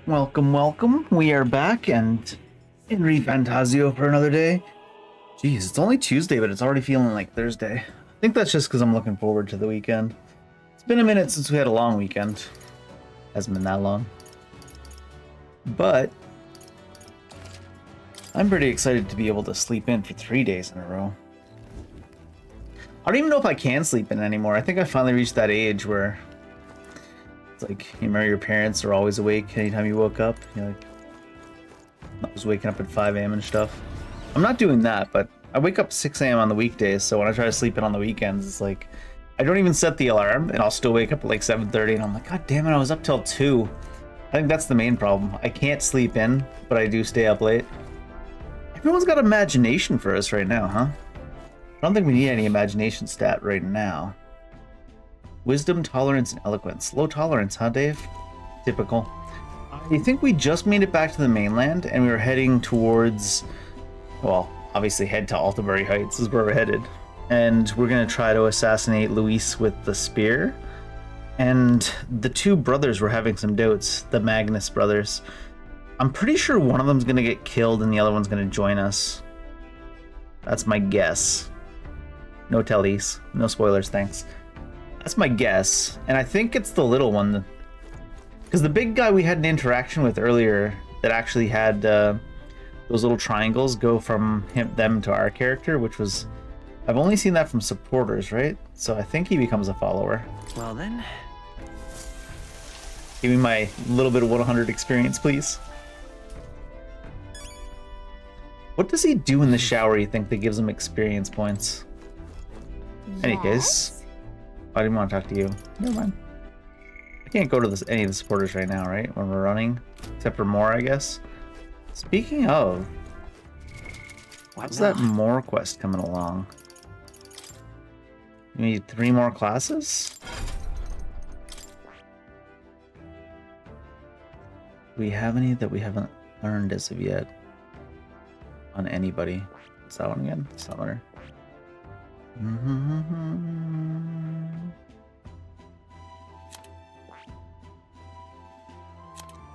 Welcome, welcome. We are back and in ReFantazio for another day. Jeez, it's only Tuesday, but it's already feeling like Thursday. I think that's just because I'm looking forward to the weekend. It's been a minute since we had a long weekend. Hasn't been that long. But I'm pretty excited to be able to sleep in for 3 days in a row. I don't even know if I can sleep in anymore. I think I finally reached that age where it's like, you remember your parents are always awake anytime you woke up. You're like, I was waking up at 5 a.m. and stuff. I'm not doing that, but I wake up 6 a.m. on the weekdays, so when I try to sleep in on the weekends, it's like, I don't even set the alarm, and I'll still wake up at like 7:30, and I'm like, God damn it, I was up till 2. I think that's the main problem. I can't sleep in, but I do stay up late. Everyone's got imagination for us right now, huh? I don't think we need any imagination stat right now. Wisdom, tolerance, and eloquence. Low tolerance, huh, Dave? Typical. I think we just made it back to the mainland, and we were heading towards, well, obviously head to Altabury Heights is where we're headed. And we're going to try to assassinate Luis with the spear. And the two brothers were having some doubts, the Magnus brothers. I'm pretty sure one of them's going to get killed and the other one's going to join us. That's my guess. No tellies. No spoilers, thanks. That's my guess. And I think it's the little one. Because the big guy we had an interaction with earlier that actually had those little triangles go from them to our character, which was... I've only seen that from supporters, right? So I think he becomes a follower. Well then. Give me my little bit of 100 experience, please. What does he do in the shower, you think, that gives him experience points? Yes? Any case... I didn't want to talk to you. Never mind. I can't go to any of the supporters right now, right? When we're running. Except for more, I guess. Speaking of... How's that more quest coming along? We need 3 more classes? Do we have any that we haven't learned as of yet? On anybody. What's that one again? Summoner.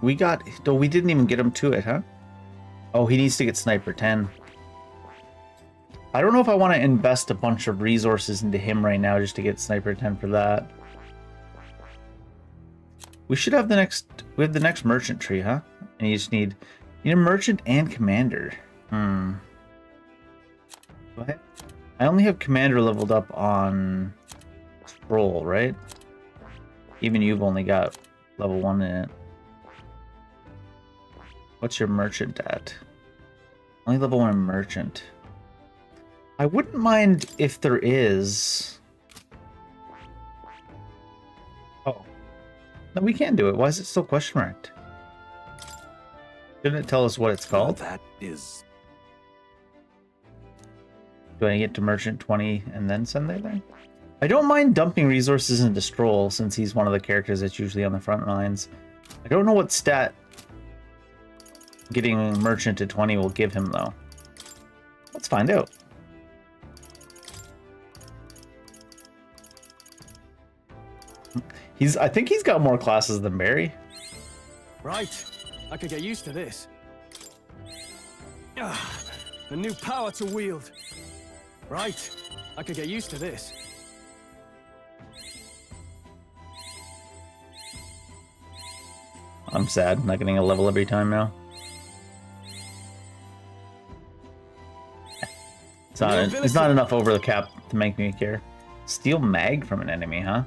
We got... Oh, we didn't even get him to it, huh? Oh, he needs to get Sniper 10. I don't know if I want to invest a bunch of resources into him right now just to get Sniper 10 for that. We should have the next... We have the next merchant tree, huh? And you just need... You need a merchant and commander. What? I only have commander leveled up on scroll, right? Even you've only got level 1 in it. What's your merchant at? Only level 1 merchant. I wouldn't mind if there is... Oh. No, we can do it. Why is it still question marked? Didn't it tell us what it's called? That is... Do I get to merchant 20 and then send there then? I don't mind dumping resources into Stroll since he's one of the characters that's usually on the front lines. I don't know what stat getting merchant to 20 will give him though. Let's find out. I think he's got more classes than Barry. Right. I could get used to this. A new power to wield. Right. I could get used to this. I'm sad, not getting a level every time now. It's not enough over the cap to make me care. Steal mag from an enemy, huh?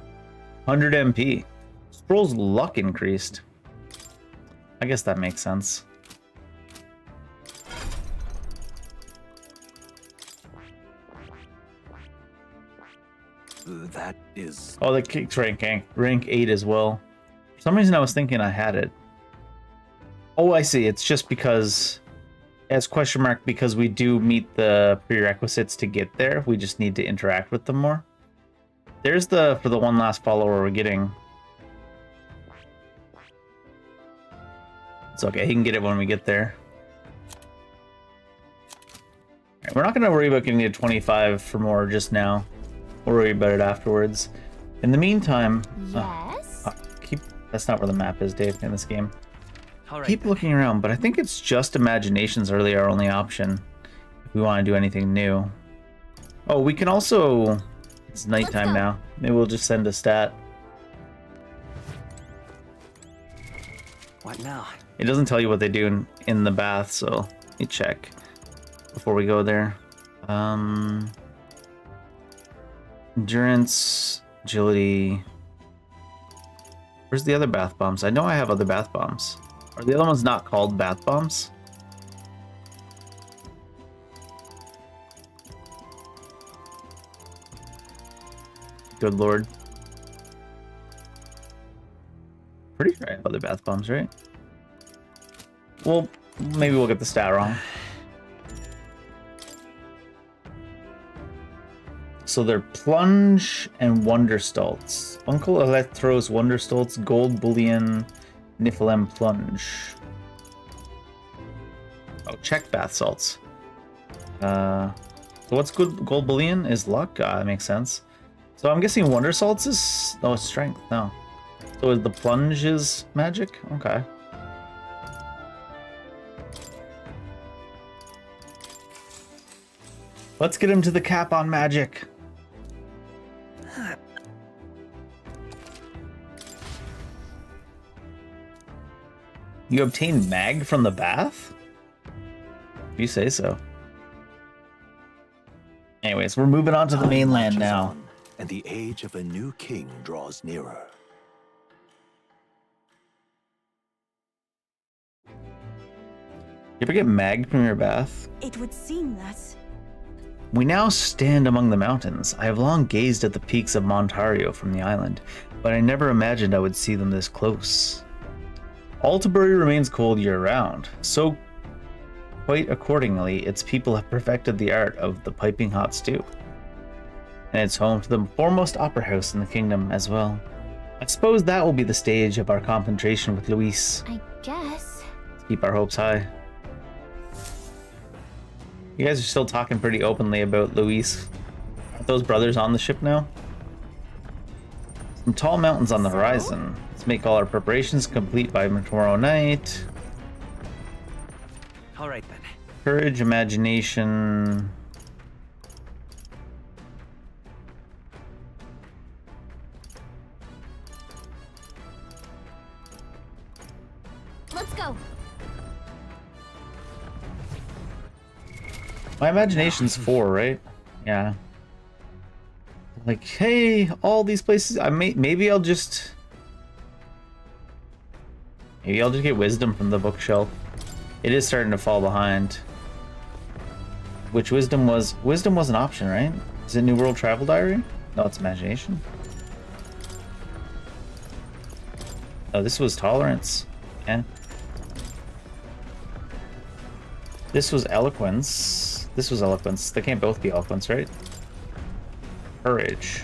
100 MP. Stroll's luck increased. I guess that makes sense. That is... Oh, the kick's rank 8 as well. For some reason I was thinking I had it. Oh, I see. It's just because... As question mark, because we do meet the prerequisites to get there. We just need to interact with them more. There's for the one last follower we're getting. It's okay, he can get it when we get there. Right, we're not going to worry about getting to 25 for more just now. We'll worry about it afterwards. In the meantime... Yes? That's not where the map is, Dave, in this game. All right. Keep looking around, but I think it's just imagination's really our only option if we want to do anything new. Oh, we can also... It's nighttime now. Maybe we'll just send a stat. What now? It doesn't tell you what they do in the bath, so let me check before we go there. Endurance, agility. Where's the other bath bombs? I know I have other bath bombs. Are the other ones not called bath bombs? Good lord. Pretty sure I have other bath bombs, right? Well, maybe we'll get the stat wrong. So they're Plunge and Wonderstolts. Uncle Electro's Wonderstolts, Gold Bullion, Niflheim Plunge. Oh, check bath salts. So what's good? Gold Bullion is luck? That makes sense. So I'm guessing Wondersalts is... Oh, strength. No. So is the Plunge is magic? Okay. Let's get him to the cap on magic. You obtained mag from the bath? If you say so. Anyways, we're moving on to the mainland now. And the age of a new king draws nearer. You ever get magged from your bath? It would seem that. We now stand among the mountains. I have long gazed at the peaks of Montario from the island, but I never imagined I would see them this close. Altabury remains cold year-round, so quite accordingly, its people have perfected the art of the piping hot stew. And it's home to the foremost opera house in the kingdom as well. I suppose that will be the stage of our confrontation with Luis. I guess. Let's keep our hopes high. You guys are still talking pretty openly about Luis. Aren't those brothers on the ship now? Some tall mountains on the horizon. Let's make all our preparations complete by tomorrow night. All right then. Courage, imagination. Let's go. My imagination's 4, right? Yeah. Like, hey, all these places. Maybe I'll just get wisdom from the bookshelf. It is starting to fall behind. Which wisdom was an option, right? Is it New World Travel Diary? No, it's imagination. Oh, this was tolerance. Yeah. This was eloquence. This was eloquence. They can't both be eloquence, right? Courage.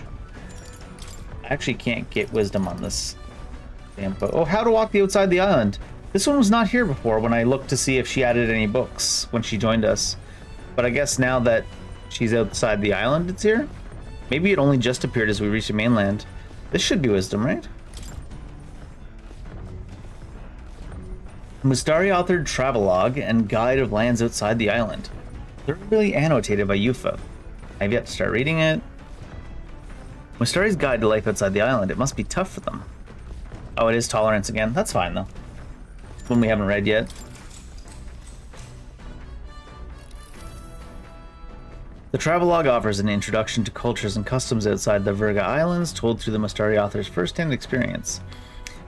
I actually can't get wisdom on this damn book. Oh, how to walk the outside the island. This one was not here before when I looked to see if she added any books when she joined us. But I guess now that she's outside the island, it's here? Maybe it only just appeared as we reached the mainland. This should be wisdom, right? Mustari authored Travelogue and Guide of Lands Outside the Island. They're really annotated by Yufa. I've yet to start reading it. Mustari's Guide to Life Outside the Island. It must be tough for them. Oh, it is tolerance again. That's fine, though. One we haven't read yet. The Travelogue offers an introduction to cultures and customs outside the Virga Islands, told through the Mustari author's first-hand experience.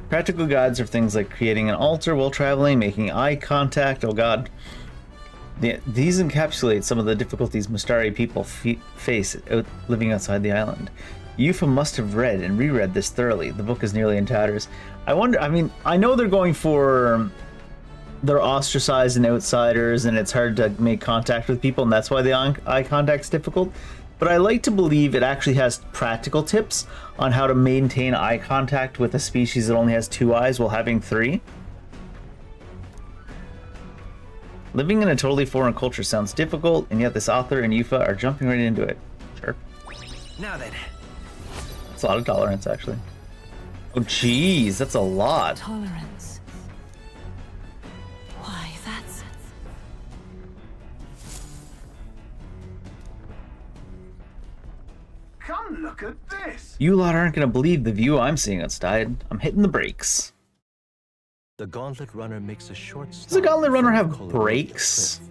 Practical guides are things like creating an altar while traveling, making eye contact. Oh god. These encapsulate some of the difficulties Mustari people face living outside the island. Yufa must have read and reread this thoroughly. The book is nearly in tatters. I wonder, I mean, I know they're going for... They're ostracized and outsiders, and it's hard to make contact with people, and that's why the eye contact's difficult. But I like to believe it actually has practical tips on how to maintain eye contact with a species that only has 2 eyes while having 3. Living in a totally foreign culture sounds difficult, and yet this author and Yufa are jumping right into it. Sure. Now then. That's a lot of tolerance, actually. Oh, jeez, that's a lot. Tolerance. this? You lot aren't gonna believe the view I'm seeing outside. I'm hitting the brakes. The Gauntlet Runner makes a short stop. Does the Gauntlet Runner from have the Colorado brakes?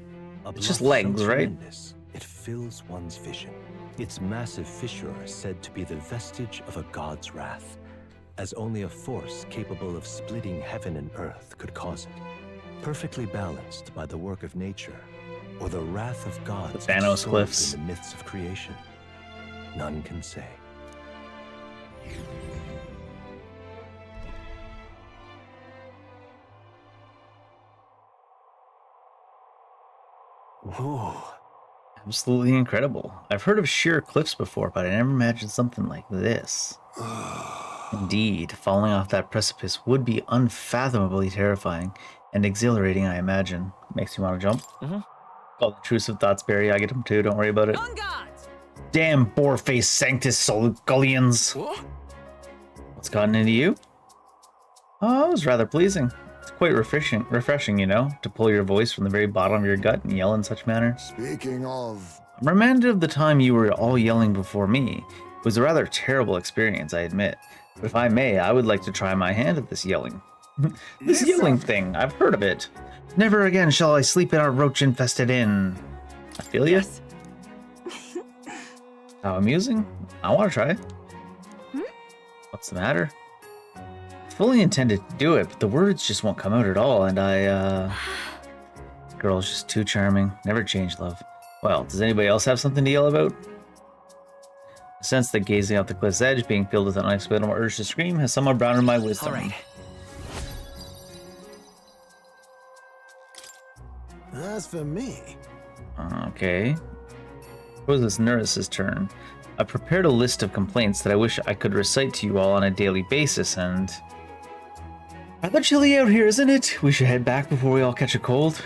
cliff. It's just bluff legs, so right? tremendous, it fills one's vision. Its massive fissure is said to be the vestige of a god's wrath, as only a force capable of splitting heaven and earth could cause it. Perfectly balanced by the work of nature, or the wrath of gods The Thanos absorbed cliffs. in the myths of creation. None can say. Whoa. Absolutely incredible. I've heard of sheer cliffs before, but I never imagined something like this. Indeed, falling off that precipice would be unfathomably terrifying and exhilarating, I imagine. Makes you want to jump? All the intrusive thoughts, Barry. I get them too, don't worry about it. On guard! Damn boar-faced Sanctus Solgullians. What's gotten into you? Oh, it was rather pleasing. It's quite refreshing, you know, to pull your voice from the very bottom of your gut and yell in such manner. Speaking of, I'm reminded of the time you were all yelling before me. It was a rather terrible experience, I admit. But if I may, I would like to try my hand at this yelling. This yelling thing, I've heard of it. Never again shall I sleep in our roach-infested inn. I feel you. Yes. How amusing. I want to try. What's the matter? I fully intended to do it, but the words just won't come out at all, and Girl's just too charming. Never change, love. Well, does anybody else have something to yell about? I sense that gazing out the cliff's edge, being filled with an unexplainable urge to scream, has somewhat browned my wisdom. All right. as for me, Okay. Suppose it's Nurse's turn. I prepared a list of complaints that I wish I could recite to you all on a daily basis, and... Rather chilly out here, isn't it? We should head back before we all catch a cold.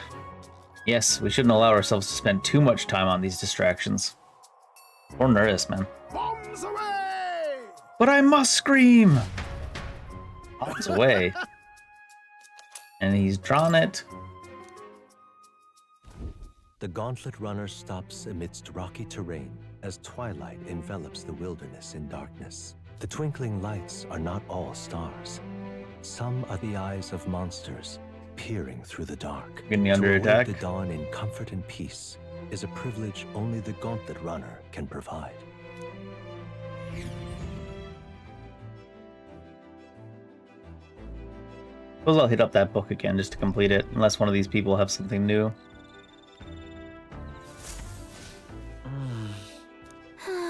Yes, we shouldn't allow ourselves to spend too much time on these distractions. Poor Nurse, man. bombs away! But I must scream! Bombs away. And he's drawn it. The Gauntlet Runner stops amidst rocky terrain as twilight envelops the wilderness in darkness. The twinkling lights are not all stars. Some are the eyes of monsters peering through the dark. Gonna be under To await attack. the dawn in comfort and peace is a privilege only the Gauntlet Runner can provide. Suppose I'll hit up that book again just to complete it, unless one of these people have something new.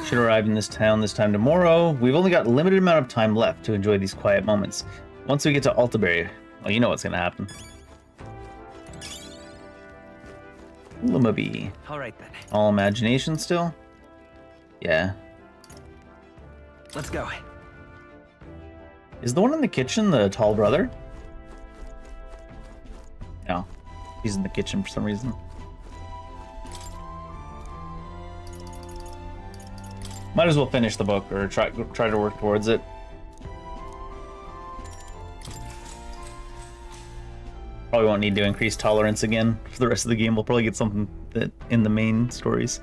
Should arrive in this town this time tomorrow. We've only got a limited amount of time left to enjoy these quiet moments. Once we get to Altaberry, well, you know what's gonna happen. Lumaby. All right then. All imagination still? Yeah. Let's go. Is the one in the kitchen the tall brother? No. He's in the kitchen for some reason. Might as well finish the book or try to work towards it. Probably won't need to increase tolerance again for the rest of the game. We'll probably get something that in the main stories.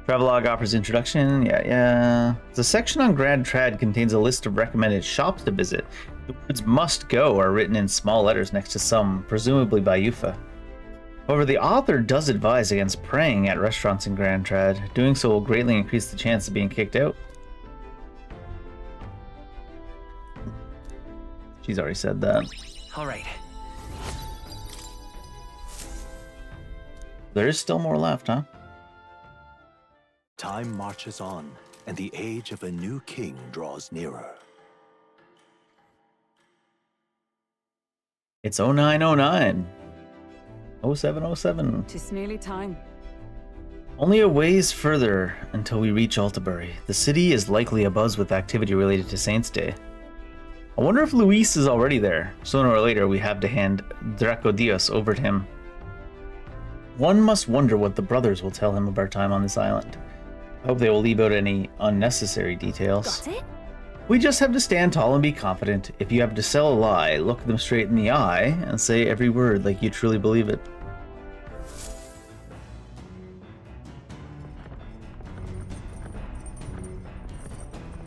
Travelogue offers introduction. Yeah. The section on Grand Trad contains a list of recommended shops to visit. The words "must go" are written in small letters next to some, presumably by Yufa. However, the author does advise against praying at restaurants in Grand Trad. Doing so will greatly increase the chance of being kicked out. She's already said that. All right. There is still more left, huh? Time marches on, and the age of a new king draws nearer. It's 0909. 0707. Just nearly time. Only a ways further until we reach Altaberry. The city is likely abuzz with activity related to Saints' Day. I wonder if Luis is already there. Sooner or later, we have to hand Dracodios over to him. One must wonder what the brothers will tell him of our time on this island. I hope they will leave out any unnecessary details. Got it? We just have to stand tall and be confident. If you have to sell a lie, look them straight in the eye and say every word like you truly believe it.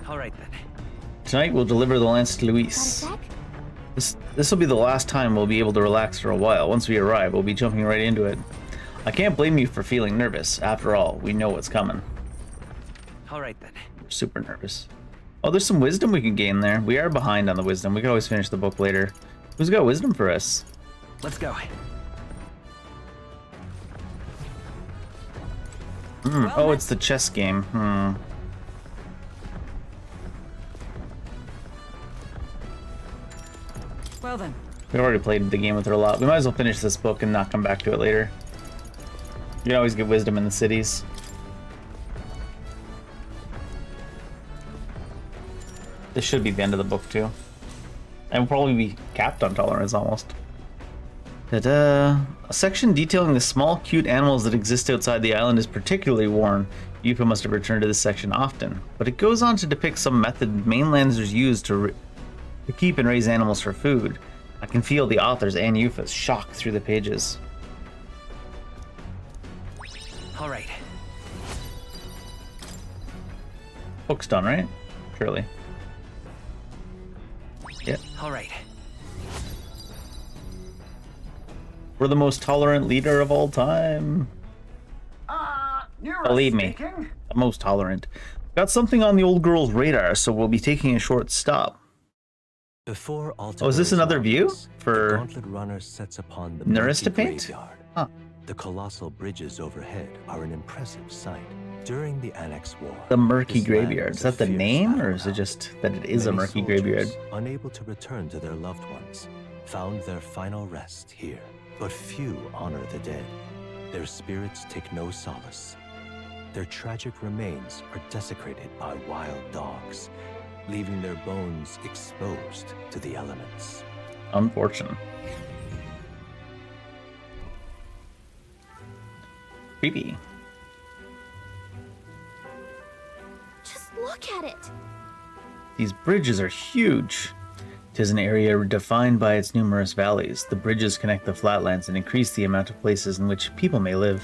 All right then. Tonight we'll deliver the lance to Got a Luis. sec? This will be the last time we'll be able to relax for a while. Once we arrive, we'll be jumping right into it. I can't blame you for feeling nervous. After all, we know what's coming. All right then. We're super nervous. Oh, there's some wisdom we can gain there. We are behind on the wisdom. We can always finish the book later. Who's got wisdom for us? Let's go. Oh, it's the chess game. Well then. We've already played the game with her a lot. We might as well finish this book and not come back to it later. You can always get wisdom in the cities. This should be the end of the book too. And we'll probably be capped on tolerance almost. Ta-da! A section detailing the small, cute animals that exist outside the island is particularly worn. Yuka must have returned to this section often. But it goes on to depict some method mainlanders use to keep and raise animals for food. I can feel the author's and Yufa's shock through the pages. All right. Book's done, right? Surely. Yep. All right. We're the most tolerant leader of all time. Believe me, the most tolerant. Got something on the old girl's radar, so we'll be taking a short stop. Before Oh, is this another view for the Gauntlet Runner sets upon the Nerys to murky paint? graveyard. Huh. The colossal bridges overhead are an impressive sight. During the Annex War, The Murky this land Graveyard. was Is that the fierce name, or is it battleground. just that it is a Many murky soldiers, graveyard? unable to return to their loved ones, found their final rest here. But few honor the dead. Their spirits take no solace. Their tragic remains are desecrated by wild dogs, leaving their bones exposed to the elements. Unfortunate. Creepy. Just look at it. These bridges are huge. 'Tis an area defined by its numerous valleys. The bridges connect the flatlands and increase the amount of places in which people may live.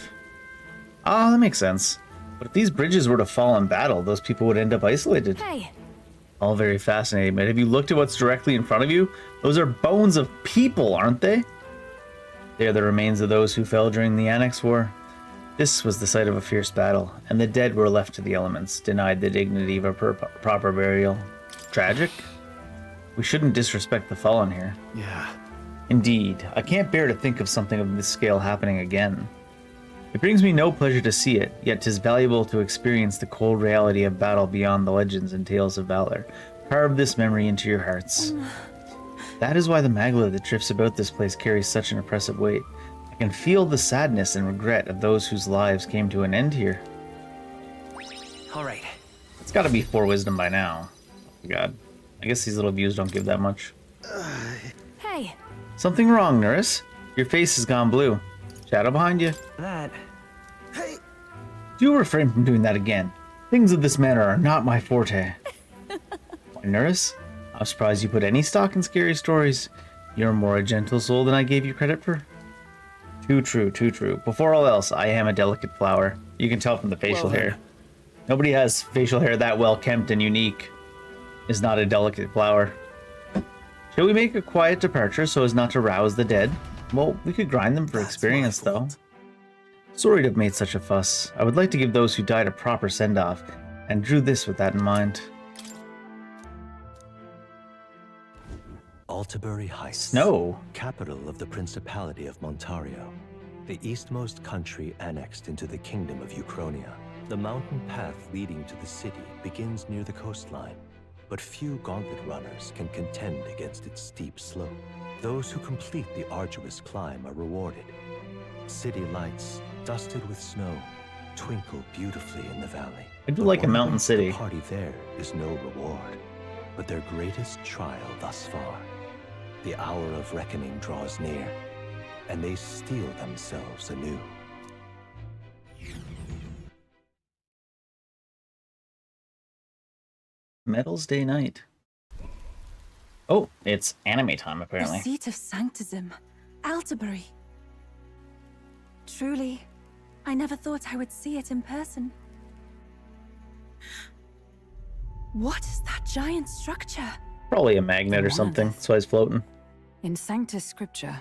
Ah, that makes sense. But if these bridges were to fall in battle, those people would end up isolated. Hey, All very fascinating, but have you looked at what's directly in front of you? Those are bones of people, aren't they? They are the remains of those who fell during the Annex War. This was the site of a fierce battle, and the dead were left to the elements, denied the dignity of a proper burial. Tragic? We shouldn't disrespect the fallen here. Yeah. Indeed, I can't bear to think of something of this scale happening again. It brings me no pleasure to see it, yet 'tis valuable to experience the cold reality of battle beyond the legends and tales of valor. Carve this memory into your hearts. That is why the magla that drifts about this place carries such an oppressive weight. I can feel the sadness and regret of those whose lives came to an end here. All right. It's gotta be 4 wisdom by now. Oh God. I guess these little views don't give that much. hey. Something wrong, Nerys? Your face has gone blue. Shadow behind you. That. Hey, Do refrain from doing that again. Things of this manner are not my forte. Why, Nerys? I'm surprised you put any stock in scary stories. You're more a gentle soul than I gave you credit for. Too true, too true. Before all else, I am a delicate flower. You can tell from the facial Well, hair. Nobody has facial hair that well kempt and unique. Is not a delicate flower. Shall we make a quiet departure so as not to rouse the dead? Well, we could grind them for That's experience, my though. fault. Sorry to have made such a fuss. I would like to give those who died a proper send-off, and drew this with that in mind. Altabury Heights. Snow. Capital of the Principality of Montario, the eastmost country annexed into the Kingdom of Uchronia. The mountain path leading to the city begins near the coastline, but few gauntlet runners can contend against its steep slope. Those who complete the arduous climb are rewarded. City lights, dusted with snow, twinkle beautifully in the valley. I do But like a one mountain thinks the city. party there is no reward, but their greatest trial thus far. The hour of reckoning draws near, and they steel themselves anew. Metals Day Night. Oh, it's anime time, The apparently. seat of sanctism. Altabury. Truly, I never thought I would see it in person. What is that giant structure? Probably a magnet or something. That's why it's floating. In Sanctus scripture,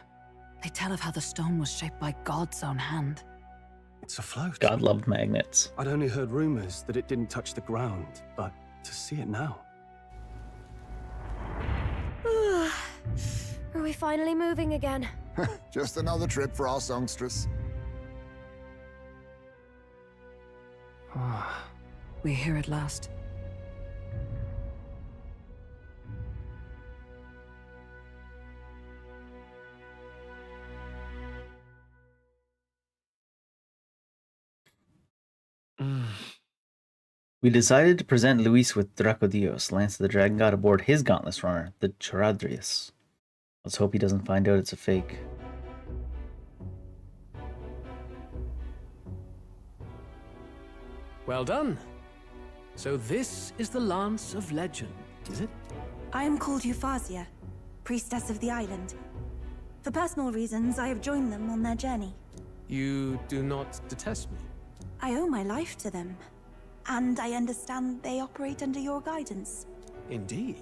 they tell of how the stone was shaped by God's own hand. It's afloat. God loved magnets. I'd only heard rumors that it didn't touch the ground, but to see it now. Are we finally moving again? Just another trip for our songstress. We're here at last. We decided to present Luis with Dracodios, Lance of the Dragon God, aboard his gauntless runner, the Charadrius. Let's hope he doesn't find out it's a fake. Well done. So this is the Lance of Legend, is it? I am called ReFantazio, priestess of the island. For personal reasons, I have joined them on their journey. You do not detest me. I owe my life to them, and I understand they operate under your guidance. Indeed.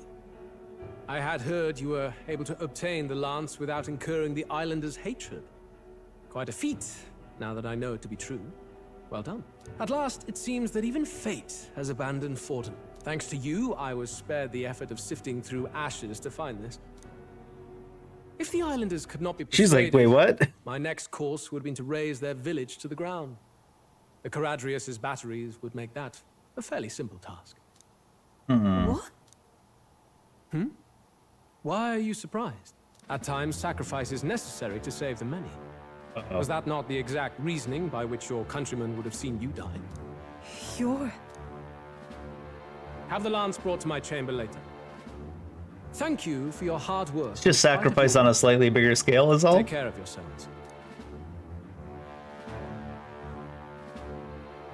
I had heard you were able to obtain the lance without incurring the islanders' hatred. Quite a feat, now that I know it to be true. Well done. At last, it seems that even fate has abandoned Forden. Thanks to you, I was spared the effort of sifting through ashes to find this. If the islanders could not be persuaded, She's like, wait, what? my next course would have been to raise their village to the ground. The Charadrius' batteries would make that a fairly simple task. What? Why are you surprised? At times, sacrifice is necessary to save the many. Was that not the exact reasoning by which your countrymen would have seen you die? You're... Have the lance brought to my chamber later. Thank you for your hard work. It's just sacrifice on a slightly bigger scale is all. Take care of yourselves.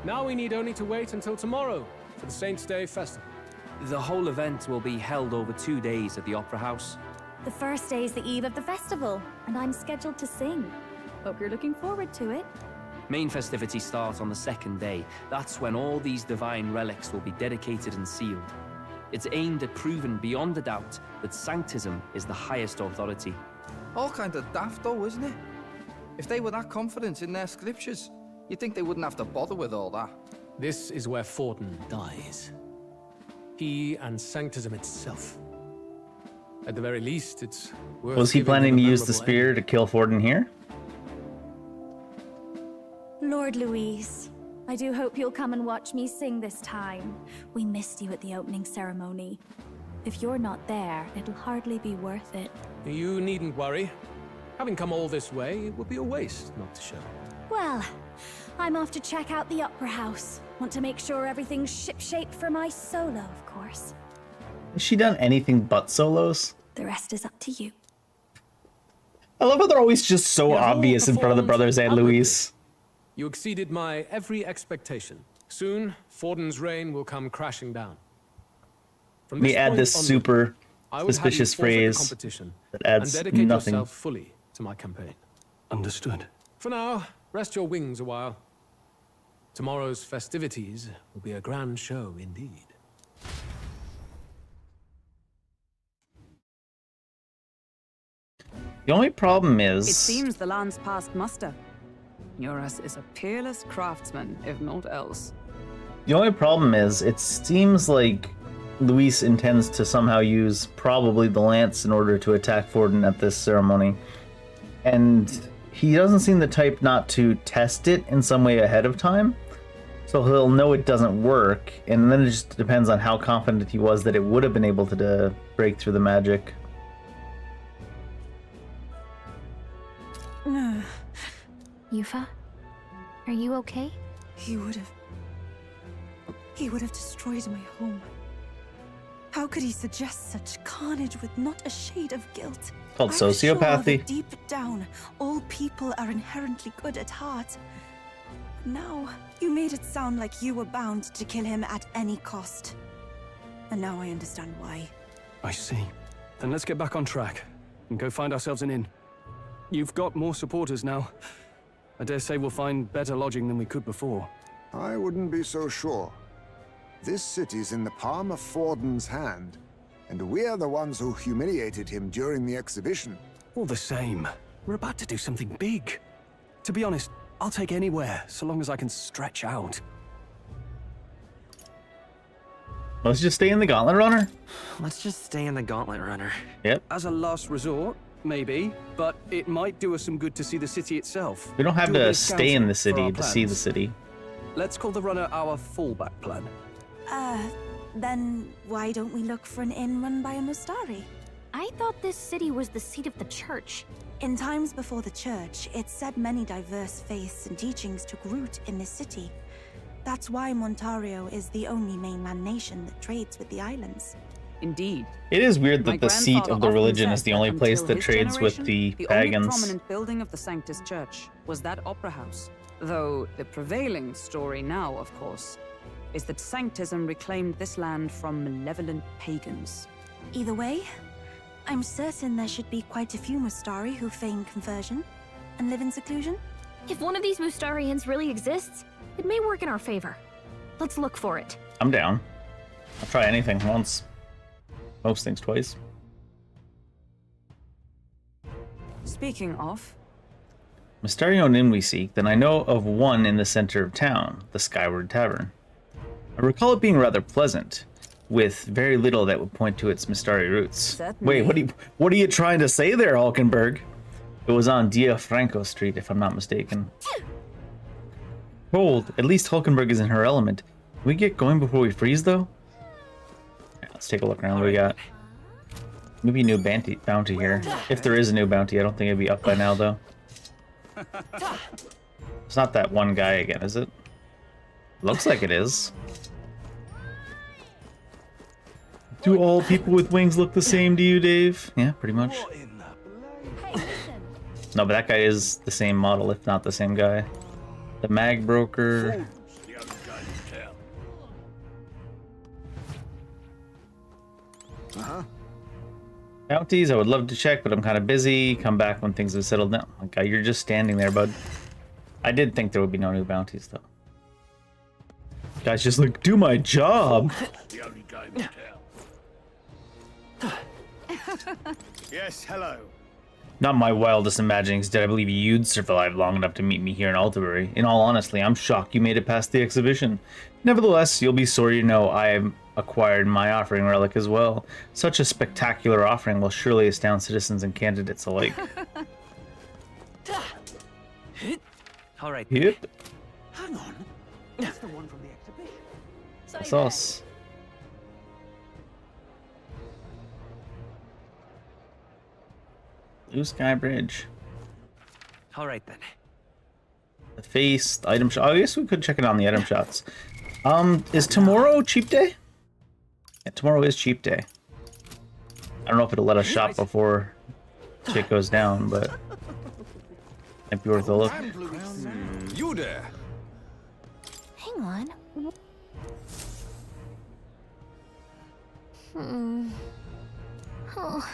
Now we need only to wait until tomorrow for the Saints' Day festival. The whole event will be held over 2 days at the Opera House. The first day is the eve of the festival, and I'm scheduled to sing. Hope you're looking forward to it. Main festivities start on the second day. That's when all these divine relics will be dedicated and sealed. It's aimed at proving beyond a doubt that Sanctism is the highest authority. All kind of daft though, isn't it? If they were that confident in their scriptures, you'd think they wouldn't have to bother with all that. This is where Forden dies. He and Sanctism itself. At the very least, it's worth. Was he giving planning them to a use the memorable spear to kill Forden here? Lord Louise, I do hope you'll come and watch me sing this time. We missed you at the opening ceremony. If you're not there, it'll hardly be worth it. ending. You needn't worry. Having come all this way, it would be a waste not to show. Well, I'm off to check out the Opera House. Want to make sure everything's shipshape for my solo, of course. Has she done anything but solos? The rest is up to you. I love how they're always just so You have all obvious in front of the performed brothers and admirably. Luis. You exceeded my every expectation. Soon, Forden's reign will come crashing down. From Let me add point this onward, super I would have you suspicious forfeit the phrase competition that and adds dedicate nothing. yourself fully to my campaign. Understood. For now, rest your wings a while. Tomorrow's festivities will be a grand show indeed. The only problem is... It seems the land's passed muster. Eurus is a peerless craftsman, if not else. The only problem is, it seems like Luis intends to somehow use probably the lance in order to attack Forden at this ceremony. And he doesn't seem the type not to test it in some way ahead of time. So he'll know it doesn't work, and then it just depends on how confident he was that it would have been able to break through the magic. Yufa, are you okay? He would have destroyed my home. How could he suggest such carnage with not a shade of guilt? Called I'm sure sociopathy. that deep down, all people are inherently good at heart. Now, you made it sound like you were bound to kill him at any cost. And now I understand why. I see. Then let's get back on track and go find ourselves an inn. You've got more supporters now. I dare say we'll find better lodging than we could before. I wouldn't be so sure. This city's in the palm of Forden's hand, and we're the ones who humiliated him during the exhibition. All the same, we're about to do something big. To be honest, I'll take anywhere, so long as I can stretch out. Let's just stay in the Gauntlet Runner. Let's just stay in the Gauntlet Runner. Yep. As a last resort, maybe, but it might do us some good to see the city itself. We don't have Do a to bit of stay in the scouting for our city to see the plans. city. Let's call the runner our fallback plan. Then why don't we look for an inn run by a Mustari? I thought this city was the seat of the church. In times before the church, it's said many diverse faiths and teachings took root in this city. That's why Montario is the only mainland nation that trades with the islands. Indeed. It is weird My that the seat grandfather of the often religion said is the that only place until that his trades with generation, the only pagans. prominent building of the Sanctus Church was that opera house. Though the prevailing story now, of course, is that Sanctism reclaimed this land from malevolent pagans. Either way, I'm certain there should be quite a few Mustari who feign conversion and live in seclusion. If one of these Mustarians really exists, it may work in our favor. Let's look for it. I'm down. I'll try anything once. Most things twice. Speaking of, Mysterio Inn we seek, then I know of one in the center of town, the Skyward Tavern. I recall it being rather pleasant, with very little that would point to its Mystari roots. Certainly. Wait, what are you trying to say there, Hulkenberg? It was on Dia Franco Street, if I'm not mistaken. Cold. At least Hulkenberg is in her element. Can we get going before we freeze, though? Yeah, let's take a look around. What we got? Maybe a new bounty here. If there is a new bounty, I don't think it'd be up by now, though. It's not that one guy again, is it? Looks like it is. Do all people with wings look the same to you, Dave? Yeah, pretty much. No, but that guy is the same model, if not the same guy. The mag broker. Bounties, I would love to check, but I'm kind of busy. Come back when things have settled down. Okay, you're just standing there, bud. I did think there would be no new bounties, though. Guy's just like, do my job. Yes, hello. Not my wildest imaginings did I believe you'd survive long enough to meet me here in Altabury. In all honesty, I'm shocked you made it past the exhibition. Nevertheless, you'll be sorry to know I have acquired my offering relic as well. Such a spectacular offering will surely astound citizens and candidates alike. All right. Yep. Hang on. That's the one from the exhibition. That's us. Blue Sky Bridge. All right then. The face, the item shot. Oh, I guess we could check it on the item shots. Is tomorrow cheap day? Yeah, tomorrow is cheap day. I don't know if it'll let us shop before shit goes down, but might be worth a look. You there? Hang on. Oh.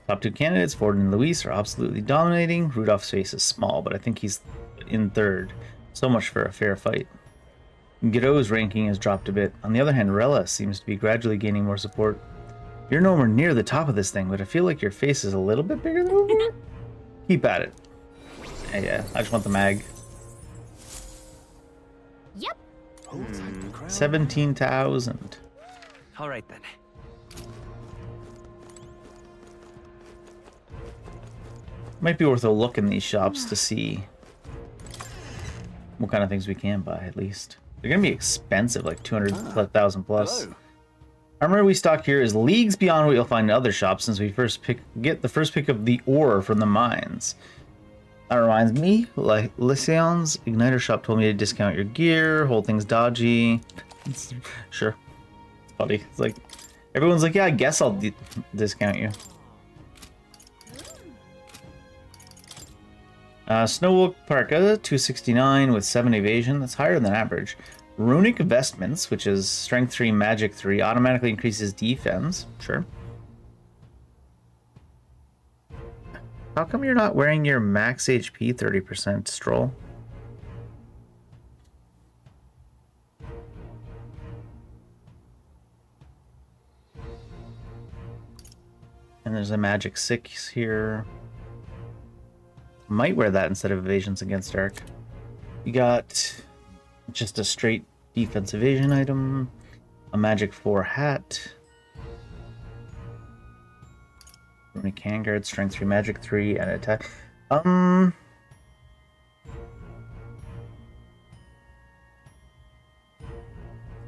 Top two candidates, Ford and Luis, are absolutely dominating. Rudolph's face is small, but I think he's in third. So much for a fair fight. Godot's ranking has dropped a bit. On the other hand, Rella seems to be gradually gaining more support. You're nowhere near the top of this thing, but I feel like your face is a little bit bigger than over. Keep at it. Yeah, I just want the mag. Yep. 17,000. All right then. Might be worth a look in these shops to see what kind of things we can buy, at least. They're gonna be expensive, like 200,000 plus. Hello. Armor we stock here is leagues beyond what you'll find in other shops since we get the first pick of the ore from the mines. That reminds me, like Lyseon's Igniter shop told me to discount your gear, hold things dodgy. Sure. It's funny. It's like, everyone's like, yeah, I guess I'll discount you. Snowwolf Parka, 269 with 7 evasion. That's higher than average. Runic Vestments, which is Strength 3, Magic 3, automatically increases defense. Sure. How come you're not wearing your max HP 30% Stroll? And there's a magic 6 here. Might wear that instead of evasions against dark. You got just a straight defense evasion item, a magic 4 hat, Runic handguard, strength 3, magic 3, and attack.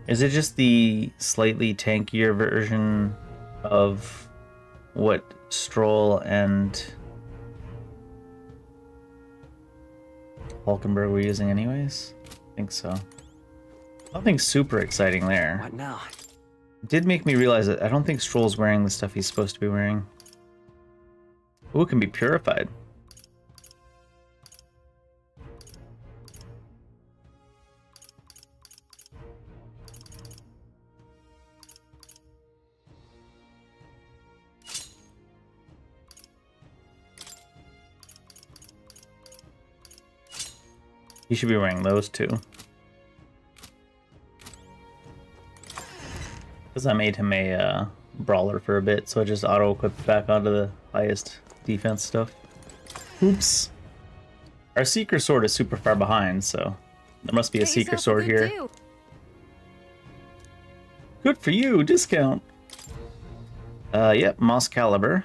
Is it just the slightly tankier version of what Stroll and Hulkenberg were using anyways? I think so. Nothing super exciting there. What now? It did make me realize that I don't think Stroll's wearing the stuff he's supposed to be wearing. Ooh, it can be purified. He should be wearing those too. Because I made him a brawler for a bit, so I just auto-equipped back onto the highest defense stuff. Oops. Our Seeker Sword is super far behind, so there must be a Seeker Sword here. Good for you, discount. Yep, Moss Caliber.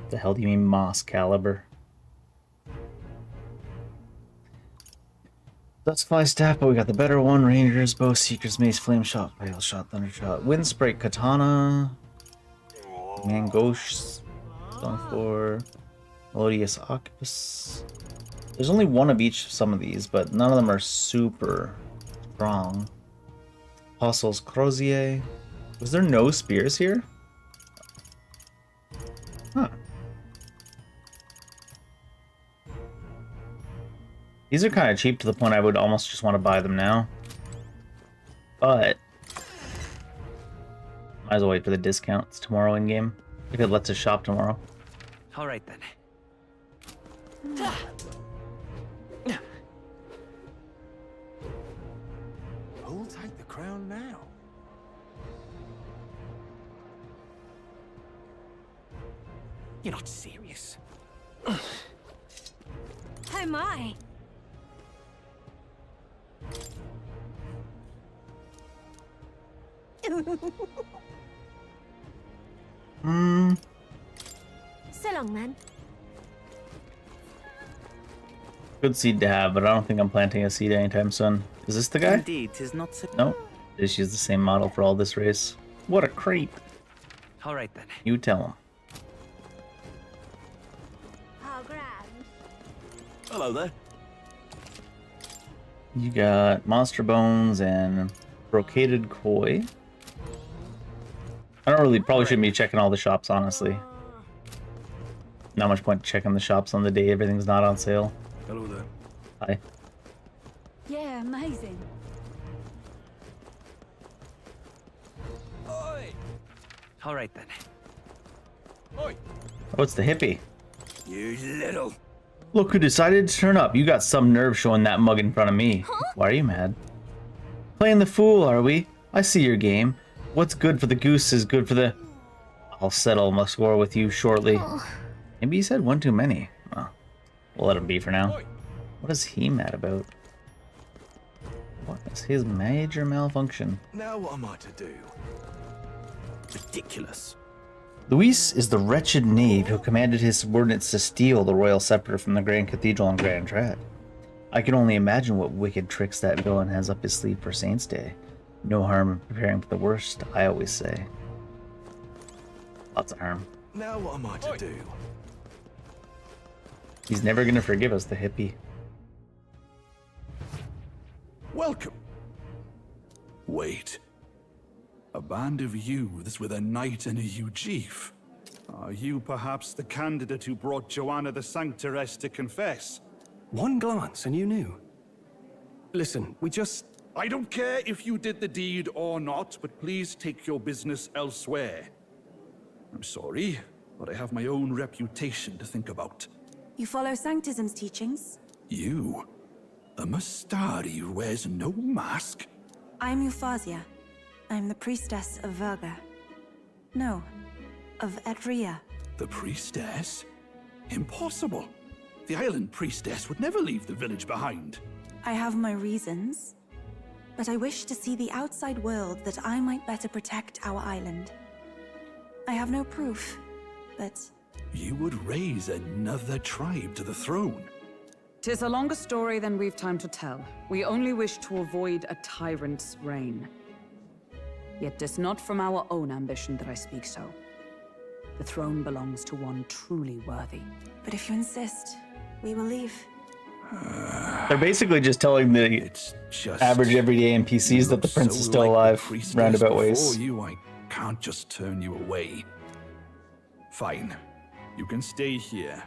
The hell do you mean Moss Caliber? Duskfly Staff, but we got the better one. Rangers, Bow, Seeker's Mace, Flame Shot, Fail Shot, Thunder Shot, Windsprite Katana, Mangosh, Stone 4, Melodious Octopus. There's only one of each of some of these, but none of them are super strong. Apostles Crozier. Was there no spears here? Huh. These are kind of cheap to the point I would almost just want to buy them now. But might as well wait for the discounts tomorrow in game. If it lets us shop tomorrow. All right then. Who'll take the crown now? You're not serious. Oh my! So long, man. Good seed to have, but I don't think I'm planting a seed anytime soon. Is this the guy? Indeed, 'tis not so. Nope. Just use the same model for all this race. What a creep. All right then. You tell him. How grand. Hello there. You got Monster Bones and Brocaded Koi. I don't really, probably shouldn't be checking all the shops, honestly. Not much point checking the shops on the day everything's not on sale. Hello there. Hi. Yeah, amazing. All right then. Oh, it's the hippie. You little... Look who decided to turn up. You got some nerve showing that mug in front of me. Why are you mad? Playing the fool, are we? I see your game. What's good for the goose is good for the... I'll settle my score with you shortly. Maybe he said one too many. Well, we'll let him be for now. What is he mad about? What is his major malfunction? Now what am I to do? Ridiculous. Luis is the wretched knave who commanded his subordinates to steal the royal scepter from the Grand Cathedral in Grand Trad. I can only imagine what wicked tricks that villain has up his sleeve for Saints' Day. No harm in preparing for the worst, I always say. Lots of harm. Now what am I to do? He's never gonna forgive us, the hippie. Welcome. Wait. A band of youths with a knight and a Ujief. Are you perhaps the candidate who brought Joanna the Sanctoress to confess? One glance and you knew. Listen, we just... I don't care if you did the deed or not, but please take your business elsewhere. I'm sorry, but I have my own reputation to think about. You follow Sanctism's teachings? You? A Mustari who wears no mask? I'm Euphausia. I'm the priestess of Verga. No, of Edria. The priestess? Impossible. The island priestess would never leave the village behind. I have my reasons, but I wish to see the outside world that I might better protect our island. I have no proof, but... You would raise another tribe to the throne. 'Tis a longer story than we've time to tell. We only wish to avoid a tyrant's reign. Yet 'tis not from our own ambition that I speak so. The throne belongs to one truly worthy. But if you insist, we will leave. They're basically just telling the average everyday NPCs that the prince is still alive, roundabout ways. You, I can't just turn you away. Fine. You can stay here,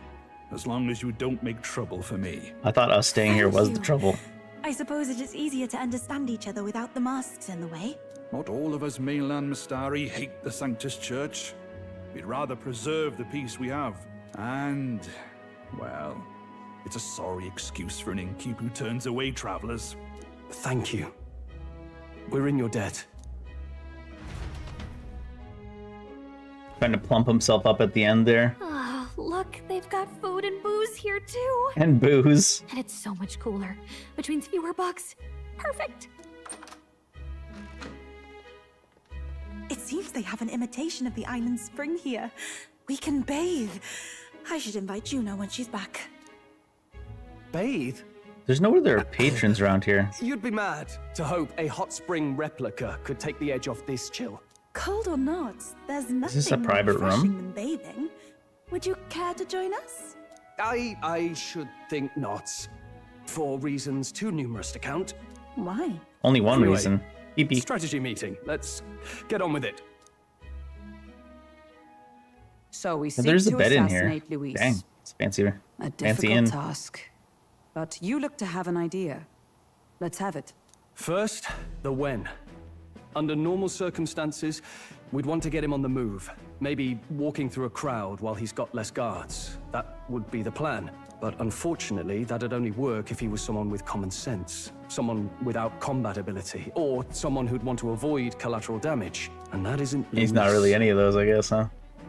as long as you don't make trouble for me. I thought us staying here was the trouble. I suppose it is easier to understand each other without the masks in the way. Not all of us mainland Mystari hate the Sanctus Church. We'd rather preserve the peace we have. And, well, it's a sorry excuse for an innkeep who turns away travelers. Thank you. We're in your debt. Trying to plump himself up at the end there. Oh, look, they've got food and booze here too. And booze. And it's so much cooler, which means fewer bugs. Perfect. It seems they have an imitation of the island spring here. We can bathe. I should invite Juno when she's back. Bathe? There's no other patrons around here. You'd be mad to hope a hot spring replica could take the edge off this chill. Cold or not, there's nothing this a more private refreshing room? than bathing. Would you care to join us? I should think not. For reasons too numerous to count. Why? Only one Anyway, reason. Beep beep. Strategy meeting. Let's get on with it. So we So seek there's a to bed in here. assassinate Luis. Dang, it's fancy. A Fancy difficult inn. task. But you look to have an idea. Let's have it. First, the when. Under normal circumstances, we'd want to get him on the move. Maybe walking through a crowd while he's got less guards. That would be the plan. But unfortunately, that'd only work if he was someone with common sense. Someone without combat ability. Or someone who'd want to avoid collateral damage. And that isn't He's not really any of those, I guess, huh?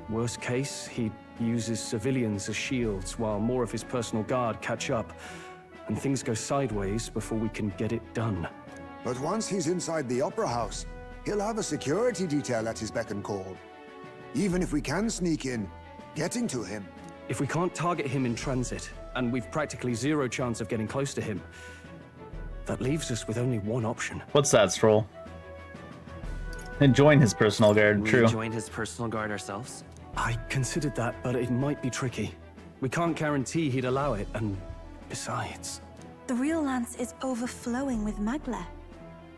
Worst case, he uses civilians as shields while more of his personal guard catch up. And things go sideways before we can get it done. But once he's inside the Opera House, he'll have a security detail at his beck and call. Even if we can sneak in, getting to him. If we can't target him in transit, and we've practically zero chance of getting close to him, that leaves us with only one option. What's that, Stroll? And join his personal guard, We true. joined his personal guard ourselves? I considered that, but it might be tricky. We can't guarantee he'd allow it, and besides... The real lance is overflowing with Magla.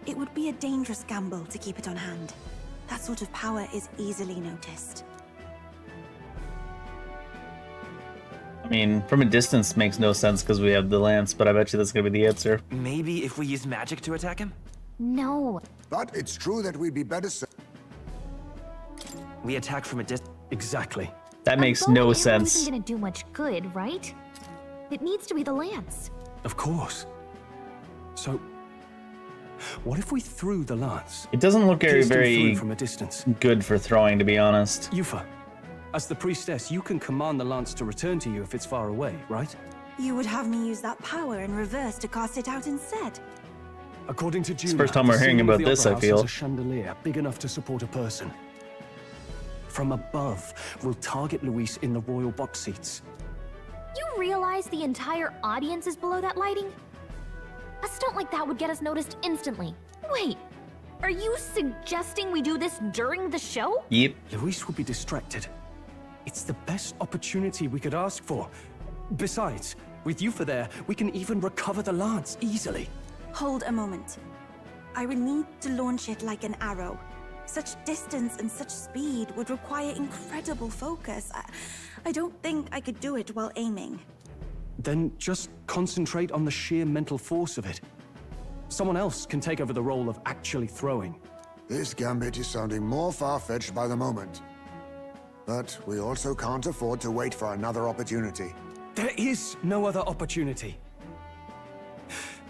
It would be a dangerous gamble to keep it on hand. That sort of power is easily noticed. I mean, from a distance makes no sense because we have the lance, but I bet you that's gonna be the answer. Maybe if we use magic to attack him? No. But it's true that we'd be better We attack from a distance. Exactly. That makes A bow no and arrow sense. isn't gonna do much good, right? It needs to be the lance. Of course. So, what if we threw the lance? It doesn't look Pierced him through very from a distance. good for throwing, to be honest. Yufa, as the priestess, you can command the lance to return to you if it's far away, right? You would have me use that power in reverse to cast it out instead. According to Juno, the first time we're the hearing ceiling of about the this, Opera I House feel. has a chandelier big enough to support a person. From above, we'll target Luis in the royal box seats. You realize the entire audience is below that lighting? A stunt like that would get us noticed instantly. Wait, are you suggesting we do this during the show? Yep. Luis would be distracted. It's the best opportunity we could ask for. Besides, with Yufa there, we can even recover the lance easily. Hold a moment. I would need to launch it like an arrow. Such distance and such speed would require incredible focus. I don't think I could do it while aiming. Then just concentrate on the sheer mental force of it. Someone else can take over the role of actually throwing. This gambit is sounding more far-fetched by the moment. But we also can't afford to wait for another opportunity. There is no other opportunity.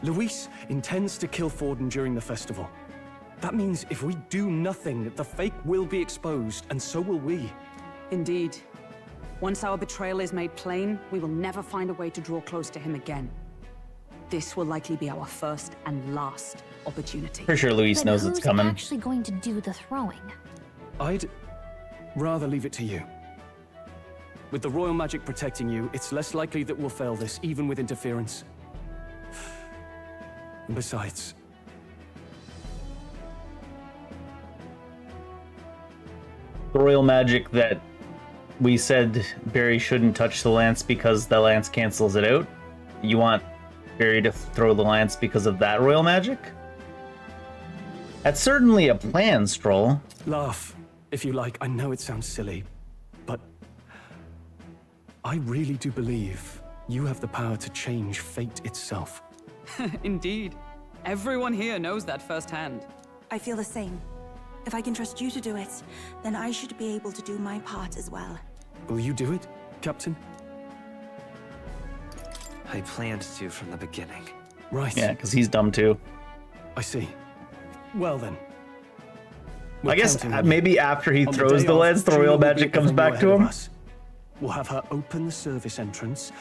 Luis intends to kill Forden during the festival. That means if we do nothing, the fake will be exposed, and so will we. Indeed. Once our betrayal is made plain, we will never find a way to draw close to him again. This will likely be our first and last opportunity. For sure Luis knows it's coming. Who's actually going to do the throwing? I'd rather leave it to you. With the royal magic protecting you, it's less likely that we'll fail this, even with interference. And besides... The royal magic that we said Barry shouldn't touch the lance because the lance cancels it out. You want Barry to throw the lance because of that royal magic? That's certainly a plan, Stroll. Laugh, if you like. I know it sounds silly, but I really do believe you have the power to change fate itself. Indeed. Everyone here knows that firsthand. I feel the same. If I can trust you to do it, then I should be able to do my part as well. Will you do it, Captain? I planned to from the beginning. Right. Yeah, because he's dumb too. I see. Well then. I guess maybe after he throws the lance, the royal magic comes back to him. We'll have her open the service entrance,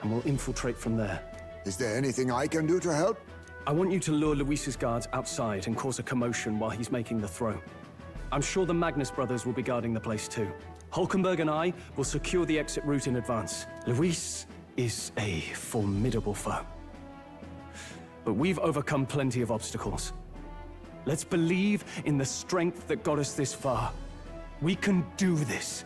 and we'll infiltrate from there. Is there anything I can do to help? I want you to lure Luis's guards outside and cause a commotion while he's making the throw. I'm sure the Magnus brothers will be guarding the place too. Hulkenberg and I will secure the exit route in advance. Luis is a formidable foe. But we've overcome plenty of obstacles. Let's believe in the strength that got us this far. We can do this.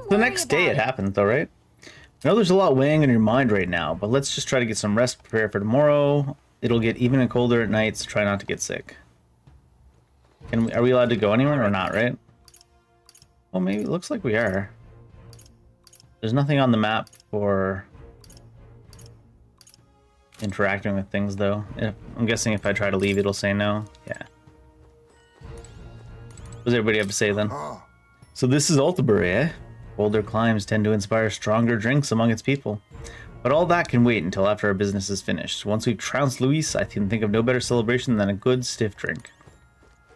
The next day it happens, though, right? I know there's a lot weighing on your mind right now, but let's just try to get some rest, prepare for tomorrow. It'll get even colder at night, so try not to get sick. Are we allowed to go anywhere or not, right? Well, maybe it looks like we are. There's nothing on the map for interacting with things, though. I'm guessing if I try to leave, it'll say no. Yeah. What does everybody have to say, then? So this is Altabury, eh? Older climbs tend to inspire stronger drinks among its people. But all that can wait until after our business is finished. Once we've trounced Luis, I can think of no better celebration than a good stiff drink.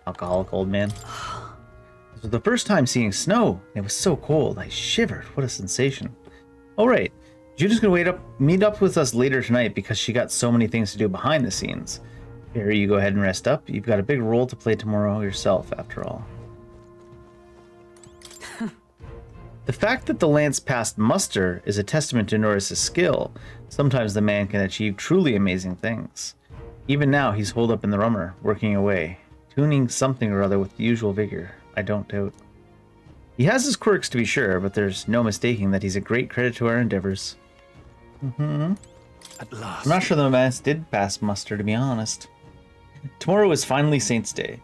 Alcoholic old man. This was the first time seeing snow. It was so cold. I shivered. What a sensation. Oh, right. Judah's gonna meet up with us later tonight because she got so many things to do behind the scenes. Here, you go ahead and rest up. You've got a big role to play tomorrow yourself, after all. The fact that the lance passed muster is a testament to Norris's skill. Sometimes the man can achieve truly amazing things. Even now, he's holed up in the rummer, working away, tuning something or other with the usual vigor. I don't doubt. He has his quirks to be sure, but there's no mistaking that he's a great credit to our endeavors. At last. I'm not sure the lance did pass muster, to be honest. Tomorrow is finally Saint's Day.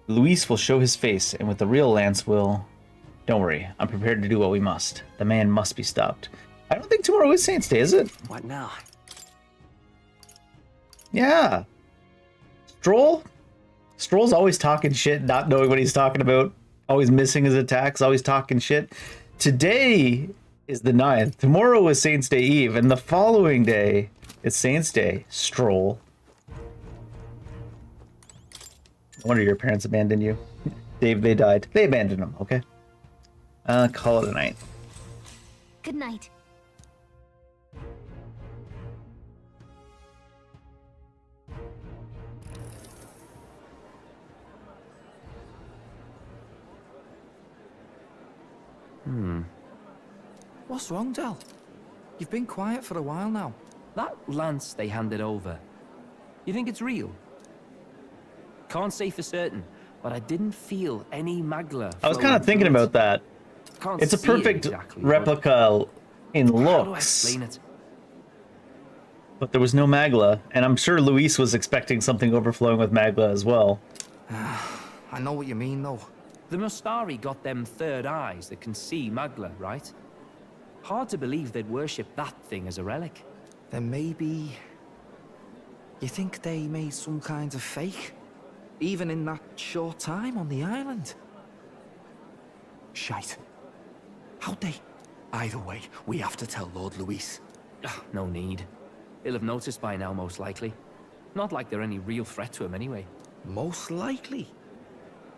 Luis will show his face, and with the real lance will... Don't worry, I'm prepared to do what we must. The man must be stopped. I don't think tomorrow is Saint's Day, is it? What now? Yeah. Stroll's always talking shit, not knowing what he's talking about. Always missing his attacks, always talking shit. Today is the 9th. Tomorrow is Saint's Day Eve, and the following day is Saint's Day. Stroll. No wonder your parents abandoned you. Dave, they died. They abandoned him, okay? Call it a night. Good night. What's wrong, Del? You've been quiet for a while now. That lance they handed over, you think it's real? Can't say for certain, but I didn't feel any magla. I was kind of thinking about that. It's a perfect replica in looks. How do I explain it? But there was no magla, and I'm sure Luis was expecting something overflowing with magla as well. I know what you mean, though. The Mustari got them third eyes that can see magla, right? Hard to believe they'd worship that thing as a relic. Then maybe... You think they made some kind of fake? Even in that short time on the island? Shite. How'd they? Either way, we have to tell Lord Luis. No need. He'll have noticed by now, most likely. Not like they're any real threat to him anyway. Most likely.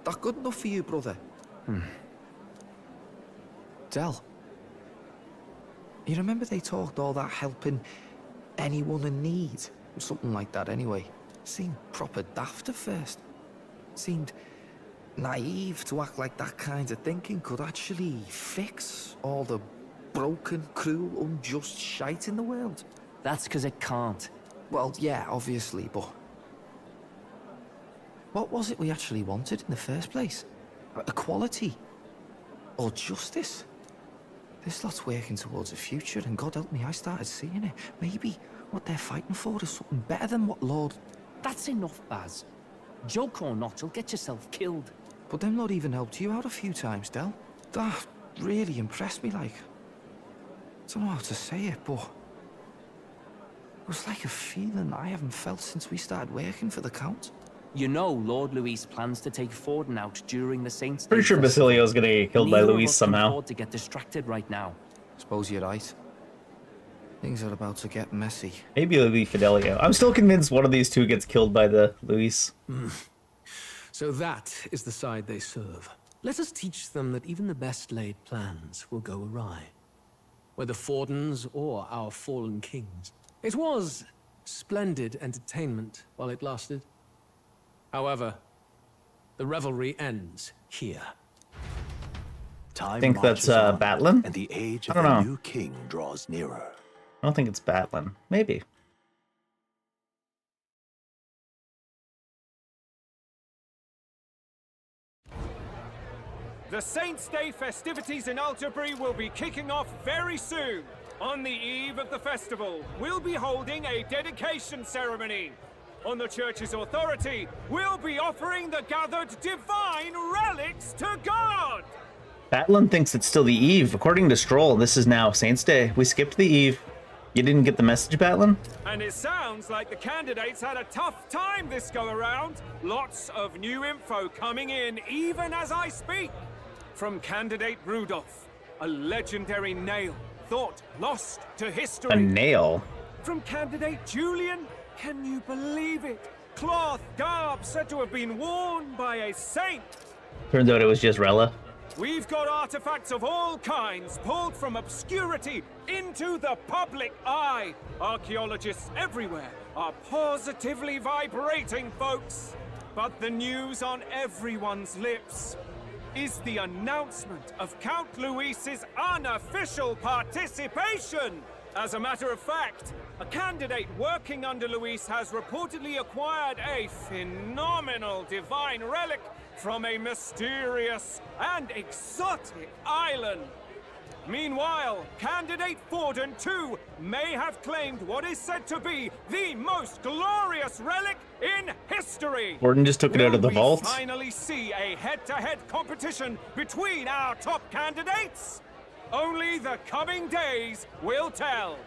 That good enough for you, brother? Del, you remember they talked all that helping anyone in need? Something like that anyway. Seemed proper daft at first. Seemed naive to act like that kind of thinking could actually fix all the broken, cruel, unjust shite in the world. That's because it can't. Well, yeah, obviously, but what was it we actually wanted in the first place? Equality? Or justice? This lot's working towards a future, and God help me, I started seeing it. Maybe what they're fighting for is something better than what Lord... That's enough, Baz. Joke or not, you'll get yourself killed. But them not even helped you out a few times, Del. That really impressed me, like... I don't know how to say it, but... It was like a feeling I haven't felt since we started working for the Count. You know Lord Luis plans to take Forden out during the Saints' Day Pretty sure Festival. Basilio's gonna get killed by Neither of Luis us can somehow. afford to get distracted right now. Suppose you're right. Things are about to get messy. Maybe it'll be Fidelio. I'm still convinced one of these two gets killed by the Luis. So that is the side they serve. Let us teach them that even the best laid plans will go awry. Whether Fordens or our fallen kings. It was splendid entertainment while it lasted. However, the revelry ends here. I think that's Batlin? And the age I of don't the know. new king draws nearer. I don't think it's Batlin. Maybe. The Saints' Day festivities in Alderbury will be kicking off very soon. On the eve of the festival, we'll be holding a dedication ceremony. On the church's authority, we'll be offering the gathered divine relics to God! Batlin thinks it's still the eve. According to Stroll, this is now Saints' Day. We skipped the eve. You didn't get the message, Batlin? And it sounds like the candidates had a tough time this go-around. Lots of new info coming in, even as I speak. From candidate Rudolph, a legendary nail, thought lost to history. A nail? From candidate Julian, can you believe it? Cloth garb said to have been worn by a saint. Turns out it was just Rella. We've got artifacts of all kinds pulled from obscurity into the public eye. Archaeologists everywhere are positively vibrating, folks. But the news on everyone's lips is the announcement of Count Luis's unofficial participation. As a matter of fact, a candidate working under Luis has reportedly acquired a phenomenal divine relic from a mysterious and exotic island. Meanwhile, candidate Forden, too, may have claimed what is said to be the most glorious relic in history. Forden just took it out of the Will we vault. finally see a head-to-head competition between our top candidates? Only the coming days will tell.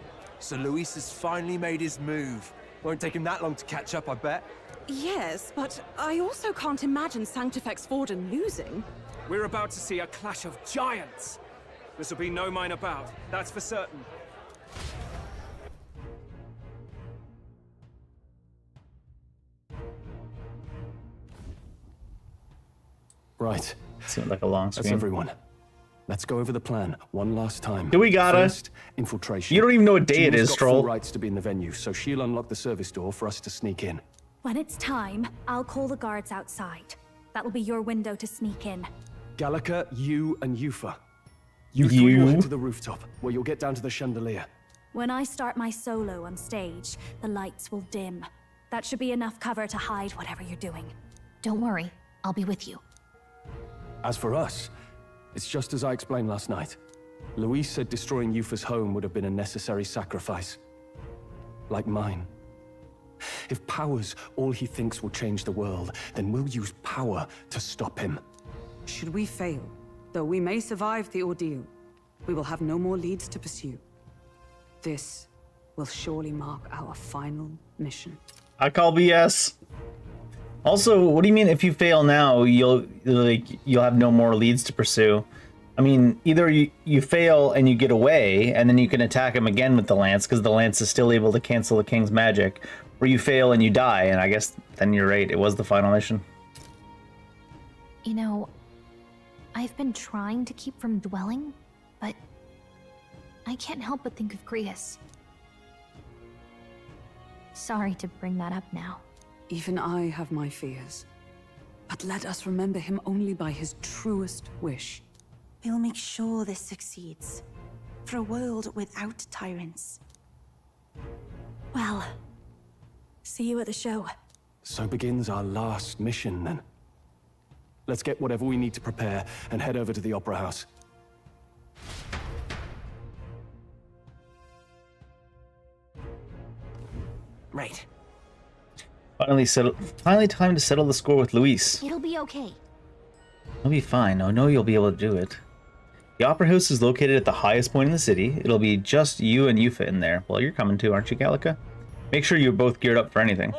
So Luis has finally made his move. Won't take him that long to catch up, I bet. Yes, but I also can't imagine Sanctifex Forden losing. We're about to see a clash of giants. This will be no minor bout, that's for certain. Right. Seemed like a long That's screen. everyone. Let's go over the plan one last time. Do we got First, infiltration. You don't even know what day it June's is, got Stroll. full rights to be in the venue, so she'll unlock the service door for us to sneak in. When it's time, I'll call the guards outside. That'll be your window to sneak in. Gallica, you, and Yufa. You three will head to the rooftop, where you'll get down to the chandelier. When I start my solo on stage, the lights will dim. That should be enough cover to hide whatever you're doing. Don't worry, I'll be with you. As for us, it's just as I explained last night. Luis said destroying Yufa's home would have been a necessary sacrifice. Like mine. If power's all he thinks will change the world, then we'll use power to stop him. Should we fail, though we may survive the ordeal, we will have no more leads to pursue. This will surely mark our final mission. I call BS. Also, what do you mean if you fail now, you'll have no more leads to pursue? I mean, either you fail and you get away, and then you can attack him again with the lance, because the lance is still able to cancel the king's magic, or you fail and you die, and I guess then you're right, it was the final mission. You know, I've been trying to keep from dwelling, but I can't help but think of Grius. Sorry to bring that up now. Even I have my fears. But let us remember him only by his truest wish. We'll make sure this succeeds. For a world without tyrants. Well, see you at the show. So begins our last mission, then. Let's get whatever we need to prepare and head over to the Opera House. Right. Finally time to settle the score with Luis. It'll be okay. It'll be fine. I know you'll be able to do it. The Opera House is located at the highest point in the city. It'll be just you and Yufa in there. Well, you're coming too, aren't you, Gallica? Make sure you're both geared up for anything.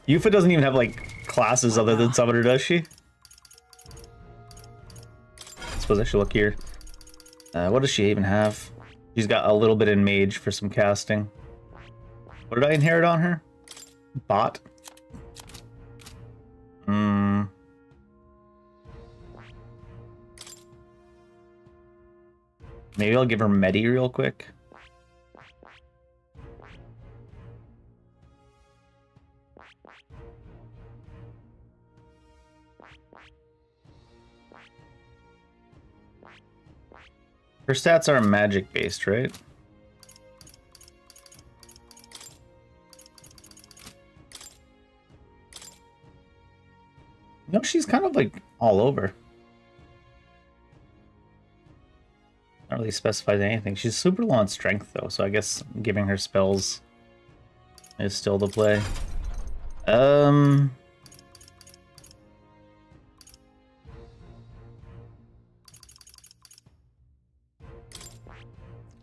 Yufa doesn't even have, like, classes other than Summoner, does she? I suppose I should look here. What does she even have? She's got a little bit in Mage for some casting. What did I inherit on her? Bot? Maybe I'll give her Medi real quick. Her stats are magic based, right? No, she's kind of like all over. Not really specifies anything. She's super low on strength though, so I guess giving her spells is still the play.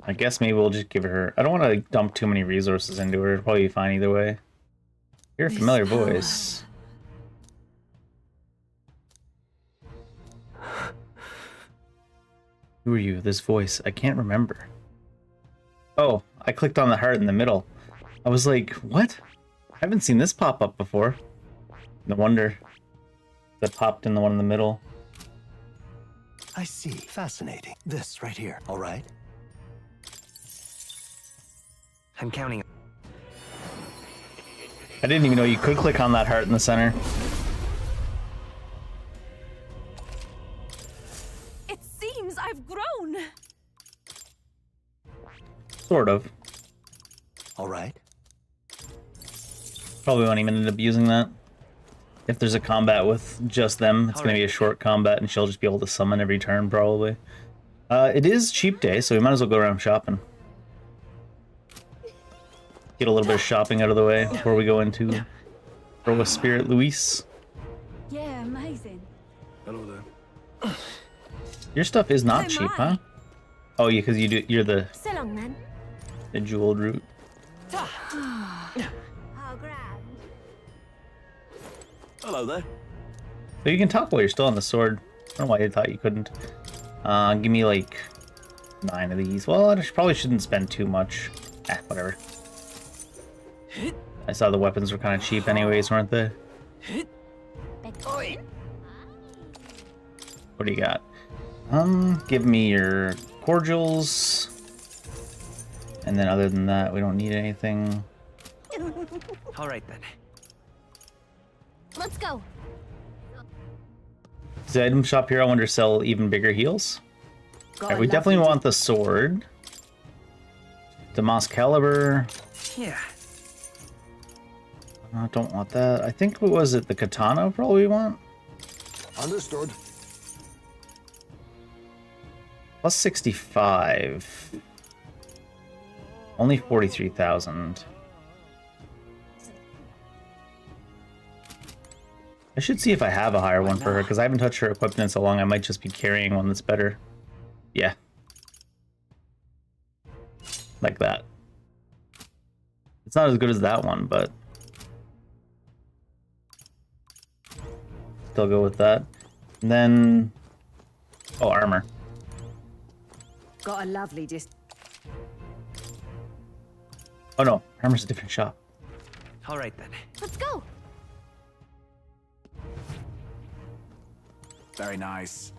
I guess maybe we'll just give her... I don't want to dump too many resources into her. It'll probably be fine either way. Hear a familiar voice. Who are you? This voice. I can't remember. Oh, I clicked on the heart in the middle. I was like, what? I haven't seen this pop up before. No wonder that popped in the one in the middle. I see. Fascinating. This right here, all right? I'm counting. I didn't even know you could click on that heart in the center. It seems I've grown. Sort of. All right. Probably won't even end up using that. If there's a combat with just them, it's going to be a short combat and she'll just be able to summon every turn, probably. It is cheap day, so we might as well go around shopping. Get a little bit of shopping out of the way before we go into Throw a Spirit Luis. Yeah, amazing. Hello there. Your stuff is not cheap, huh? Oh, yeah, because you're the So long, then. the jeweled root. How grand. Hello there. So you can talk while you're still on the sword. I don't know why I thought you couldn't. Give me like 9 of these. Well, I probably shouldn't spend too much. Whatever. I saw the weapons were kind of cheap anyways, weren't they? What do you got? Give me your cordials. And then other than that, we don't need anything. All right then. Let's go. Does the item shop here, I wonder, sell even bigger heals? Got Okay, a we definitely lovely want the sword. The Moss Caliber. Yeah. I don't want that. I think, what was it? The katana probably we want? Understood. Plus 65. Only 43,000. I should see if I have a higher one for her, because I haven't touched her equipment in so long. I might just be carrying one that's better. Yeah. Like that. It's not as good as that one, but still go with that. And then, oh, armor. Got a lovely Oh no, armor's a different shop. All right then. Let's go. Very nice.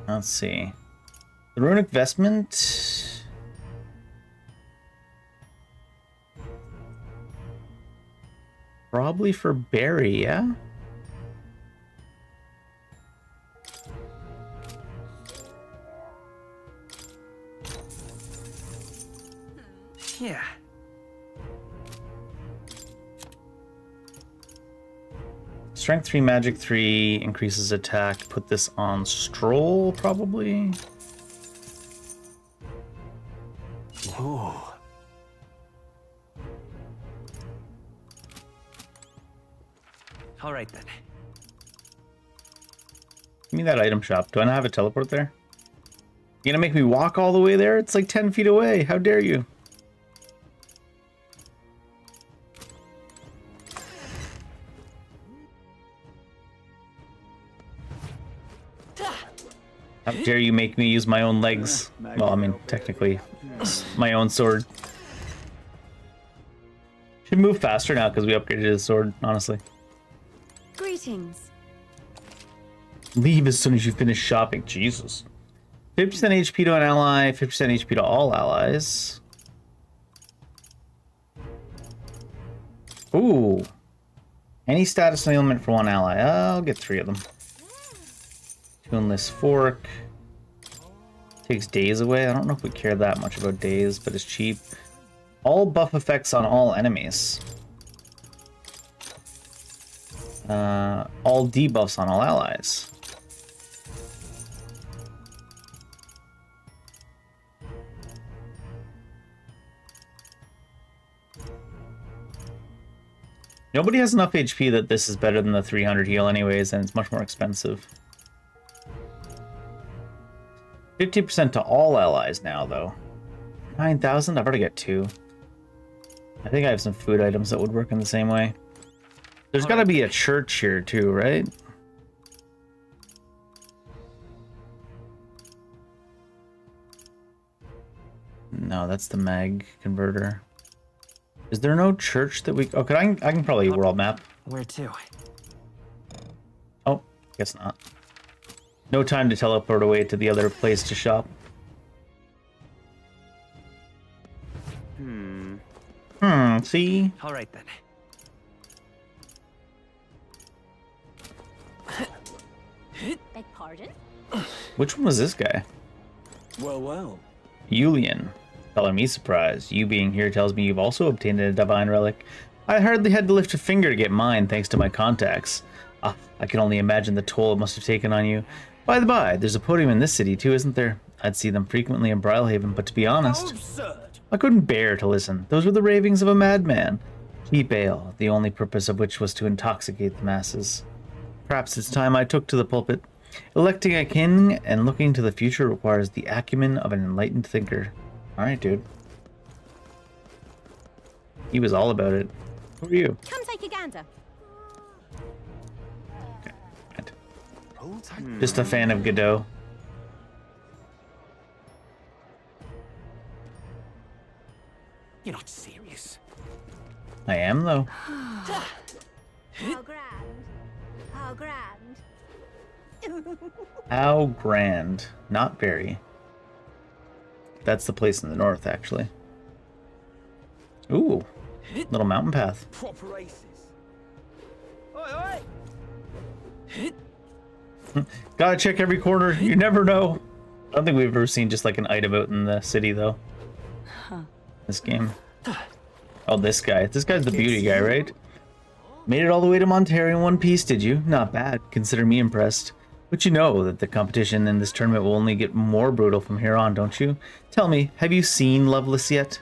Let's see. The runic vestment. Probably for Barry, yeah? Yeah. Strength 3, Magic 3, increases attack. Put this on Stroll, probably. Ooh. All right then. Give me that item shop. Do I not have a teleport there? You gonna make me walk all the way there? It's like 10 feet away. How dare you? How dare you make me use my own legs? Well, I mean, technically, my own sword. Should move faster now because we upgraded his sword, honestly. Greetings. Leave as soon as you finish shopping. Jesus. 50% HP to an ally, 50% HP to all allies. Ooh. Any status ailment for one ally. I'll get 3 of them. Tuneless fork. Takes days away. I don't know if we care that much about days, but it's cheap. All buff effects on all enemies. All debuffs on all allies. Nobody has enough HP that this is better than the 300 heal anyways, and it's much more expensive. 50% to all allies now, though. 9,000? I've already got 2. I think I have some food items that would work in the same way. There's got to be a church here, too, right? No, that's the mag converter. Is there no church that we... Okay, I can probably world map. Where to? Oh, guess not. No time to teleport away to the other place to shop. See? All right then. Beg pardon? Which one was this guy? Well, well. Julian. Color me surprised. You being here tells me you've also obtained a divine relic. I hardly had to lift a finger to get mine thanks to my contacts. Ah, I can only imagine the toll it must have taken on you. By the by, there's a podium in this city too, isn't there? I'd see them frequently in Brylehaven, but to be honest, I couldn't bear to listen. Those were the ravings of a madman. Cheap ale, the only purpose of which was to intoxicate the masses. Perhaps it's time I took to the pulpit. Electing a king and looking to the future requires the acumen of an enlightened thinker. Alright, dude. He was all about it. Who are you? Come take a gander. Okay, right. Just a fan of Godot. You're not serious. I am, though. How grand. How grand. How grand. Not very. That's the place in the north, actually. Ooh. Little mountain path. Proper races. Oi, oi! Gotta check every corner. You never know. I don't think we've ever seen just like an item out in the city, though. This game. Oh, this guy. This guy's the beauty guy, right? Made it all the way to Montero in one piece, did you? Not bad. Consider me impressed. But you know that the competition in this tournament will only get more brutal from here on, don't you? Tell me, have you seen Lovelace yet?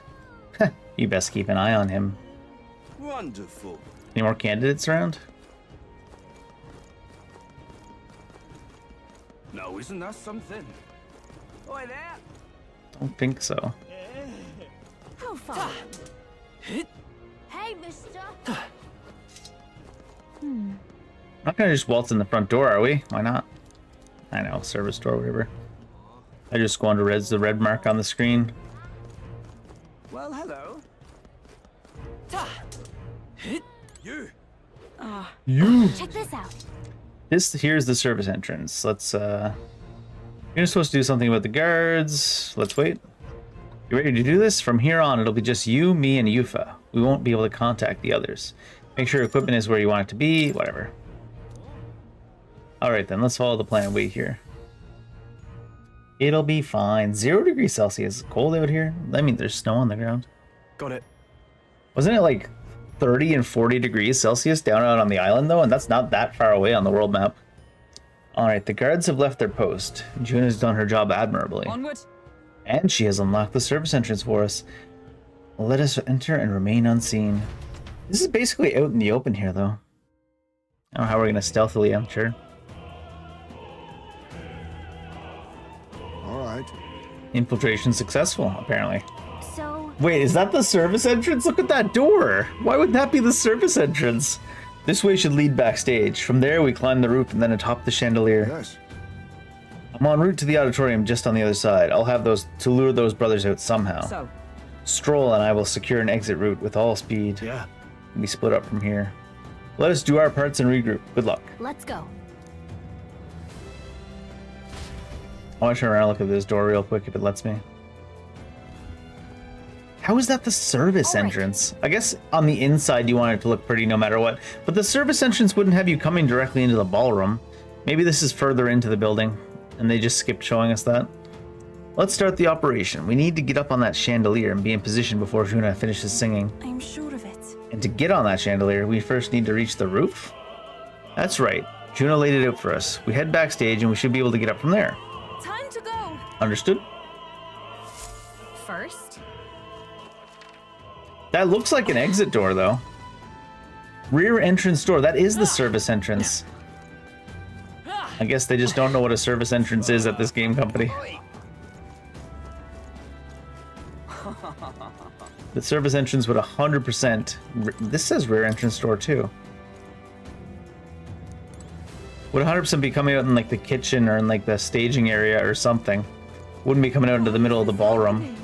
You best keep an eye on him. Wonderful. Any more candidates around? No, isn't that something? Oi there! Don't think so. How far? Hey, mister. Not gonna just waltz in the front door, are we? Why not? I know, service door, whatever. I just go on to res the red mark on the screen. Well, hello. You. You. Check this out. Here's the service entrance. Let's you're supposed to do something about the guards. Let's wait. You ready to do this? From here on, it'll be just you, me, and Yufa. We won't be able to contact the others. Make sure equipment is where you want it to be, whatever. Alright then, let's follow the plan. Wait here. It'll be fine. 0 degrees Celsius. Cold out here. I mean, there's snow on the ground. Got it. Wasn't it like 30 and 40 degrees Celsius down out on the island, though? And that's not that far away on the world map. Alright, the guards have left their post. June has done her job admirably. Onward. And she has unlocked the service entrance for us. Let us enter and remain unseen. This is basically out in the open here, though. I don't know how we're going to stealthily enter. Alright. Infiltration successful, apparently. So... Wait, is that the service entrance? Look at that door! Why would that be the service entrance? This way should lead backstage. From there, we climb the roof and then atop the chandelier. Yes. I'm en route to the auditorium just on the other side. I'll have those to lure those brothers out somehow. So, Stroll and I will secure an exit route with all speed. Yeah. We split up from here. Let us do our parts and regroup. Good luck. let's go. I want to turn around and look at this door real quick if it lets me. How is that the service entrance? I guess on the inside you want it to look pretty no matter what, but the service entrance wouldn't have you coming directly into the ballroom. Maybe this is further into the building, and they just skipped showing us that. Let's start the operation. We need to get up on that chandelier and be in position before Juna finishes singing. I'm sure of it. And to get on that chandelier, we first need to reach the roof? That's right. Juna laid it out for us. We head backstage and we should be able to get up from there. Time to go. Understood? First, That looks like an exit door, though. Rear entrance door. That is the service entrance. I guess they just don't know what a service entrance is at this game company. The service entrance would 100%... This says rear entrance door, too. Would 100% be coming out in, like, the kitchen or in, like, the staging area or something. Wouldn't be coming out into the middle of the ballroom.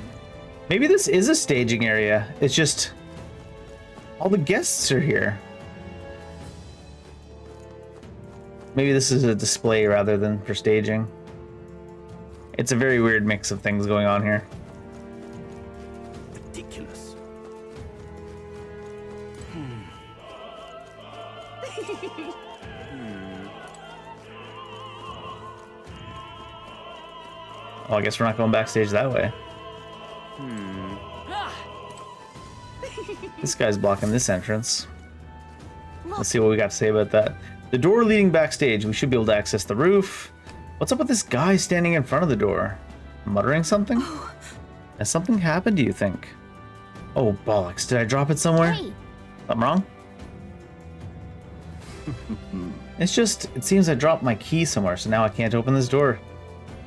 Maybe this is a staging area. It's just... all the guests are here. Maybe this is a display rather than for staging. It's a very weird mix of things going on here. Ridiculous. Oh, I guess we're not going backstage that way. This guy's blocking this entrance. Let's see what we got to say about that. The door leading backstage. We should be able to access the roof. What's up with this guy standing in front of the door? Muttering something? Has something happened, do you think? Oh, bollocks. Did I drop it somewhere? hey, Something wrong? It's just, it seems I dropped my key somewhere, so now I can't open this door.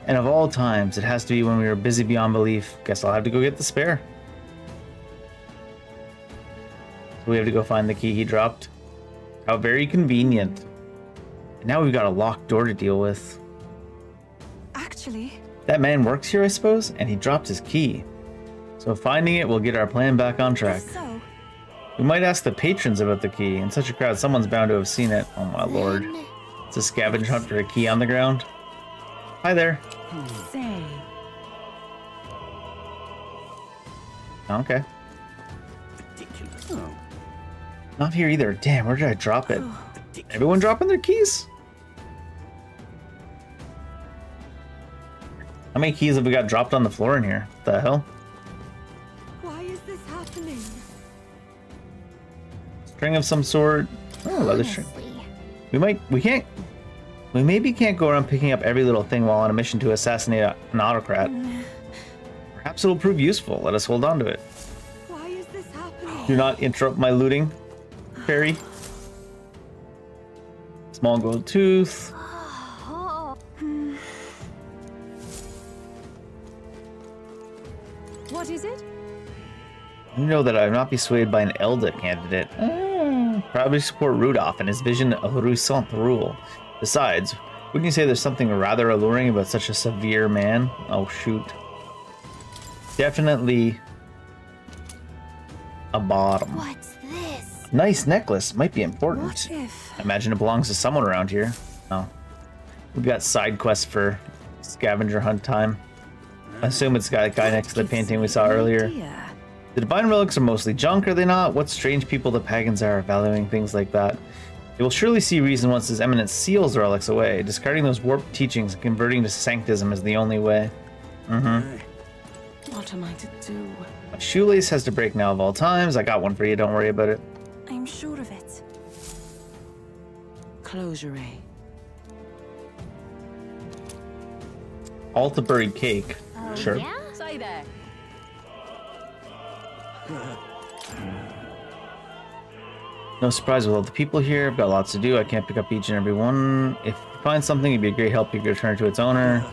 And of all times, it has to be when we were busy beyond belief. Guess I'll have to go get the spare. So we have to go find the key he dropped. How very convenient. And now we've got a locked door to deal with. Actually, That man works here, I suppose, and he dropped his key. So finding it will get our plan back on track. so We might ask the patrons about the key. In such a crowd, someone's bound to have seen it. Oh my lord. It's a scavenger hunt for a key on the ground. Hi there. say. Okay. Ridiculous. Not here either. Damn, where did I drop it? Everyone dropping their keys? How many keys have we got dropped on the floor in here? What the hell? Why is this happening? String of some sort. Oh, leather string. honestly. We maybe can't go around picking up every little thing while on a mission to assassinate an autocrat. Perhaps it'll prove useful. Let us hold on to it. Why is this happening? Do not interrupt my looting, Fairy. Small gold tooth. Oh, what is it? You know that I would not be swayed by an Elda candidate. Probably support Rudolph and his vision of Ruissant rule. Besides, Wouldn't you say there's something rather alluring about such a severe man? Oh, shoot. Definitely a bottom. What's this? Nice necklace. Might be important. What if... I imagine it belongs to someone around here. Oh. We've got side quests for scavenger hunt time. I assume it's the guy next to the painting we saw earlier. The divine relics are mostly junk, are they not? What strange people the pagans are, valuing things like that. They will surely see reason once His Eminence seals the relics away. Discarding those warped teachings and converting to sanctism is the only way. What am I to do? My shoelace has to break now of all times. I got one for you, don't worry about it. I'm sure of it. Closure. Altabury cake. Sure. Yeah? Say there. No surprise with all the people here. I've got lots to do. I can't pick up each and every one. If you find something, it'd be a great help if you could return it to its owner.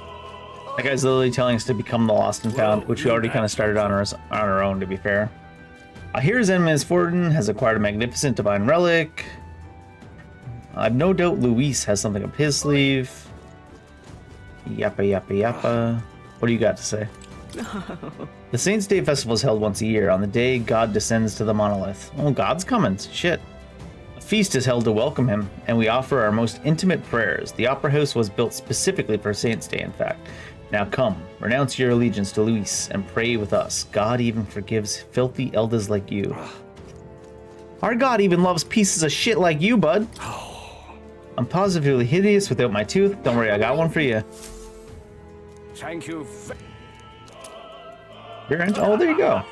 That guy's literally telling us to become the lost and found, which we already kind of started on our own, to be fair. Here His Eminence Forden has acquired a magnificent divine relic. I've no doubt Luis has something up his sleeve. Yappa yappa yappa. What do you got to say? The Saints' Day Festival is held once a year, on the day God descends to the monolith. Oh, God's coming. Shit. A feast is held to welcome him, and we offer our most intimate prayers. The Opera House was built specifically for Saints' Day, in fact. Now come, renounce your allegiance to Luis, and pray with us. God even forgives filthy elders like you. Our God even loves pieces of shit like you, bud. I'm positively hideous without my tooth. Don't worry, I got one for you. Thank you. Oh, there you go.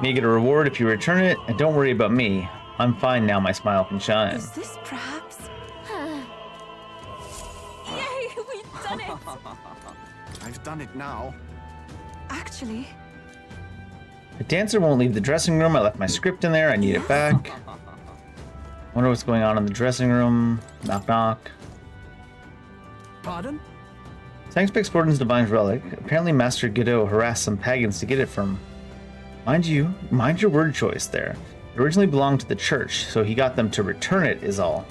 May get a reward if you return it, and don't worry about me. I'm fine now, my smile can shine. Is this perhaps... Yay, we've done it! I've done it now. Actually... The dancer won't leave the dressing room. I left my script in there. I need it back. Wonder what's going on in the dressing room. Knock knock. Pardon? Sanctifex Forden's divine relic. Apparently Master Godot harassed some pagans to get it from... Mind your word choice there. It originally belonged to the church, so he got them to return it is all.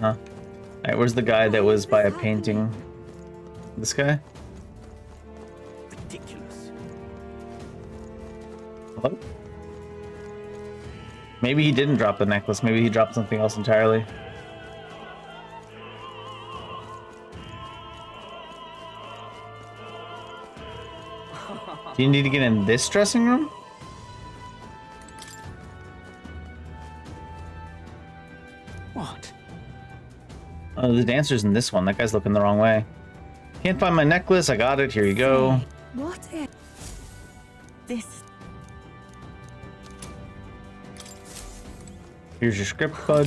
Alright, where's the guy that was by a painting? This guy? Ridiculous. Hello? Maybe he didn't drop the necklace. Maybe he dropped something else entirely. Do you need to get in this dressing room? What? Oh, the dancer's in this one. That guy's looking the wrong way. Can't find my necklace. I got it. Here you go. What if... This... Here's your script, bud.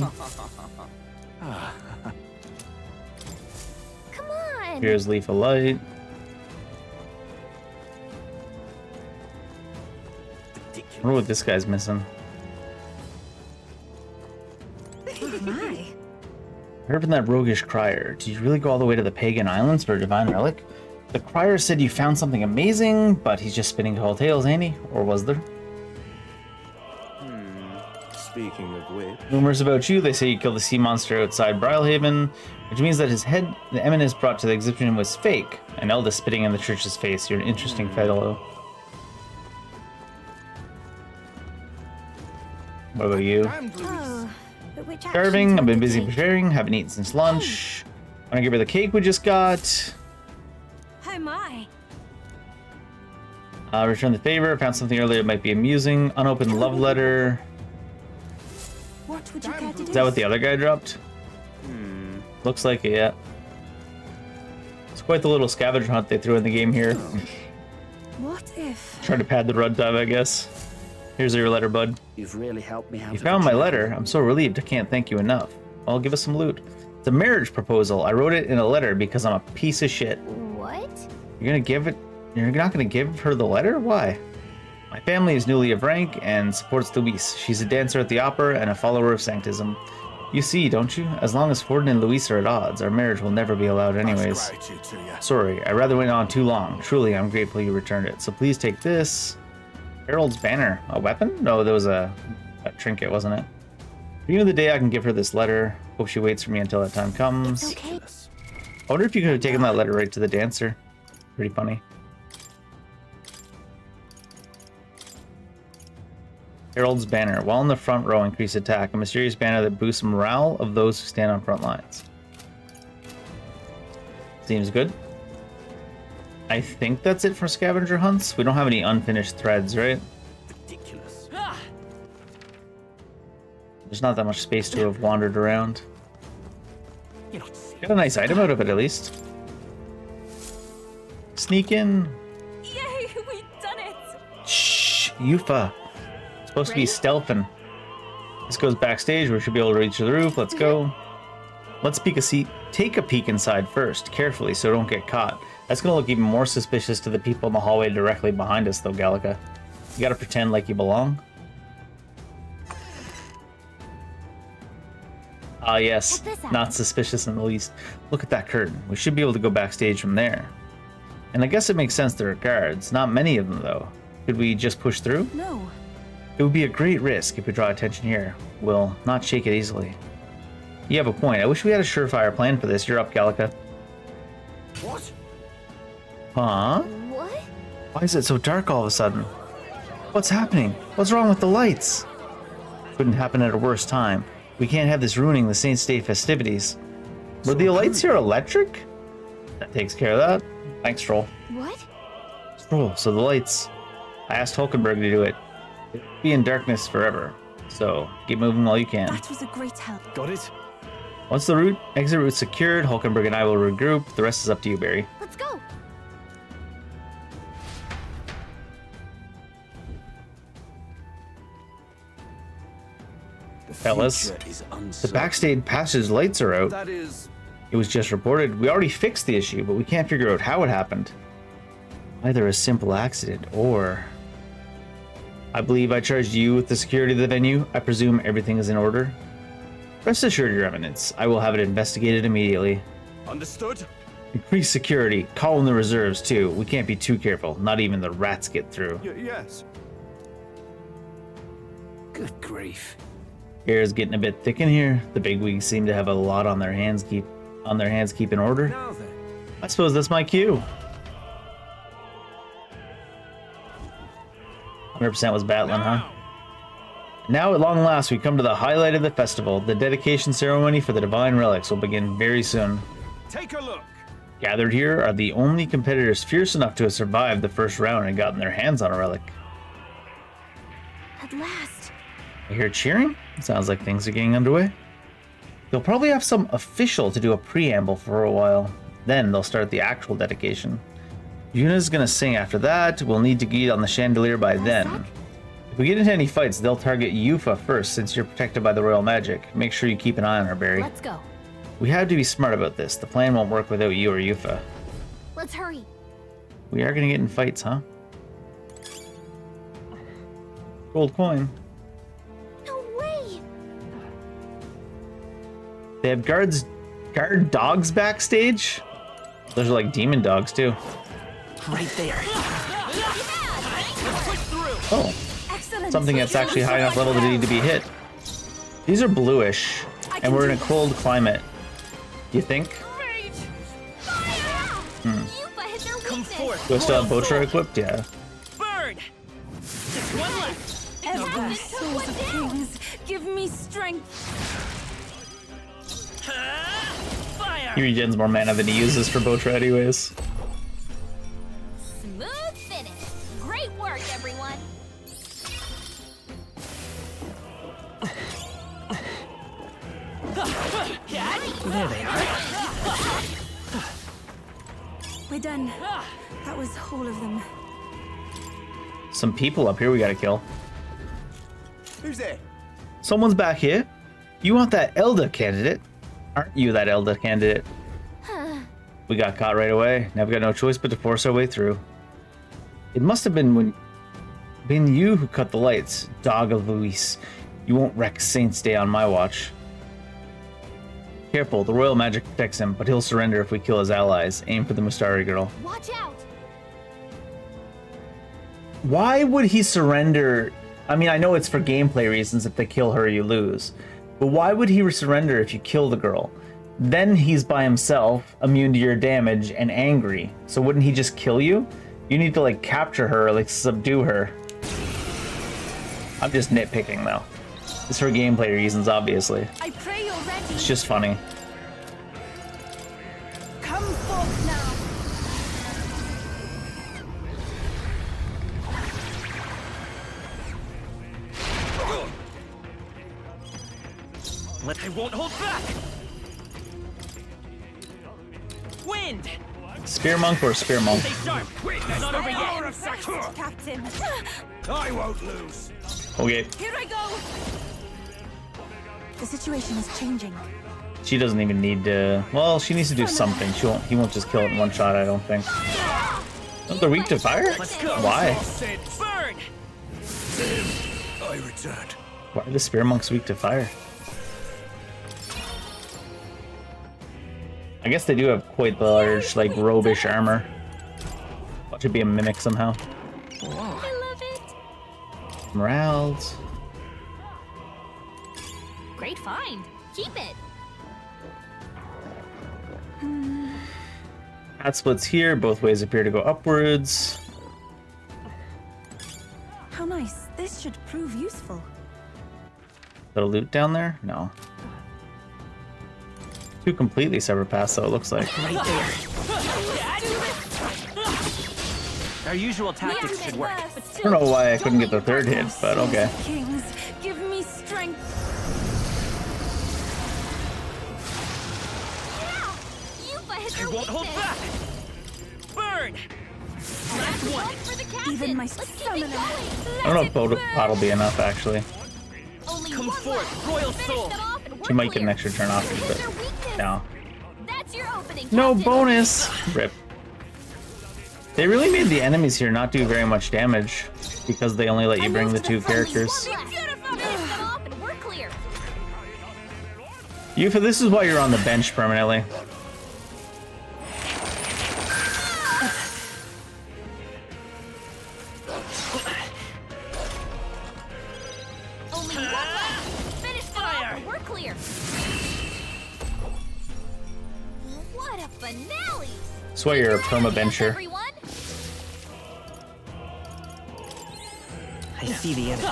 Come on! Here's Leaf of Light. I wonder what this guy's missing. My. Heard from that roguish crier. Did you really go all the way to the pagan islands for a divine relic? The crier said you found something amazing, but he's just spinning tall tales, ain't he? Or was there? Speaking of which... Rumors about you, they say you killed the sea monster outside Brylehaven, which means that his head, the eminence brought to the exhibition, was fake. An Elda spitting in the church's face. You're an interesting fellow. What about you? Oh, but which Starving, I've been busy actions preparing, haven't eaten since lunch. Wanna give her the cake we just got? Oh my. Return the favor, found something earlier that might be amusing. Unopened love letter. What would you care to do? Is that what the other guy dropped? Looks like it, yeah. It's quite the little scavenger hunt they threw in the game here. What if... Trying to pad the runtime, I guess. Here's your letter, bud. You've really helped me out. You found my letter. I'm so relieved. I can't thank you enough. Well, give us some loot. It's a marriage proposal. I wrote it in a letter because I'm a piece of shit. What? You're not gonna give her the letter? Why? My family is newly of rank and supports Luis. She's a dancer at the opera and a follower of Sanctism. You see, don't you? As long as Forden and Luis are at odds, our marriage will never be allowed anyways. Sorry, I rather went on too long. Truly, I'm grateful you returned it. So please take this. Harold's banner. A weapon? No, there was a trinket, wasn't it? Beginning of the day, I can give her this letter. Hope she waits for me until that time comes. It's okay. I wonder if you could have taken that letter right to the dancer. Pretty funny. Harold's banner. While in the front row, increase attack. A mysterious banner that boosts morale of those who stand on front lines. Seems good. I think that's it for scavenger hunts. We don't have any unfinished threads, right? Ridiculous. There's not that much space to have wandered around. Got a nice item out of it, at least. Sneak in. Yay, we've done it! Shh, Yufa. Supposed to be stealthing. This goes backstage. We should be able to reach the roof. Let's go. Let's take a peek inside first, carefully, so don't get caught. That's gonna look even more suspicious to the people in the hallway directly behind us, though, Gallica. You gotta pretend like you belong. Ah, yes. Not suspicious in the least. Look at that curtain. We should be able to go backstage from there. And I guess it makes sense there are guards. Not many of them, though. Could we just push through? No. It would be a great risk if we draw attention here. We'll not shake it easily. You have a point. I wish we had a surefire plan for this. You're up, Gallica. What? Huh? What? Why is it so dark all of a sudden? What's happening? What's wrong with the lights? Couldn't happen at a worse time. We can't have this ruining the Saints' Day festivities. Were the lights here electric? That takes care of that. Thanks, Stroll. What? Stroll, so the lights. I asked Hulkenberg to do it. It'll be in darkness forever. So, keep moving while you can. That was a great help. Got it? Once the exit route secured, Hulkenberg and I will regroup. The rest is up to you, Barry. Let's go. Fellas, the backstage passage lights are out. That is... It was just reported. We already fixed the issue, but we can't figure out how it happened. Either a simple accident or... I believe I charged you with the security of the venue. I presume everything is in order. Rest assured, Your Eminence. I will have it investigated immediately. Understood? Increase security. Call in the reserves, too. We can't be too careful. Not even the rats get through. Yes. Good grief. Air's getting a bit thick in here. The bigwigs seem to have a lot on their hands keep in order. Now then. I suppose that's my cue. 100% was battling, huh? Now, at long last, we come to the highlight of the festival. The dedication ceremony for the divine relics will begin very soon. Take a look. Gathered here are the only competitors fierce enough to have survived the first round and gotten their hands on a relic. At last. I hear cheering? Sounds like things are getting underway. They'll probably have some official to do a preamble for a while. Then they'll start the actual dedication. Yuna's gonna sing after that. We'll need to get on the chandelier by then. If we get into any fights, they'll target Yufa first since you're protected by the royal magic. Make sure you keep an eye on her, Barry. Let's go. We have to be smart about this. The plan won't work without you or Yufa. Let's hurry. We are gonna get in fights, huh? Gold coin. No way. They have guard dogs backstage? Those are like demon dogs too. Right there. Oh. Excellent. Something that's actually high enough level to need to be hit. These are bluish, and we're in a cold climate. You think? Come forth. Do I still have Botra equipped? Yeah. Burn! Just one left. Ever souls of kings, give me strength. Fire! He regens more mana than he uses for Botra anyways. Smooth finish. Great work, everyone. There they are. We're done. That was all of them. Some people up here we gotta kill. Who's there? Someone's back here. You want that Elder candidate? Aren't you that Elder candidate? We got caught right away. Now we've got no choice but to force our way through. It must have been you who cut the lights, dog of Luis. You won't wreck Saints' Day on my watch. Careful, the royal magic protects him, but he'll surrender if we kill his allies. Aim for the Mustari girl. Watch out. Why would he surrender? I mean, I know it's for gameplay reasons. If they kill her, you lose. But why would he surrender if you kill the girl? Then he's by himself, immune to your damage, and angry. So wouldn't he just kill you? You need to, like, capture her, like, subdue her. I'm just nitpicking, though. It's for gameplay reasons, obviously. I pray you're ready. It's just funny. Come forth now. I won't hold back. Wind. Spear monk or spear monk? Stay sharp. It's not over yet. Captain. I won't lose. Okay. Here I go. The situation is changing. She doesn't even need to. Well, she needs to do something. She won't. He won't just kill it in one shot. I don't think. Oh, they're weak to fire. Why? Burn. I returned. Why are the spear monks weak to fire? I guess they do have quite the large, like, robish armor. Watch it be a mimic somehow. I love it. Morales. Great find. Keep it. Path splits here. Both ways appear to go upwards. How nice. This should prove useful. Is there loot down there? No. Two completely separate paths, though, it looks like. Right there. Our usual tactics should work. I don't know why I couldn't get the third hit, but okay. Kings, give me strength. I won't hold back. Burn. Last one. Even my stamina. I don't know if pot'll be enough, actually. Come forth, royal soul. She might get an extra turn off, but no. That's your opening. No bonus! Rip. They really made the enemies here not do very much damage because they only let you bring the two characters. Yufa, this is why you're on the bench permanently. That's why you're a perma-bencher. I see the enemy.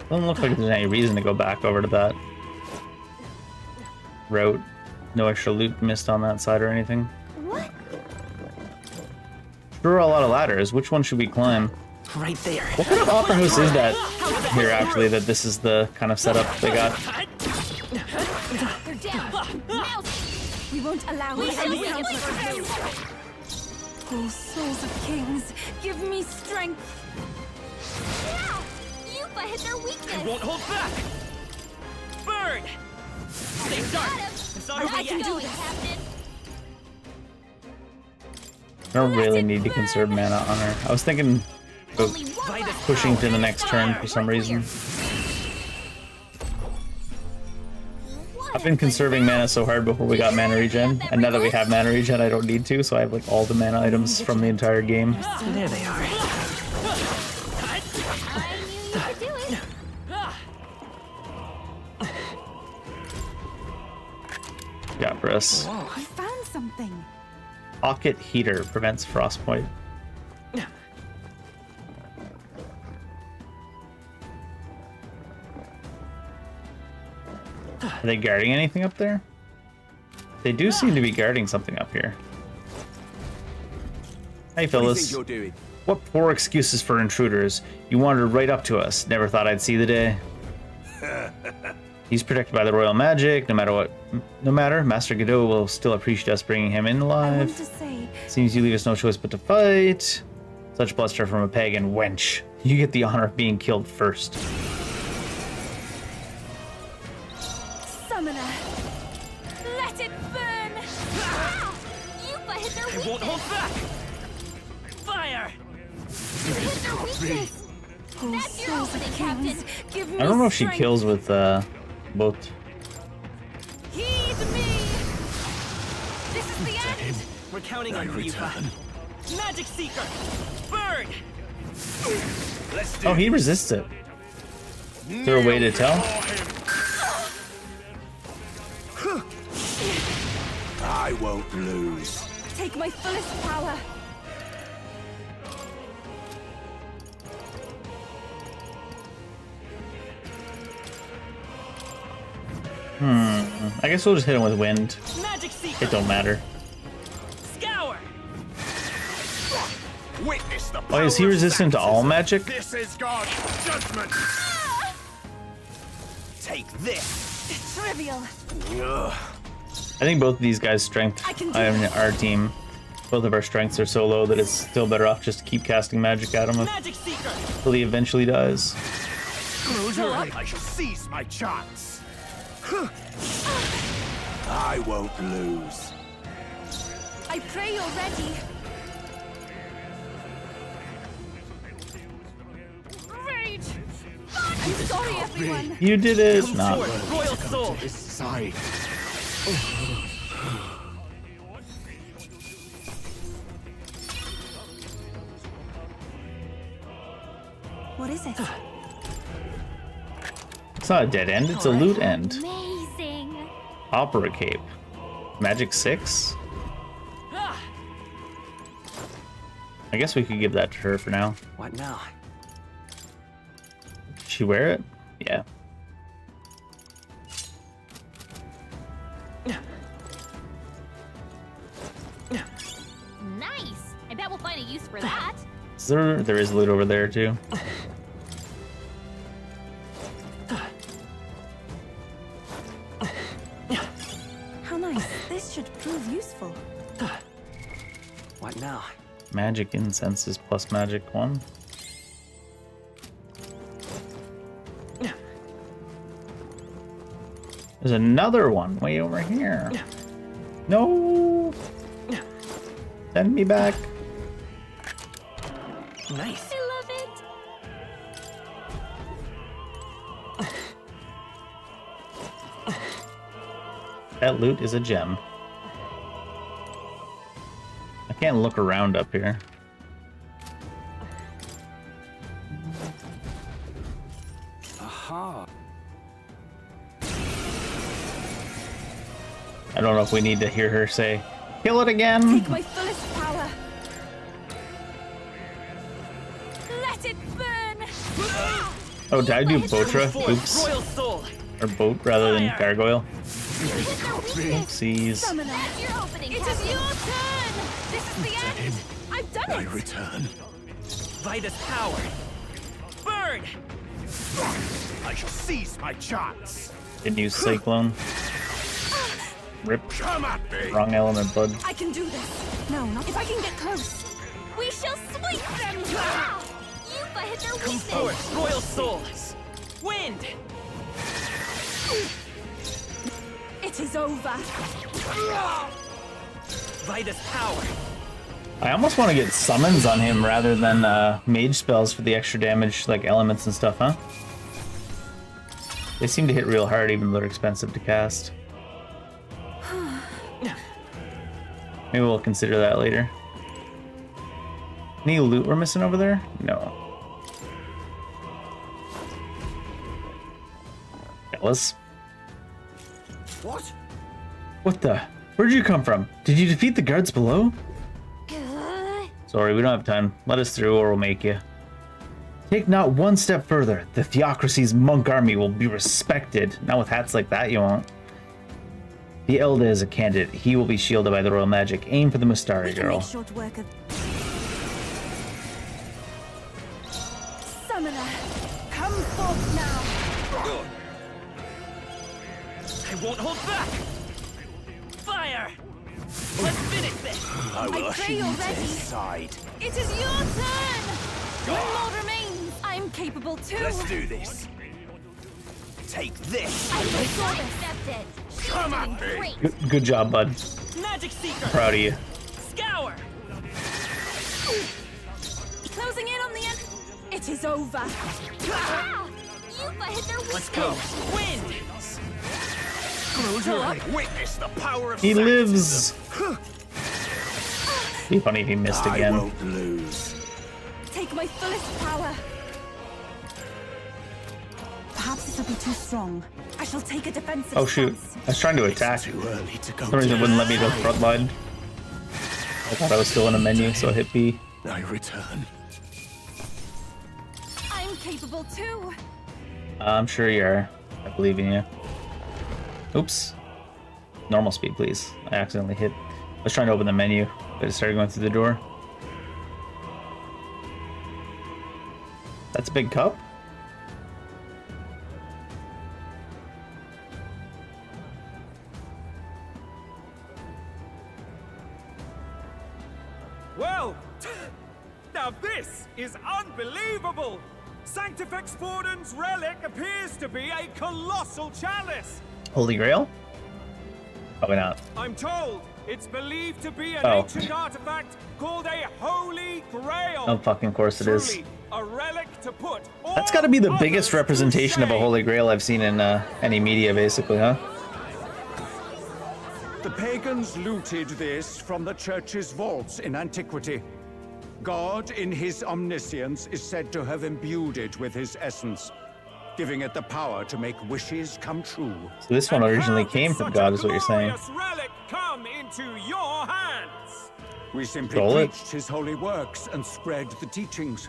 Doesn't look like there's any reason to go back over to that route. No extra loot missed on that side or anything. What? There are a lot of ladders. Which one should we climb? Right there. What kind of opera house is that here, actually, that this is the kind of setup they got? They're down. We won't allow any counter. Oh, souls of kings, give me strength. Yufa hit their weakness. I won't hold back. Burn. Stay sharp. It's not over yet. Captain. I don't really need to conserve mana on her. I was thinking of pushing to the next turn for some reason. I've been conserving mana so hard before we got mana regen, and now that we have mana regen, I don't need to, so I have like all the mana items from the entire game. There they are. Yeah, for us. I found something. Pocket heater prevents frostbite. Are they guarding anything up there? They do seem to be guarding something up here. Hey, Phyllis. What do you think you're doing? What poor excuses for intruders. You wandered right up to us. Never thought I'd see the day. He's protected by the royal magic. No matter, Master Godot will still appreciate us bringing him in alive. I wanted to say... Seems you leave us no choice but to fight. Such bluster from a pagan wench. You get the honor of being killed first. Summoner, let it burn! Yufa hit their I weakness. won't hold back. Fire. Hit their weakness. Oh, That's your souls of opening, kings, Captain. give me I don't know if she strength. kills with both. Heed me! This is the end! We're counting on you, Magic Seeker! Burn! Let's do Oh, he resists it. Is there a way to tell? I won't lose. Take my fullest power. I guess we'll just hit him with wind. Magic Seeker! It don't matter. Scour! Witness the Oh, is he resistant to all Sanctism. magic? This is God's judgment. Take this. Trivial. Ugh. I think both of these guys' strength, our team, both of our strengths are so low that it's still better off just to keep casting magic at him until he eventually dies. I shall seize my chance. I won't lose. I pray you're ready. Rage! I'm sorry, everyone. You did it! Come Not. forward, Royal Soul! This side. What is it? It's not a dead end, it's a loot end. Amazing. Opera Cape. Magic 6? I guess we could give that to her for now. What now? Did she wear it? Yeah. Nice. I bet we'll find a use for that. There is loot over there too. How nice. This should prove useful. What now? Magic incense is plus magic 1. There's another one way over here. No! Send me back. Nice. I love it. That loot is a gem. I can't look around up here. Aha. I don't know if we need to hear her say, "Kill it again." Take my fullest power. Let it burn. Oh, did I do Botra? Oops. Royal Soul! Or boat rather than Fire. gargoyle. Summoner. Oopsies. That's your opening. It is your turn. This is the end. I've done I it. return. Vitus power! Burn! I shall seize my chance. Didn't use Cyclone. Rip. Come at me. Wrong element, bud. I can do this. No, not if I can get close. We shall sweep them. Yupa hit their Come weakness. forward, Royal Soul! Wind! It is over. Vitus power! I almost want to get summons on him rather than mage spells for the extra damage, like elements and stuff, huh? They seem to hit real hard even though they're expensive to cast. Maybe we'll consider that later. Any loot we're missing over there? No. Ellis? What? What the? Where'd you come from? Did you defeat the guards below? Sorry, we don't have time. Let us through or we'll make you. Take not one step further. The Theocracy's monk army will be respected. Not with hats like that, you won't. The Elder is a candidate. He will be shielded by the royal magic. Aim for the Mustari We can girl. make short work of. Summoner, come forth now. I won't hold back! Fire! Let's finish this! I will I usher pray you you're to ready. his side. It is your turn. One more remains. I'm capable too. Let's do this. Take this. I will Accept it. Come at me. Great. Good job, bud. Magic Seeker! Proud of you. Scour! Closing in on the end. It is over. Ah! Yupa hit their weakness. Let's go! Wind! Witness the power of He Sanctism. lives. Be funny if he missed again. I won't lose. Take my fullest power. Perhaps this will be too strong. I shall take a defensive Oh shoot! stance. I was trying to attack. Too early to go. For some reason, it wouldn't let me to the front line. I thought I was still in a menu, so I hit B. I return. I'm capable too. I'm sure you are. I believe in you. Oops. Normal speed, please. I accidentally hit. I was trying to open the menu, but it started going through the door. That's a big cup? Well, now this is unbelievable! Sanctifex Forden's relic appears to be a colossal chalice! Holy Grail? Probably not. I'm told it's believed to be an Oh. ancient artifact called a Holy Grail! Oh, fucking course it is. Truly, a relic to put all That's gotta be the biggest others to representation of a shame. Holy Grail I've seen in any media, basically, huh? The pagans looted this from the church's vaults in antiquity. God, in his omniscience, is said to have imbued it with his essence, giving it the power to make wishes come true. So this one originally came from God, is what you're saying. Glorious relic come into your hands. We simply Stole it. preached his holy works and spread the teachings.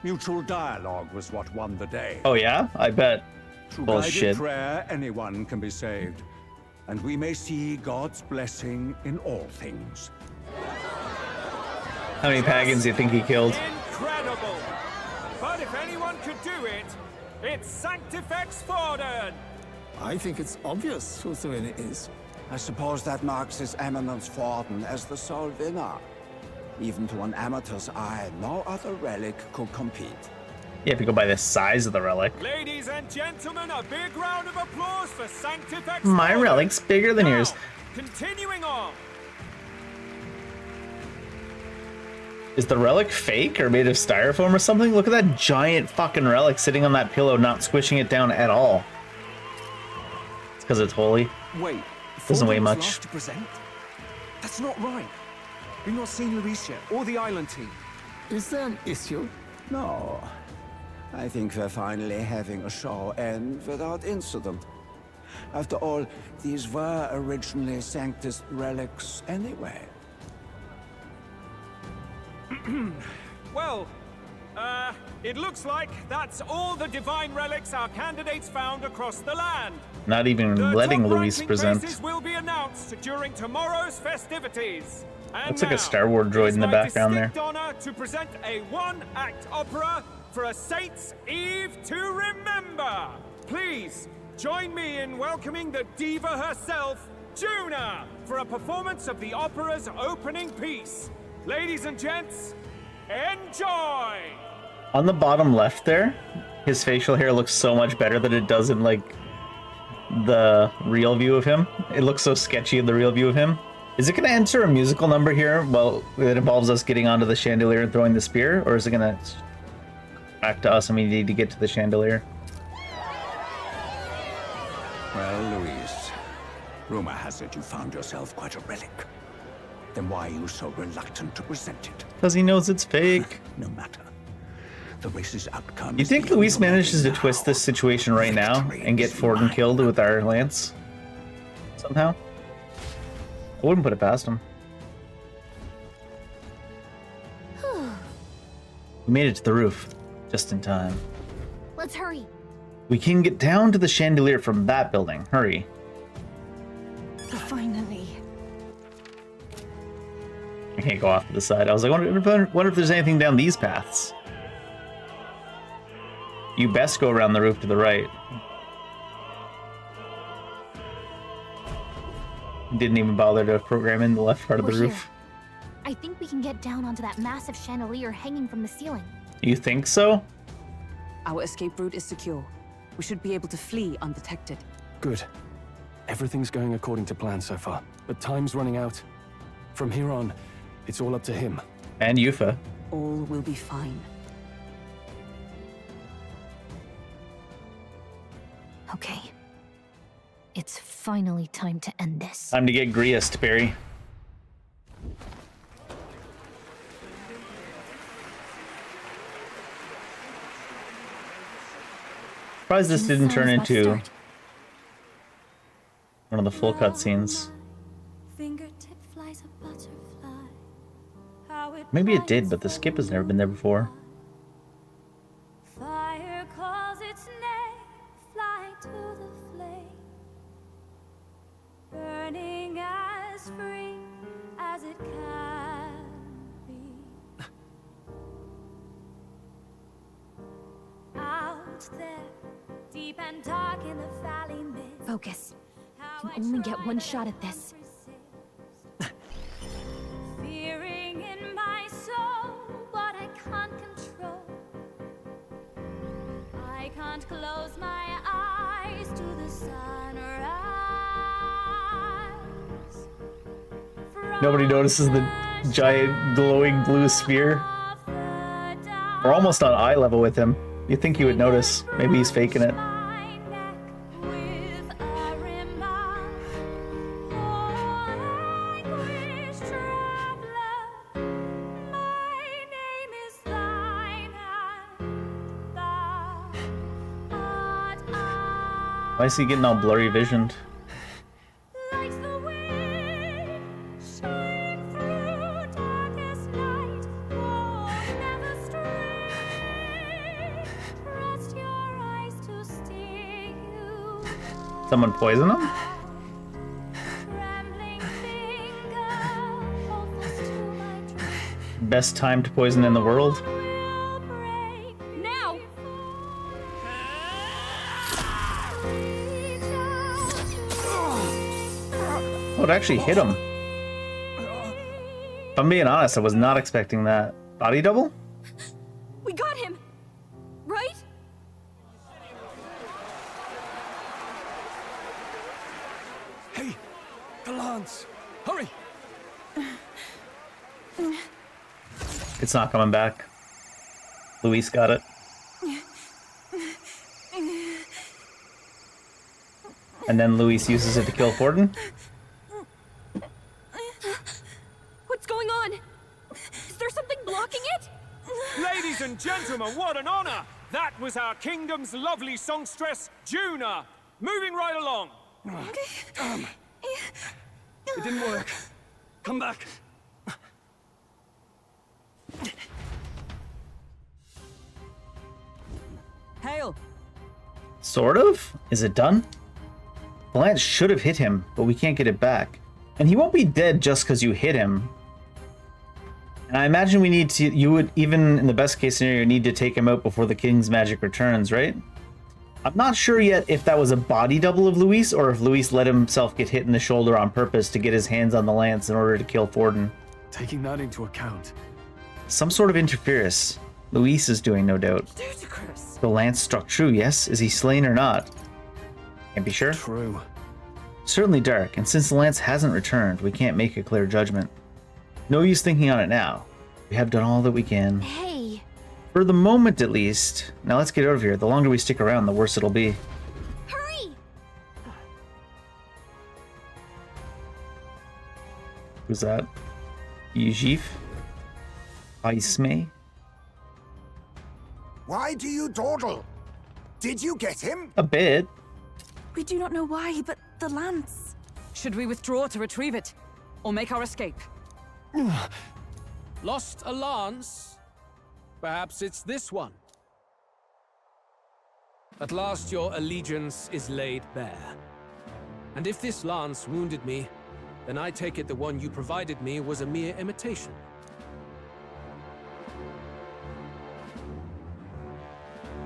Mutual dialogue was what won the day. Oh yeah? I bet. Through Bullshit. guided prayer, anyone can be saved. And we may see God's blessing in all things. How many pagans do you think he killed? Incredible! But if anyone could do it, it's Sanctifex Forden! I think it's obvious who Thrin is. I suppose that marks His Eminence Forden as the sole winner. Even to an amateur's eye, no other relic could compete. You have to go by the size of the relic. Ladies and gentlemen, a big round of applause for Sanctifex My Forden. relic's bigger than yours. Continuing on. Is the relic fake or made of styrofoam or something? Look at that giant fucking relic sitting on that pillow, not squishing it down at all. It's because it's holy. Wait, Doesn't weigh Forden was much. last to present? That's not right. We've not seen Luis yet, or the island team. Is there an issue? No. I think we're finally having a show end without incident. After all, these were originally Sanctus relics anyway. Well, it looks like that's all the divine relics our candidates found across the land. Not even The letting top Luis ranking present. places will be announced during tomorrow's festivities. And Looks like a now, Star Wars droid it's in the my background there. distinct honor to present a one-act opera for a Saints' Eve to remember. Please join me in welcoming the diva herself, Juna, for a performance of the opera's opening piece. Ladies and gents, enjoy! On the bottom left there, his facial hair looks so much better than it does in like the real view of him. It looks so sketchy in the real view of him. Is it going to enter a musical number here? Well, it involves us getting onto the chandelier and throwing the spear, or is it going to back to us and we need to get to the chandelier? Well, Luis, rumor has it you found yourself quite a relic. Then why are you so reluctant to present it? Because he knows it's fake. No matter. The race's outcome You is think beyond Luis your manages to knowledge twist now. this situation right now and get Forden killed with our lance? Somehow? I wouldn't put it past him. We made it to the roof, just in time. Let's hurry. We can get down to the chandelier from that building. Hurry. Finally. I can't go off to the side. I was like, wonder if there's anything down these paths. You best go around the roof to the right. Didn't even bother to program in the left part of the We're roof. here. I think we can get down onto that massive chandelier hanging from the ceiling. You think so? Our escape route is secure. We should be able to flee undetected. Good. Everything's going according to plan so far, but time's running out. From here on, it's all up to him. And Yufa. All will be fine. Okay. It's finally time to end this. Time to get greased, Barry. Surprised this didn't turn Sounds into bastard. one of the full cutscenes. Fingertip flies a butterfly. How it Maybe it did, but the skip has never been there before. Fire calls its name, fly to the flame, burning as free as it can be. Out there, deep and dark in the valley mid. Focus. You can only get one shot at this. Fearing in my soul what I can't control. I can't close my eyes to the sunrise. Nobody notices the giant glowing blue sphere. We're almost on eye level with him. You'd think he would notice. Maybe he's faking it. Why is he getting all blurry visioned? Someone poison him? Best time to poison in the world? Now! Oh, it actually hit him. If I'm being honest, I was not expecting that. Body double? We got him! Right? Hey, the lance! Hurry! It's not coming back. Luis got it. And then Luis uses it to kill Forden. What's going on? Is there something blocking it? Ladies and gentlemen, what an honor! That was our kingdom's lovely songstress, Juna. Moving right along. It didn't work. Come back. Hail! Sort of? Is it done? The lance should have hit him, but we can't get it back. And he won't be dead just because you hit him. And I imagine we need to, you would, even in the best case scenario, need to take him out before the king's magic returns, right? I'm not sure yet if that was a body double of Luis, or if Luis let himself get hit in the shoulder on purpose to get his hands on the lance in order to kill Forden. Taking that into account. Some sort of interference. Luis is doing, no doubt. Ludicrous. The lance struck true, yes? Is he slain or not? Can't be sure. True. Certainly dark, and since the lance hasn't returned, we can't make a clear judgment. No use thinking on it now. We have done all that we can. Hey. For the moment, at least. Now let's get out of here. The longer we stick around, the worse it'll be. Hurry! Who's that? Yujif? Aisme? Why do you dawdle? Did you get him? A bit. We do not know why, but the lance. Should we withdraw to retrieve it? Or make our escape? Lost a lance? Perhaps it's this one. At last your allegiance is laid bare. And if this lance wounded me, then I take it the one you provided me was a mere imitation.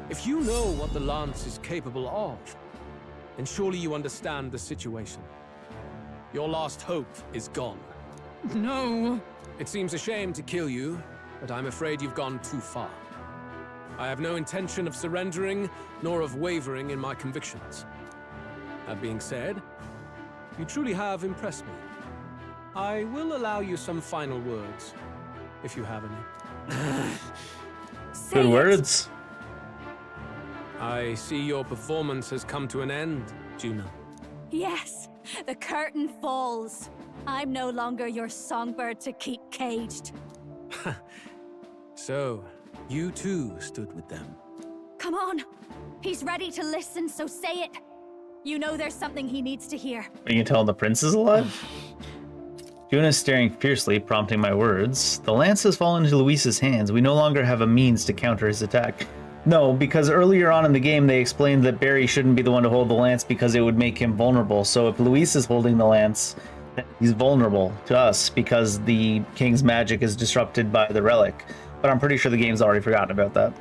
If you know what the lance is capable of, then surely you understand the situation. Your last hope is gone. No. It seems a shame to kill you, but I'm afraid you've gone too far. I have no intention of surrendering, nor of wavering in my convictions. That being said, you truly have impressed me. I will allow you some final words, if you have any. Good words. I see your performance has come to an end, Juna. Yes, the curtain falls. I'm no longer your songbird to keep caged. So, you too stood with them. Come on, He's ready to listen, so say it. You know there's something he needs to hear. You can tell the prince is alive? Juna is staring fiercely, prompting my words. The lance has fallen into Luis's hands. We no longer have a means to counter his attack. No, because earlier on in the game they explained that Barry shouldn't be the one to hold the lance because it would make him vulnerable. So if Luis is holding the lance, he's vulnerable to us because the king's magic is disrupted by the relic. But I'm pretty sure the game's already forgotten about that.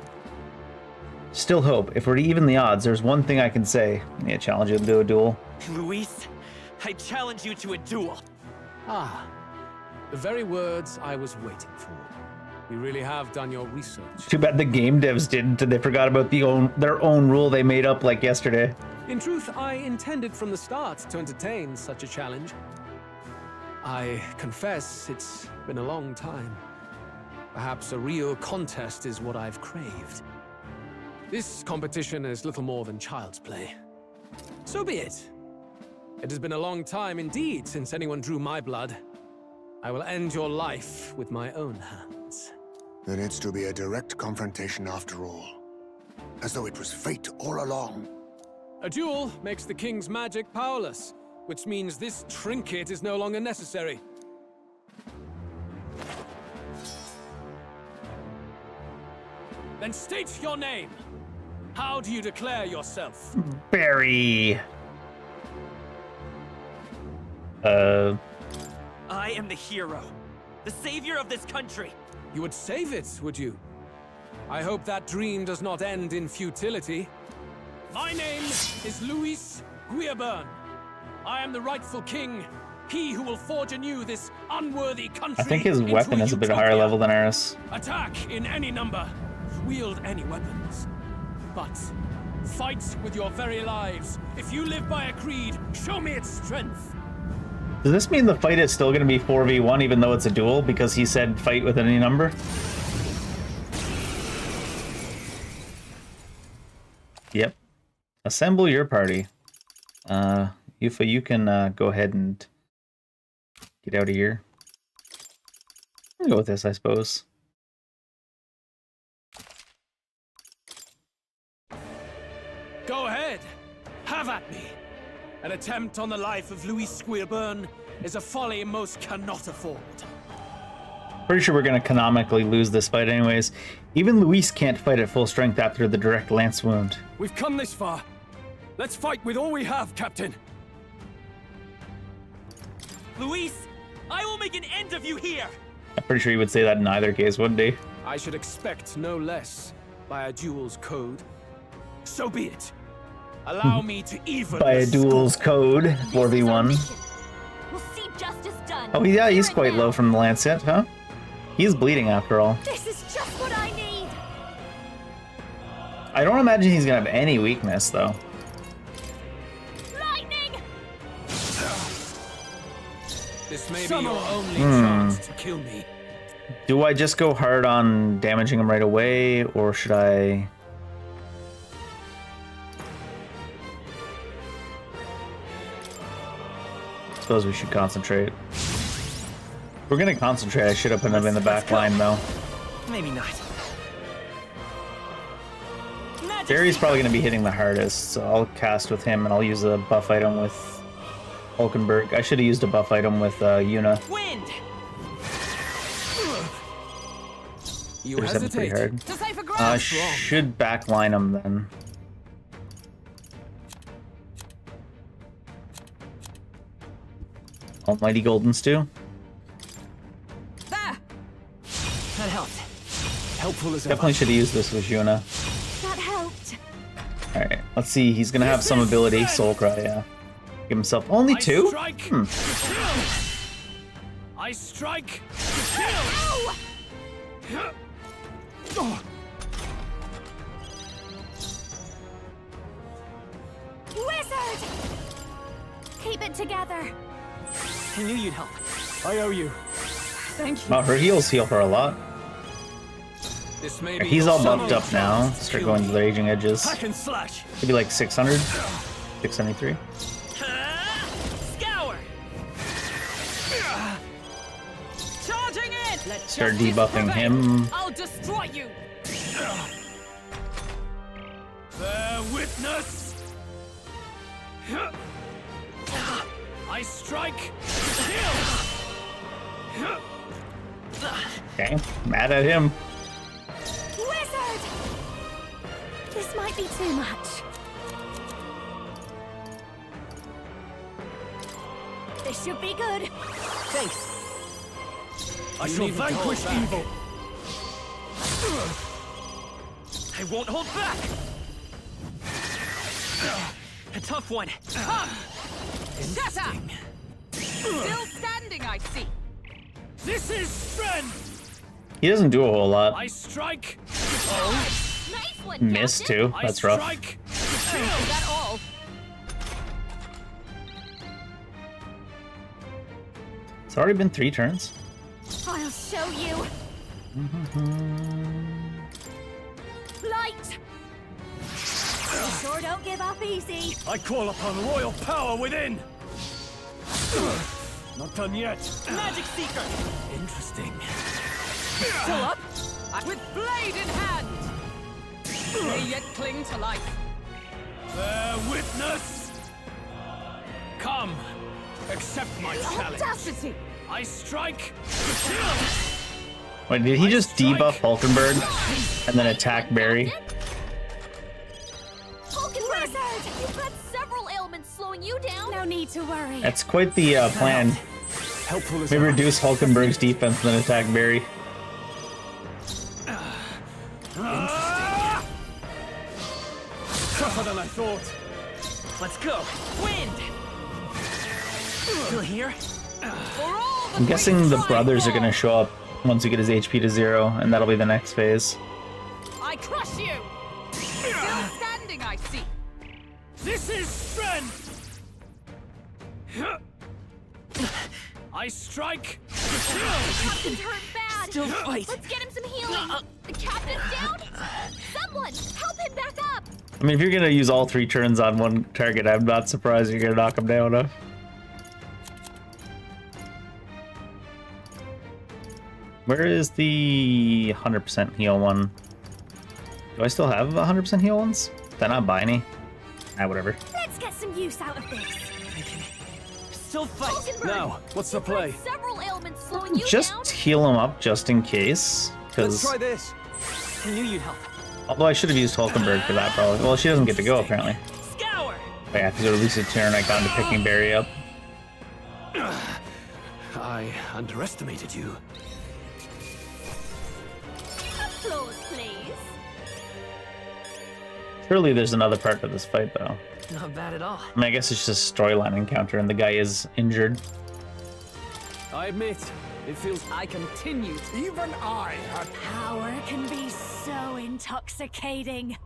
Still hope. If we're to even the odds, there's one thing I can say. I challenge you to do a duel. Luis, I challenge you to a duel. Ah, the very words I was waiting for. You really have done your research. Too bad the game devs didn't. They forgot about their own rule they made up like yesterday. In truth, I intended from the start to entertain such a challenge. I confess it's been a long time. Perhaps a real contest is what I've craved. This competition is little more than child's play. So be it. It has been a long time indeed since anyone drew my blood. I will end your life with my own hands. Then it's to be a direct confrontation after all. As though it was fate all along. A duel makes the king's magic powerless, which means this trinket is no longer necessary. Then state your name. How do you declare yourself? Barry. I am the hero. The savior of this country. You would save it, would you? I hope that dream does not end in futility. My name is Luis Guiaburn. I am the rightful king. He who will forge anew this unworthy country. I think his weapon is a bit higher level than ours. Attack in any number. Wield any weapons. But fight with your very lives. If you live by a creed, show me its strength. Does this mean the fight is still going to be 4v1 even though it's a duel because he said fight with any number? Yep. Assemble your party. Yufa, you can go ahead and get out of here. I'll go with this, I suppose. Go ahead. Have at me. An attempt on the life of Luis Guiaburn is a folly most cannot afford. Pretty sure we're going to canonically lose this fight anyways. Even Luis can't fight at full strength after the direct lance wound. We've come this far. Let's fight with all we have, Captain. Luis, I will make an end of you here. I'm pretty sure he would say that in either case, wouldn't he? I should expect no less by a duel's code. So be it. Allow me to even by a duel's code, 4v1. We'll see justice done. Oh yeah, he's quite low from the lance hit, huh? He's bleeding after all. This is just what I need. I don't imagine he's gonna have any weakness though. Lightning! This may be your only chance to kill me. Do I just go hard on damaging him right away, or should I? I suppose we should concentrate. If we're gonna concentrate, I should have put him in the back line though. Maybe not. Barry's probably gonna be hitting the hardest, so I'll cast with him and I'll use a buff item with Hulkenberg. I should have used a buff item with Yuna. Wind. You hesitate. Pretty hard. To save a ground. Should backline him then. Almighty Golden Stew. There. That helped. Helpful as Definitely should have used this with Yuna. That helped. Alright, let's see. He's gonna have some ability. Soul Cry, yeah. Give himself only 2? I strike. Wizard! Keep it together. I knew you'd help. I owe you. Thank you. Wow, her heals heal her a lot. This may be He's all buffed up now. Start going to the raging edges. Hack and slash. Maybe like 600? 673? Scour. Charging in. Let's Start debuffing him. I'll destroy you. Bear witness! I strike! Kill! Okay, mad at him. Wizard! This might be too much. This should be good. Thanks. I shall vanquish evil! I won't hold back! A tough one. Come! Shatter! Still standing, I see. This is strength! He doesn't do a whole lot. I strike! Nice one, Missed Captain. too. That's rough. Strike! Is that all? It's already been 3 turns. I'll show you. Light! You sure don't give up easy. I call upon royal power within! Not done yet. Magic Seeker! Interesting. Still up? With blade in hand! May yet cling to life. Bear witness! Come! Accept my challenge! Audacity! I strike! Kill! Wait, did he just debuff Hulkenberg and then attack Barry? Wizard! You've got several ailments slowing you down. No need to worry. That's quite the plan. Helpful as Maybe reduce Hulkenberg's defense and then attack Barry. Tougher than I thought. Let's go! Wind! Still here? I'm guessing the brothers are gonna show up once you get his HP to 0, and that'll be the next phase. I crush you! Still standing, I see. This is strength! I strike! Captain's hurt bad. Still fight. Let's get him some healing. The captain's down. Someone, help him back up. I mean, if you're gonna use all 3 turns on one target, I'm not surprised you're gonna knock him down enough. Where is the 100% heal one? Do I still have 100% heal ones? Did I not buy any? Ah, whatever. Let's get some use out of this. Still fight. Now, what's the play? Several ailments slowing you down. Just heal him up just in case. Let's Because try this. I knew you'd help. although I should have used Hulkenberg for that probably. Well, she doesn't get to go apparently. Scour! Oh, yeah, because it released a turn I got into picking Barry up. I underestimated you. Applause, please. Surely there's another part to this fight though. Not bad at all. I mean, I guess it's just a storyline encounter and the guy is injured. I admit, it feels... I continue. Even I had... Power can be so intoxicating.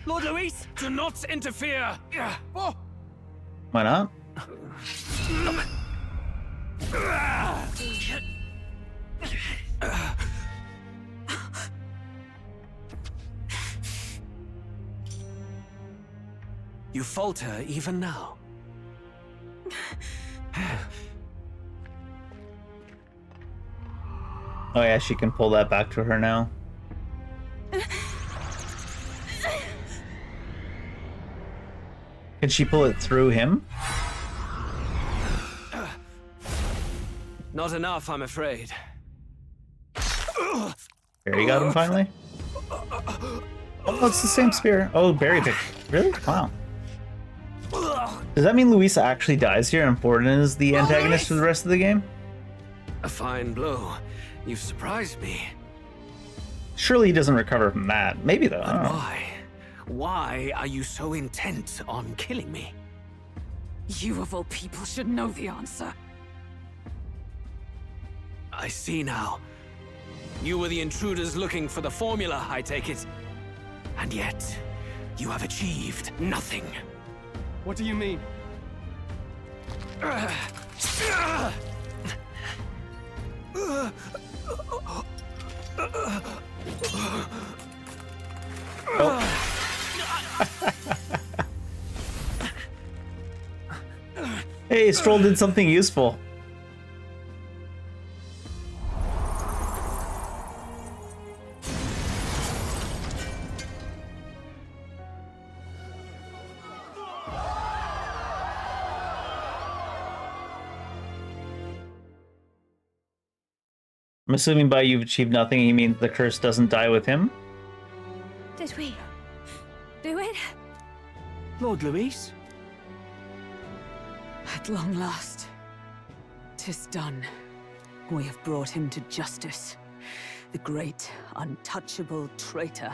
Lord Luis, do not interfere! Oh. Why not? You falter even now. Oh yeah, she can pull that back to her now. Can she pull it through him? Not enough, I'm afraid. Barry got him finally? Oh, it's the same spear. Oh, Barry picked. Really? Wow. Does that mean Luisa actually dies here and Forden is the antagonist for the rest of the game? A fine blow. You've surprised me. Surely he doesn't recover from that. Maybe though. I don't know. Why? Why are you so intent on killing me? You of all people should know the answer. I see now. You were the intruders looking for the formula, I take it. And yet, you have achieved nothing. What do you mean? Hey, Stroll did something useful. I'm assuming by you've achieved nothing, he means the curse doesn't die with him. Did we do it? Lord Luis? At long last, 'tis done. We have brought him to justice. The great, untouchable traitor,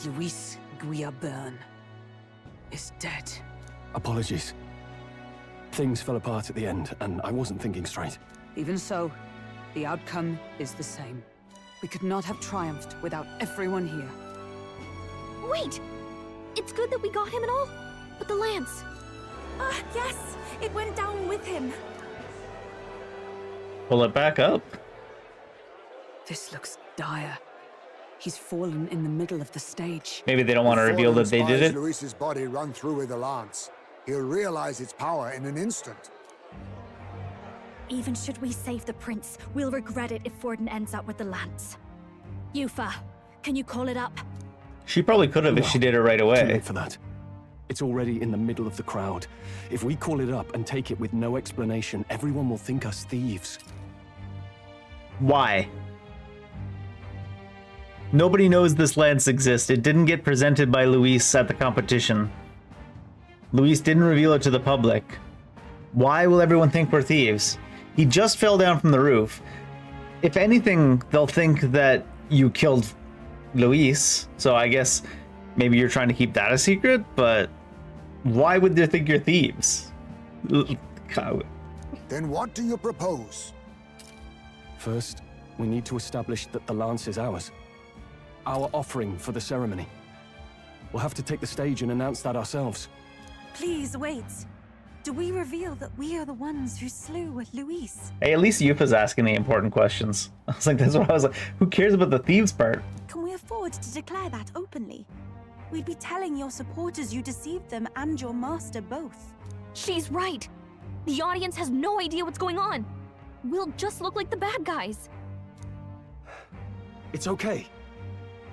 Luis Guillaburn, is dead. Apologies. Things fell apart at the end, and I wasn't thinking straight. Even so, the outcome is the same. We could not have triumphed without everyone here. Wait! It's good that we got him and all, but the lance. Ah, yes! It went down with him. Pull it back up. This looks dire. He's fallen in the middle of the stage. Maybe they don't want to reveal that they did it. Luis's body run through with a lance. He'll realize its power in an instant. Even should we save the prince, we'll regret it if Forden ends up with the lance. Yufa, can you call it up? She probably could have if she did it right Too away. late for that. It's already in the middle of the crowd. If we call it up and take it with no explanation, everyone will think us thieves. Why? Nobody knows this lance exists. It didn't get presented by Luis at the competition. Luis didn't reveal it to the public. Why will everyone think we're thieves? He just fell down from the roof. If anything, they'll think that you killed Luis. So I guess maybe you're trying to keep that a secret, but why would they think you're thieves? Then what do you propose? First, we need to establish that the lance is ours. Our offering for the ceremony. We'll have to take the stage and announce that ourselves. Please wait. Do we reveal that we are the ones who slew Luis? Hey, at least Yufa's asking the important questions. I was like, that's what I was like. Who cares about the thieves part? Can we afford to declare that openly? We'd be telling your supporters you deceived them and your master both. She's right. The audience has no idea what's going on. We'll just look like the bad guys. It's okay.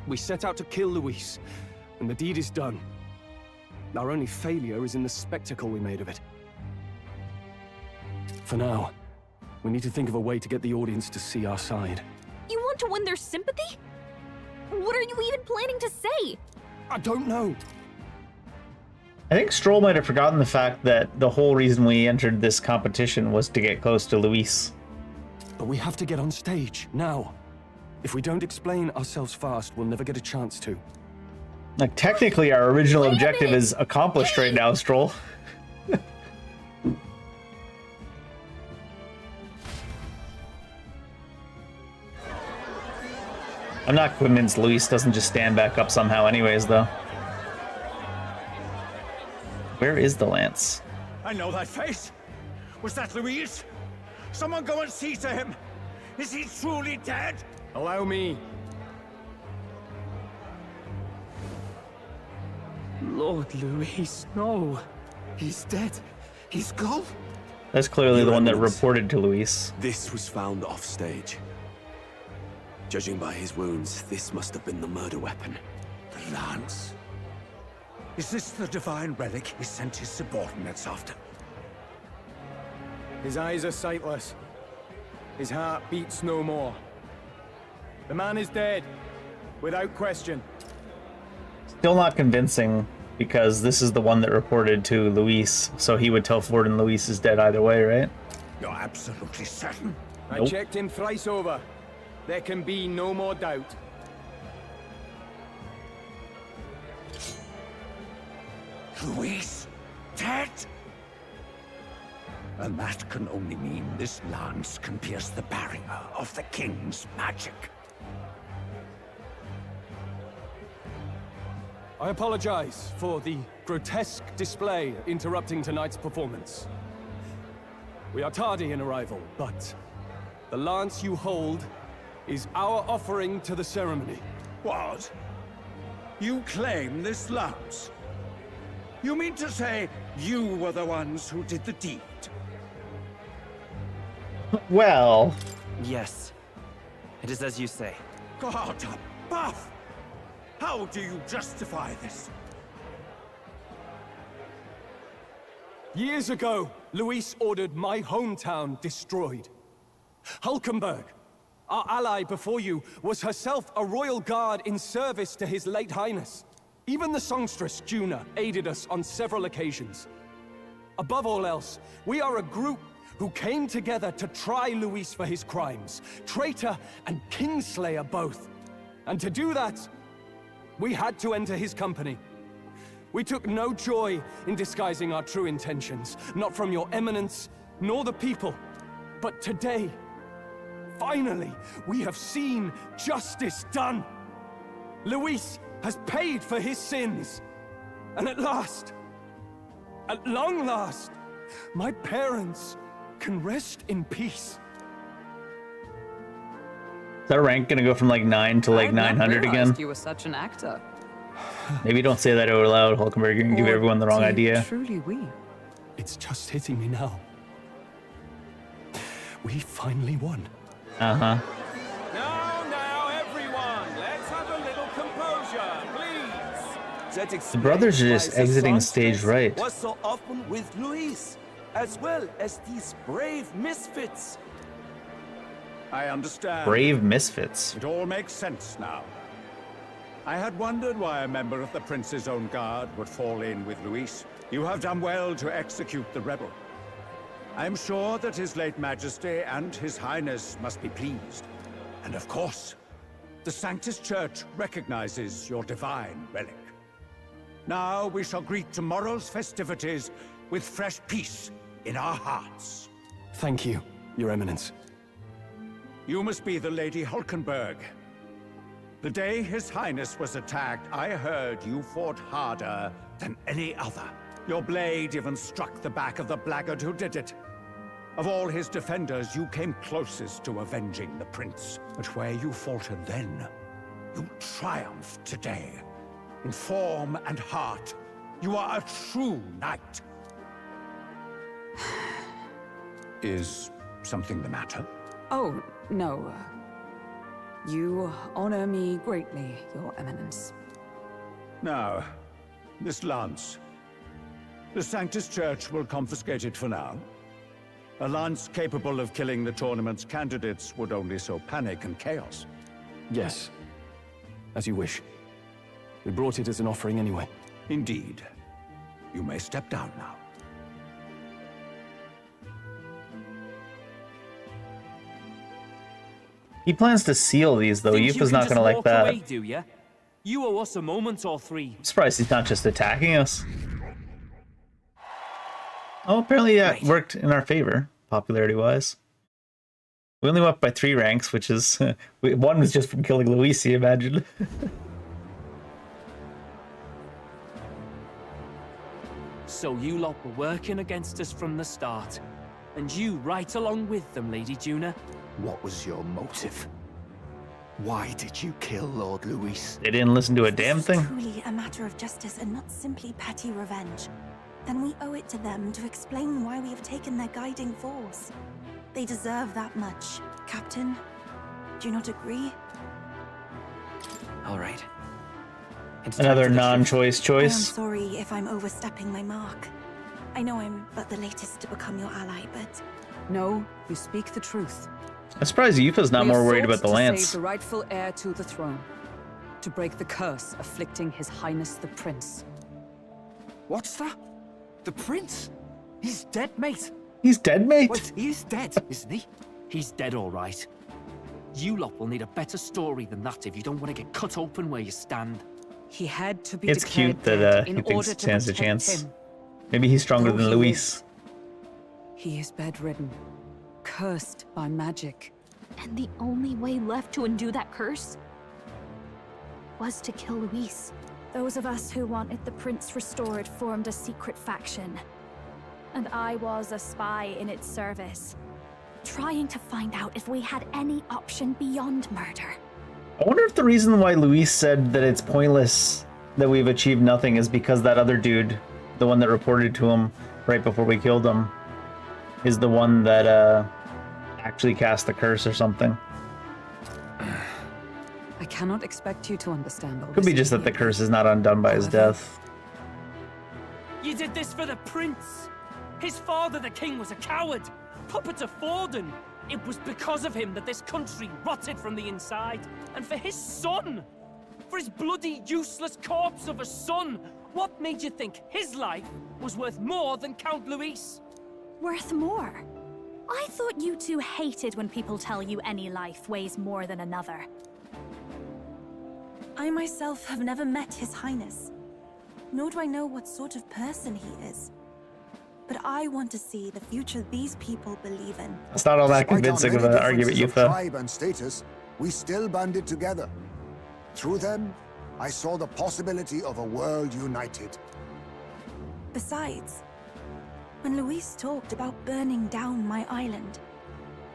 We set out to kill Luis, and the deed is done. Our only failure is in the spectacle we made of it. For now, we need to think of a way to get the audience to see our side. You want to win their sympathy? What are you even planning to say? I don't know. I think Stroll might have forgotten the fact that the whole reason we entered this competition was to get close to Luis. But we have to get on stage, now. If we don't explain ourselves fast, we'll never get a chance to. Like, technically, our original objective is accomplished right now, Stroll. I'm not convinced Luis doesn't just stand back up somehow anyways, though. Where is the lance? I know that face. Was that Luis? Someone go and see to him. Is he truly dead? Allow me. Lord Luis, no. He's dead. He's gone. That's clearly Your the one that Eminence, reported to Luis. This was found off stage. Judging by his wounds, this must have been the murder weapon. The lance. Is this the divine relic he sent his subordinates after? His eyes are sightless. His heart beats no more. The man is dead, without question. Still not convincing, because this is the one that reported to Luis, so he would tell Forden Luis is dead either way, right? You're absolutely certain? I checked him thrice over. There can be no more doubt. Luis? Dead? And that can only mean this lance can pierce the barrier of the king's magic. I apologize for the grotesque display interrupting tonight's performance. We are tardy in arrival, but the lance you hold is our offering to the ceremony. What? You claim this lance? You mean to say you were the ones who did the deed? Well... Yes. It is as you say. God above! How do you justify this? Years ago, Luis ordered my hometown destroyed. Hulkenberg, our ally before you, was herself a royal guard in service to his late highness. Even the songstress, Juna, aided us on several occasions. Above all else, we are a group who came together to try Luis for his crimes, traitor and kingslayer both. And to do that, we had to enter his company. We took no joy in disguising our true intentions, not from your eminence, nor the people. But today, finally, we have seen justice done. Luis has paid for his sins. And at last, at long last, my parents can rest in peace. Is our rank gonna go from like 9 to like 900 again? You were such an actor. Maybe don't say that out loud, Hulkenberg. You're gonna give everyone the wrong idea. Truly we. It's just hitting me now. We finally won. Now, everyone, let's have a little composure, please. The brothers are just exiting stage right. Was so often with Luis, as well as these brave misfits. I understand. Brave misfits. It all makes sense now. I had wondered why a member of the Prince's own guard would fall in with Luis. You have done well to execute the rebel. I am sure that His late Majesty and His Highness must be pleased. And of course, the Sanctus Church recognizes your divine relic. Now we shall greet tomorrow's festivities with fresh peace in our hearts. Thank you, Your Eminence. You must be the Lady Hulkenberg. The day His Highness was attacked, I heard you fought harder than any other. Your blade even struck the back of the blackguard who did it. Of all his defenders, you came closest to avenging the Prince. But where you faltered then, you triumphed today. In form and heart, you are a true knight. Is something the matter? Oh, no. You honor me greatly, Your Eminence. Now, this lance. The Sanctus Church will confiscate it for now. A lance capable of killing the tournament's candidates would only sow panic and chaos. Yes, as you wish. We brought it as an offering anyway. Indeed. You may step down now. He plans to seal these, though. Think you Yupa's can not just gonna like walk that. away, do ya? You owe us a moment or three. I'm surprised he's not just attacking us. Oh, apparently that worked in our favor, popularity-wise. We only went up by 3 ranks, which is... one was just from killing Luisi, imagine. So you lot were working against us from the start. And you right along with them, Lady Juna. What was your motive? Why did you kill Lord Luis? They didn't listen to a damn thing. Truly a matter of justice and not simply petty revenge. Then we owe it to them to explain why we have taken their guiding force. They deserve that much. Captain, do you not agree? All right. Another non-choice I am choice. sorry if I'm overstepping my mark. I know I'm but the latest to become your ally, but... No, you speak the truth. I'm surprised Yupa's not We have more worried sought about the to lance. save the rightful heir to the throne. To break the curse afflicting His Highness the Prince. What's that? The Prince? He's dead, mate. He's dead, mate? Wait, he is dead, isn't he? He's dead, all right. You lot will need a better story than that if you don't want to get cut open where you stand. He had to be It's declared cute that dead he in thinks order it to stands a protect chance. him. Maybe he's stronger Though than he Luis. He is bedridden, cursed by magic. And the only way left to undo that curse was to kill Luis. Those of us who wanted the prince restored formed a secret faction. And I was a spy in its service, trying to find out if we had any option beyond murder. I wonder if the reason why Luis said that it's pointless that we've achieved nothing is because that other dude, the one that reported to him right before we killed him, is the one that actually cast the curse or something. I cannot expect you to understand all Could be this just that the curse is not undone by his death. You did this for the prince. His father, the king, was a coward. Puppet to Forden. It was because of him that this country rotted from the inside. And for his son! For his bloody, useless corpse of a son! What made you think his life was worth more than Count Luis? Worth more? I thought you two hated when people tell you any life weighs more than another. I myself have never met His Highness, nor do I know what sort of person he is. But I want to see the future these people believe in. It's not all that convincing of an argument, Yufa. Tribe and status, we still banded together. Through them, I saw the possibility of a world united. Besides, when Luis talked about burning down my island,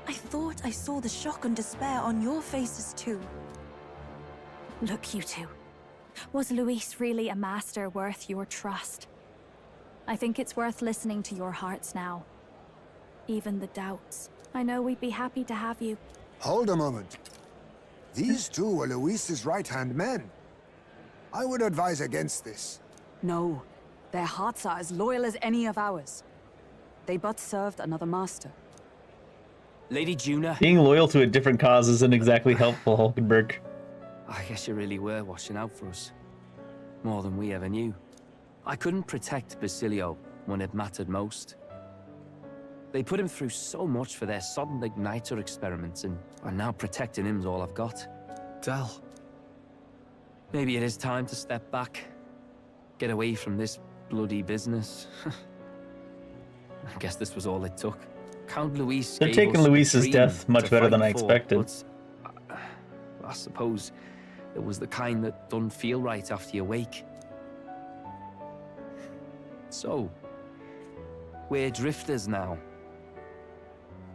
I thought I saw the shock and despair on your faces too. Look, you two. Was Luis really a master worth your trust? I think it's worth listening to your hearts now. Even the doubts. I know we'd be happy to have you. Hold a moment. These two were Luis's right-hand men. I would advise against this. No. Their hearts are as loyal as any of ours. They but served another master. Lady Juna... Being loyal to a different cause isn't exactly helpful, Hulkenberg. I guess you really were watching out for us. More than we ever knew. I couldn't protect Basilio when it mattered most. They put him through so much for their sodden igniter experiments, and now protecting him's all I've got. Del. Maybe it is time to step back. Get away from this bloody business. I guess this was all it took. Count Luis They're gave taking us a Luis's dream death much to better than fight I for, expected. but I suppose it was the kind that doesn't feel right after you wake. So, we're drifters now.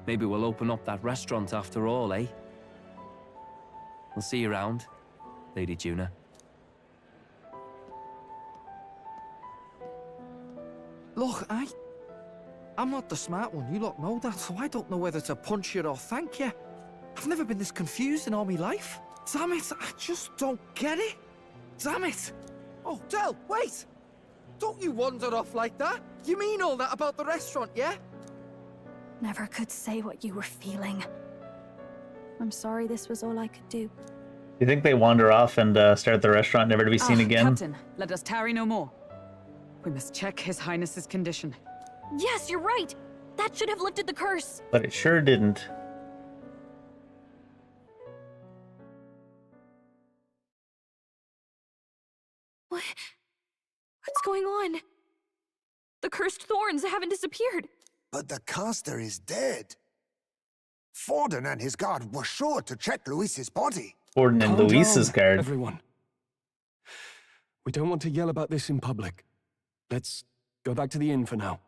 Maybe we'll open up that restaurant after all, eh? We'll see you around, Lady Juna. Look, I'm not the smart one, you lot know that, so I don't know whether to punch you or thank you. I've never been this confused in all my life. Damn it, I just don't get it. Damn it. Oh, Del, wait! Don't you wander off like that? You mean all that about the restaurant, yeah? Never could say what you were feeling. I'm sorry this was all I could do. You think they wander off and start the restaurant never to be seen again? Captain, let us tarry no more. We must check His Highness's condition. Yes, you're right! That should have lifted the curse! But it sure didn't. What's going on? The cursed thorns haven't disappeared. But the caster is dead. Forden and his guard were sure to check Luis's body. Forden and Calm Luis's down, guard. everyone. We don't want to yell about this in public. Let's go back to the inn for now.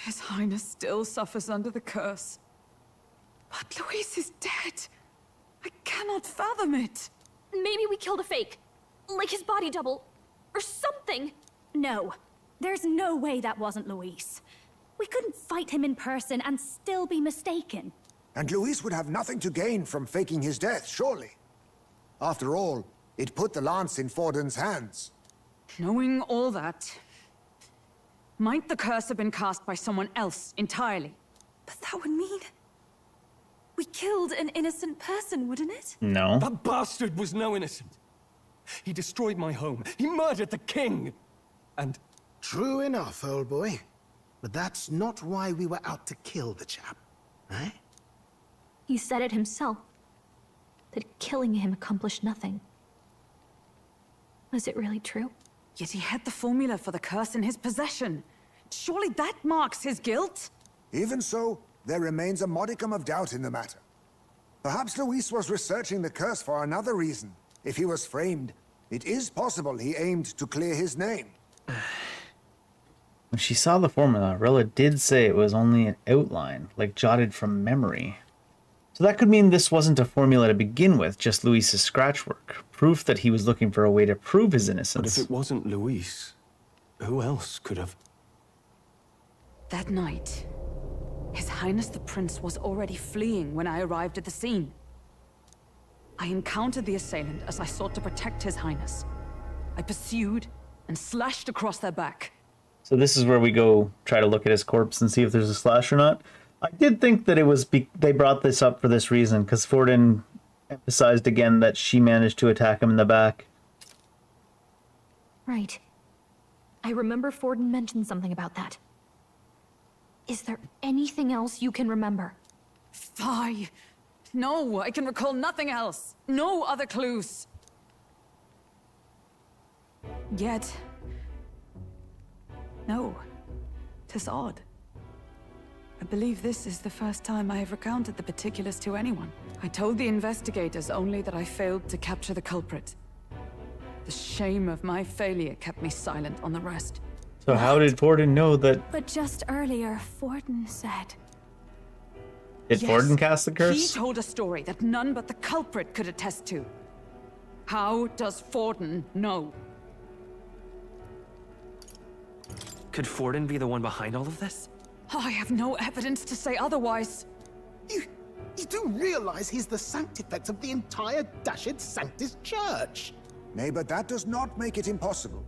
His Highness still suffers under the curse. But Luis is dead. I cannot fathom it. Maybe we killed a fake. Like his body double. Or something. No. There's no way that wasn't Luis. We couldn't fight him in person and still be mistaken. And Luis would have nothing to gain from faking his death, surely. After all, it put the lance in Forden's hands. Knowing all that, might the curse have been cast by someone else entirely? But that would mean... we killed an innocent person, wouldn't it? No. That bastard was no innocent. He destroyed my home. He murdered the king. And... True enough, old boy. But that's not why we were out to kill the chap, eh? He said it himself. That killing him accomplished nothing. Was it really true? Yet he had the formula for the curse in his possession. Surely that marks his guilt? Even so, there remains a modicum of doubt in the matter. Perhaps Luis was researching the curse for another reason. If he was framed, it is possible he aimed to clear his name. When she saw the formula, Rilla did say it was only an outline, like jotted from memory. So that could mean this wasn't a formula to begin with, just Luis's scratch work. Proof that he was looking for a way to prove his innocence. But if it wasn't Luis, who else could have... That night, His Highness the Prince was already fleeing when I arrived at the scene. I encountered the assailant as I sought to protect His Highness. I pursued and slashed across their back. So this is where we go try to look at his corpse and see if there's a slash or not. I did think that it was they brought this up for this reason, because Forden emphasized again that she managed to attack him in the back. Right. I remember Forden mentioned something about that. Is there anything else you can remember? Fie! No, I can recall nothing else. No other clues. Yet... no. 'Tis odd. I believe this is the first time I have recounted the particulars to anyone. I told the investigators only that I failed to capture the culprit. The shame of my failure kept me silent on the rest. So how did Forden know that... But just earlier, Forden said... Did Forden cast the curse? He told a story that none but the culprit could attest to. How does Forden know? Could Forden be the one behind all of this? I have no evidence to say otherwise. You do realize he's the sanctifex of the entire dashed Sanctus Church? Nay, but that does not make it impossible.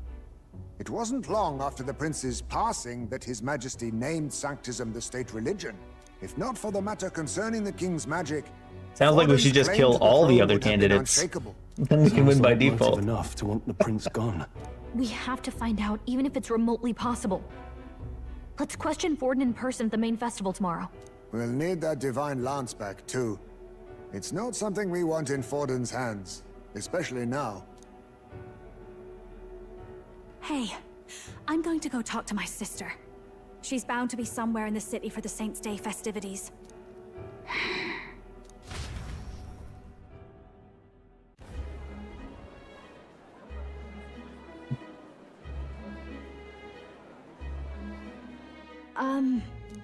It wasn't long after the prince's passing that His Majesty named Sanctism the state religion. If not for the matter concerning the king's magic... Sounds like we should just kill all the other candidates. Then we can win by default. Enough to want the prince gone. We have to find out, even if it's remotely possible. Let's question Forden in person at the main festival tomorrow. We'll need that divine lance back, too. It's not something we want in Forden's hands, especially now. Hey, I'm going to go talk to my sister. She's bound to be somewhere in the city for the Saints' Day festivities.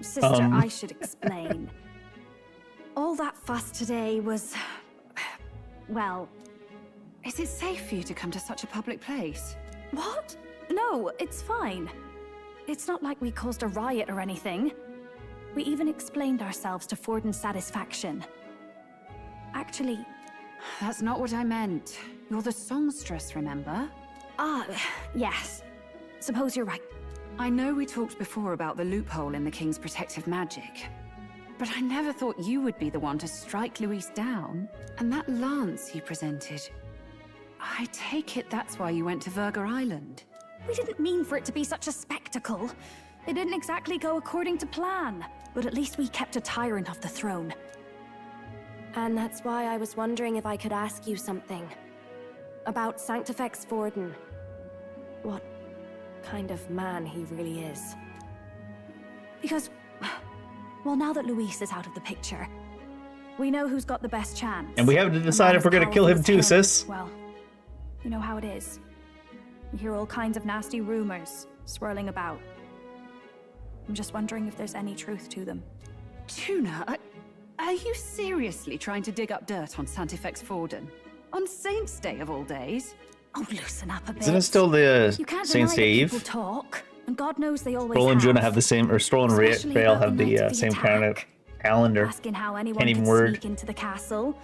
Sister, I should explain. All that fuss today was... well... Is it safe for you to come to such a public place? What? No, it's fine. It's not like we caused a riot or anything. We even explained ourselves to Forden's satisfaction. Actually... That's not what I meant. You're the songstress, remember? Yes. Suppose you're right. I know we talked before about the loophole in the king's protective magic, but I never thought you would be the one to strike Luis down. And that lance he presented, I take it that's why you went to Verga Island. We didn't mean for it to be such a spectacle. It didn't exactly go according to plan, but at least we kept a tyrant off the throne. And that's why I was wondering if I could ask you something. About Sanctifex Forden. What kind of man he really is. Because, well, now that Luis is out of the picture, we know who's got the best chance. And we have to decide if we're gonna kill him too, sis. Well, you know how it is. You hear all kinds of nasty rumors swirling about. I'm just wondering if there's any truth to them. Tuna, are you seriously trying to dig up dirt on Sanctifex Forden? On Saints' Day of all days? Oh, loosen up a bit. Isn't it still the You can't Saints' deny Day that Eve? people talk, and God knows they always Stroll and have. Jonah have the same, or Stroll and Especially Rael about have the night the of the same kind of calendar. Asking how anyone Can't even could word. sneak into the castle,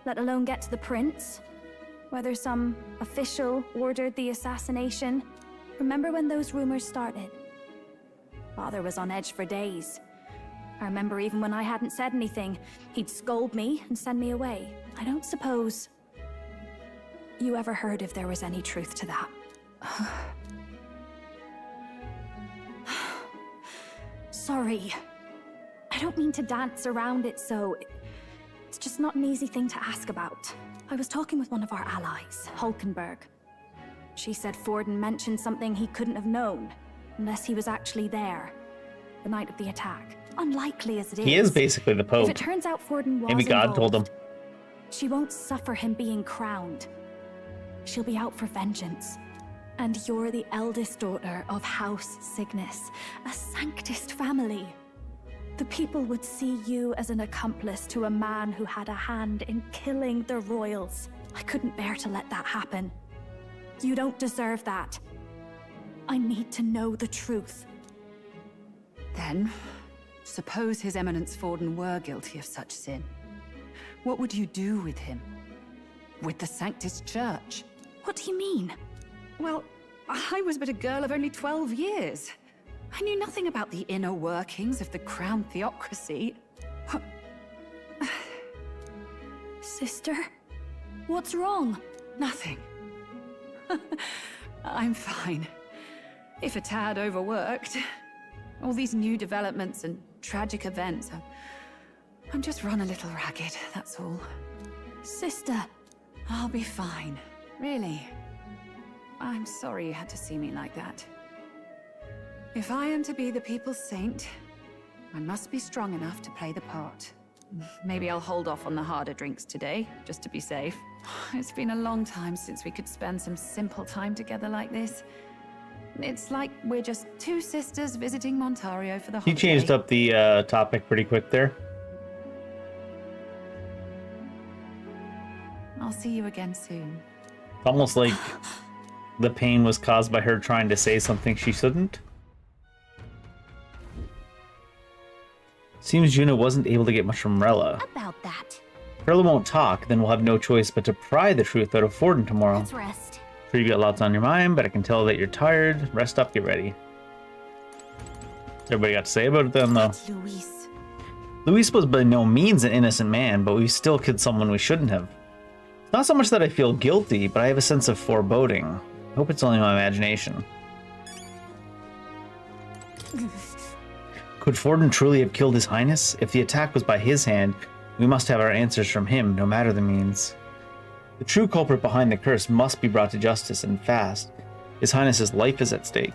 let alone get to the prince. Whether some official ordered the assassination. Remember when those rumors started? Father was on edge for days. I remember even when I hadn't said anything, he'd scold me and send me away. I don't suppose you ever heard if there was any truth to that. Sorry. I don't mean to dance around it, so... It's just not an easy thing to ask about. I was talking with one of our allies, Hulkenberg. She said Forden mentioned something he couldn't have known, unless he was actually there, the night of the attack. Unlikely as it is. He is basically the Pope. If it turns out Forden was Maybe God told him. she won't suffer him being crowned. She'll be out for vengeance. And you're the eldest daughter of House Cygnus, a Sanctist family. The people would see you as an accomplice to a man who had a hand in killing the royals. I couldn't bear to let that happen. You don't deserve that. I need to know the truth. Then, suppose His Eminence Forden were guilty of such sin. What would you do with him? With the Sanctus Church? What do you mean? Well, I was but a girl of only 12 years. I knew nothing about the inner workings of the crown theocracy. Sister, what's wrong? Nothing. I'm fine. If a tad overworked. All these new developments and tragic events. I'm just run a little ragged, that's all. Sister. I'll be fine. Really. I'm sorry you had to see me like that. If I am to be the people's saint, I must be strong enough to play the part. Maybe I'll hold off on the harder drinks today, just to be safe. It's been a long time since we could spend some simple time together like this. It's like we're just two sisters visiting Montario for the holiday. He changed up the topic pretty quick there. I'll see you again soon. Almost like the pain was caused by her trying to say something she shouldn't. Seems Juna wasn't able to get much from Rella. About that. If Rella won't talk, then we'll have no choice but to pry the truth out of Forden tomorrow. Let's rest. Sure, you got lots on your mind, but I can tell that you're tired. Rest up, get ready. Everybody got to say about it then, though. Luis was by no means an innocent man, but we still killed someone we shouldn't have. It's not so much that I feel guilty, but I have a sense of foreboding. I hope it's only my imagination. Could Forden truly have killed His Highness? If the attack was by his hand, we must have our answers from him, no matter the means. The true culprit behind the curse must be brought to justice, and fast. His Highness's life is at stake.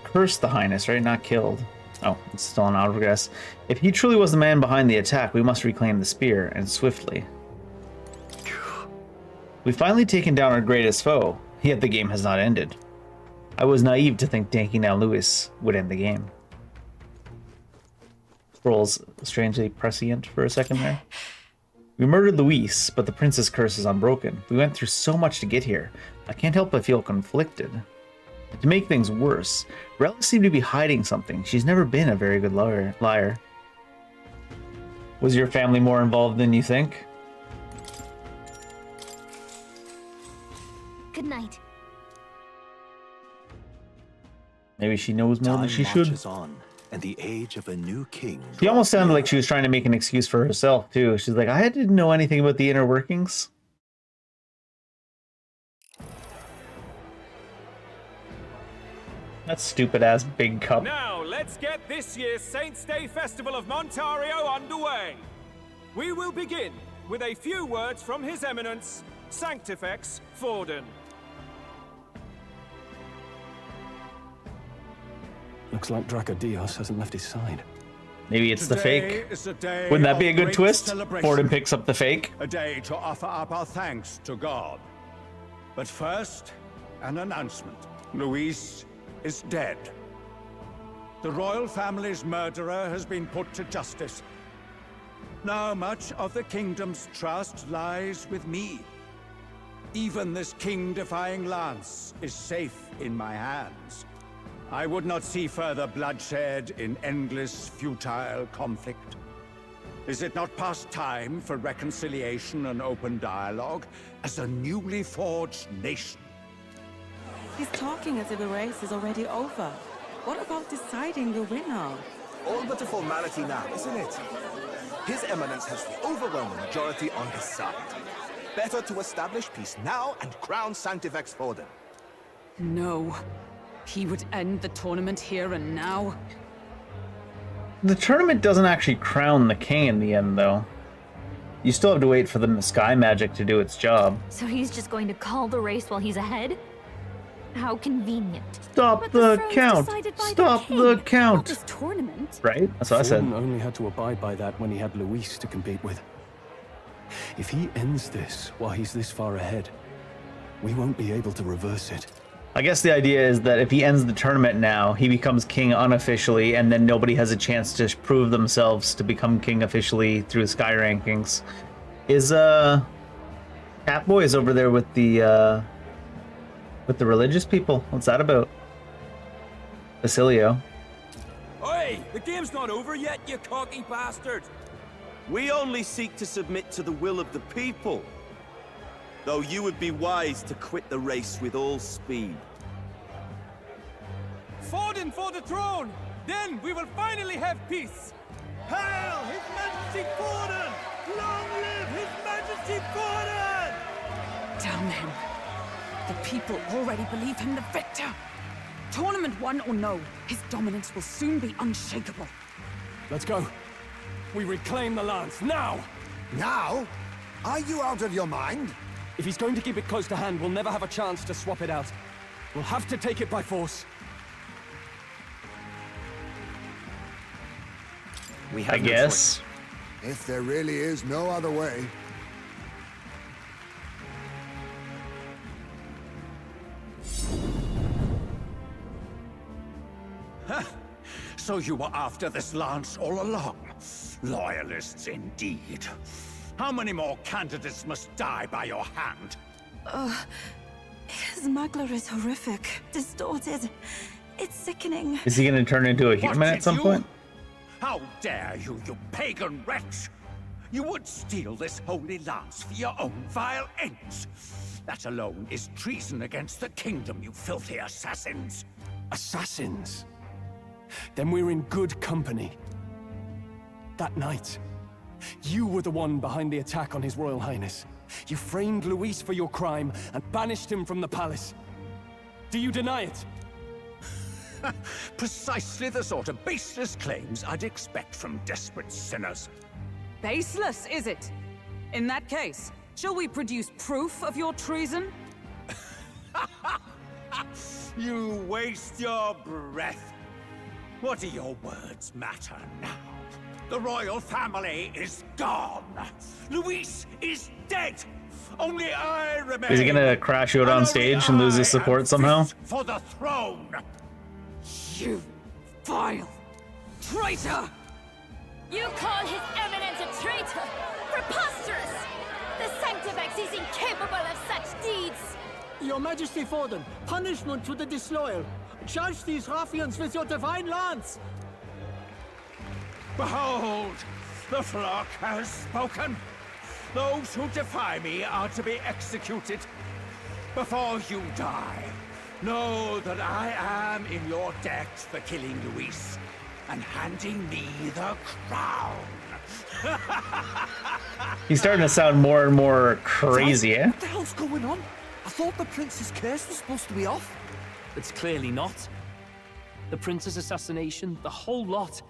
Curse the Highness, right? Not killed. Oh, it's still an progress. If he truly was the man behind the attack, we must reclaim the spear, and swiftly. We've finally taken down our greatest foe, yet the game has not ended. I was naive to think taking down Luis would end the game. Scrolls strangely prescient for a second there. We murdered Luis, but the prince's curse is unbroken. We went through so much to get here. I can't help but feel conflicted. To make things worse, Rella seemed to be hiding something. She's never been a very good liar. Was your family more involved than you think? Good night. Maybe she knows more than she should. On, and the age of a new king. She almost sounded like she was trying to make an excuse for herself, too. She's like, I didn't know anything about the inner workings. That stupid-ass big cup. Now, let's get this year's Saints' Day Festival of Montario underway. We will begin with a few words from His Eminence, Sanctifex Forden. Looks like Dracodios hasn't left his side. Maybe it's Today the is a fake. day Wouldn't that be a of good great twist? celebration. Forden picks up the fake. A day to offer up our thanks to God. But first, an announcement. Luis is dead. The royal family's murderer has been put to justice. Now much of the kingdom's trust lies with me. Even this king-defying lance is safe in my hands. I would not see further bloodshed in endless, futile conflict. Is it not past time for reconciliation and open dialogue as a newly forged nation? He's talking as if the race is already over. What about deciding the winner? All but a formality now, isn't it? His Eminence has the overwhelming majority on his side. Better to establish peace now and crown Sanctifex Forden. No. He would end the tournament here and now. The tournament doesn't actually crown the king in the end, though. You still have to wait for the sky magic to do its job. So he's just going to call the race while he's ahead? How convenient. Stop the count! Stop the count! This tournament. Right? That's what I said. Forden only had to abide by that when he had Luis to compete with. If he ends this while he's this far ahead, we won't be able to reverse it. I guess the idea is that if he ends the tournament now, he becomes king unofficially, and then nobody has a chance to prove themselves to become king officially through Sky rankings. Is Catboy is over there with the religious people. What's that about? Basilio. Oi! The game's not over yet, you cocky bastard! We only seek to submit to the will of the people. Though you would be wise to quit the race with all speed. Forden for the throne! Then we will finally have peace! Hail His Majesty Forden! Long live His Majesty Forden! Damn him. The people already believe him the victor. Tournament won or no, his dominance will soon be unshakable. Let's go. We reclaim the lance, now! Now? Are you out of your mind? If he's going to keep it close to hand, we'll never have a chance to swap it out. We'll have to take it by force. I guess. If there really is no other way. So you were after this lance all along? Loyalists indeed. How many more candidates must die by your hand? His smuggler is horrific, distorted. It's sickening. Is he going to turn into a human at some point? How dare you, you pagan wretch! You would steal this holy lance for your own vile ends. That alone is treason against the kingdom, you filthy assassins. Assassins? Then we're in good company. That night, you were the one behind the attack on His Royal Highness. You framed Luis for your crime and banished him from the palace. Do you deny it? Precisely the sort of baseless claims I'd expect from desperate sinners. Baseless, is it? In that case, shall we produce proof of your treason? You waste your breath. What do your words matter now? The royal family is gone. Luis is dead. Only I remain. Is he gonna crash out on stage and lose his support somehow? For the throne. You vile traitor! You call His Eminence a traitor? Preposterous! The Sanctifex is incapable of such deeds! Your Majesty Forden, punishment to the disloyal. Charge these ruffians with your divine lance! Behold, the flock has spoken. Those who defy me are to be executed. Before you die, know that I am in your debt for killing Luis and handing me the crown. He's starting to sound more and more crazy, eh? What the hell's going on? I thought the prince's curse was supposed to be off. It's clearly not. The prince's assassination, the whole lot.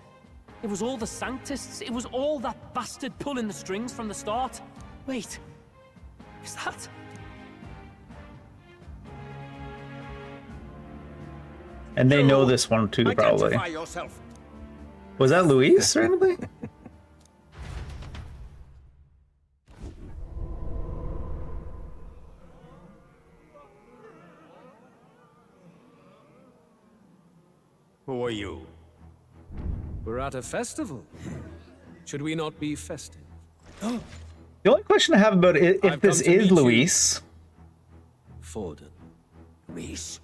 It was all the Sanctists. It was all that bastard pulling the strings from the start. Wait, is that... And they know this one too, probably. Was that Luis randomly? Who are you? We're at a festival. Should we not be festive? The only question I have about it, if this is Luis, Forden. Luis.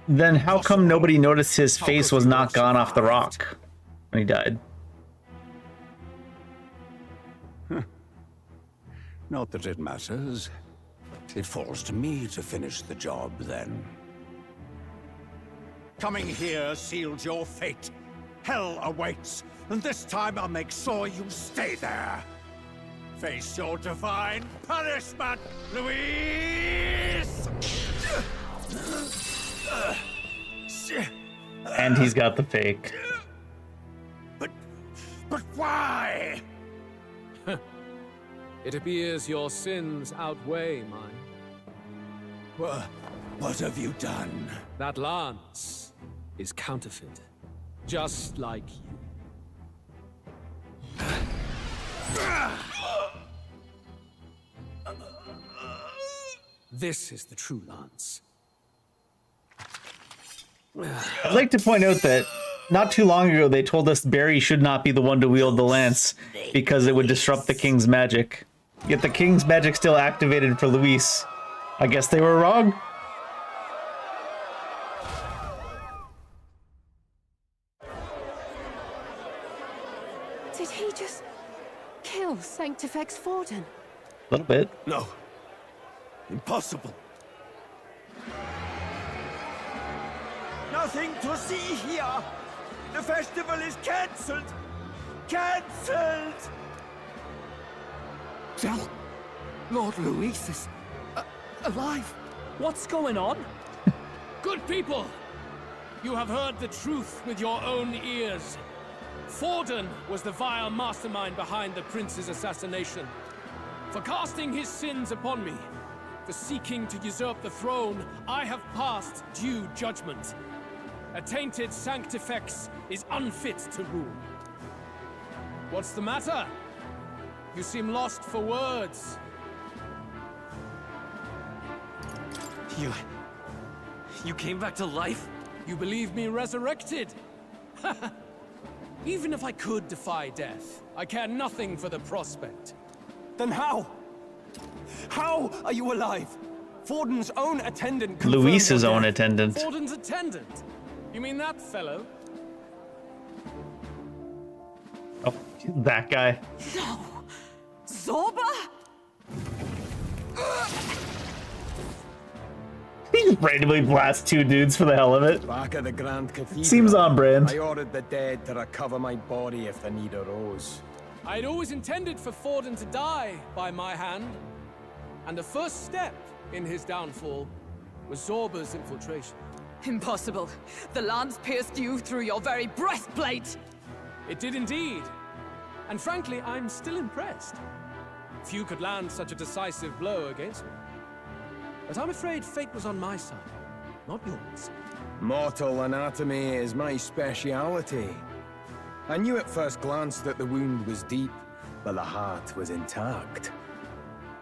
Then how come nobody noticed his face was not gone off the rock when he died? Not that it matters. It falls to me to finish the job, then. Coming here sealed your fate. Hell awaits, and this time I'll make sure you stay there. Face your divine punishment, Luis! And he's got the fake. But why? It appears your sins outweigh mine. What have you done? That lance is counterfeit, just like you. This is the true lance. I'd like to point out that not too long ago they told us Barry should not be the one to wield the lance because it would disrupt the king's magic. Yet the king's magic still activated for Luis. I guess they were wrong. Did he just kill Sanctifex Forden? A little bit. No. Impossible. Nothing to see here. The festival is cancelled. Cancelled! Tell Lord Luis is alive. What's going on? Good people! You have heard the truth with your own ears. Forden was the vile mastermind behind the prince's assassination. For casting his sins upon me, for seeking to usurp the throne, I have passed due judgment. A tainted Sanctifex is unfit to rule. What's the matter? You seem lost for words. You came back to life? You believe me resurrected? Even if I could defy death, I care nothing for the prospect. Then how? How are you alive? Forden's own attendant confirmed Luis's your own death. attendant. Forden's attendant? You mean that fellow? Oh, that guy. No! Zorba? He just randomly blasts two dudes for the hell of it. Back at the Grand Cathedral, Seems on brand. I ordered the dead to recover my body if the need arose. I'd always intended for Forden to die by my hand. And the first step in his downfall was Zorba's infiltration. Impossible. The lance pierced you through your very breastplate. It did indeed. And frankly, I'm still impressed. Few could land such a decisive blow against me. But I'm afraid fate was on my side, not yours. Mortal anatomy is my speciality. I knew at first glance that the wound was deep, but the heart was intact.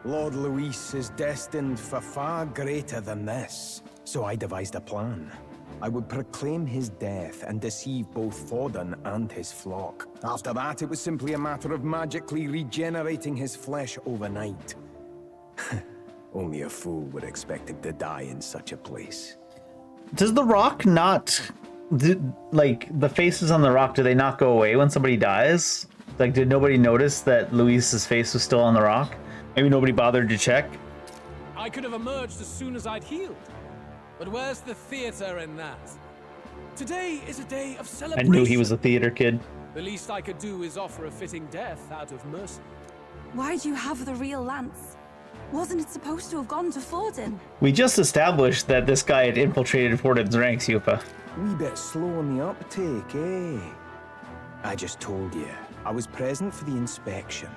Lord Luis is destined for far greater than this, so I devised a plan. I would proclaim his death and deceive both Forden and his flock. After that, it was simply a matter of magically regenerating his flesh overnight. Only a fool would expect him to die in such a place. Does the rock not... like, the faces on the rock, do they not go away when somebody dies? Like, did nobody notice that Luis's face was still on the rock? Maybe nobody bothered to check? I could have emerged as soon as I'd healed. But where's the theater in that? Today is a day of I celebration. knew he was a theater kid. The least I could do is offer a fitting death out of mercy. Why do you have the real lance? Wasn't it supposed to have gone to Forden? We just established that this guy had infiltrated Forden's ranks, Yupa. Wee bit slow on the uptake, eh? I just told you, I was present for the inspection.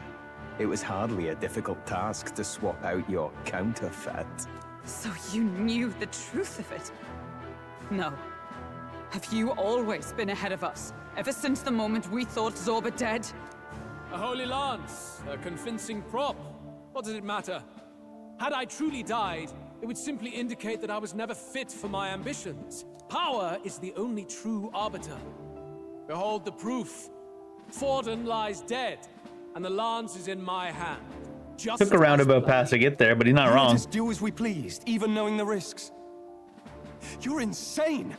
It was hardly a difficult task to swap out your counterfeit. So you knew the truth of it? No. Have you always been ahead of us? Ever since the moment we thought Zorba dead? A holy lance, a convincing prop. What does it matter? Had I truly died, it would simply indicate that I was never fit for my ambitions. Power is the only true arbiter. Behold the proof. Forden lies dead, and the lance is in my hand. Just Took a roundabout path to get there, but he's not wrong. Let us do as we pleased, even knowing the risks. You're insane!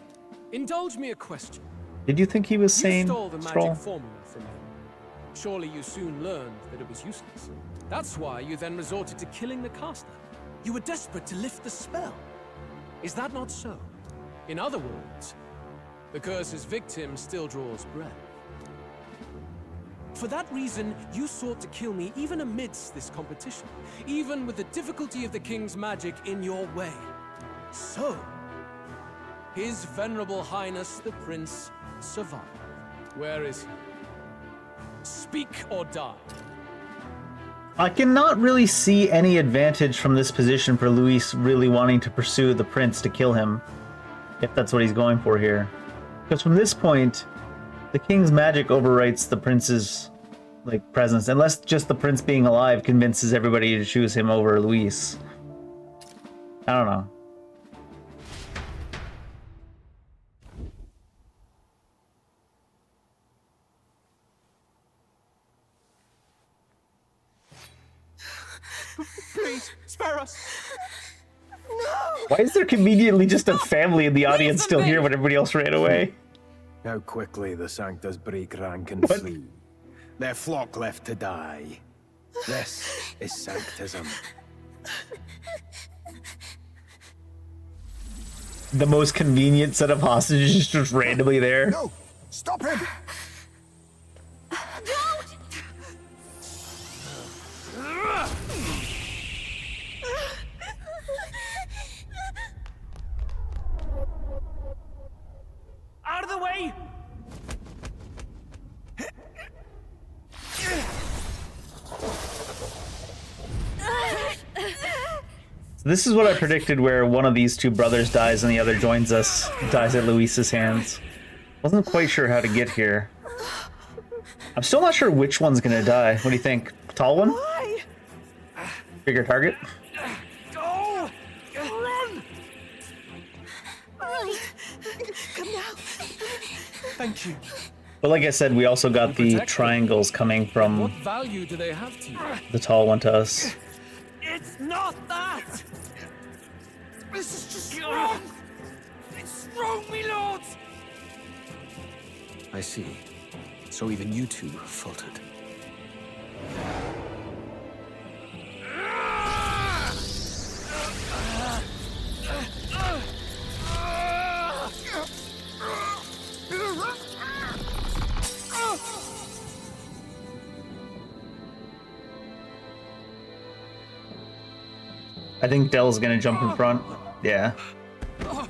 Indulge me a question. Did you think he was sane, You stole the magic Stroll? formula from me. Surely you soon learned that it was useless. That's why you then resorted to killing the caster. You were desperate to lift the spell. Is that not so? In other words, the curse's victim still draws breath. For that reason, you sought to kill me even amidst this competition, even with the difficulty of the king's magic in your way. So, His Venerable Highness the Prince survived. Where is he? Speak or die. I cannot really see any advantage from this position for Luis really wanting to pursue the prince to kill him, if that's what he's going for here. Because from this point, the king's magic overwrites the prince's presence, unless just the prince being alive convinces everybody to choose him over Luis. I don't know. Please, spare us! No! Why is there conveniently just a family in the audience still here when everybody else ran away? How quickly the Sanctus break rank and flee. Their flock left to die. This is Sanctism. The most convenient set of hostages just randomly there. No! Stop him! Out of the way! This is what I predicted, where one of these two brothers dies and the other joins us, dies at Luis's hands. Wasn't quite sure how to get here. I'm still not sure which one's gonna die. What do you think? Tall one? Why? Bigger target? Go! Run! Come now. Thank you. But like I said, we also got the triangles coming What from value do they have to you? the tall one to us. It's not that! This is just wrong! It's wrong, me lords! I see. So even you two faltered. I think Dell's gonna jump in front. Yeah. Del!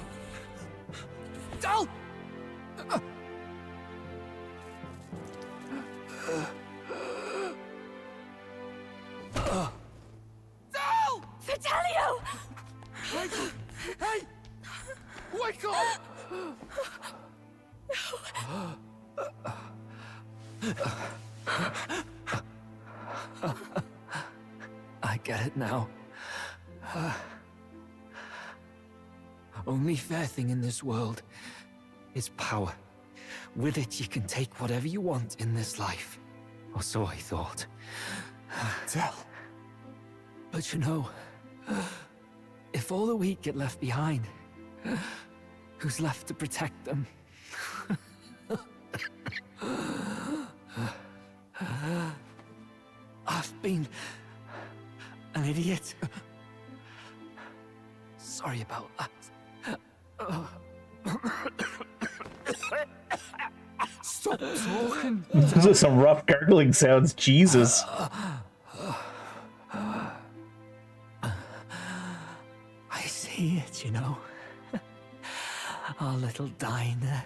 Del! Vitelio! Hey! Wake up! I get it now. Only fair thing in this world is power. With it, you can take whatever you want in this life. Or so I thought. Tell. But you know, if all the weak get left behind, who's left to protect them? I've been an idiot. Sorry about that. Stop talking. Those are some rough gargling sounds. Jesus. I see it, you know. Our little diner.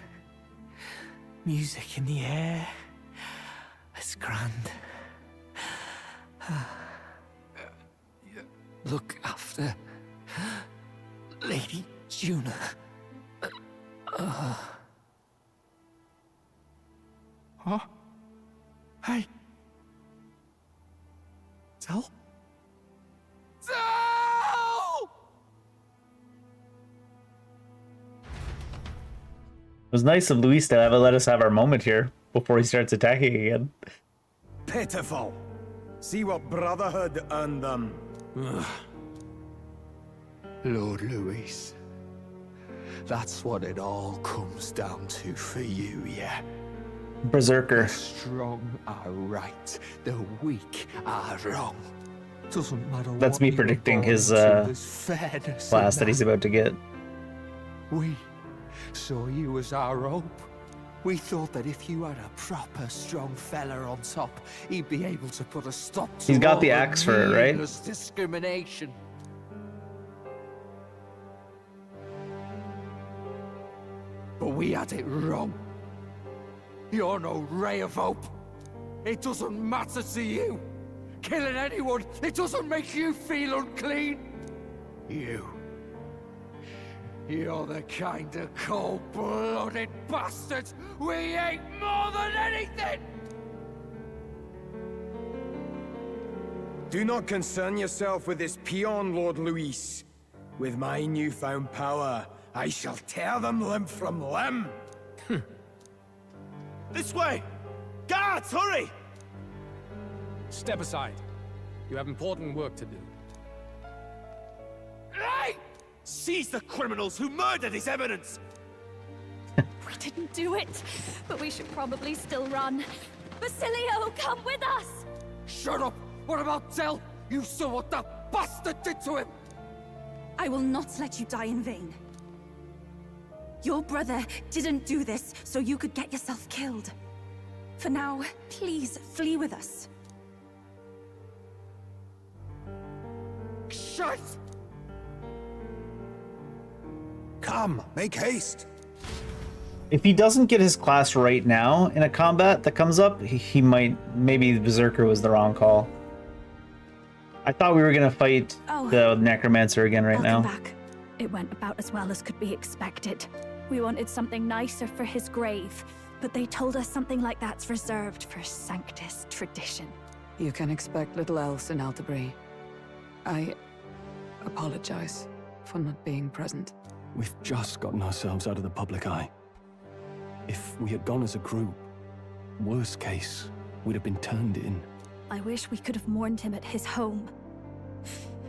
Music in the air. It's grand. Look after Lady Juna. Huh? Hey. Tell? It was nice of Luis to let us have our moment here before he starts attacking again. Pitiful. See what brotherhood earned them. Lord Luis. That's what it all comes down to for you, yeah? Berserker. The strong are right, the weak are wrong. Doesn't matter. That's me predicting his class that he's about to get. We saw you as our hope. We thought that if you had a proper strong fella on top, he'd be able to put a stop to He's got the all axe for it, right? needless discrimination. But we had it wrong. You're no ray of hope. It doesn't matter to you. Killing anyone, it doesn't make you feel unclean. You're the kind of cold-blooded bastards we hate more than anything! Do not concern yourself with this peon, Lord Luis. With my newfound power, I shall tear them limb from limb. This way! Guards, hurry! Step aside. You have important work to do. Hey! Seize the criminals who murdered his eminence! We didn't do it, but we should probably still run. Basilio, come with us! Shut up! What about Tell? You saw what that bastard did to him! I will not let you die in vain. Your brother didn't do this so you could get yourself killed. For now, please flee with us. Shit! Come, make haste. If he doesn't get his class right now in a combat that comes up, he might... Maybe the Berserker was the wrong call. I thought we were going to fight the Necromancer again right now. Welcome back. It went about as well as could be expected. We wanted something nicer for his grave, but they told us something like that's reserved for Sanctus tradition. You can expect little else in Altabri. I apologize for not being present. We've just gotten ourselves out of the public eye. If we had gone as a group, worst case, we'd have been turned in. I wish we could have mourned him at his home.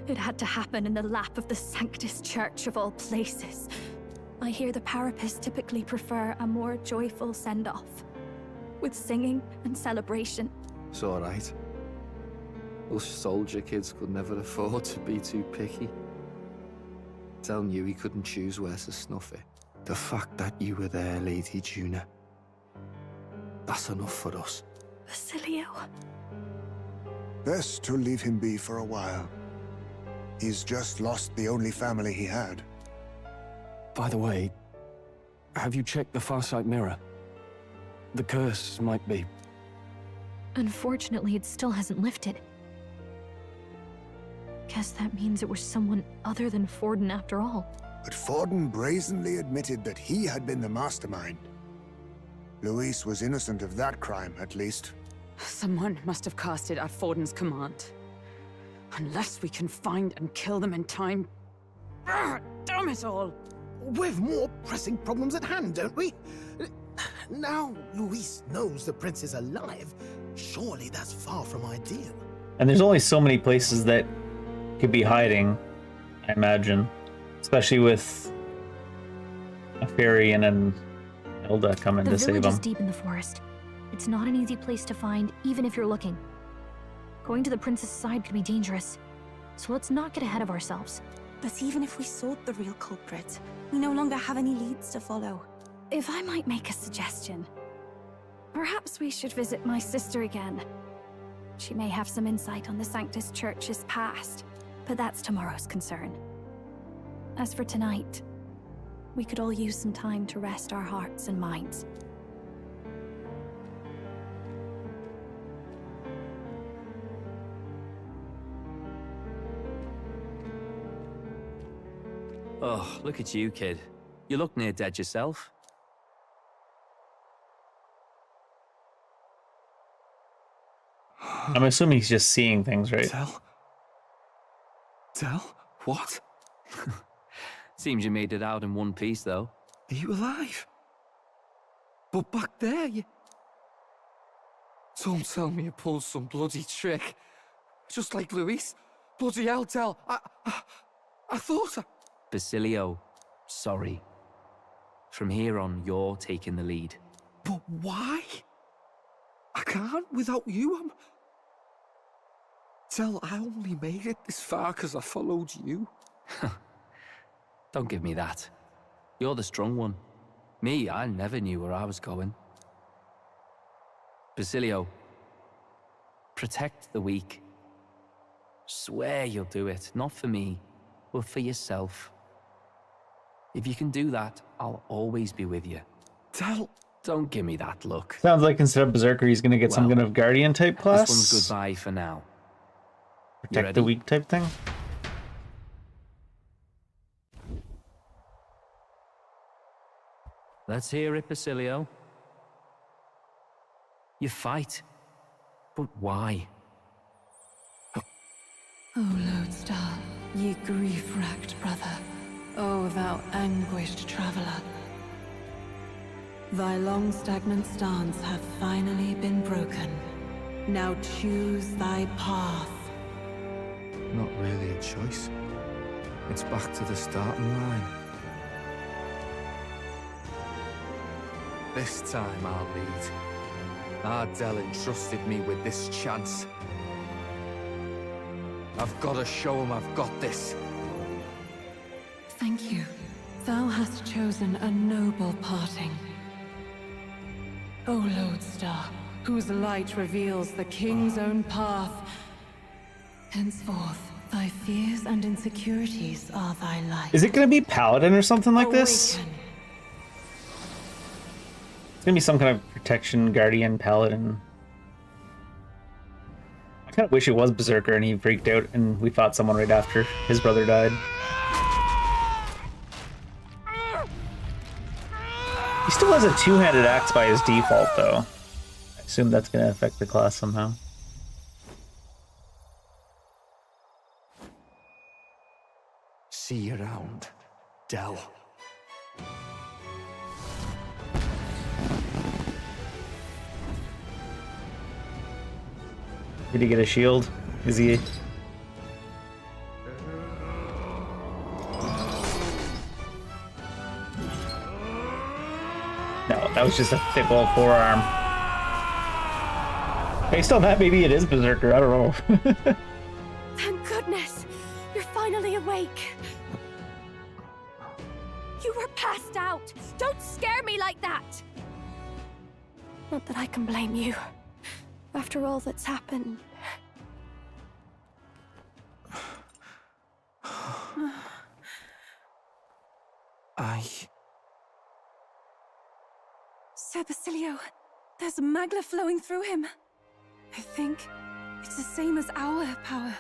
It had to happen in the lap of the Sanctus Church of all places. I hear the Parapists typically prefer a more joyful send-off, with singing and celebration. It's alright. Us soldier kids could never afford to be too picky. Telling you he couldn't choose where to snuff it. The fact that you were there, Lady Juna, that's enough for us. Basilio. Best to leave him be for a while. He's just lost the only family he had. By the way, have you checked the Farsight mirror? The curse might be... Unfortunately, it still hasn't lifted. Guess that means it was someone other than Forden after all. But Forden brazenly admitted that he had been the mastermind. Luis was innocent of that crime, at least. Someone must have cast it at Forden's command. Unless we can find and kill them in time... Damn it all! We've more pressing problems at hand, don't we? Now Luis knows the prince is alive. Surely that's far from ideal. And there's only so many places that could be hiding, I imagine. Especially with a fairy and an Elda coming to save The him. village is deep in the forest. It's not an easy place to find, even if you're looking. Going to the prince's side could be dangerous, so let's not get ahead of ourselves. But even if we sought the real culprit, we no longer have any leads to follow. If I might make a suggestion, perhaps we should visit my sister again. She may have some insight on the Sanctus Church's past, but that's tomorrow's concern. As for tonight, we could all use some time to rest our hearts and minds. Oh, look at you, kid. You look near dead yourself. I'm assuming he's just seeing things, right? Tell? What? Seems you made it out in one piece, though. Are you alive? But back there, you... Don't tell me you pulled some bloody trick. Just like Luis. Bloody hell, Tell. I thought I... Basilio, sorry. From here on, you're taking the lead. But why? I can't without you. Tell, I only made it this far because I followed you. Don't give me that. You're the strong one. Me, I never knew where I was going. Basilio, protect the weak. Swear you'll do it, not for me, but for yourself. If you can do that, I'll always be with you. Tell... Don't give me that look. Sounds like instead of Berserker, he's gonna get some kind of Guardian type class. This one's goodbye for now. Protect the weak type thing. Let's hear it, Basilio. You fight. But why? O Lodestar, ye grief-racked brother, O thou anguished traveler. Thy long stagnant stance hath finally been broken. Now choose thy path. Not really a choice. It's back to the starting line. This time I'll lead. Ardell entrusted me with this chance. I've got to show him I've got this. Thou hast chosen a noble parting. O Lodestar, whose light reveals the king's own path. Henceforth, thy fears and insecurities are thy light. Is it gonna be Paladin or something like this? Awaken. It's gonna be some kind of protection, guardian, paladin. I kind of wish it was Berserker and he freaked out and we fought someone right after his brother died. He still has a two-handed axe by his default, though. I assume that's going to affect the class somehow. See you around, Del. Did he get a shield? Is he... No, that was just a thick old forearm. Based on that, maybe it is Berserker. I don't know. Thank goodness! You're finally awake! You were passed out! Don't scare me like that! Not that I can blame you. After all that's happened. Sir Basilio, there's magla flowing through him. I think it's the same as our power.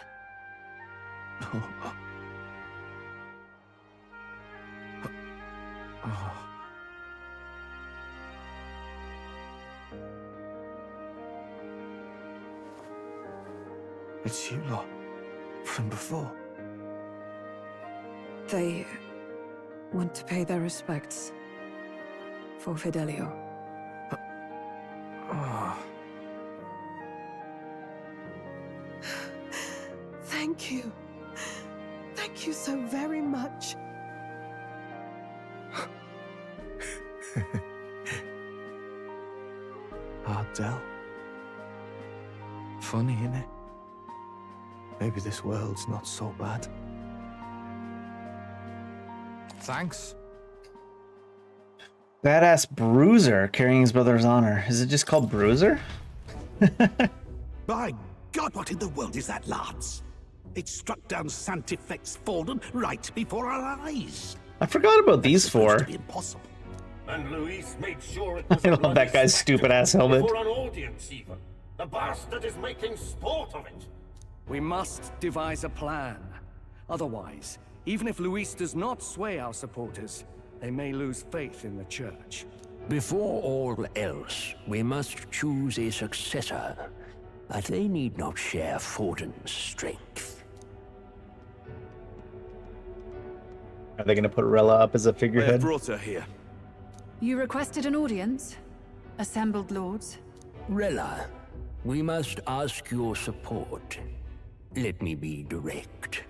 It's you lot, from before. They want to pay their respects for Fidelio. Thank you. Thank you so very much. Del. Funny, innit? Maybe this world's not so bad. Thanks. Badass Bruiser carrying his brother's honor. Is it just called Bruiser? By God, what in the world is that, lads? It struck down Santifex Forden right before our eyes. I forgot about these four. To be impossible. And Luis made sure it was I love that guy's stupid ass helmet. before an audience even. The bastard is making sport of it. We must devise a plan. Otherwise, even if Luis does not sway our supporters, they may lose faith in the church. Before all else, we must choose a successor. But they need not share Forden's strength. Are they going to put Rella up as a figurehead? brought her here. You requested an audience? Assembled lords? Rella, we must ask your support. Let me be direct.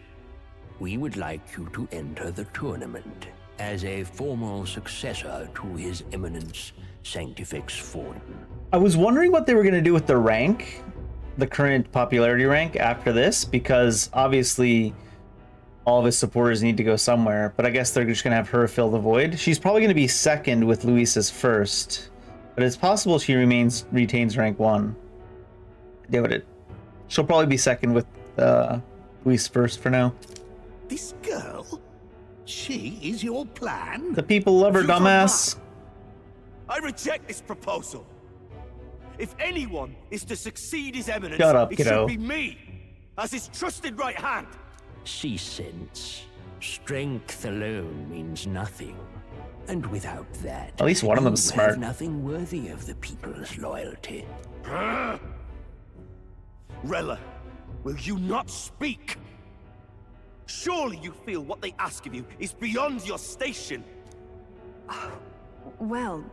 We would like you to enter the tournament as a formal successor to His Eminence Sanctifex Forden. I was wondering what they were going to do with the rank, the current popularity rank after this, because obviously all of his supporters need to go somewhere, but I guess they're just going to have her fill the void. She's probably going to be second with Luis's first, but it's possible she retains rank 1. Doubt it. She'll probably be second with Luis first for now. This girl? She is your plan? The people love her, dumbass. I reject this proposal. If anyone is to succeed His Eminence, Shut up, it kiddo. should be me, as his trusted right hand. See sense. Strength alone means nothing. And without that, At least one of them's you smart. have nothing worthy of the people's loyalty. Rella, will you not speak? Surely you feel what they ask of you is beyond your station. Well,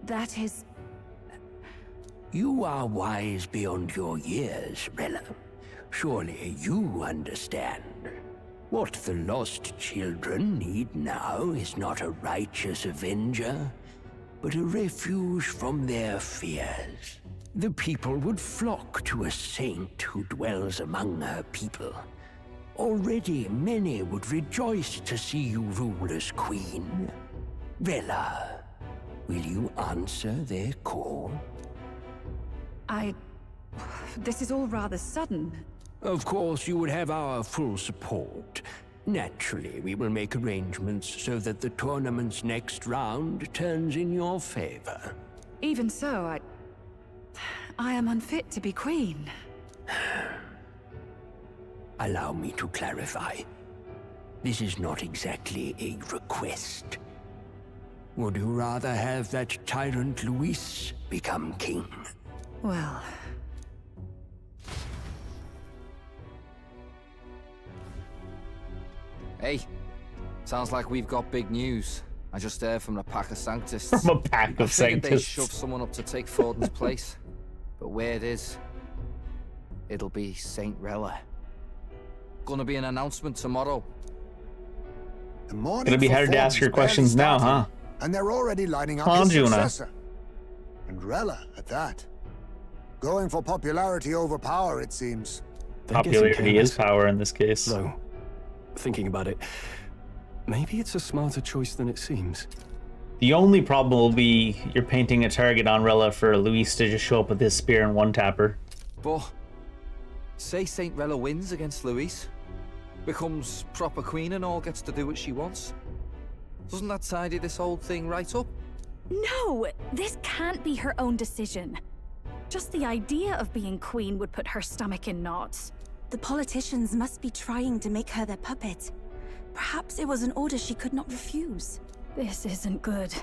that is... You are wise beyond your years, Rella. Surely you understand. What the lost children need now is not a righteous avenger, but a refuge from their fears. The people would flock to a saint who dwells among her people. Already many would rejoice to see you rule as queen. Rella, will you answer their call? This is all rather sudden. Of course, you would have our full support. Naturally, we will make arrangements so that the tournament's next round turns in your favor. Even so, I am unfit to be queen. Allow me to clarify. This is not exactly a request. Would you rather have that tyrant Luis become king? Well... Hey, sounds like we've got big news. I just heard from the pack of Sanctists. From a pack of I figured they Sanctists. shove someone up to take Forden's place. But where it is, it'll be Saint Rella. Gonna be an announcement tomorrow. The morning It'll be for hard to ask Forden's your questions barely now, huh? started, and they're already lining up Come on, his Juna. successor. And Rella at that. Going for popularity over power, it seems. Popularity is power in this case. Though, thinking about it, maybe it's a smarter choice than it seems. The only problem will be you're painting a target on Rella for Luis to just show up with his spear and one-tapper. But, say Saint Rella wins against Luis, becomes proper queen and all gets to do what she wants. Doesn't that tidy this whole thing right up? No, this can't be her own decision. Just the idea of being queen would put her stomach in knots. The politicians must be trying to make her their puppet. Perhaps it was an order she could not refuse. This isn't good.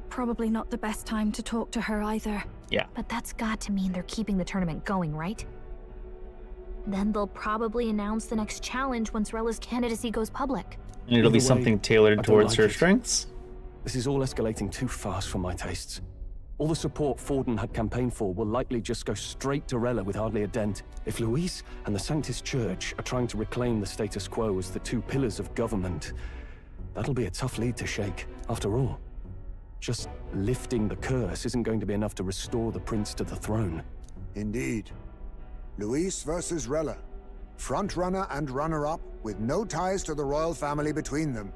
Probably not the best time to talk to her either. Yeah. But that's got to mean they're keeping the tournament going, right? Then they'll probably announce the next challenge once Rella's candidacy goes public. And it'll be Either way, something I tailored don't towards like her it. strengths. This is all escalating too fast for my tastes. All the support Forden had campaigned for will likely just go straight to Rella with hardly a dent. If Luis and the Sanctus Church are trying to reclaim the status quo as the two pillars of government, that'll be a tough lead to shake. After all, just lifting the curse isn't going to be enough to restore the prince to the throne. Indeed. Luis versus Rella. Front-runner and runner-up, with no ties to the royal family between them.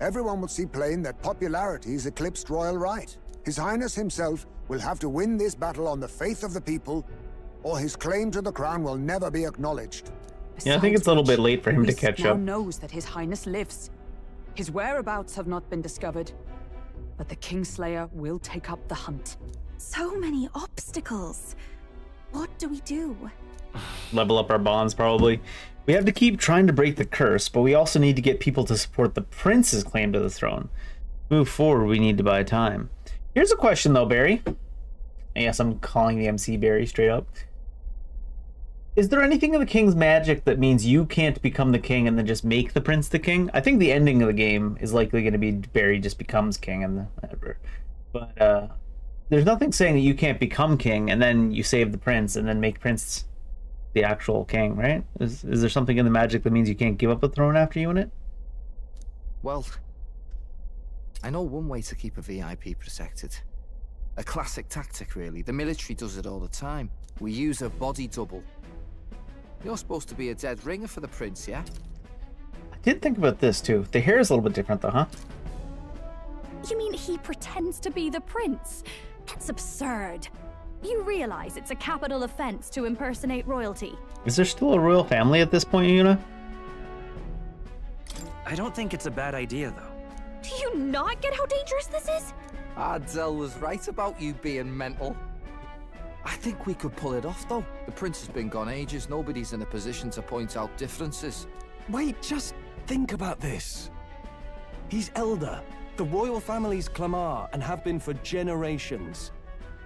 Everyone will see plain that popularity's eclipsed royal right. His Highness himself will have to win this battle on the faith of the people, or his claim to the crown will never be acknowledged. Yeah, I think it's a little bit late for him to Luis catch now up. knows that His Highness lives. His whereabouts have not been discovered, but the Kingslayer will take up the hunt. So many obstacles. What do we do? Level up our bonds, probably. We have to keep trying to break the curse, but we also need to get people to support the prince's claim to the throne. To move forward, we need to buy time. Here's a question, though, Barry. Yes, I'm calling the MC Barry straight up. Is there anything in the king's magic that means you can't become the king and then just make the prince the king? I think the ending of the game is likely going to be Barry just becomes king and whatever. But there's nothing saying that you can't become king and then you save the prince and then make prince the actual king, right? Is there something in the magic that means you can't give up the throne after you win it? Well, I know one way to keep a VIP protected. A classic tactic, really. The military does it all the time. We use a body double. You're supposed to be a dead ringer for the prince, yeah? I did think about this too. The hair is a little bit different though, huh? You mean he pretends to be the prince? That's absurd. You realize it's a capital offense to impersonate royalty. Is there still a royal family at this point, Yuna? I don't think it's a bad idea, though. Do you not get how dangerous this is? Ardell was right about you being mental. I think we could pull it off, though. The prince has been gone ages. Nobody's in a position to point out differences. Wait, just think about this. He's elder. The royal family's Clamar and have been for generations.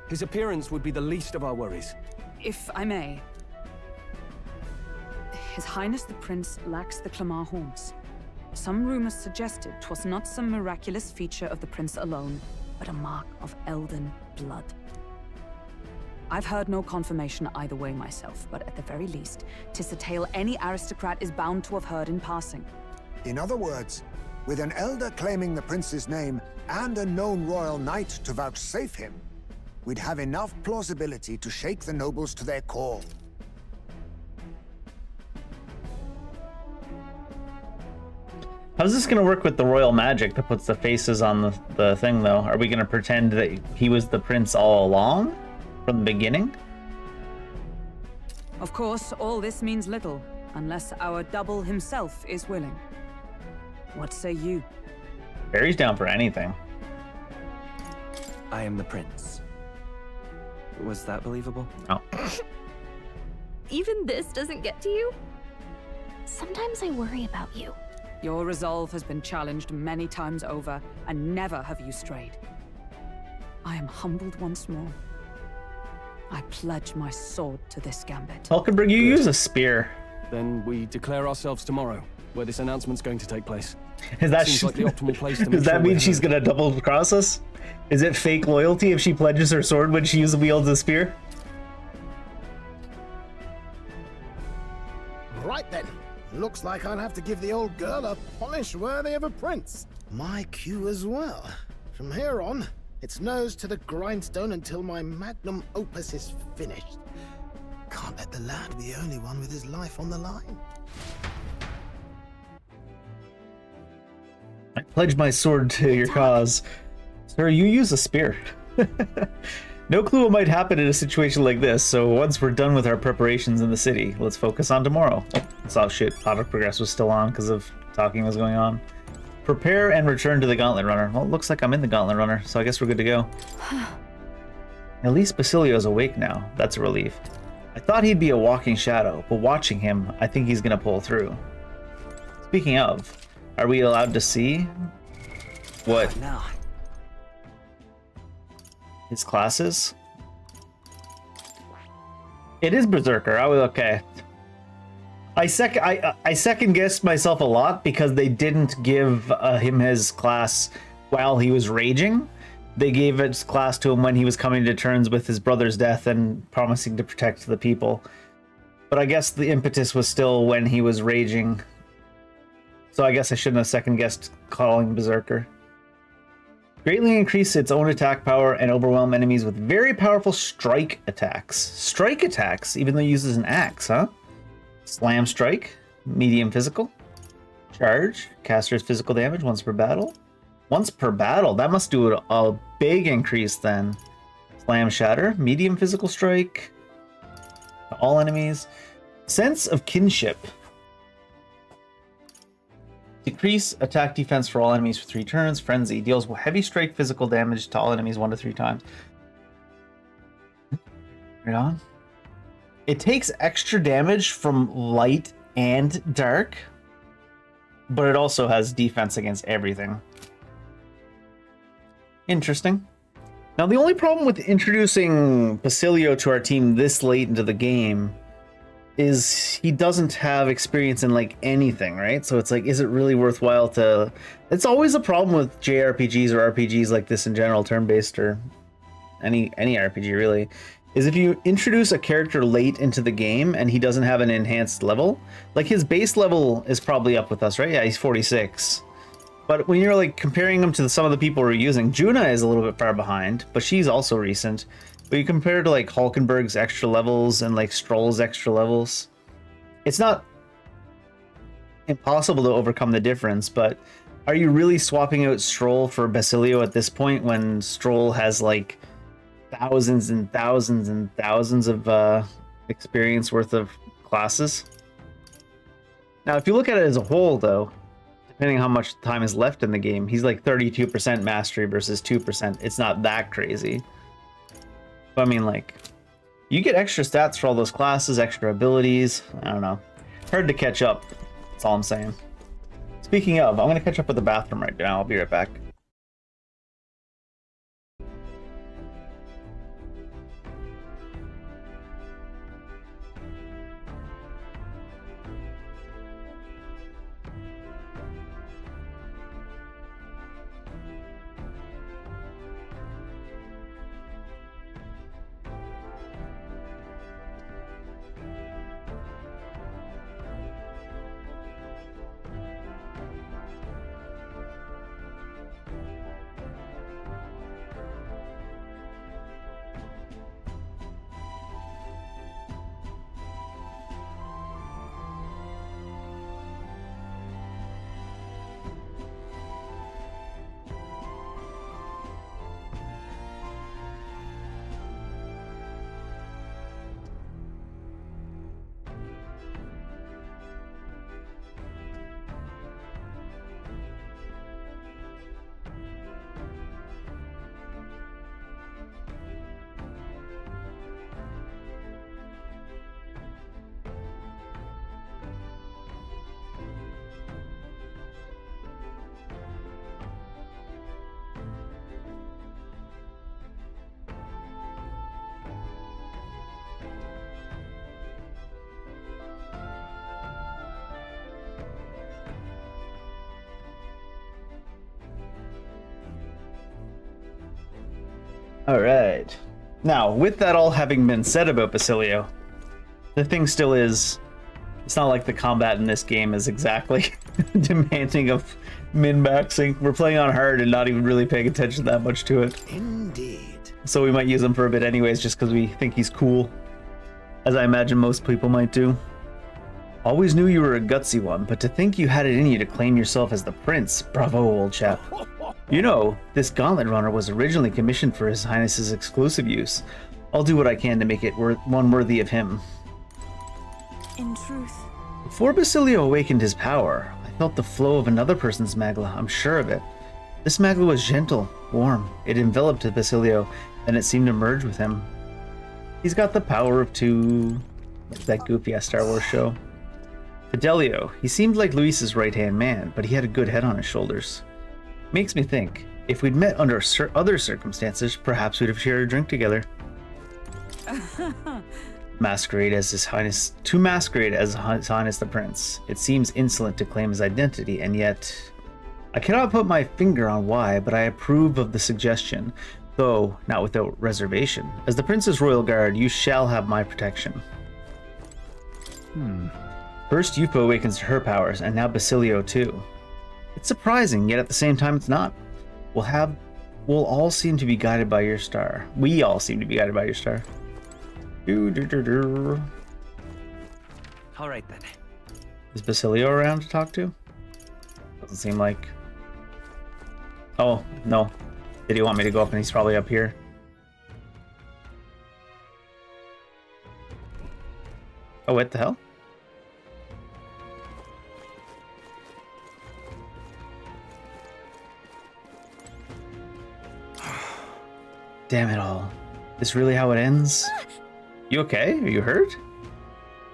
His appearance would be the least of our worries. If I may. His Highness the Prince lacks the Clamar horns. Some rumors suggested 'twas not some miraculous feature of the prince alone, but a mark of Elden blood. I've heard no confirmation either way myself, but at the very least, 'tis a tale any aristocrat is bound to have heard in passing. In other words, with an elder claiming the prince's name and a known royal knight to vouchsafe him, we'd have enough plausibility to shake the nobles to their core. How's this gonna work with the royal magic that puts the faces on the thing, though? Are we gonna pretend that he was the prince all along from the beginning? Of course, all this means little, unless our double himself is willing. What say you? Barry's down for anything. I am the prince. Was that believable? No. Even this doesn't get to you? Sometimes I worry about you. Your resolve has been challenged many times over, and never have you strayed. I am humbled once more. I pledge my sword to this gambit. Hulkenberg, you use a spear. Then we declare ourselves tomorrow, where this announcement's going to take place. Is that Seems like the optimal place to make does that sure mean we're she's heard. gonna double cross us? Is it fake loyalty if she pledges her sword when she wields a spear? Right then. Looks like I'll have to give the old girl a polish worthy of a prince. My cue as well. From here on, it's nose to the grindstone until my magnum opus is finished. Can't let the lad be the only one with his life on the line. I pledge my sword to your cause. Sir, you use a spear. No clue what might happen in a situation like this, so once we're done with our preparations in the city, let's focus on tomorrow. Oh shit, auto progress was still on because of talking was going on. Prepare and return to the Gauntlet Runner. Well, it looks like I'm in the Gauntlet Runner, so I guess we're good to go. At least Basilio's awake now. That's a relief. I thought he'd be a walking shadow, but watching him, I think he's gonna pull through. Speaking of, are we allowed to see what his class is? It is Berserker. I was okay. I second guessed myself a lot because they didn't give him his class while he was raging. They gave his class to him when he was coming to terms with his brother's death and promising to protect the people. But I guess the impetus was still when he was raging. So I guess I shouldn't have second guessed calling Berserker. Greatly increase its own attack power and overwhelm enemies with very powerful strike attacks. Strike attacks, even though it uses an axe, huh? Slam strike, medium physical. Charge, caster's physical damage once per battle. Once per battle, that must do a big increase then. Slam shatter, medium physical strike. To all enemies. Sense of kinship. Decrease attack defense for all enemies for 3 turns. Frenzy deals heavy strike physical damage to all enemies 1 to 3 times. Right on. It takes extra damage from light and dark, but it also has defense against everything. Interesting. Now, the only problem with introducing Basilio to our team this late into the game is he doesn't have experience in like anything, right? So it's like, is it really worthwhile to... It's always a problem with JRPGs or RPGs like this in general, turn-based or any RPG really, is if you introduce a character late into the game and he doesn't have an enhanced level, like his base level is probably up with us, right? Yeah, he's 46. But when you're like comparing him to some of the people we're using, Juna is a little bit far behind, but she's also recent. But you compare to like Hulkenberg's extra levels and like Stroll's extra levels, it's not impossible to overcome the difference, but are you really swapping out Stroll for Basilio at this point when Stroll has like thousands and thousands and thousands of experience worth of classes? Now, if you look at it as a whole though, depending on how much time is left in the game, he's like 32% mastery versus 2%. It's not that crazy. But I mean, like, you get extra stats for all those classes, extra abilities. I don't know. Hard to catch up. That's all I'm saying. Speaking of, I'm going to catch up with the bathroom right now. I'll be right back. Alright. Now, with that all having been said about Basilio, the thing still is, it's not like the combat in this game is exactly demanding of min-maxing. We're playing on hard and not even really paying attention that much to it. Indeed. So we might use him for a bit anyways, just because we think he's cool. As I imagine most people might do. Always knew you were a gutsy one, but to think you had it in you to claim yourself as the prince, bravo, old chap. You know, this gauntlet runner was originally commissioned for His Highness's exclusive use. I'll do what I can to make it one worthy of him. In truth. Before Basilio awakened his power, I felt the flow of another person's magla, I'm sure of it. This magla was gentle, warm. It enveloped Basilio, and it seemed to merge with him. He's got the power of two... What's that goofy-ass Star Wars show? Fidelio. He seemed like Luis's right-hand man, but he had a good head on his shoulders. Makes me think, if we'd met under other circumstances, perhaps we'd have shared a drink together. Masquerade as His Highness... To masquerade as His Highness the Prince. It seems insolent to claim his identity, and yet... I cannot put my finger on why, but I approve of the suggestion, though not without reservation. As the Prince's royal guard, you shall have my protection. First Yupa awakens to her powers, and now Basilio too. It's surprising, yet at the same time it's not. We'll all seem to be guided by your star. We all seem to be guided by your star. Alright then. Is Basilio around to talk to? Doesn't seem like... Oh, no. Did he want me to go up and he's probably up here? Oh, what the hell? Damn it all. This really how it ends? You okay? Are you hurt?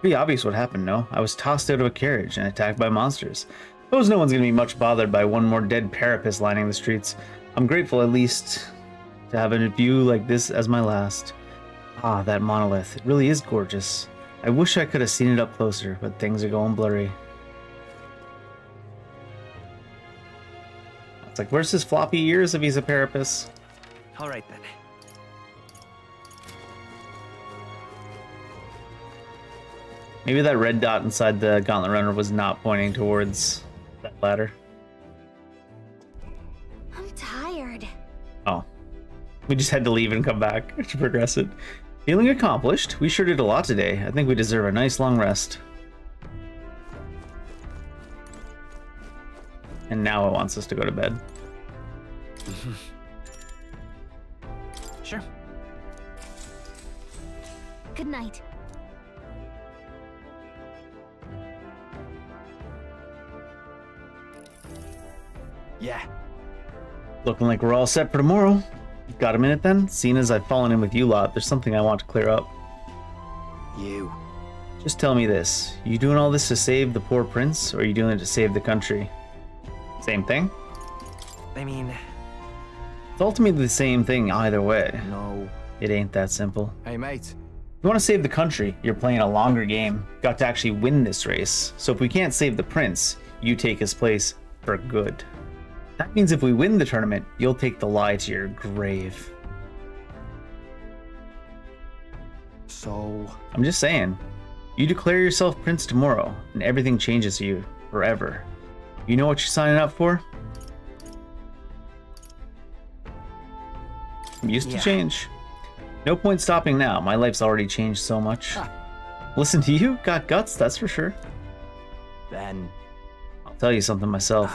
Pretty obvious what happened, no? I was tossed out of a carriage and attacked by monsters. Suppose no one's gonna be much bothered by one more dead parapet lining the streets. I'm grateful at least to have a view like this as my last. Ah, that monolith. It really is gorgeous. I wish I could have seen it up closer, but things are going blurry. It's like, where's his floppy ears if he's a parapet? Alright then. Maybe that red dot inside the gauntlet runner was not pointing towards that ladder. I'm tired. Oh. We just had to leave and come back to progress it. Feeling accomplished. We sure did a lot today. I think we deserve a nice long rest. And now it wants us to go to bed. Sure. Good night. Yeah. Looking like we're all set for tomorrow. Got a minute then? Seeing as I've fallen in with you lot, there's something I want to clear up. You. Just tell me this. You doing all this to save the poor prince, or are you doing it to save the country? Same thing? I mean... It's ultimately the same thing either way. No. It ain't that simple. Hey, mate. If you want to save the country, you're playing a longer game. Got to actually win this race. So if we can't save the prince, you take his place for good. That means if we win the tournament, you'll take the lie to your grave. So... I'm just saying. You declare yourself prince tomorrow, and everything changes for you forever. You know what you're signing up for? I'm used to change. No point stopping now. My life's already changed so much. Listen to you? Got guts, that's for sure. Then... I'll tell you something myself.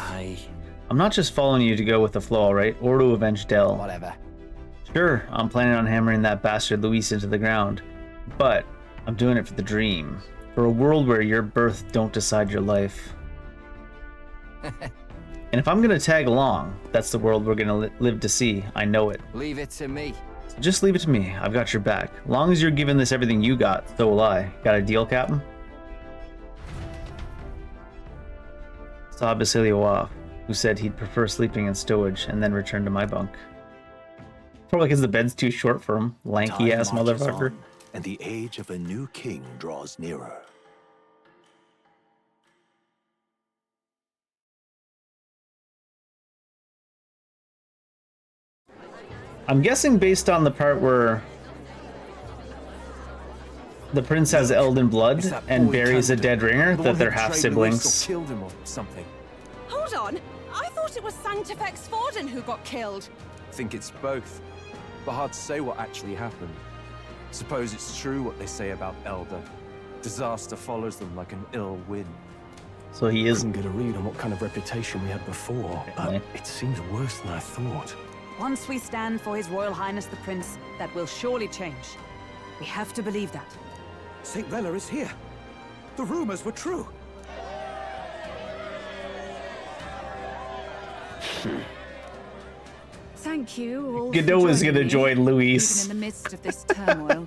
I'm not just following you to go with the flow, alright? Or to avenge Del. Whatever. Sure, I'm planning on hammering that bastard Luis into the ground. But I'm doing it for the dream. For a world where your birth don't decide your life. And if I'm gonna tag along, that's the world we're gonna live to see. I know it. Leave it to me. So just leave it to me. I've got your back. Long as you're giving this everything you got, so will I. Got a deal, Captain? Saw Basilio off, who said he'd prefer sleeping in stowage and then return to my bunk. Probably because the bed's too short for him. Lanky ass Time marches motherfucker. on, and the age of a new king draws nearer. I'm guessing based on the part where the prince has elden blood and buries a dead ringer that they're half siblings. Killed him or something. Hold on! I thought it was Sanctifex Forden who got killed. I think it's both, but hard to say what actually happened. Suppose it's true what they say about Elder. Disaster follows them like an ill wind. So he is. Couldn't get a read on what kind of reputation we had before, but it seems worse than I thought. Once we stand for His Royal Highness the Prince, that will surely change. We have to believe that. St. Rella is here. The rumors were true. Thank you all. Godot is gonna join Luis. Even in the midst of this turmoil.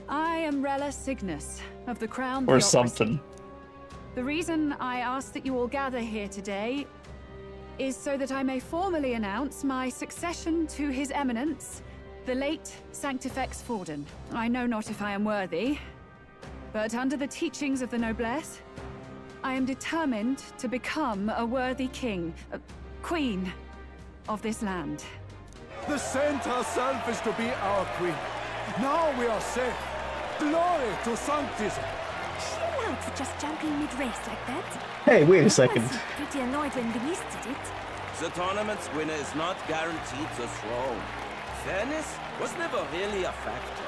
I am Rella Cygnus of the Crown Or Theocracy. something. The reason I ask that you all gather here today is so that I may formally announce my succession to His Eminence, the late Sanctifex Forden. I know not if I am worthy, but under the teachings of the noblesse, I am determined to become a worthy king, queen of this land. The saint herself is to be our queen. Now we are safe. Glory to Sanctism. Chill out for just jumping mid-race like that. Hey, wait a second. Pretty annoyed when Luis did it. The tournament's winner is not guaranteed the throne. Fairness was never really a factor.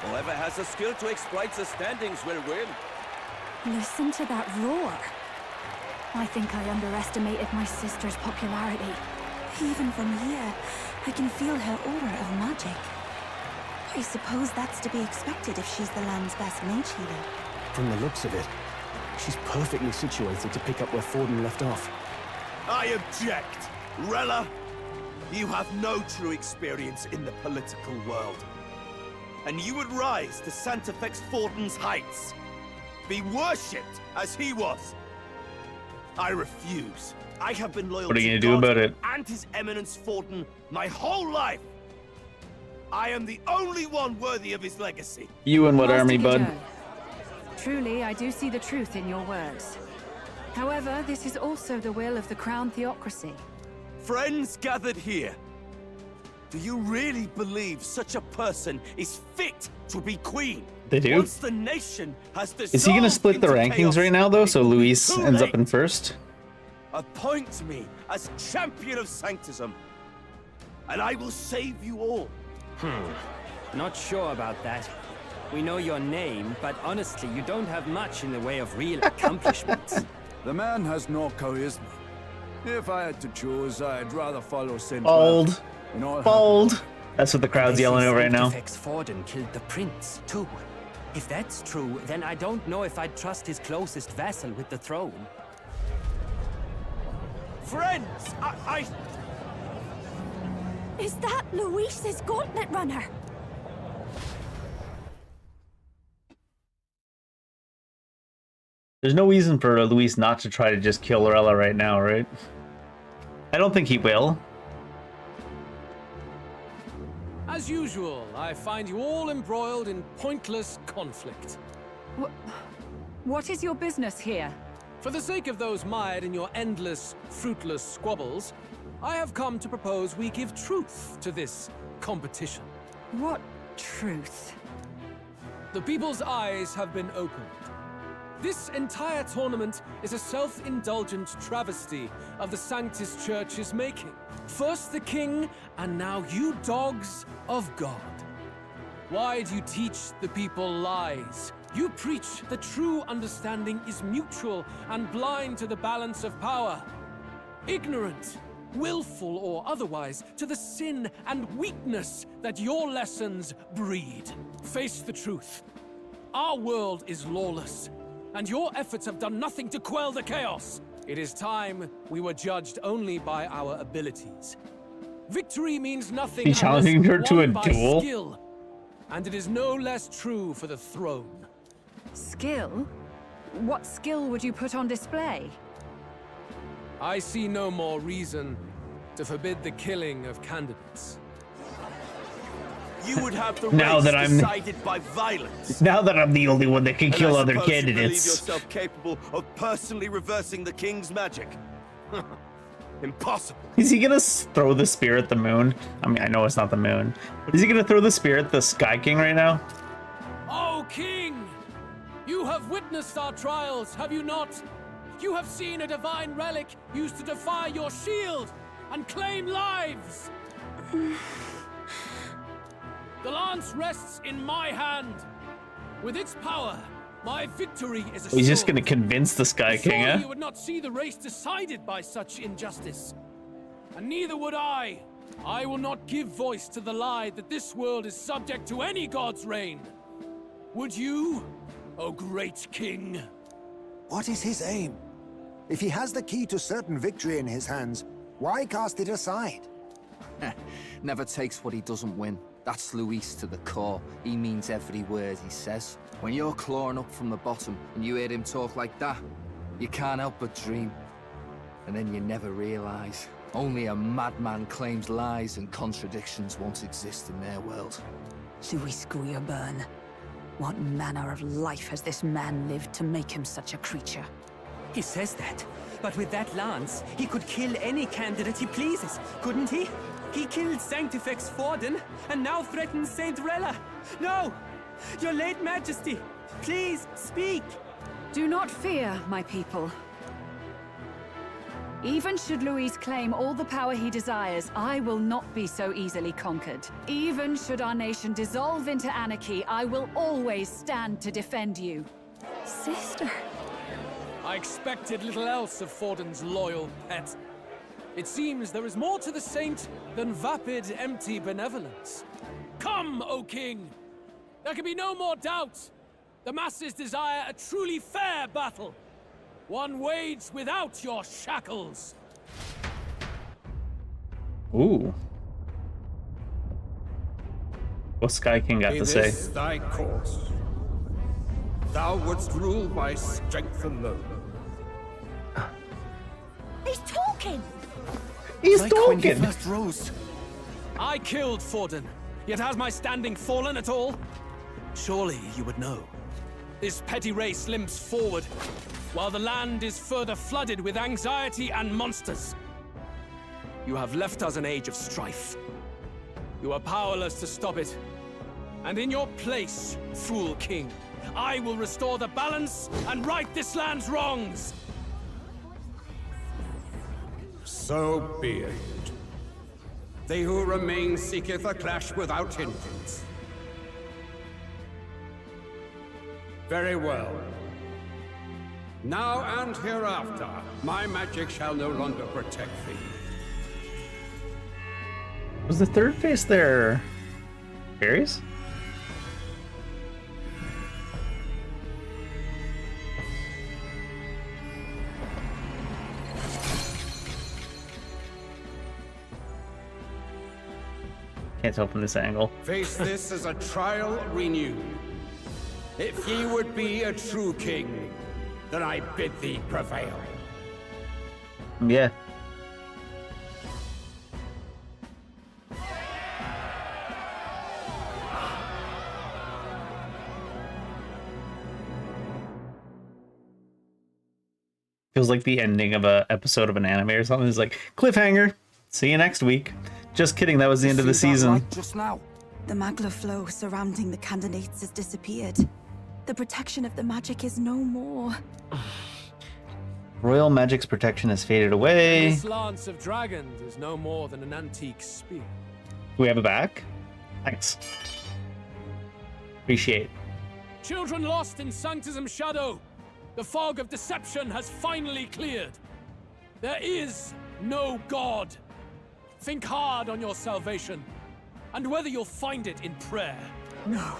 Whoever has the skill to exploit the standings will win. Listen to that roar. I think I underestimated my sister's popularity. Even from here, I can feel her aura of magic. I suppose that's to be expected if she's the land's best mage healer. From the looks of it, she's perfectly situated to pick up where Forden left off. I object. Rella, you have no true experience in the political world. And you would rise to Sanctifex Forden's heights. Be worshipped as he was. I refuse. I have been loyal What are you to gonna do God about it? and His Eminence Forden my whole life. I am the only one worthy of his legacy. You and what Master army, bud? Godot, truly, I do see the truth in your words. However, this is also the will of the Crown Theocracy. Friends gathered here. Do you really believe such a person is fit to be queen? They do? Once the nation has Is he gonna split the rankings right now, though, so Luis ends up in first? Appoint me as champion of Sanctism, and I will save you all. Not sure about that. We know your name, but honestly, you don't have much in the way of real accomplishments. The man has no charisma. If I had to choose, I'd rather follow St. Bold. Bold. That's what the crowd's yelling out right now. Sanctifex Forden killed the prince, too. If that's true, then I don't know if I'd trust his closest vassal with the throne. Friends, I... Is that Luis's gauntlet runner? There's no reason for Luis not to try to just kill Lorella right now, right? I don't think he will. As usual, I find you all embroiled in pointless conflict. What is your business here? For the sake of those mired in your endless, fruitless squabbles, I have come to propose we give truth to this competition. What truth? The people's eyes have been opened. This entire tournament is a self-indulgent travesty of the Sanctus Church's making. First the king, and now you dogs of God. Why do you teach the people lies? You preach that true understanding is mutual and blind to the balance of power. Ignorant, willful or otherwise, to the sin and weakness that your lessons breed. Face the truth. Our world is lawless, and your efforts have done nothing to quell the chaos. It is time we were judged only by our abilities. Victory means nothing He challenging her to a won by duel? skill, and it is no less true for the throne. Skill? What skill would you put on display? I see no more reason to forbid the killing of candidates. You would have the Now race that I'm- decided by violence. Now that I'm the only one that can And kill I other suppose you believe candidates. yourself capable of personally reversing the king's magic. Impossible. Is he gonna throw the spear at the moon? I mean, I know it's not the moon, but is he gonna throw the spear at the Sky King right now? Oh, King! You have witnessed our trials, have you not? You have seen a divine relic used to defy your shield and claim lives! The lance rests in my hand. With its power, my victory is assured. He's just gonna convince the Sky King, Surely huh? you would not see the race decided by such injustice. And neither would I. I will not give voice to the lie that this world is subject to any god's reign. Would you, O great king? What is his aim? If he has the key to certain victory in his hands, why cast it aside? Never takes what he doesn't win. That's Luis to the core. He means every word he says. When you're clawing up from the bottom and you hear him talk like that, you can't help but dream. And then you never realize. Only a madman claims lies and contradictions won't exist in their world. Luis Guyaburn. What manner of life has this man lived to make him such a creature? He says that, but with that lance, he could kill any candidate he pleases, couldn't he? He killed Sanctifex Forden, and now threatens Saint Rella. No! Your late majesty, please, speak! Do not fear, my people. Even should Luis claim all the power he desires, I will not be so easily conquered. Even should our nation dissolve into anarchy, I will always stand to defend you. Sister. I expected little else of Forden's loyal pet. It seems there is more to the saint than vapid, empty benevolence. Come, O king! There can be no more doubt. The masses desire a truly fair battle. One waged without your shackles. Ooh. What's Sky King got Be to say? this thy course. Thou wouldst rule by strength alone. He's talking! He's Like when you talking! first rose. I killed Forden, yet has my standing fallen at all? Surely you would know. This petty race limps forward, while the land is further flooded with anxiety and monsters. You have left us an age of strife. You are powerless to stop it. And in your place, fool king, I will restore the balance and right this land's wrongs. So be it. They who remain seeketh a clash without hindrance. Very well. Now and hereafter, my magic shall no longer protect thee. Was the third face there fairies? Can't tell from this angle. Face this as a trial renewed. If ye would be a true king, then I bid thee prevail. Yeah. Feels like the ending of a episode of an anime or something. It's like, cliffhanger, see you next week. Just kidding, that was the end of the season. Just now. The magla flow surrounding the candidates has disappeared. The protection of the magic is no more. Royal magic's protection has faded away. This lance of dragons is no more than an antique spear. Do we have it back? Thanks. Appreciate. Children lost in Sanctism shadow. The fog of deception has finally cleared. There is no God. Think hard on your salvation, and whether you'll find it in prayer. No.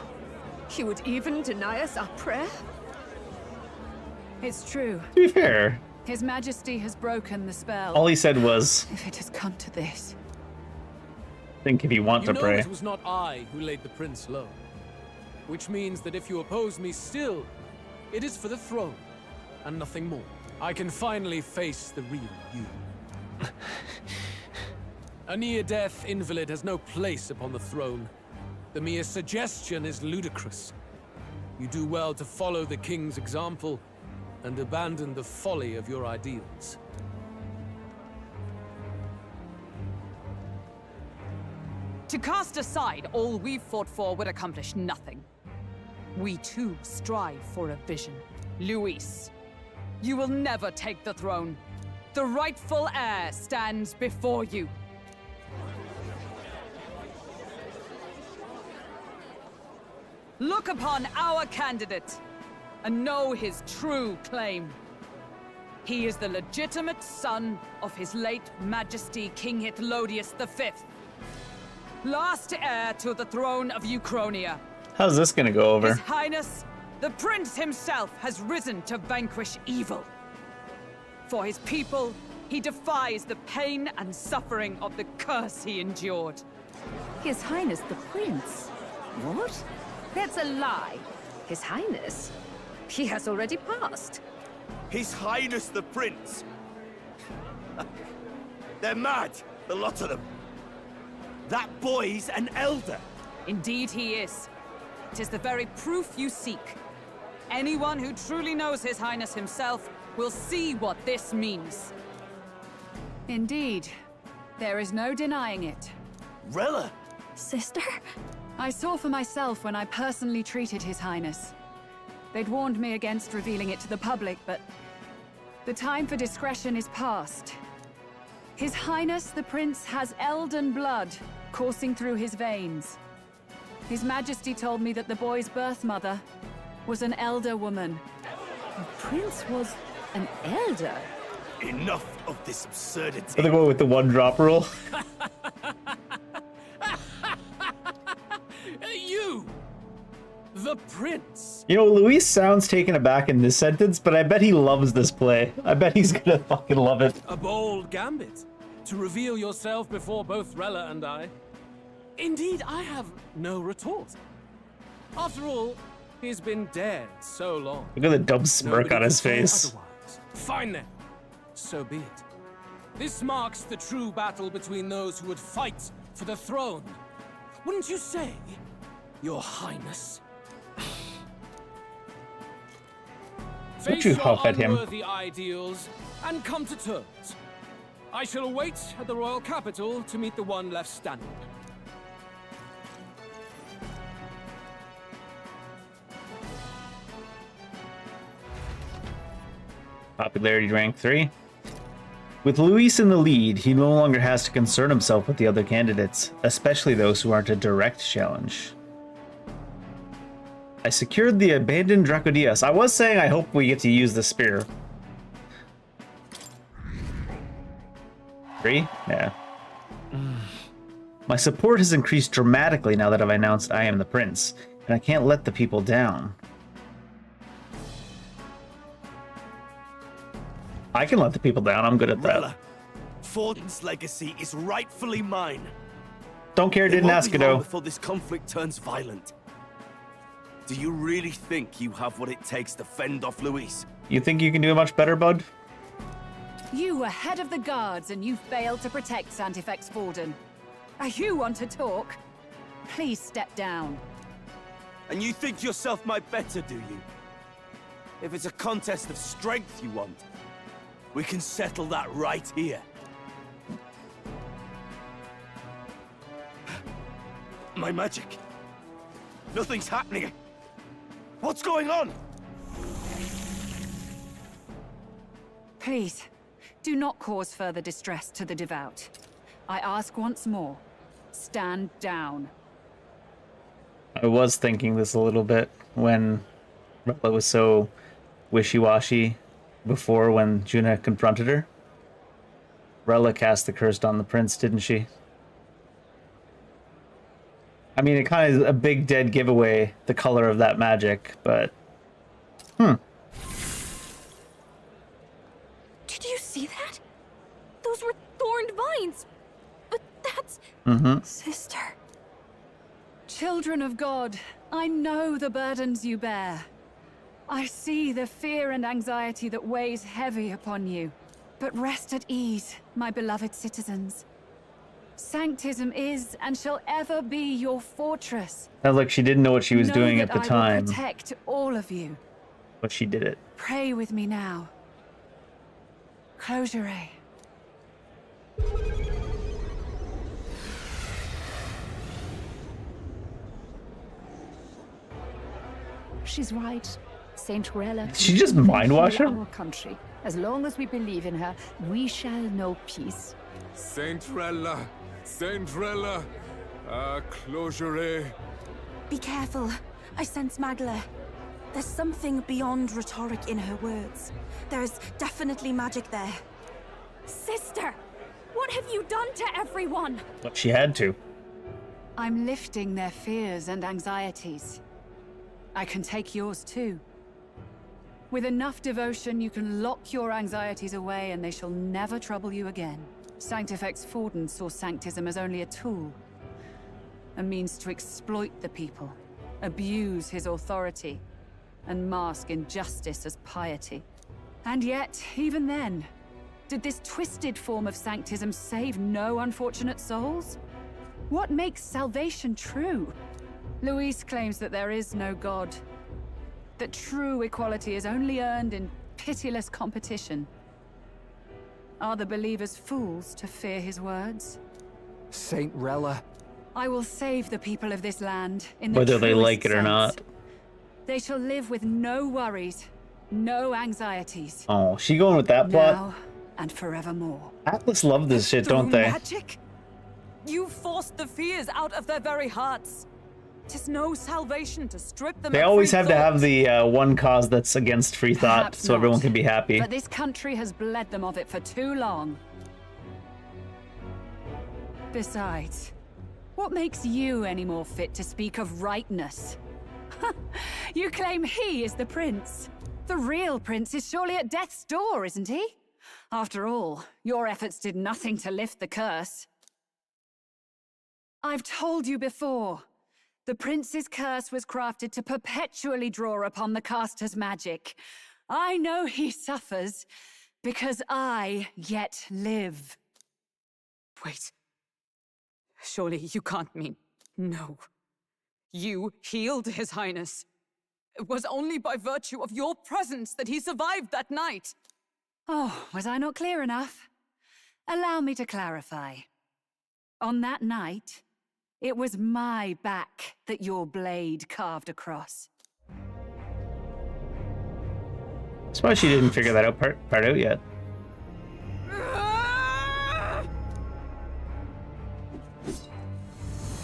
You would even deny us our prayer? It's true. To be fair, His Majesty has broken the spell. all he said was, If it has come to this. think if you want You to know pray. it was not I who laid the prince low. Which means that if you oppose me still, it is for the throne, and nothing more. I can finally face the real you. A near-death invalid has no place upon the throne. The mere suggestion is ludicrous. You do well to follow the king's example and abandon the folly of your ideals. To cast aside all we've fought for would accomplish nothing. We too strive for a vision. Luis, you will never take the throne. The rightful heir stands before you. Look upon our candidate and know his true claim. He is the legitimate son of his late Majesty King Hytlodius V, last heir to the throne of Uchronia. How's this gonna go over? His Highness, the Prince himself has risen to vanquish evil. For his people, he defies the pain and suffering of the curse he endured. His Highness the Prince? What? That's a lie. His Highness? He has already passed. His Highness the Prince! They're mad, the lot of them. That boy's an elder. Indeed he is. It is the very proof you seek. Anyone who truly knows His Highness himself will see what this means. Indeed. There is no denying it. Rella! Sister? I saw for myself when I personally treated His Highness. They'd warned me against revealing it to the public, but the time for discretion is past. His Highness the Prince has Elden blood coursing through his veins. His Majesty told me that the boy's birth mother was an elder woman. The Prince was an elder? Enough of this absurdity. Are they going with the one drop rule? You! The Prince! You know, Luis sounds taken aback in this sentence, but I bet he loves this play. I bet he's gonna fucking love it. A bold gambit. To reveal yourself before both Rella and I. Indeed, I have no retort. After all, he's been dead so long. Look at the dumb smirk on his face. Otherwise. Fine then. So be it. This marks the true battle between those who would fight for the throne. Wouldn't you say, Your Highness? Don't you huff at him. Unworthy ideals and come to terms. I shall await at the royal capital to meet the one left standing. Popularity rank 3. With Luis in the lead, he no longer has to concern himself with the other candidates, especially those who aren't a direct challenge. I secured the abandoned Dracodias. I was saying I hope we get to use the spear. 3? Yeah. My support has increased dramatically now that I've announced I am the prince, and I can't let the people down. I can let the people down. I'm good at that. Rella, Forden's legacy is rightfully mine. Don't care, didn't ask it, though. Before this conflict turns violent. Do you really think you have what it takes to fend off Luis? You think you can do much better, bud? You were head of the guards and you failed to protect Santifex Forden. You want to talk? Please step down. And you think yourself my better, do you? If it's a contest of strength you want, we can settle that right here. My magic. Nothing's happening. What's going on? Please, do not cause further distress to the devout. I ask once more, stand down. I was thinking this a little bit when Rella was so wishy-washy before when Juna confronted her. Rella cast the curse on the prince, didn't she? I mean, it kind of is a big dead giveaway, the color of that magic, but... Did you see that? Those were thorned vines. But that's... Sister. Children of God, I know the burdens you bear. I see the fear and anxiety that weighs heavy upon you. But rest at ease, my beloved citizens. Sanctism is and shall ever be your fortress. Sounds like she didn't know what she was doing at the I time, will protect all of you. but she did it. Pray with me now. Close your eye. she's right. Saint Rella. Did she just mind wash her? Our country. As long as we believe in her, we shall know peace. Saint Rella, closure. Be careful. I sense Magla. There's something beyond rhetoric in her words. There's definitely magic there. Sister, what have you done to everyone? But she had to. I'm lifting their fears and anxieties. I can take yours too. With enough devotion, you can lock your anxieties away and they shall never trouble you again. Sanctifex Forden saw Sanctism as only a tool. A means to exploit the people, abuse his authority, and mask injustice as piety. And yet, even then, did this twisted form of Sanctism save no unfortunate souls? What makes salvation true? Luis claims that there is no God. That true equality is only earned in pitiless competition. Are the believers fools to fear his words? Saint Rella. I will save the people of this land in the Whether they truest like it or sense. not. They shall live with no worries, no anxieties. Oh, she going with that plot? Now and forevermore. Atlas love this shit, don't they? Magic? You forced the fears out of their very hearts. 'Tis no salvation to strip them They of always free have to have thought. the one cause that's against free thought, Perhaps so everyone not. can be happy. But this country has bled them of it for too long. Besides, what makes you any more fit to speak of rightness? You claim he is the prince. The real prince is surely at death's door, isn't he? After all, your efforts did nothing to lift the curse. I've told you before. The prince's curse was crafted to perpetually draw upon the caster's magic. I know he suffers, because I yet live. Wait. Surely you can't mean... No. You healed His Highness. It was only by virtue of your presence that he survived that night. Oh, was I not clear enough? Allow me to clarify. On that night, it was my back that your blade carved across. That's why she didn't figure that out part out yet.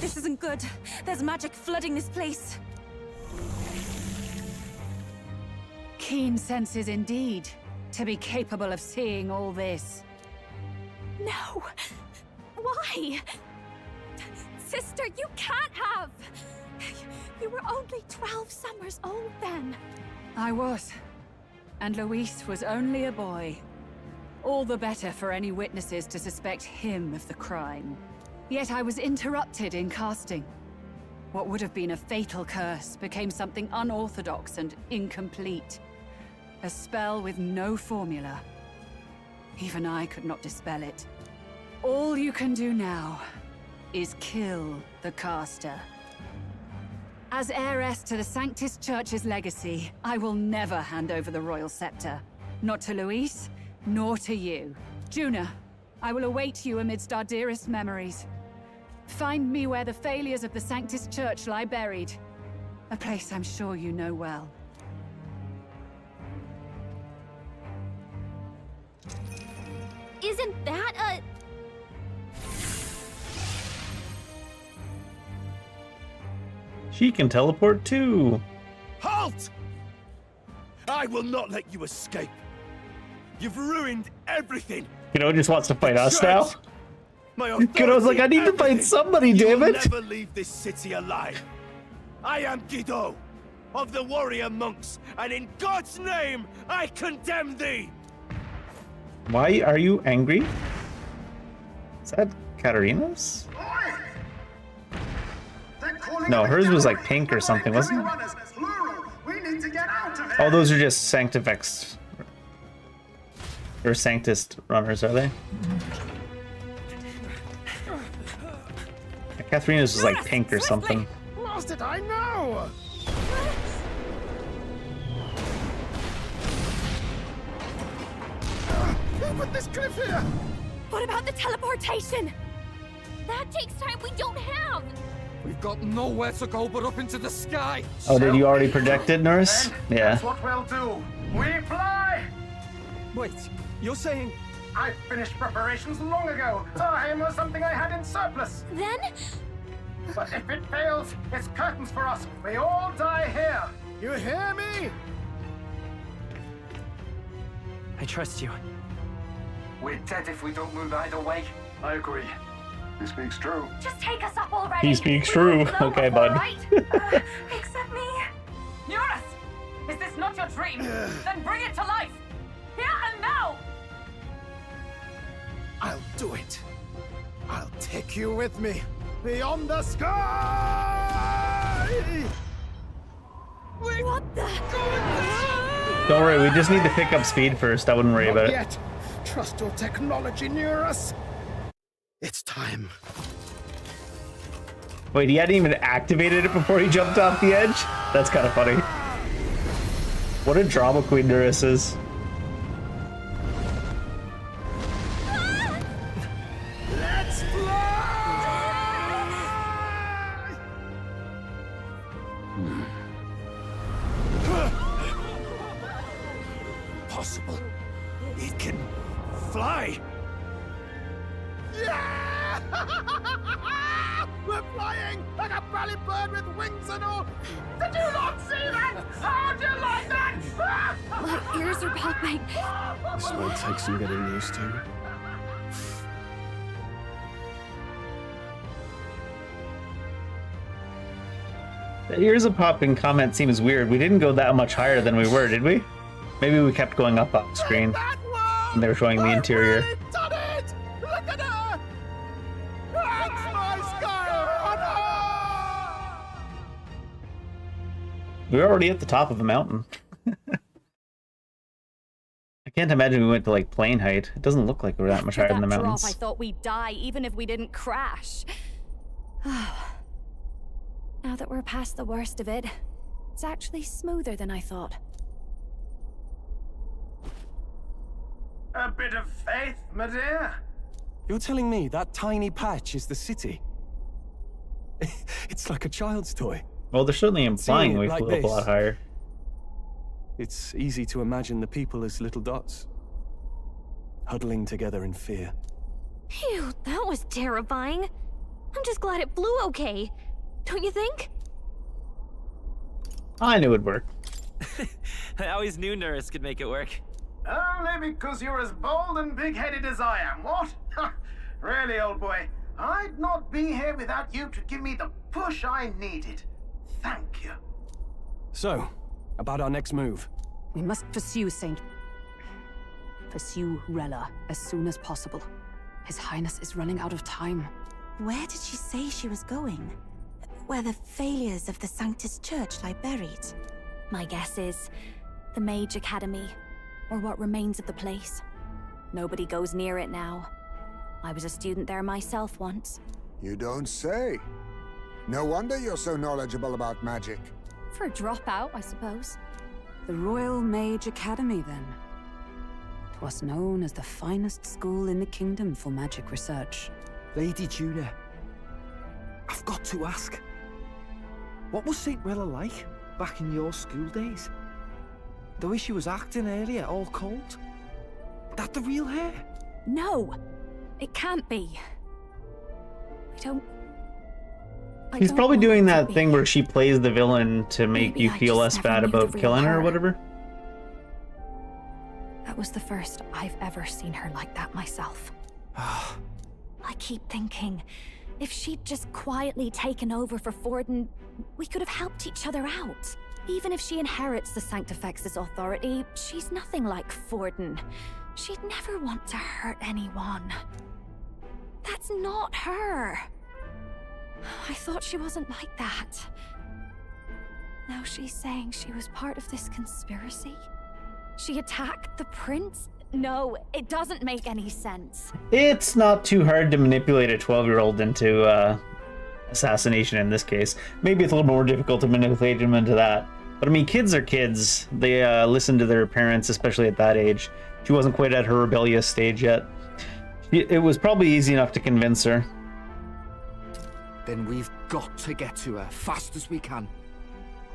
This isn't good. There's magic flooding this place. Keen senses indeed, to be capable of seeing all this. No! Why? Sister, you can't have! You were only 12 summers old then. I was. And Luis was only a boy. All the better for any witnesses to suspect him of the crime. Yet I was interrupted in casting. What would have been a fatal curse became something unorthodox and incomplete. A spell with no formula. Even I could not dispel it. All you can do now is kill the caster. As heiress to the Sanctus Church's legacy, I will never hand over the royal scepter. Not to Luis, nor to you. Juna, I will await you amidst our dearest memories. Find me where the failures of the Sanctus Church lie buried. A place I'm sure you know well. Isn't that a... She can teleport too. Halt! I will not let you escape. You've ruined everything. Just wants to fight us now. My Guido's like, I need to fight somebody, you damn will it. never leave this city alive. I am Guido, of the warrior monks, and in God's name, I condemn thee. Why are you angry? Is that Katarina's? No, hers was like pink or something, wasn't it? Oh, those are just Sanctifex. Or Sanctus runners, are they? Katharina's was like pink or something. Lost it, I know! Who put this cliff here? What about the teleportation? That takes time we don't have. We've got nowhere to go but up into the sky. Oh, did you already project it, Nurse? Yeah. That's what we'll do. We fly! Wait, you're saying... I finished preparations long ago. Time was something I had in surplus. Then? But if it fails, it's curtains for us. We all die here. You hear me? I trust you. We're dead if we don't move either way. I agree. He speaks true. Just take us up already. He speaks true. Okay, bud. Except me. Eurus! Is this not your dream? Then bring it to life! Here and now! I'll do it. I'll take you with me beyond the sky. What the? Don't worry, we just need to pick up speed first. I wouldn't worry about Not it. yet. Trust your technology near us. It's time. Wait, he hadn't even activated it before he jumped off the edge? That's kind of funny. What a drama queen Nurse is. Let's fly! Possible. It can fly. Yeah! We're flying like a bally bird with wings and all. Did you not see that? How do you like that? My ears are popping. This might take some getting used to. The ears of popping comment seems weird. We didn't go that much higher than we were, did we? Maybe we kept going up screen. And they were showing the interior. Done it! Look at her! That's my sky! We were already at the top of a mountain. I can't imagine we went to like plane height. It doesn't look like we're that much higher than the mountains. I thought we'd die even if we didn't crash. Now that we're past the worst of it, it's actually smoother than I thought. A bit of faith, my dear. You're telling me that tiny patch is the city? It's like a child's toy. Well, they're certainly implying Seeing it we like flew up a lot this. higher. It's easy to imagine the people as little dots, huddling together in fear. Phew, that was terrifying. I'm just glad it flew okay. Don't you think? I knew it'd work. I always knew Nurse could make it work. Only because you're as bold and big-headed as I am, what? Really, old boy, I'd not be here without you to give me the push I needed. Thank you. So, about our next move. We must pursue Pursue Rella as soon as possible. His Highness is running out of time. Where did she say she was going? Where the failures of the Sanctus Church lie buried? My guess is the Mage Academy, or what remains of the place. Nobody goes near it now. I was a student there myself once. You don't say. No wonder you're so knowledgeable about magic. For a dropout, I suppose. The Royal Mage Academy, then. 'Twas known as the finest school in the kingdom for magic research. Lady Juna, I've got to ask. What was St. Rella like back in your school days? The way she was acting earlier, all cold? That the real hair? No! It can't be. I He's don't probably want doing it to that be. thing where she plays the villain to make Maybe you I feel just less never bad knew the about real killing her or her. whatever. That was the first I've ever seen her like that myself. I keep thinking, if she'd just quietly taken over for Forden, we could have helped each other out. Even if she inherits the Sanctifex's authority, she's nothing like Forden. She'd never want to hurt anyone. That's not her. I thought she wasn't like that. Now she's saying she was part of this conspiracy? She attacked the prince? No, it doesn't make any sense. It's not too hard to manipulate a 12-year-old into assassination in this case. Maybe it's a little more difficult to manipulate them into that. But I mean, kids are kids. They listen to their parents, especially at that age. She wasn't quite at her rebellious stage yet. It was probably easy enough to convince her. Then we've got to get to her fast as we can.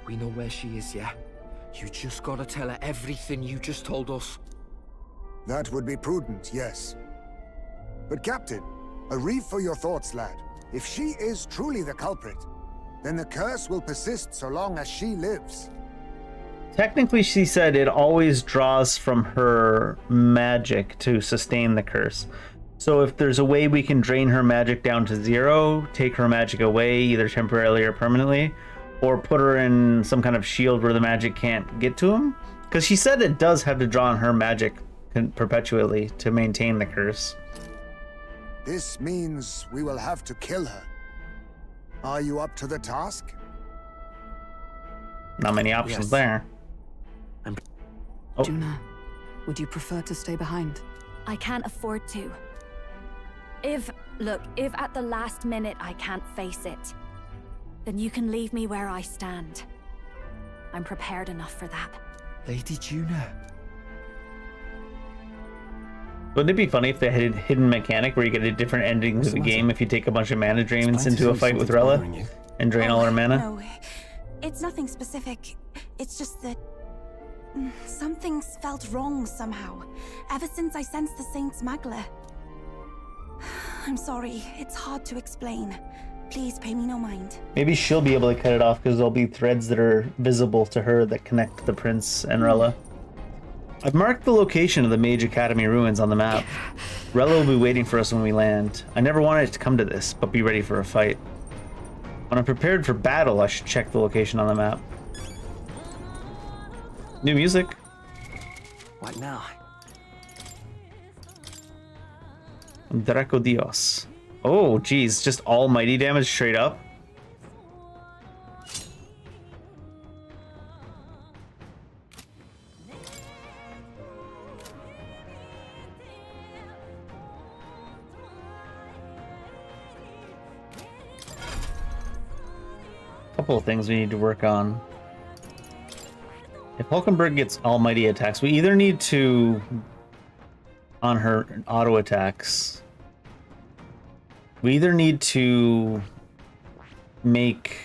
We know where she is, yeah? You just gotta tell her everything you just told us. That would be prudent, yes. But Captain, a reef for your thoughts, lad. If she is truly the culprit, then the curse will persist so long as she lives. Technically, she said it always draws from her magic to sustain the curse. So if there's a way we can drain her magic down to 0, take her magic away, either temporarily or permanently, or put her in some kind of shield where the magic can't get to him. Because she said it does have to draw on her magic perpetually to maintain the curse. This means we will have to kill her. Are you up to the task? Not many options there. Juna, would you prefer to stay behind? I can't afford to. If at the last minute I can't face it, then you can leave me where I stand. I'm prepared enough for that. Lady Juna. Wouldn't it be funny if they had a hidden mechanic where you get a different ending to the game if you take a bunch of mana drains into a fight with Rella and drain all her mana? No, it's nothing specific. It's just that something's felt wrong somehow, ever since I sensed the Saint's Magla. I'm sorry, it's hard to explain. Please pay me no mind. Maybe she'll be able to cut it off because there'll be threads that are visible to her that connect the prince and Rella. I've marked the location of the Mage Academy ruins on the map. Rella will be waiting for us when we land. I never wanted it to come to this, but be ready for a fight. When I'm prepared for battle, I should check the location on the map. New music. What now? Draco Dios. Oh, geez, just almighty damage straight up. Couple of things we need to work on. If Hulkenberg gets almighty attacks, we either need to, on her auto attacks, we either need to make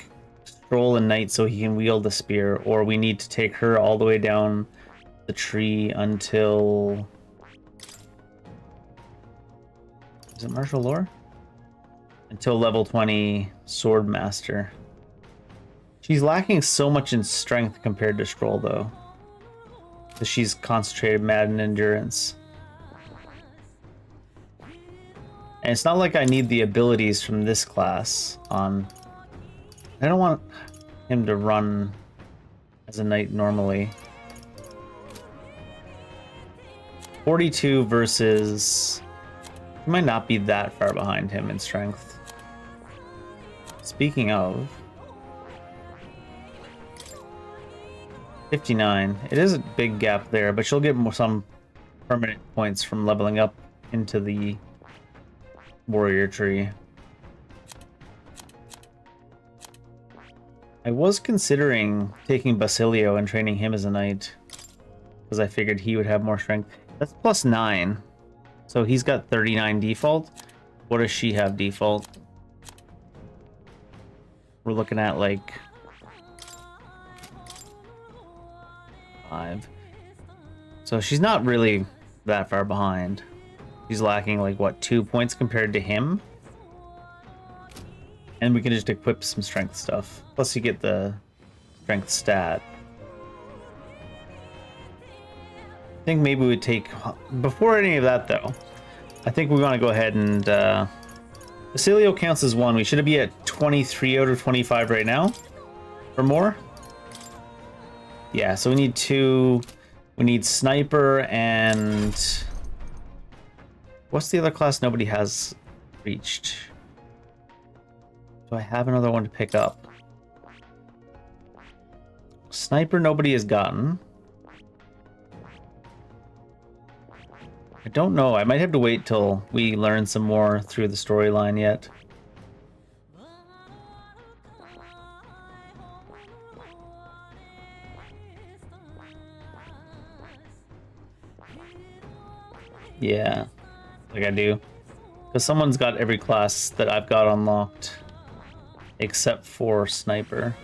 Stroll a knight so he can wield the spear, or we need to take her all the way down the tree until... Is it Martial Lore? Until level 20 Sword Master. She's lacking so much in strength compared to Stroll, though. Because she's concentrated mad and endurance. And it's not like I need the abilities from this class on... I don't want him to run as a knight normally. 42 versus... He might not be that far behind him in strength. Speaking of... 59. It is a big gap there, but she'll get some permanent points from leveling up into the warrior tree. I was considering taking Basilio and training him as a knight, because I figured he would have more strength. That's plus 9. So he's got 39 default. What does she have default? We're looking at like 5. So she's not really that far behind. She's lacking like what, 2 points compared to him? And we can just equip some strength stuff. Plus you get the strength stat. I think maybe we'd take... Before any of that though, I think we want to go ahead and... Basilio counts as 1. We should be at 23 out of 25 right now. Or more. Yeah, so we need 2. We need Sniper and... What's the other class nobody has reached? Do I have another one to pick up? Sniper nobody has gotten. I don't know. I might have to wait till we learn some more through the storyline yet. Yeah, like I do. Because someone's got every class that I've got unlocked. except for sniper.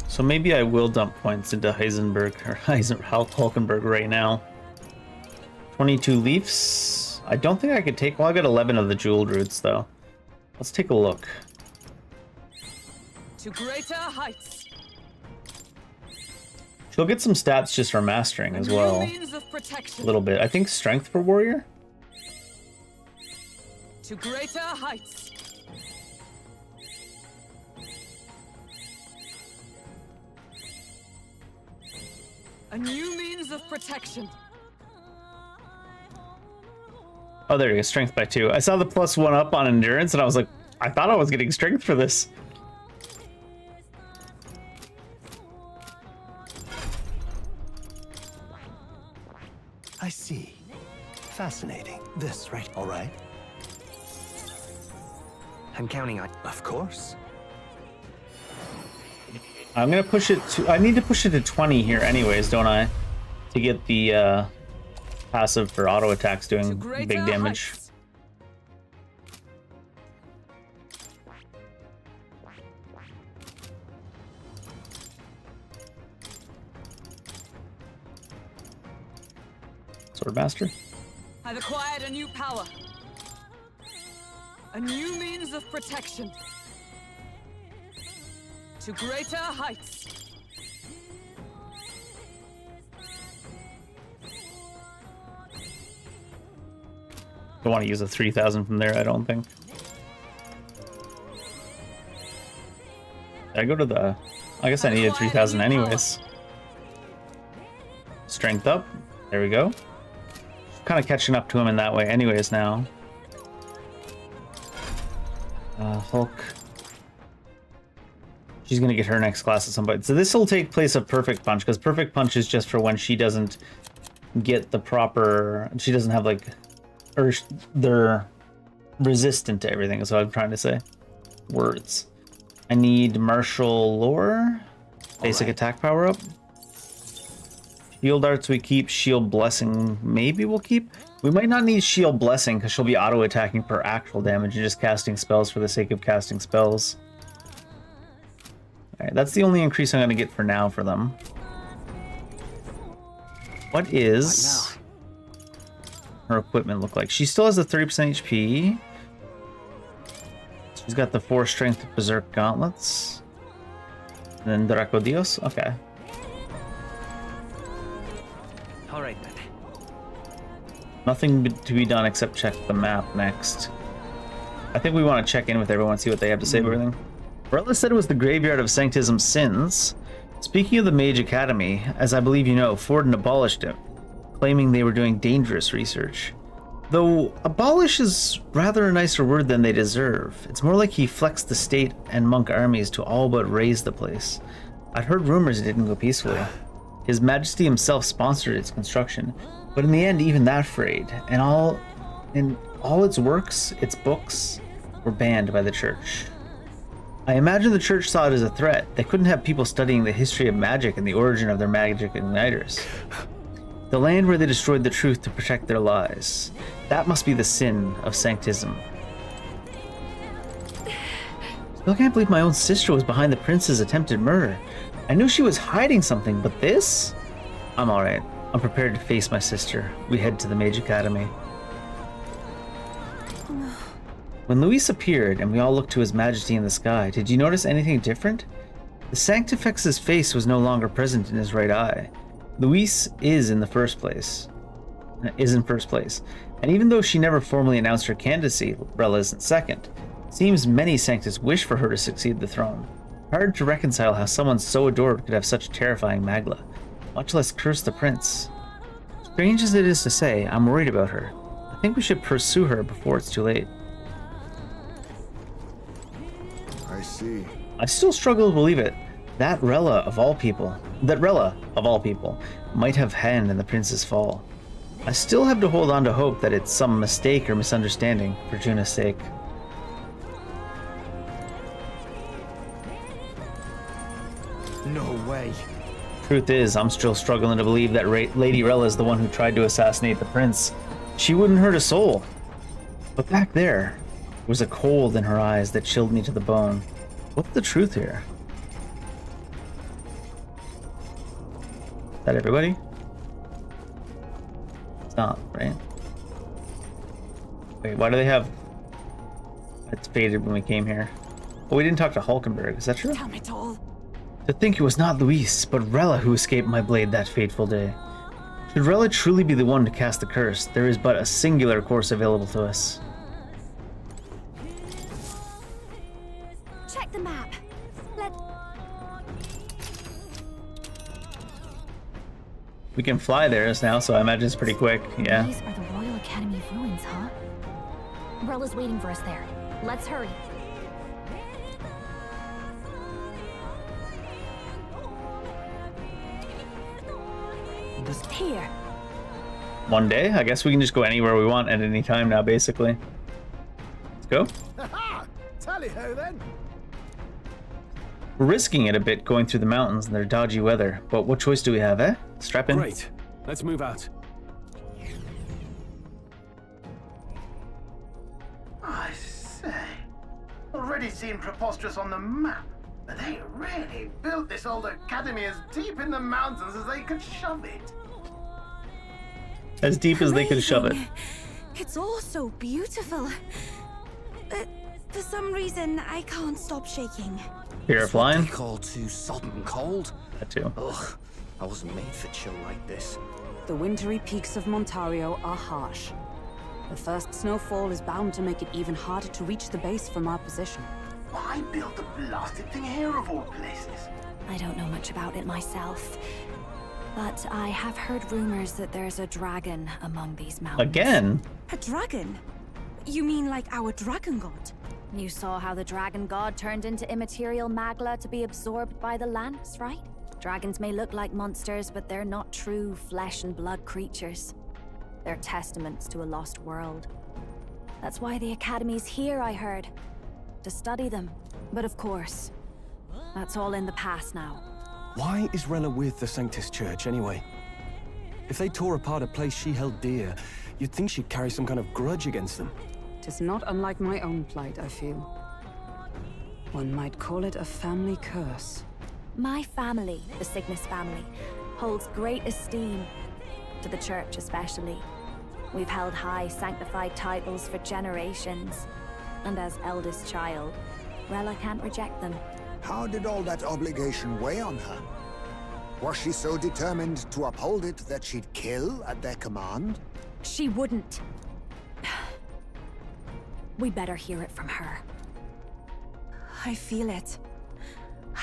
So maybe I will dump points into Hulkenberg right now. 22 leaves. I don't think I could take... Well, I got 11 of the jeweled roots, though. Let's take a look. To greater heights. She'll get some stats just for mastering as well. A little bit. I think strength for warrior? To greater heights. A new means of protection. Oh, there you go. Strength by 2. I saw the +1 up on endurance, and I was like, I thought I was getting strength for this. I see. Fascinating. This, right? All right. I'm counting on... Of course. I'm gonna push it to... I need to push it to 20 here anyways, don't I? To get the passive for auto attacks doing big damage. Swordmaster. I've acquired a new power. A new means of protection. To greater heights. Don't want to use a 3000 from there, I don't think. Did I go to the... I guess I needed 3000 anyways. Strength up. There we go. Kind of catching up to him in that way anyways now. Hulk. She's gonna get her next class at some point. So this will take place of Perfect Punch, because Perfect Punch is just for when she doesn't get the proper... She doesn't have like... Or they're resistant to everything is what I'm trying to say. Words. I need Martial Lore. Basic attack power up. Shield Arts we keep. Shield Blessing maybe we'll keep. We might not need Shield Blessing because she'll be auto-attacking for actual damage and just casting spells for the sake of casting spells. Alright, that's the only increase I'm going to get for now for them. What is her equipment look like? She still has a 30% HP. She's got the 4 strength Berserk Gauntlets. And then Draco Dios. Okay. Alright then. Nothing to be done except check the map next. I think we want to check in with everyone, see what they have to say about everything. Rella said it was the graveyard of Sanctism's sins. Speaking of the Mage Academy, as I believe you know, Forden abolished it, claiming they were doing dangerous research. Though abolish is rather a nicer word than they deserve. It's more like he flexed the state and monk armies to all but raise the place. I'd heard rumors it didn't go peacefully. His Majesty himself sponsored its construction, but in the end even that frayed, and all its works, its books, were banned by the church. I imagine the church saw it as a threat. They couldn't have people studying the history of magic and the origin of their magic igniters. The land where they destroyed the truth to protect their lies. That must be the sin of Sanctism. Still can't believe my own sister was behind the prince's attempted murder. I knew she was hiding something, but this? I'm alright. I'm prepared to face my sister. We head to the Mage Academy. When Luis appeared and we all looked to His Majesty in the sky, did you notice anything different? The Sanctifex's face was no longer present in his right eye. Luis is in first place. And even though she never formally announced her candidacy, Rella isn't second. Seems many Sanctus wish for her to succeed the throne. Hard to reconcile how someone so adored could have such terrifying magla, much less curse the prince. Strange as it is to say, I'm worried about her. I think we should pursue her before it's too late. I see. I still struggle to believe it. That Rella of all people, might have hand in the prince's fall. I still have to hold on to hope that it's some mistake or misunderstanding for Juna's sake. No way. Truth is, I'm still struggling to believe that Lady Rella is the one who tried to assassinate the prince. She wouldn't hurt a soul. But back there was a cold in her eyes that chilled me to the bone. What's the truth here? Is that everybody? It's not, right? Wait, why do they have... It's faded when we came here. Oh, we didn't talk to Hulkenberg. Is that true? Damn it all. To think it was not Luis, but Rella who escaped my blade that fateful day. Should Rella truly be the one to cast the curse, there is but a singular course available to us. Check the map. We can fly there now, so I imagine it's pretty quick. Yeah. These are the Royal Academy ruins, huh? Rella's waiting for us there. Let's hurry. Here. One day, I guess we can just go anywhere we want at any time now, basically. Let's go. Tally-ho then. We're risking it a bit going through the mountains in their dodgy weather, but what choice do we have, eh? Strap in. Great. Let's move out. I say, already seen preposterous on the map, but they really built this old academy as deep in the mountains as they could shove it. As deep as they could shove it. It's all so beautiful. But for some reason, I can't stop shaking. Fear of flying? They call too sodden cold. That too. Ugh, I wasn't made for chill like this. The wintry peaks of Montario are harsh. The first snowfall is bound to make it even harder to reach the base from our position. Why build the blasted thing here of all places? I don't know much about it myself, but I have heard rumors that there's a dragon among these mountains. Again? A dragon? You mean like our dragon god? You saw how the dragon god turned into immaterial magla to be absorbed by the lance, right? Dragons may look like monsters, but they're not true flesh and blood creatures. They're testaments to a lost world. That's why the Academy's here, I heard. To study them. But of course, that's all in the past now. Why is Rella with the Sanctus Church, anyway? If they tore apart a place she held dear, you'd think she'd carry some kind of grudge against them. Tis not unlike my own plight, I feel. One might call it a family curse. My family, the Cygnus family, holds great esteem, to the Church especially. We've held high sanctified titles for generations, and as eldest child, Rella can't reject them. How did all that obligation weigh on her? Was she so determined to uphold it that she'd kill at their command? She wouldn't. We'd better hear it from her. I feel it.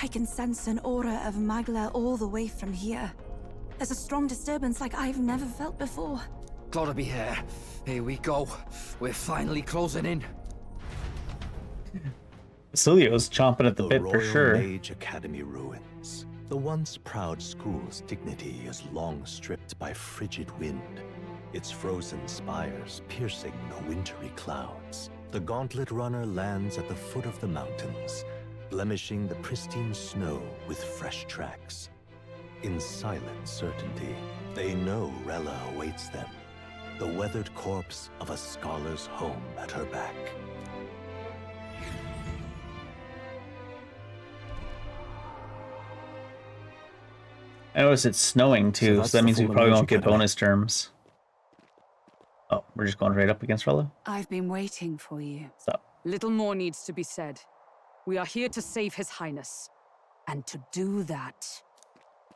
I can sense an aura of Magla all the way from here. There's a strong disturbance like I've never felt before. Gotta be here. Here we go. We're finally closing in. Basilio's chomping at the bit for sure. The Royal Mage Academy ruins. The once proud school's dignity is long stripped by frigid wind, its frozen spires piercing the wintry clouds. The gauntlet runner lands at the foot of the mountains, blemishing the pristine snow with fresh tracks. In silent certainty, they know Rella awaits them, the weathered corpse of a scholar's home at her back. I notice it's snowing too, so that means we probably won't get bonus terms. Oh, we're just going right up against Rella? I've been waiting for you. Stop. Little more needs to be said. We are here to save His Highness. And to do that...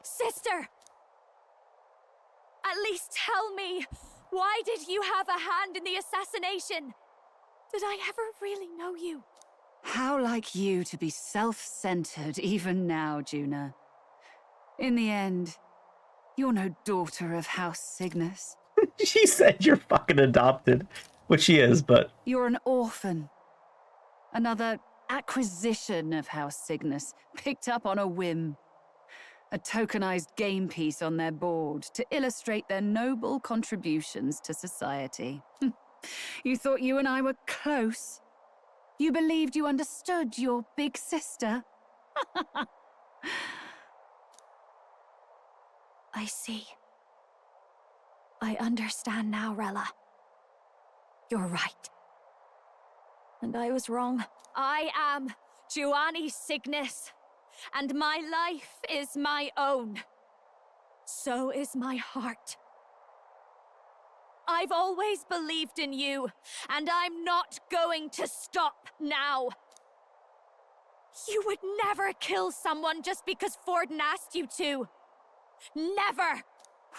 Sister! At least tell me, why did you have a hand in the assassination? Did I ever really know you? How like you to be self-centered even now, Juna. In the end, you're no daughter of House Cygnus. She said you're fucking adopted, which she is, but... You're an orphan. Another acquisition of House Cygnus, picked up on a whim. A tokenized game piece on their board to illustrate their noble contributions to society. You thought you and I were close. You believed you understood your big sister. I see. I understand now, Rella. You're right. And I was wrong. I am Giovanni Cygnus, and my life is my own. So is my heart. I've always believed in you, and I'm not going to stop now. You would never kill someone just because Forden asked you to. Never!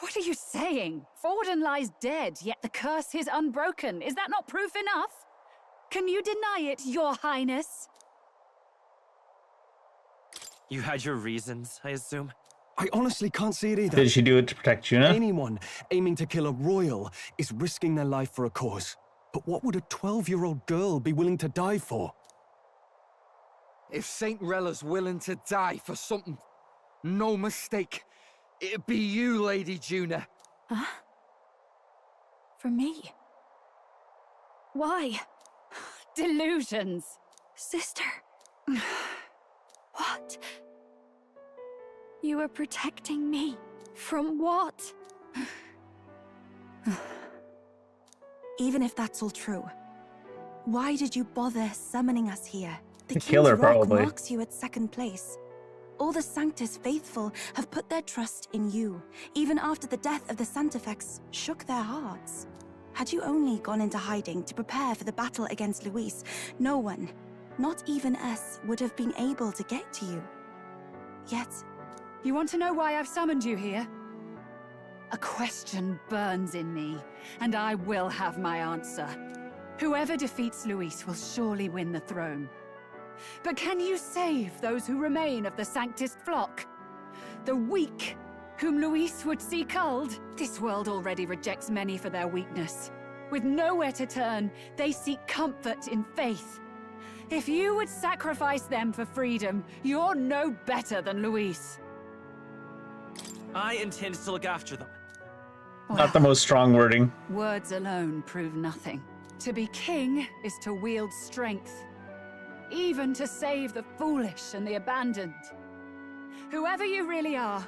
What are you saying? Forden lies dead, yet the curse is unbroken. Is that not proof enough? Can you deny it, Your Highness? You had your reasons, I assume? I honestly can't see it either. Did she do it to protect Juna? Anyone aiming to kill a royal is risking their life for a cause. But what would a 12-year-old girl be willing to die for? If Saint Rella's willing to die for something, no mistake, it'd be you, Lady Juna. Huh? For me? Why? Delusions. Sister. What? You were protecting me. From what? Even if that's all true, why did you bother summoning us here? The To kill her, King's Rock probably. marks you at second place. All the Sanctus faithful have put their trust in you, even after the death of the Santafex shook their hearts. Had you only gone into hiding to prepare for the battle against Luis, no one, not even us, would have been able to get to you. Yet... You want to know why I've summoned you here? A question burns in me, and I will have my answer. Whoever defeats Luis will surely win the throne. But can you save those who remain of the Sanctist flock? The weak, whom Luis would see culled? This world already rejects many for their weakness. With nowhere to turn, they seek comfort in faith. If you would sacrifice them for freedom, you're no better than Luis. I intend to look after them. Not the most strong wording. Words alone prove nothing. To be king is to wield strength, even to save the foolish and the abandoned. Whoever you really are,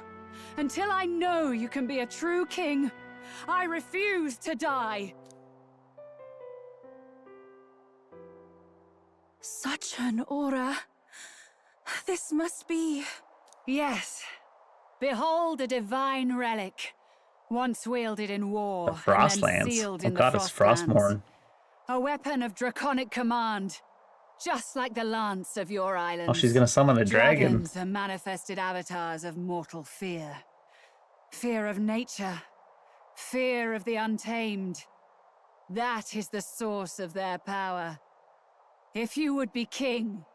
until I know you can be a true king, I refuse to die. Such an aura. This must be... Yes. Behold a divine relic, once wielded in war, The Frostlands. and then sealed Oh in god, the it's Frostlands. Frostmourne. A weapon of draconic command, just like the lance of your island. Oh, she's gonna summon a dragon. Dragons are manifested avatars of mortal fear. Fear of nature, fear of the untamed. That is the source of their power. If you would be king,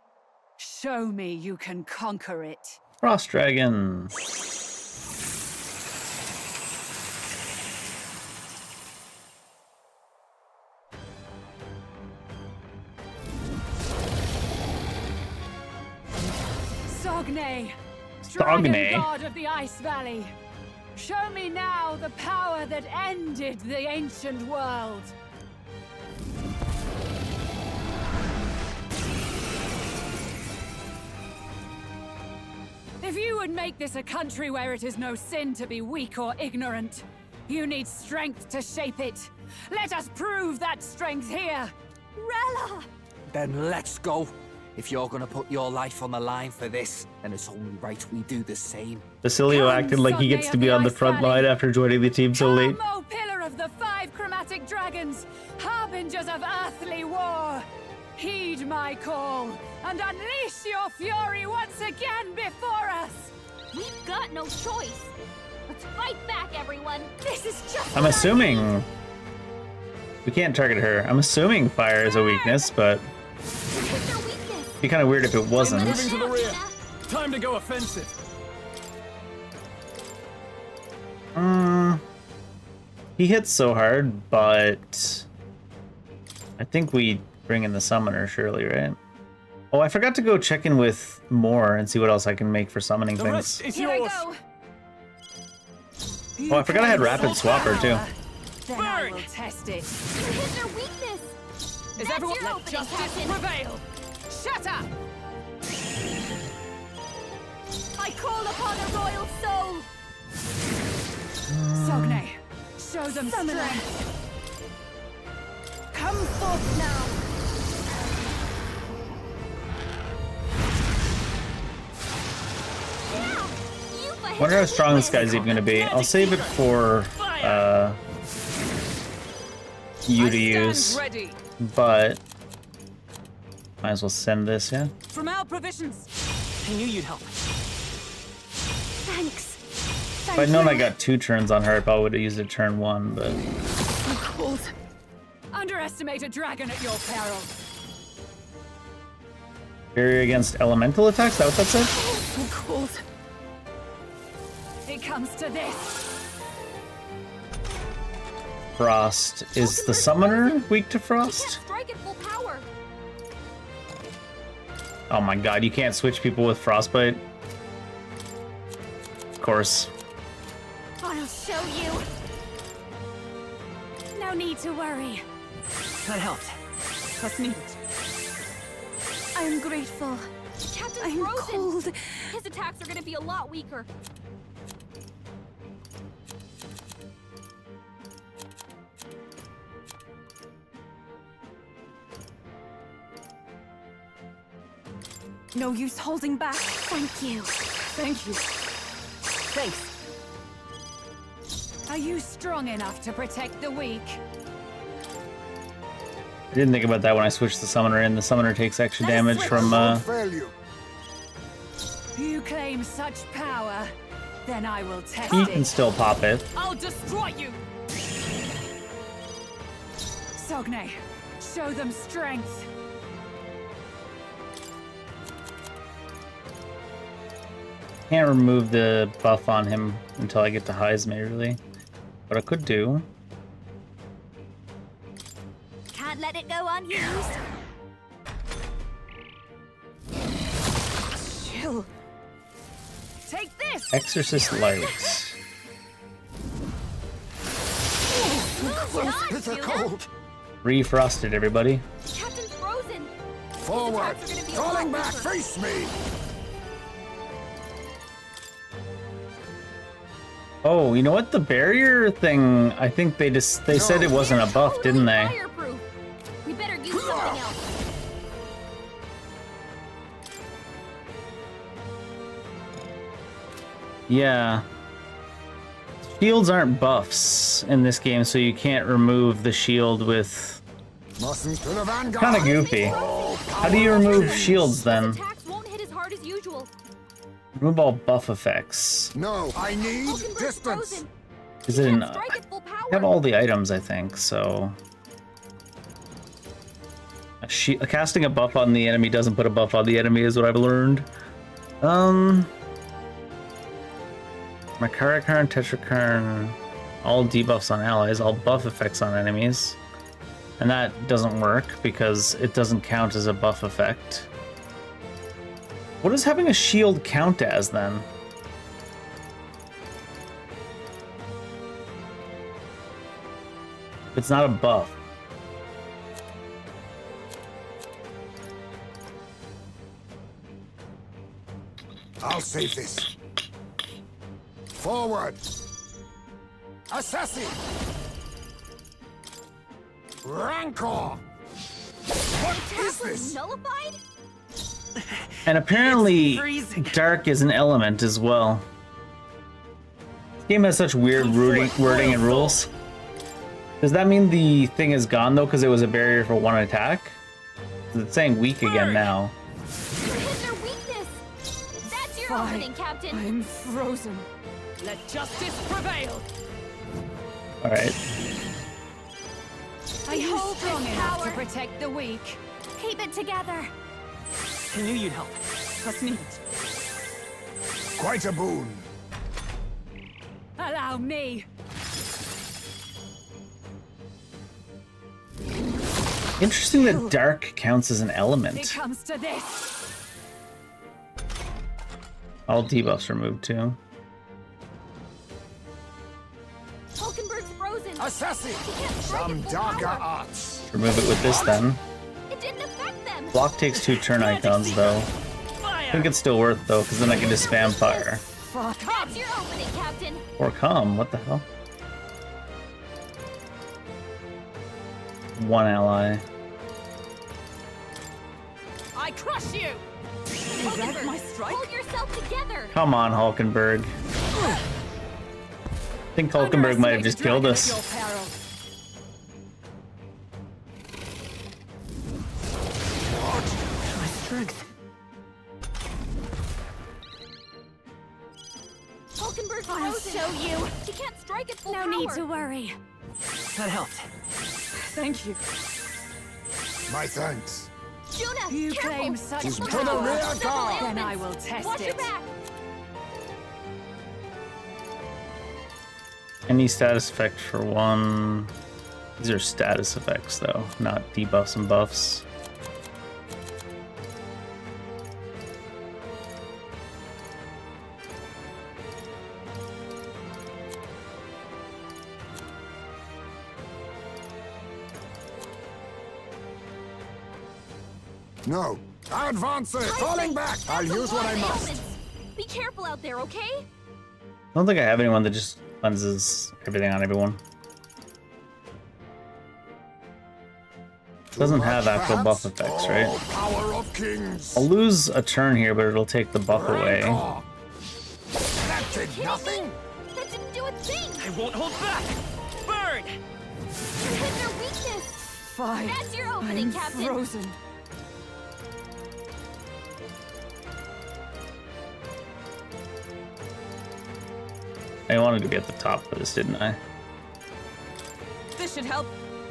show me you can conquer it. Frost dragon. Sogne, Sogne. dragon god of the Ice Valley. Show me now the power that ended the ancient world. If you would make this a country where it is no sin to be weak or ignorant, you need strength to shape it. Let us prove that strength here. Rella! Then let's go. If you're gonna put your life on the line for this, then it's only right we do the same. Basilio acted like he gets to be on the front line after joining the team so late. Come, O pillar of the 5 chromatic dragons, harbingers of earthly war. Heed my call, and unleash your fury once again before us! We've got no choice. Let's fight back, everyone. This is just... I'm assuming we can't target her. I'm assuming fire is a weakness, but it'd be kind of weird if it wasn't. Moving to the rear. Time to go offensive. He hits so hard, but I think we bring in the summoner, surely, right? Oh, I forgot to go check in with Moore and see what else I can make for summoning things. Here I go. Oh, I forgot I had rapid swapper too. Then I will test it. You hit their weakness. Is everyone let justice prevail? Shut up! I call upon a royal soul. Sogne, show them strength. Come forth now. Wonder how strong this guy's even gonna be. I'll save it for you to use, but might as well send this, yeah? From our provisions. I knew you'd help. Thanks. If I'd known I got 2 turns on her, I probably would have used it turn 1, but... I'm cold. Underestimate a dragon at your peril. Barrier against elemental attacks? Is that what that said? I'm cold. It comes to this. Frost. Is the summoner weak to frost? Strike at full power. Oh my god, you can't switch people with frostbite. Of course. I'll show you. No need to worry. That helped. That's neat. I'm grateful. Captain's I'm frozen. cold. His attacks are gonna be a lot weaker. No use holding back. Thank you. Thank you. Thanks. Are you strong enough to protect the weak? I didn't think about that when I switched the summoner in. The summoner takes extra damage from, You claim such power, then I will test He it. can still pop it. I'll destroy you! Sogne, show them strength. Can't remove the buff on him until I get to Heisme, really. What I could do... Can't let it go unused. Chill. Take this! Exorcist Light. Bitter cold. Refrosted, everybody. Captain's frozen. Forward. His attacks are gonna be a Falling lot back. weaker. Face me. Oh, you know what? The barrier thing, I think they said it wasn't a buff, didn't they? Fireproof. We better use something else. Yeah. Shields aren't buffs in this game, so you can't remove the shield with... Mustn't to the vanguard. Kind of goofy. How do you remove shields then? Attacks won't hit as hard as usual. Remove all buff effects. No, I need distance. Is it an... I Strike at full power. have all the items, I think, so... Casting a buff on the enemy doesn't put a buff on the enemy, is what I've learned. Makarakarn, Tetrakarn, all debuffs on allies, all buff effects on enemies. And that doesn't work because it doesn't count as a buff effect. What does having a shield count as then? It's not a buff. I'll save this. Forward. Assassin. Rancor. What is this? Nullified? And apparently, dark is an element as well. This game has such weird wording and rules. Does that mean the thing is gone though because it was a barrier for one attack? It's saying weak again now. Hit their weakness. That's your opening, Captain. I'm frozen. Let justice prevail. Alright. Are you Behold strong this enough to power. protect the weak? Keep it together. I knew you'd help. That's neat. Quite a boon. Allow me. Interesting that dark counts as an It element. comes to this. All debuffs removed too. Hulkenberg's frozen. Assassin. He can't strike Some at full darker power. arts. Remove it with this then. It didn't affect them. Block takes 2 turn icons though. I think it's still worth though, because then I can just spam fire. That's your opening, Captain. Or come, what the hell? One ally. I crush you! Hulkenberg, my strike? Hold yourself together. Come on, Hulkenberg. I think Hulkenberg might have just killed us. My strength. Hulkenberg's I'll frozen. show you. She can't strike at full No power. need to worry. That helped. Thank you. My thanks. Juna, You careful. claim such It's power. To the rear guard. Then I will test Watch it. your back. Any status effect for one. These are status effects though, not debuffs and buffs. No. Advancing! Falling back! I'll use what I must. Be careful out there, okay? I don't think I have anyone that just cleanses everything on everyone. Doesn't have actual buff effects, right? Power of kings. I'll lose a turn here, but it'll take the buff away. That did nothing. That didn't do a thing. I won't hold back. Burn! You hit their weakness. Fine. That's your opening, I'm Captain. frozen. I wanted to be at the top for this, didn't I? This should help.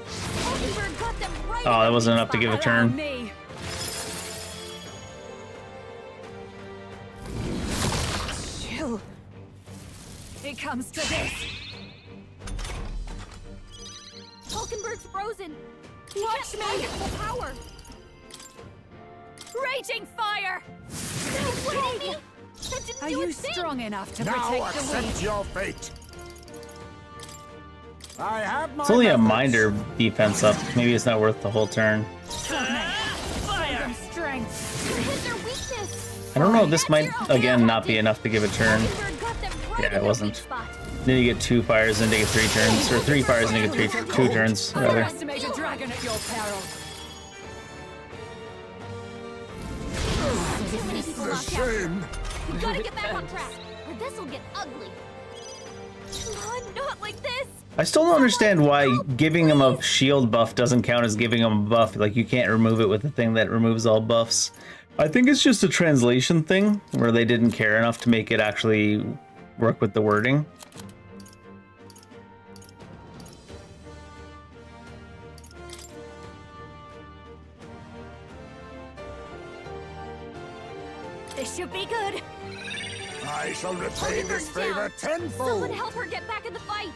Hulkenberg got them right. Oh, that wasn't enough to give a turn. Me. Chill. It comes to this. Hulkenberg's frozen. He Watch can't strike me. at full power. Raging fire! No way. That didn't Are do a you thing. strong enough to Now protect the accept weak? your fate. I have my It's only a methods. minor defense up. Maybe it's not worth the whole turn. Fire! Strength. You hit their weakness. I don't know, this might, again, not be enough to give a turn. Hulkenberg got them right Yeah, in it their wasn't. weak spot. Then you get 2 fires and they get 3 turns. Or 3 fires and they get 2 turns, rather. Underestimate a dragon at your peril. Too many people The knocked out. shame. We gotta get back on track, or this'll get ugly. Come on, not like this. I still don't understand why giving him a shield buff doesn't count as giving him a buff. Like, you can't remove it with the thing that removes all buffs. I think it's just a translation thing, where they didn't care enough to make it actually work with the wording. This should be good. I shall repay this Hulkenberg's favor down. tenfold. Someone help her get back in the fight.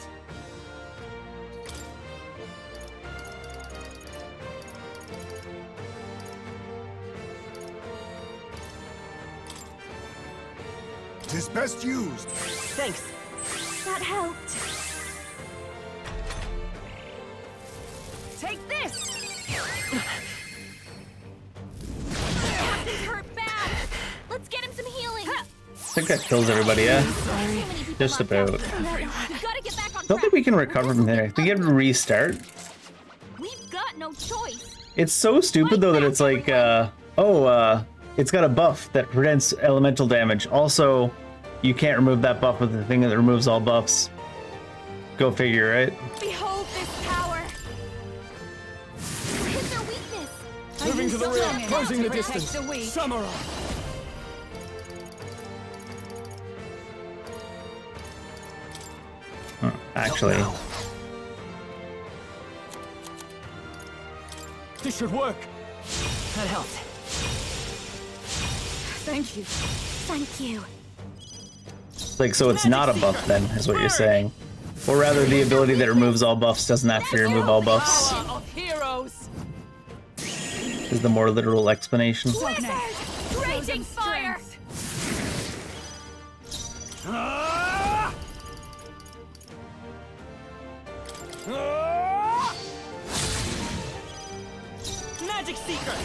Tis best used. Thanks. That helped. Take this! Captain's hurt bad. Let's get him some healing. I think that kills everybody, yeah? Too many people Just knocked out. about. We gotta get back on Don't track. think we can recover from there. We get to restart. We've got no choice. It's so stupid though that it's like, it's got a buff that prevents elemental damage. Also, you can't remove that buff with the thing that removes all buffs. Go figure, right? Behold this power. Hit their weakness. Moving to the rear, closing the Protect distance. the weak. Samurai. Actually, This should work. That helped. Thank you. Thank you. like, so it's not a buff then, is what you're saying. Or rather, the ability that removes all buffs doesn't actually remove all buffs, Power of heroes. is the more literal explanation. Wizard! Raging fire! Ah! Ah! Magic Seeker!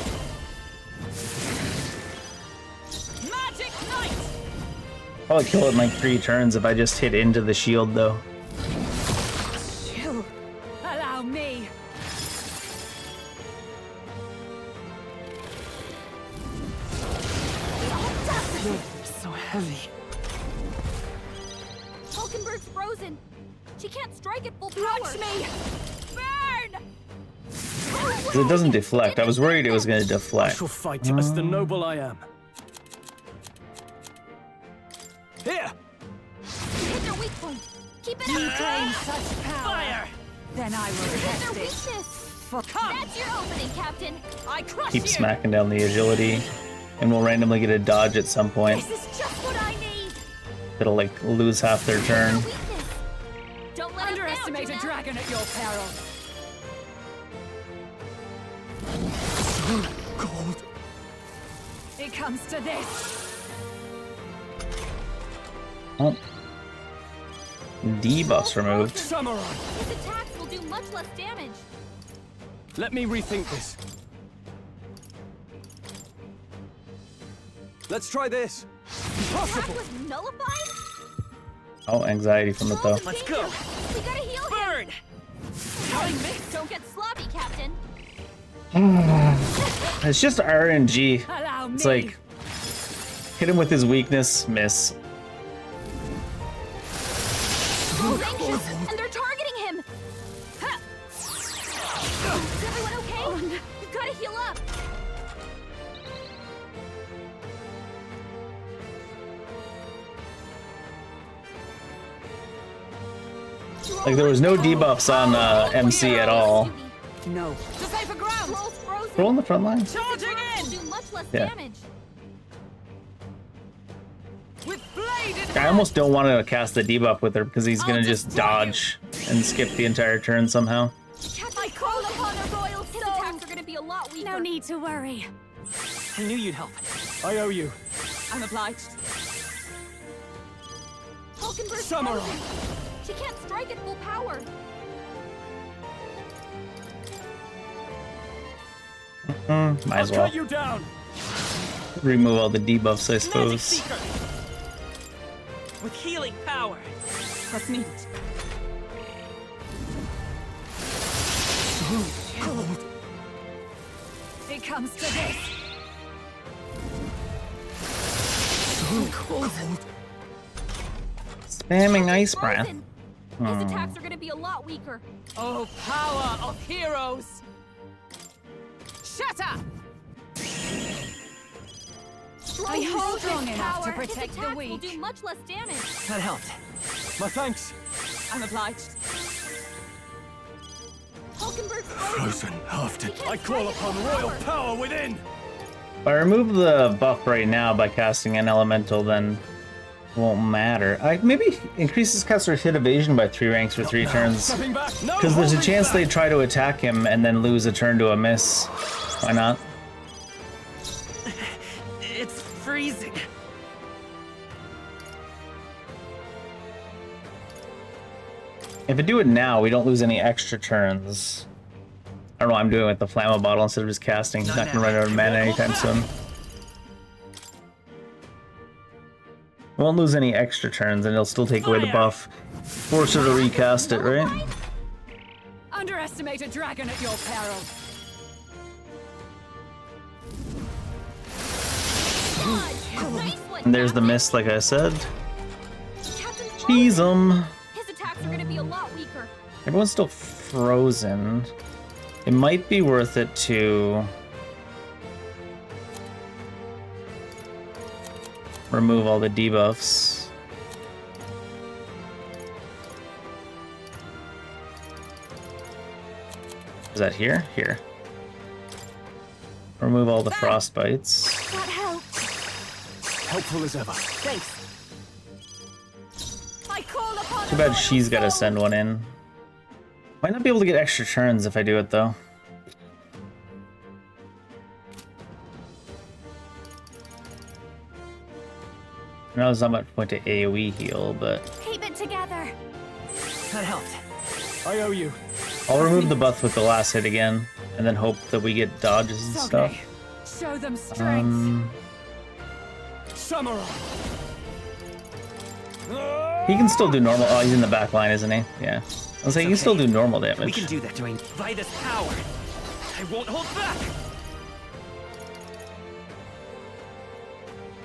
Magic Knight! Probably kill it in like 3 turns if I just hit into the shield though. Chill. Allow me. So heavy. Hulkenberg's frozen. She can't strike at full power. Watch me. Burn! 'Cause it doesn't deflect. I was worried it was going to I deflect. shall fight as the noble I am. Here! Hit their weak point. Keep it You up. claim such power. Fire! Then I will Hit test their it. weakness. That's your opening, Captain. I crush Keep you. smacking down the agility, and we'll randomly get a dodge at some point. This is just what I need. It'll like lose half their turn. Don't let Underestimate a dragon at your peril. Gold. It comes to this. Oh. Debuffs removed. Samurai. His attacks will do much less damage. Let me rethink this. Let's try this. Attack was nullified? Oh, anxiety from it though. Let's go. We gotta heal him. Burn! Don't get sloppy, Captain. It's just RNG. Allow It's me. like hit him with his weakness, miss. He's anxious, and they're targeting him. Ha! Is everyone okay? You've gotta heal up. Like there was no debuffs on MC at all. No. To safer ground. Roll in the front line. Charging in. Will do much less Yeah. damage. With bladed. I almost don't want to cast the debuff with her because he's gonna just dodge and skip the entire turn somehow. I call upon a royal soul. His attacks are gonna be a lot weaker. No need to worry. I knew you'd help. I owe you. I'm obliged. Hulkenberg's Samurai. frozen. She can't strike at full power. Might as I'll well cut you down. remove all the debuffs, I Magic suppose. Seeker. With healing power. Let's meet. It comes to this. Cold. Spamming ice breath. His attacks are gonna be a lot weaker. Oh, power of heroes! Shut up! Are you Hold strong his enough to power. protect His the attacks weak? will do much less damage. That helped. My thanks. I'm obliged. Hulkenberg's Frozen after. I call upon royal power within. If I remove the buff right now by casting an elemental, then it won't matter. I maybe increases caster's hit evasion by 3 ranks for 3 turns. Stepping back. No, Because there's a holding chance back. they try to attack him and then lose a turn to a miss. Why not? It's freezing. If I do it now, we don't lose any extra turns. I don't know what I'm doing with the Flamma bottle instead of just casting. He's not gonna run out of mana anytime soon. We won't lose any extra turns and it'll still take away the buff. Force her to recast it, right? Underestimate a dragon at your peril. Nice one. And there's the miss, like I said. Cheese 'em. His attacks are gonna be a lot weaker. Everyone's still frozen. It might be worth it to remove all the debuffs. Is that here? Here. Remove all the frostbites. That helps. Helpful as ever. Thanks. I call upon Too bad she's got to send one in. Might not be able to get extra turns if I do it though. I know there's not much point to AoE heal, but Keep it together. That helped. I owe you. I'll remove the buff with the last hit again, and then hope that we get dodges and stuff. Show them strength. Samurai. He can still do normal. Oh, he's in the back line, isn't he? Yeah. I was saying he can still do normal damage. We can do that, Dwayne. By this power, I won't hold back.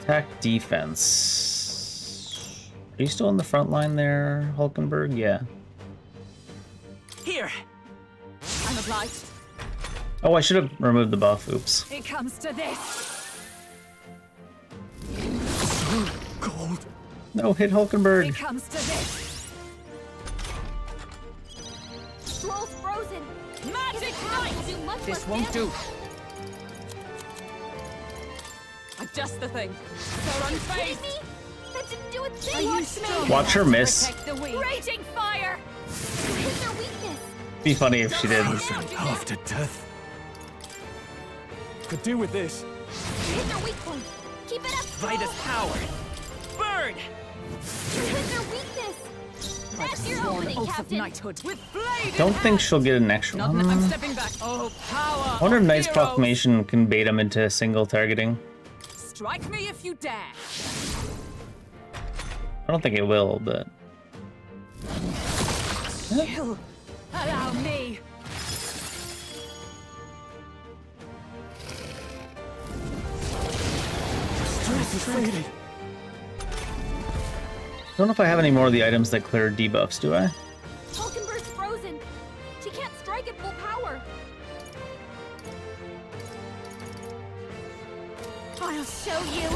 Attack defense. Are you still in the front line there, Hulkenberg? Yeah. Here. I'm obliged. Oh, I should have removed the buff. Oops. It comes to this. Gold. No, hit Hulkenberg. It comes to this. Troll's frozen. Magic Light will do much This less won't damage. do. Just the thing. So unfazed. Me? That didn't do a Are thing. you strong Watch her enough to miss. protect the weak? Raging fire. Hit their weakness. Be funny if she did. After death. Could do with this. Hit their weak point. Keep it up. By this power, burn. Hit their weakness. That's your opening, Oath of Captain. knighthood. With blade Don't think she'll get an extra Not one. I'm stepping back. Oh, power. I wonder if of Knight's heroes. Proclamation can bait him into single targeting. Strike me if you dare. I don't think it will, but Chill. Allow me. Strength is fading. I don't know if I have any more of the items that clear debuffs, do I? Hulkenberg's frozen. She can't strike at full power. I'll show you.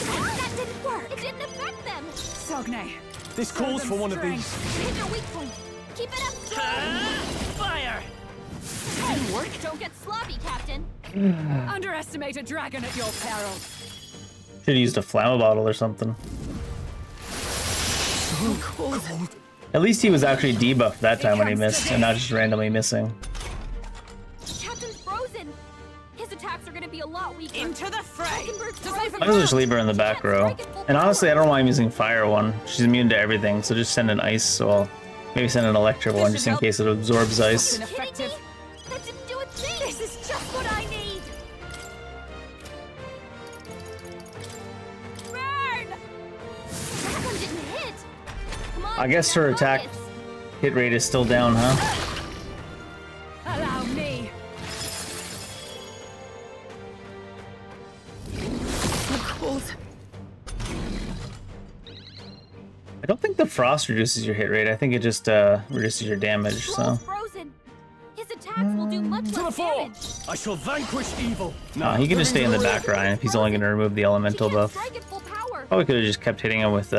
That didn't work. It didn't affect them. Sogne. This calls for one of these. Hit their weak point. Keep it up. Fire. Hey, work. Don't get sloppy, Captain. Underestimate a dragon at your peril. Should have used a flammable bottle or something. Cold. At least he was actually debuffed that time when he missed, and not just randomly missing. Captain's frozen. His attacks are going to be a lot weaker. Into the fray. Hulkenberg's I frozen. might as well just leave her in the back row. And honestly, I don't mind using fire one. She's immune to everything, so just send an ice, so I'll maybe send an electric one just in case it absorbs ice. Ineffective. That didn't do a thing. This is just what I need. Burn. That one didn't hit. Come on, I guess her attack hit rate is still down, huh? Allow me. Cold. I don't think the frost reduces your hit rate. I think it just reduces your damage, so. Frozen. His attacks will do much less damage. I shall vanquish evil. No, he can just stay in the back Ryan if he's only going to remove the elemental buff. Strike at full power. Probably could have just kept hitting him with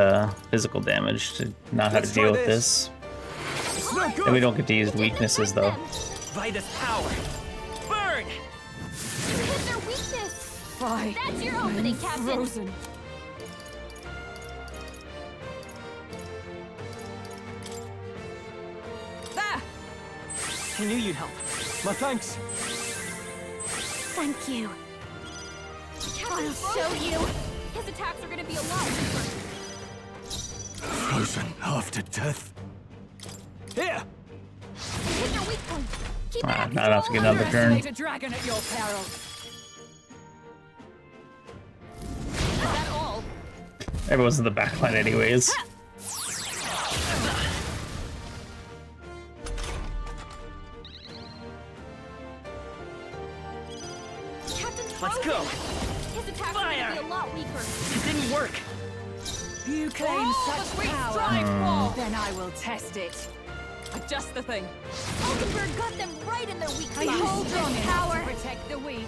physical damage to not have to deal with this. And we don't get to use weaknesses though. By this power, burn. Hit their weakness. Why? That's your opening, Captain. Frozen. There. I knew you'd help. My thanks. Thank you. I'll show you. His attacks are going to be a lot weaker. Frozen after death. Here. Hit their weak point. Keep it up. Not enough to get another turn. Underestimate a dragon at your peril. Is that all? Everyone's in the back line anyways. Captain's Let's frozen. go. His attacks are going to be a lot weaker. It didn't work. You claim Oh, such the sweet power. strike wall. Then I will test it. Just the thing. Hulkenberg got them right in their weak Are spot. you strong enough power. to protect the weak?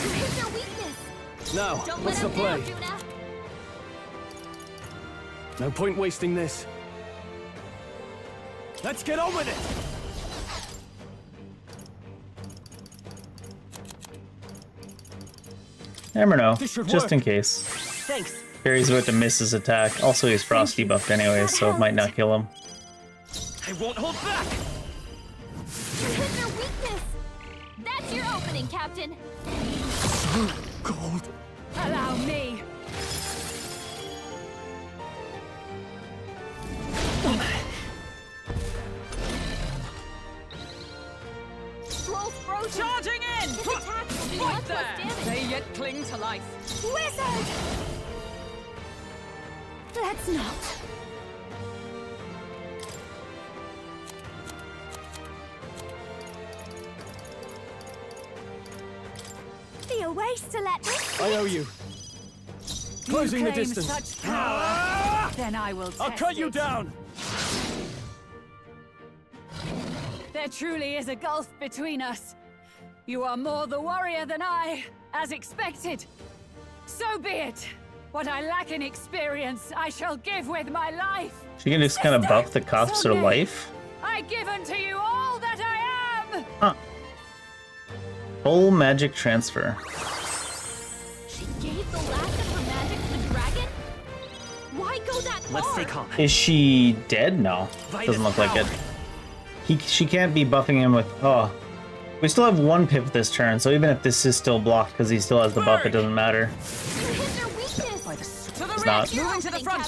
You hit their weakness. Now, Don't what's let the him play? down, Juna. No point wasting this. Let's get on with it. Never know, This should just work. in case. Thanks. Barry's about to miss his attack. Also, he's frost debuffed anyways, so it might not kill him. I won't hold back. You hit their weakness. That's your opening, Captain. Gold. Allow me. Troll's frozen. Charging in! His attacks will do Right much there! less damage. They yet cling to life. Wizard! Let's not. Be a waste to let this. I owe you. Closing the claim distance. such power, then I will I'll test cut you it. down. There truly is a gulf between us. You are more the warrior than I, as expected. So be it. What I lack in experience, I shall give with my life. She can just kind of buff the costs her life. I give unto you all that I am. Huh. Full magic transfer. She gave the last of her magic to the dragon? Why go that far? Let's stay calm. Is she dead? No. Doesn't look like it. She can't be buffing him with... Oh. We still have one pip this turn, so even if this is still blocked because he still has the buff, it doesn't matter. It's not. Moving to the front.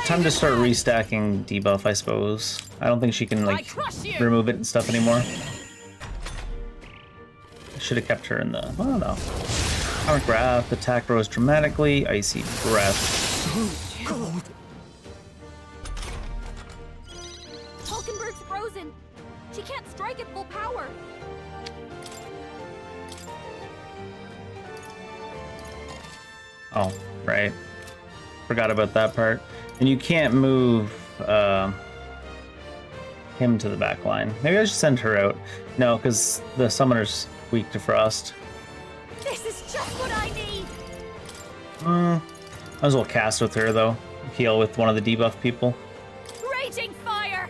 Time to start restacking debuff, I suppose. I don't think she can, like, remove it and stuff anymore. I should have kept her in the... Oh, no. Atomic Wrath, attack rose dramatically, Icy Breath. Cold. Hulkenberg's frozen. She can't strike at full power. Oh, right. Forgot about that part. And you can't move him to the back line. Maybe I should send her out. No, because the summoner's weak to frost. This is just what I need. Might as well cast with her, though. Heal with one of the debuff people. Raging fire.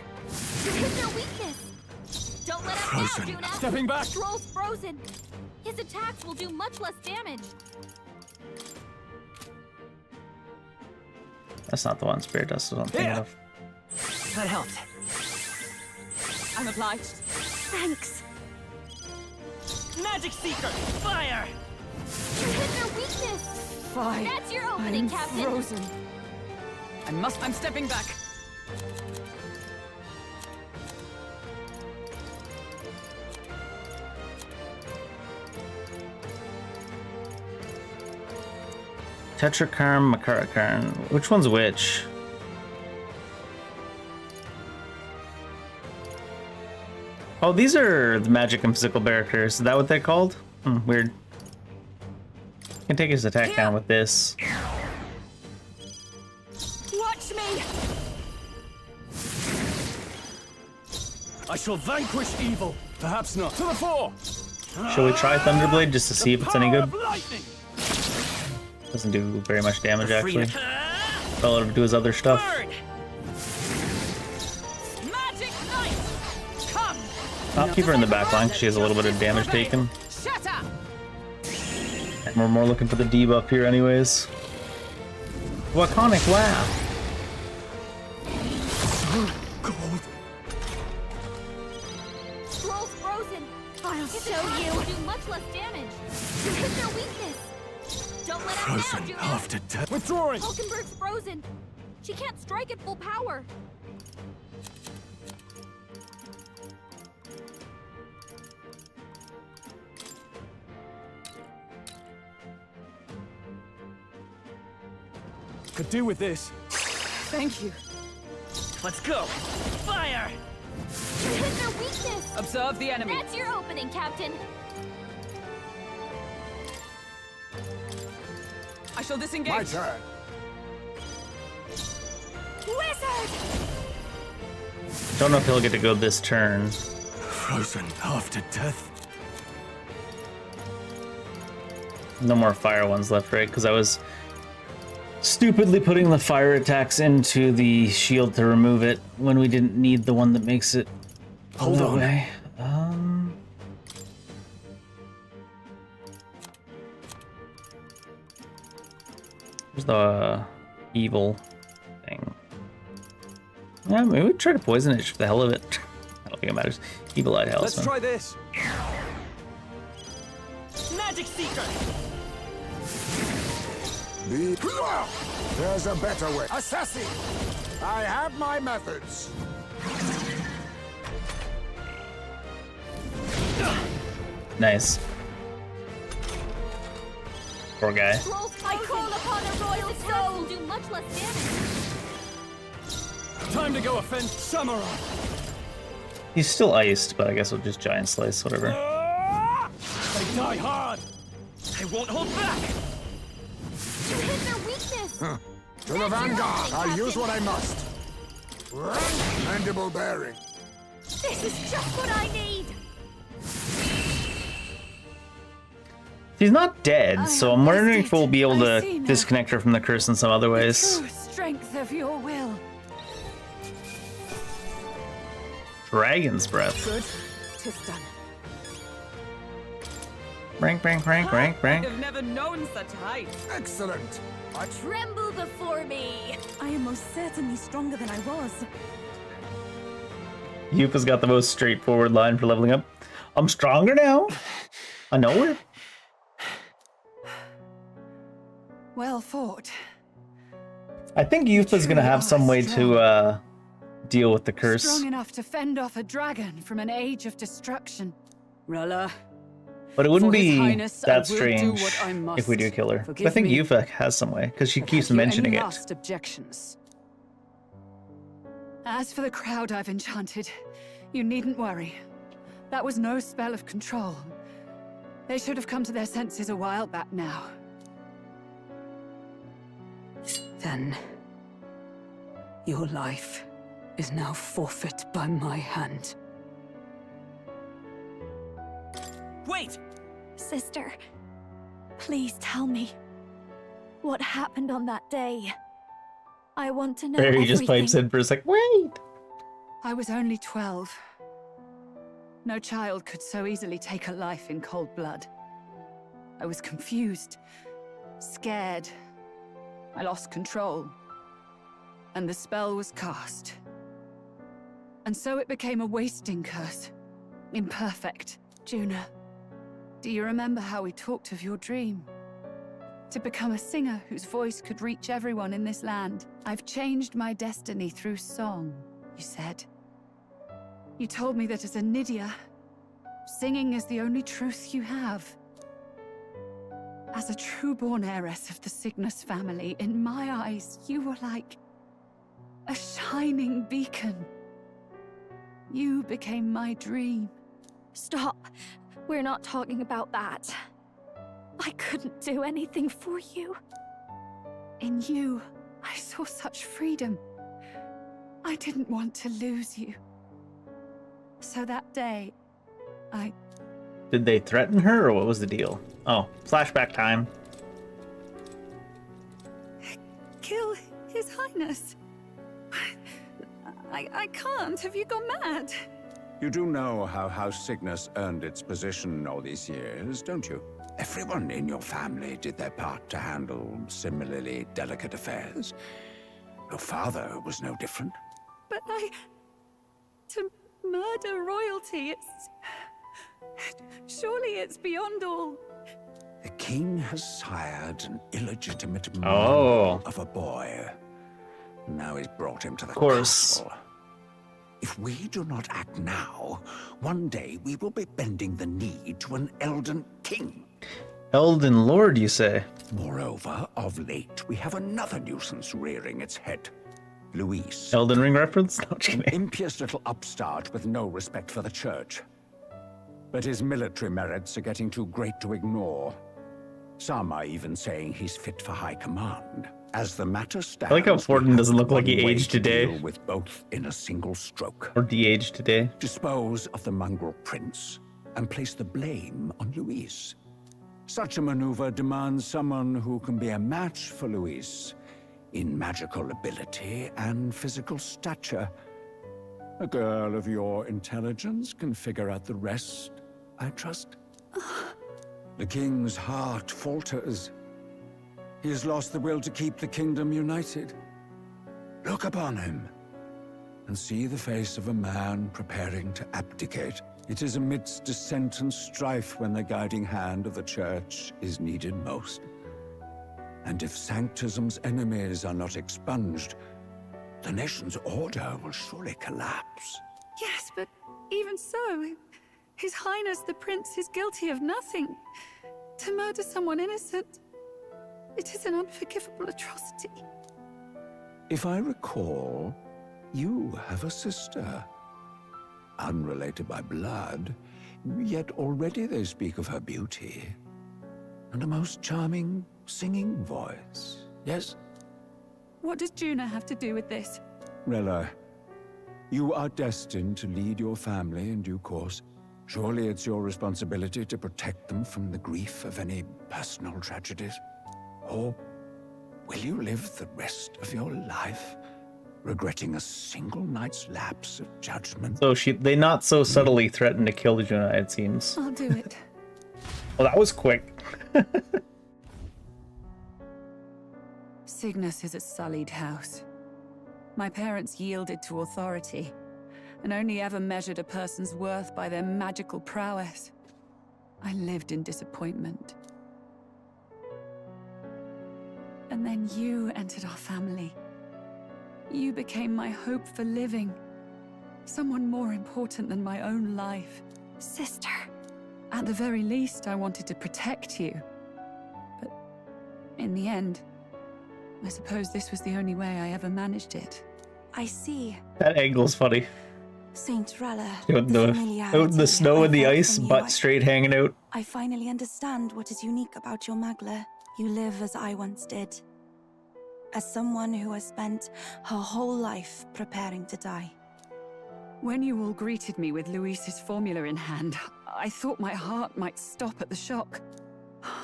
You hit their weakness. Don't let him down, Juna. Stepping back. Troll's frozen. His attacks will do much less damage. That's not the one Spirit Dust is I'm thinking of. That helped. I'm obliged. Thanks. Magic Seeker, fire! You hit their weakness. Fine. That's your opening, I'm Captain. frozen. I'm stepping back. Tetrakarm, Makarakarn. Which one's which? Oh, these are the magic and physical characters. Is that what they're called? Weird. Can take his attack down with this. Watch me. I shall vanquish evil. Perhaps not. To the fore. Shall we try Thunderblade just to see if it's any good? Doesn't do very much damage, actually. I'll let him do his other stuff. Magic knight. Come. I'll keep her in the back line because she has a little bit of damage taken. Shut up. And we're more looking for the debuff here anyways. Waconic Laugh. Troll's frozen. I'll show you. Will do much less damage. You hit their weakness. Don't let him down, Juna. After death. Withdrawing. Hulkenberg's frozen. She can't strike at full power. Could do with this. Thank you. Let's go. Fire! You hit their weakness. Observe the enemy. That's your opening, Captain. I shall disengage. My turn. Wizard! Don't know if he'll get to go this turn. Frozen after death. No more fire ones left, right? Because I was stupidly putting the fire attacks into the shield to remove it when we didn't need the one that makes it. Hold on. Way. Where's the evil thing? Yeah, maybe we try to poison it just for the hell of it. I don't think it matters. Evil-eyed Hellsman. Let's try this. Magic Seeker! There's a better way. Assassin! I have my methods. Nice. Poor guy. I call upon a royal soul. Will do much less damage. Time to go offend Samurai. He's still iced, but I guess we'll just giant slice, whatever. They die hard. I won't hold back. You hit their weakness. Huh. To the vanguard! I'll use what I must. Mandible bearing. This is just what I need. She's not dead, so I'm wondering if we'll be able to disconnect her from the curse in some other ways. True strength of your will. Dragon's breath. Good. 'Tis done. Rank. I've never known such height. Excellent. Tremble before me. I am most certainly stronger than I was. Yupa's got the most straightforward line for leveling up. I'm stronger now. I know it. Well fought. I think Yupa's gonna have some way to deal with the curse. Strong enough to fend off a dragon from an age of destruction. Rella. But it wouldn't For His be Highness, I that will do strange what I must. if we do kill her. But I Forgive think me. Yufa has some way, because she But keeps have you mentioning any it. last objections? As for the crowd I've enchanted, you needn't worry. That was no spell of control. They should have come to their senses a while back now. Then, your life is now forfeit by my hand. Wait! Sister, please tell me what happened on that day. I want to know Barry just everything. pipes in for a sec. Wait! I was only 12. No child could so easily take a life in cold blood. I was confused, scared. I lost control. And the spell was cast. And so it became a wasting curse. Imperfect. Juna, do you remember how we talked of your dream? To become a singer whose voice could reach everyone in this land. I've changed my destiny through song, you said. You told me that as a Nydia, singing is the only truth you have. As a true-born heiress of the Cygnus family, in my eyes, you were like a shining beacon. You became my dream. Stop. We're not talking about that. I couldn't do anything for you. In you, I saw such freedom. I didn't want to lose you. So that day, Did they threaten her, or what was the deal? Oh, flashback time. kill His Highness. I can't. Have you gone mad? You do know how House Cygnus earned its position all these years, don't you? Everyone in your family did their part to handle similarly delicate affairs. Your father was no different. But to murder royalty, surely it's beyond all. The king has sired an illegitimate Oh. of a boy. Now he's brought him to the course. castle. If we do not act now, one day we will be bending the knee to an Elden king. Elden Lord, you say? Moreover, of late, we have another nuisance rearing its head. Luis. Elden Ring reference? No, just An kidding. impious little upstart with no respect for the church. But his military merits are getting too great to ignore. Some are even saying he's fit for high command. As the matter stands, I like how Fortin doesn't look like he one way aged to today. deal with both in a single stroke. Or de-aged today. Dispose of the mongrel prince and place the blame on Luis. Such a maneuver demands someone who can be a match for Luis in magical ability and physical stature. A girl of your intelligence can figure out the rest, I trust. The king's heart falters. He has lost the will to keep the kingdom united. Look upon him and see the face of a man preparing to abdicate. It is amidst dissent and strife when the guiding hand of the church is needed most. And if Sanctism's enemies are not expunged, the nation's order will surely collapse. Yes, but even so, His Highness the Prince is guilty of nothing. To murder someone innocent, it is an unforgivable atrocity. If I recall, You have a sister. Unrelated by blood, yet already they speak of her beauty. And a most charming singing voice, yes? What does Juna have to do with this? Rella, you are destined to lead your family in due course. Surely it's your responsibility to protect them from the grief of any personal tragedies. Or will you live the rest of your life regretting a single night's lapse of judgment? So they not so subtly threaten to kill Juna, it seems. I'll do it. Well, that was quick. Cygnus is a sullied house. My parents yielded to authority, and only ever measured a person's worth by their magical prowess. I lived in disappointment. And then you entered our family. You became my hope for living. Someone more important than my own life. Sister. At the very least, I wanted to protect you. But in the end, I suppose this was the only way I ever managed it. I see. That angle's funny. Saint Rella, Out in the snow and the ice, butt straight hanging out. I finally understand what is unique about your Magla. You live as I once did. As someone who has spent her whole life preparing to die. When you all greeted me with Luis's formula in hand, I thought my heart might stop at the shock.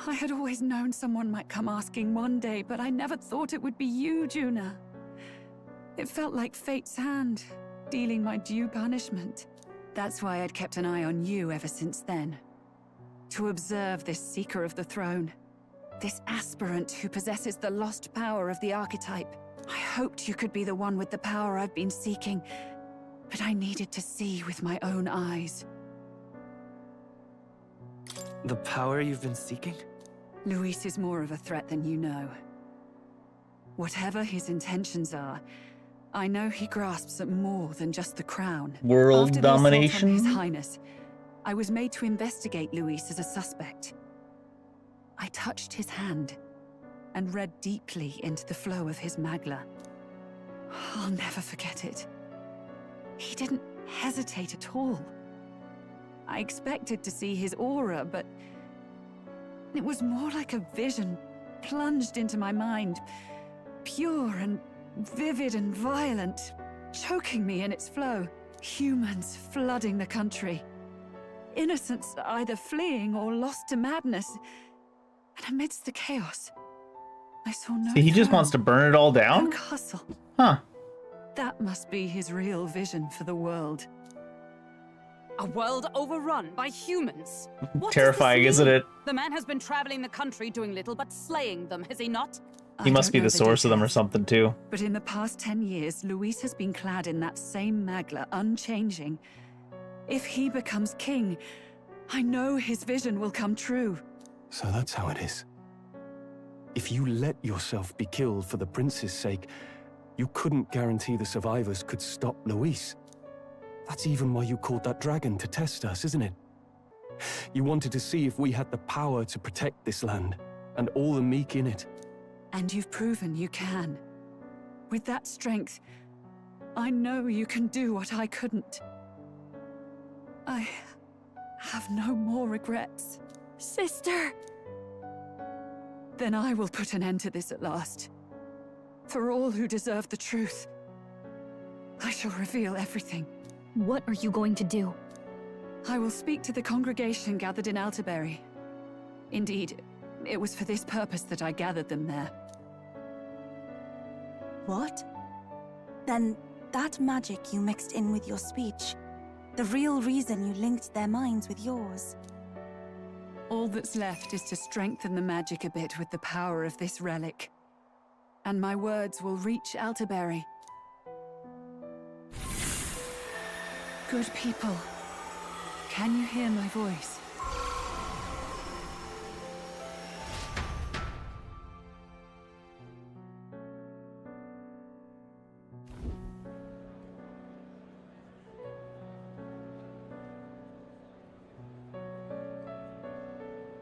I had always known someone might come asking one day, but I never thought it would be you, Juna. It felt like fate's hand, dealing my due punishment. That's why I'd kept an eye on you ever since then. To observe this seeker of the throne. This aspirant who possesses the lost power of the archetype. I hoped you could be the one with the power I've been seeking, but I needed to see with my own eyes. The power you've been seeking? Luis is more of a threat than you know. Whatever his intentions are, I know he grasps at more than just the crown. World After the assault on domination? His Highness, I was made to investigate Luis as a suspect. I touched his hand and read deeply into the flow of his Magla. I'll never forget it. He didn't hesitate at all. I expected to see his aura, but it was more like a vision plunged into my mind, pure and vivid and violent, choking me in its flow. Humans flooding the country. Innocents either fleeing or lost to madness. And amidst the chaos, I saw no See, he just throne, wants to burn it all no down? castle. Huh. That must be his real vision for the world. A world overrun by humans. What Terrifying, does this isn't mean? it? The man has been traveling the country doing little but slaying them, has he not? He must be the source of them or something, too. But in the past 10 years, Luis has been clad in that same Magla, unchanging. If he becomes king, I know his vision will come true. So that's how it is. If you let yourself be killed for the prince's sake, you couldn't guarantee the survivors could stop Luis. That's even why you called that dragon to test us, isn't it? You wanted to see if we had the power to protect this land, and all the meek in it. And you've proven you can. With that strength, I know you can do what I couldn't. I have no more regrets. Sister! Then I will put an end to this at last. For all who deserve the truth, I shall reveal everything. What are you going to do? I will speak to the congregation gathered in Altaberry. Indeed, it was for this purpose that I gathered them there. What? Then that magic you mixed in with your speech, the real reason you linked their minds with yours. All that's left is to strengthen the magic a bit with the power of this relic. And my words will reach Altaberry. Good people, can you hear my voice?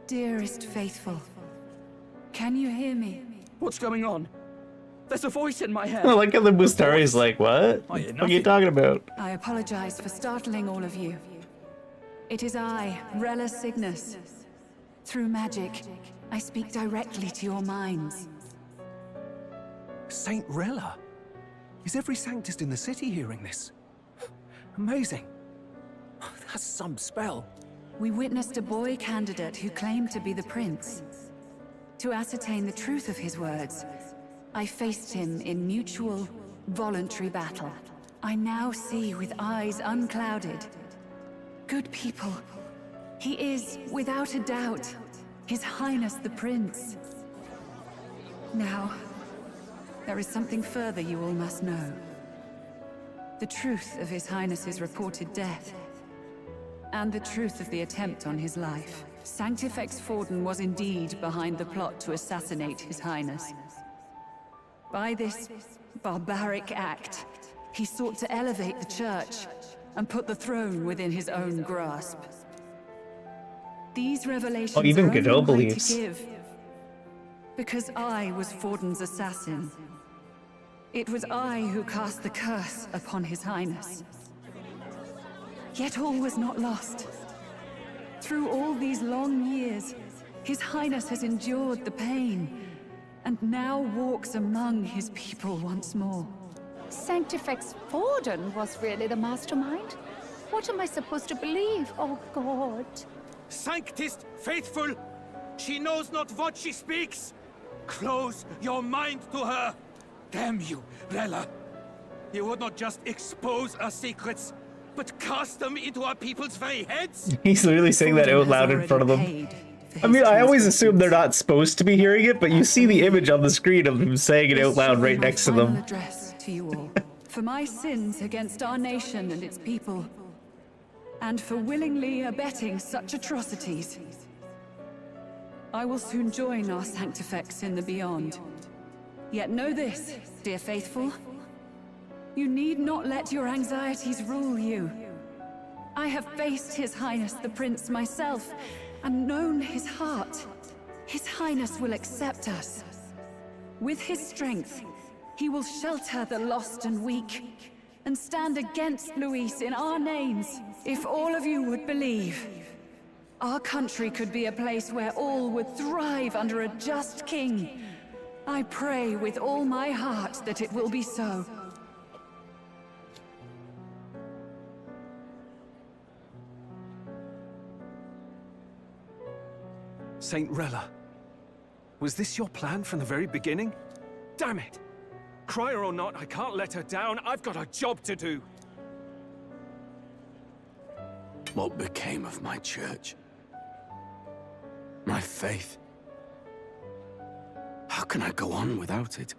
Dearest faithful, can you hear me? What's going on? There's a voice in my head. I like how the Bustari's like, what? What are you talking about? I apologize for startling all of you. It is I, Rella Cygnus. Through magic, I speak directly to your minds. Saint Rella? Is every Sanctist in the city hearing this? Amazing. That's some spell. We witnessed a boy candidate who claimed to be the prince. To ascertain the truth of his words, I faced him in mutual, voluntary battle. I now see with eyes unclouded. Good people. He is, without a doubt, His Highness the Prince. Now, there is something further you all must know. The truth of His Highness's reported death, and the truth of the attempt on his life. Sanctifex Forden was indeed behind the plot to assassinate His Highness. By this barbaric act, he sought to elevate the Church and put the throne within his own grasp. These revelations even are only Godot mine believes. to give, because I was Forden's assassin. It was I who cast the curse upon His Highness. Yet all was not lost. Through all these long years, His Highness has endured the pain, and now walks among his people once more. Sanctifex Forden was really the mastermind? What am I supposed to believe? Oh, God. Sanctist faithful! She knows not what she speaks! Close your mind to her! Damn you, Rella! You would not just expose our secrets, but cast them into our people's very heads? He's literally saying that out loud in front of them. I mean, I always assume they're not supposed to be hearing it, but you see the image on the screen of him saying it out loud right next to them. Address to you all. For my sins against our nation and its people, and for willingly abetting such atrocities, I will soon join our Sanctifex in the beyond. Yet know this, dear faithful. You need not let your anxieties rule you. I have faced His Highness the Prince myself, and known his heart. His Highness will accept us. With his strength, he will shelter the lost and weak, and stand against Luis in our names. If all of you would believe, our country could be a place where all would thrive under a just king. I pray with all my heart that it will be so. Saint Rella, was this your plan from the very beginning? Damn it! Crier or not, I can't let her down. I've got a job to do. What became of my church? My faith? How can I go on without it?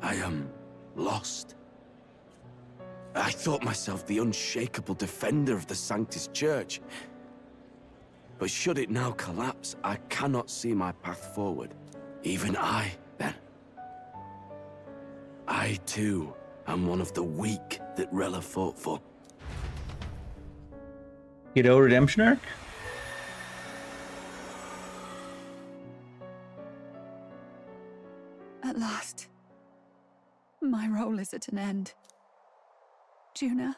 I am lost. I thought myself the unshakable defender of the Sanctist Church. But should it now collapse, I cannot see my path forward. Even I, then. I, too, am one of the weak that Rella fought for. Godot redemption arc? At last, my role is at an end. Juna,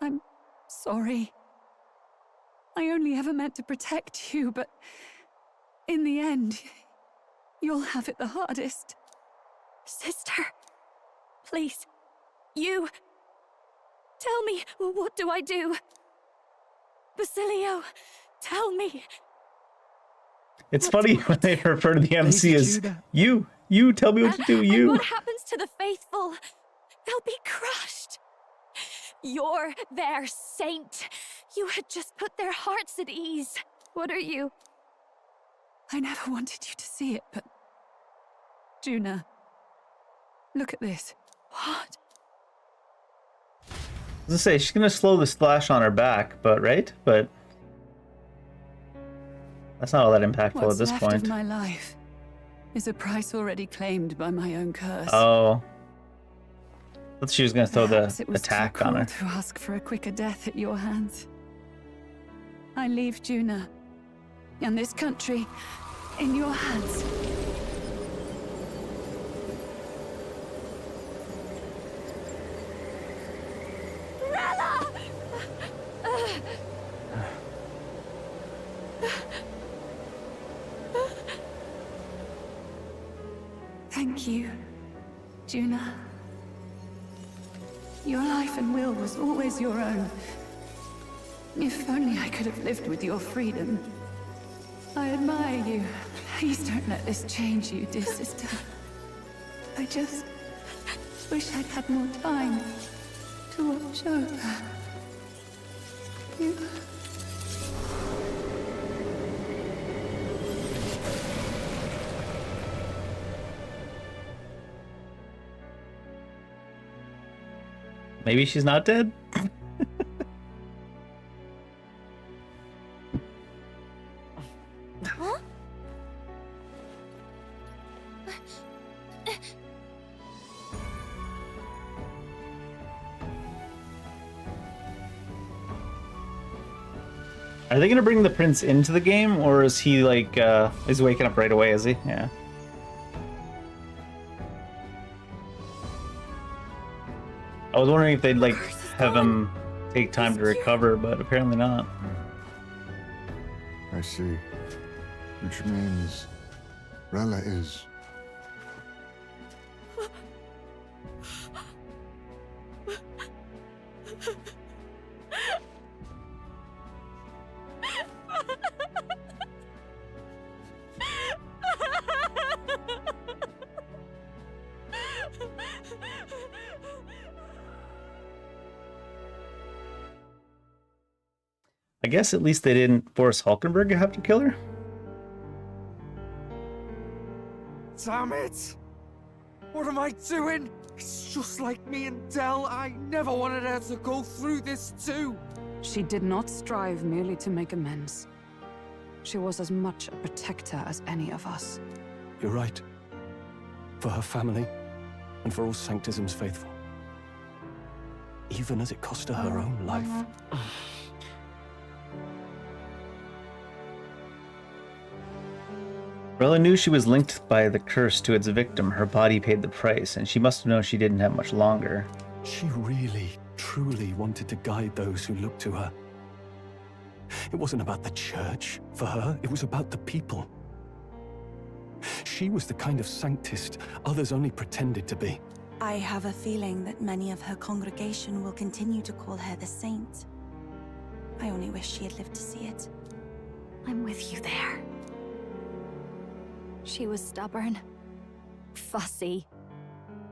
I'm sorry. I only ever meant to protect you, but in the end, you'll have it the hardest. Sister, please, you... Tell me, what do I do? Basilio, tell me. It's funny when they refer to the MC as you. You, tell me what to do, you. And what happens to the faithful? They'll be crushed. You're their saint. You had just put their hearts at ease. What are you? I never wanted you to see it, but... Juna, look at this. What? I was gonna say, she's gonna slow the splash on her back, but right? But... that's not all that impactful What's at this left point. of my life is a price already claimed by my own curse. Oh. I thought she was gonna throw Perhaps the it was attack too on her. cruel to ask for a quicker death at your hands. I leave Juna and this country in your hands. Thank you, Juna. Your life and will was always your own. If only I could have lived with your freedom. I admire you. Please don't let this change you, dear sister. I just wish I'd had more time to watch over you. Maybe she's not dead? Huh? Are they gonna bring the prince into the game, or is he like, is he waking up right away, is he? Yeah. I was wondering if they'd like have him take time to recover, but apparently not. I see. Which means Rella is... I guess at least they didn't force Hulkenberg to have to kill her. Damn it! What am I doing? It's just like me and Del. I never wanted her to go through this too. She did not strive merely to make amends. She was as much a protector as any of us. You're right. For her family, and for all Sanctism's faithful. Even as it cost her her own life. Rella knew she was linked by the curse to its victim. Her body paid the price, and she must have known she didn't have much longer. She really, truly wanted to guide those who looked to her. It wasn't about the church, for her. It was about the people. She was the kind of Sanctist others only pretended to be. I have a feeling that many of her congregation will continue to call her the saint. I only wish she had lived to see it. I'm with you there. She was stubborn, fussy,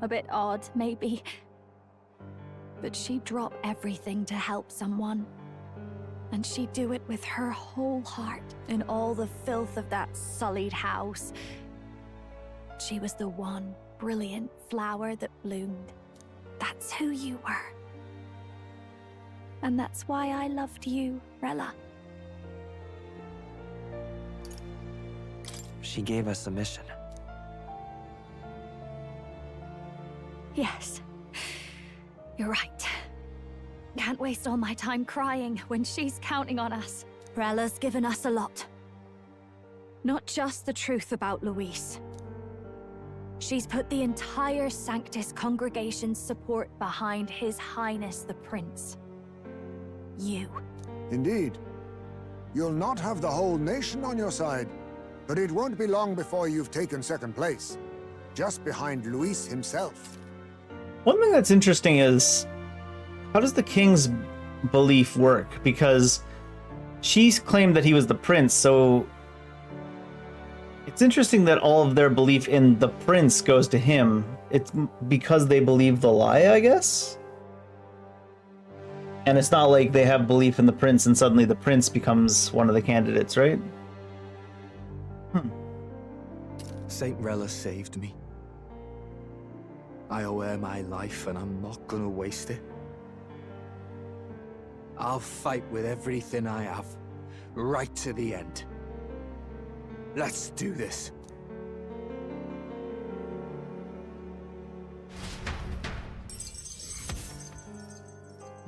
a bit odd, maybe. But she'd drop everything to help someone. And she'd do it with her whole heart in all the filth of that sullied house. She was the one brilliant flower that bloomed. That's who you were. And that's why I loved you, Rella. She gave us a mission. Yes. You're right. Can't waste all my time crying when she's counting on us. Rella's given us a lot. Not just the truth about Luis. She's put the entire Sanctus congregation's support behind His Highness the Prince. You. Indeed. You'll not have the whole nation on your side, but it won't be long before you've taken second place, just behind Luis himself. One thing that's interesting is, how does the king's belief work? Because she's claimed that he was the prince, so it's interesting that all of their belief in the prince goes to him. It's because they believe the lie, I guess? And it's not like they have belief in the prince and suddenly the prince becomes one of the candidates, right? Saint Rella saved me. I owe her my life and I'm not gonna waste it. I'll fight with everything I have, right to the end. Let's do this.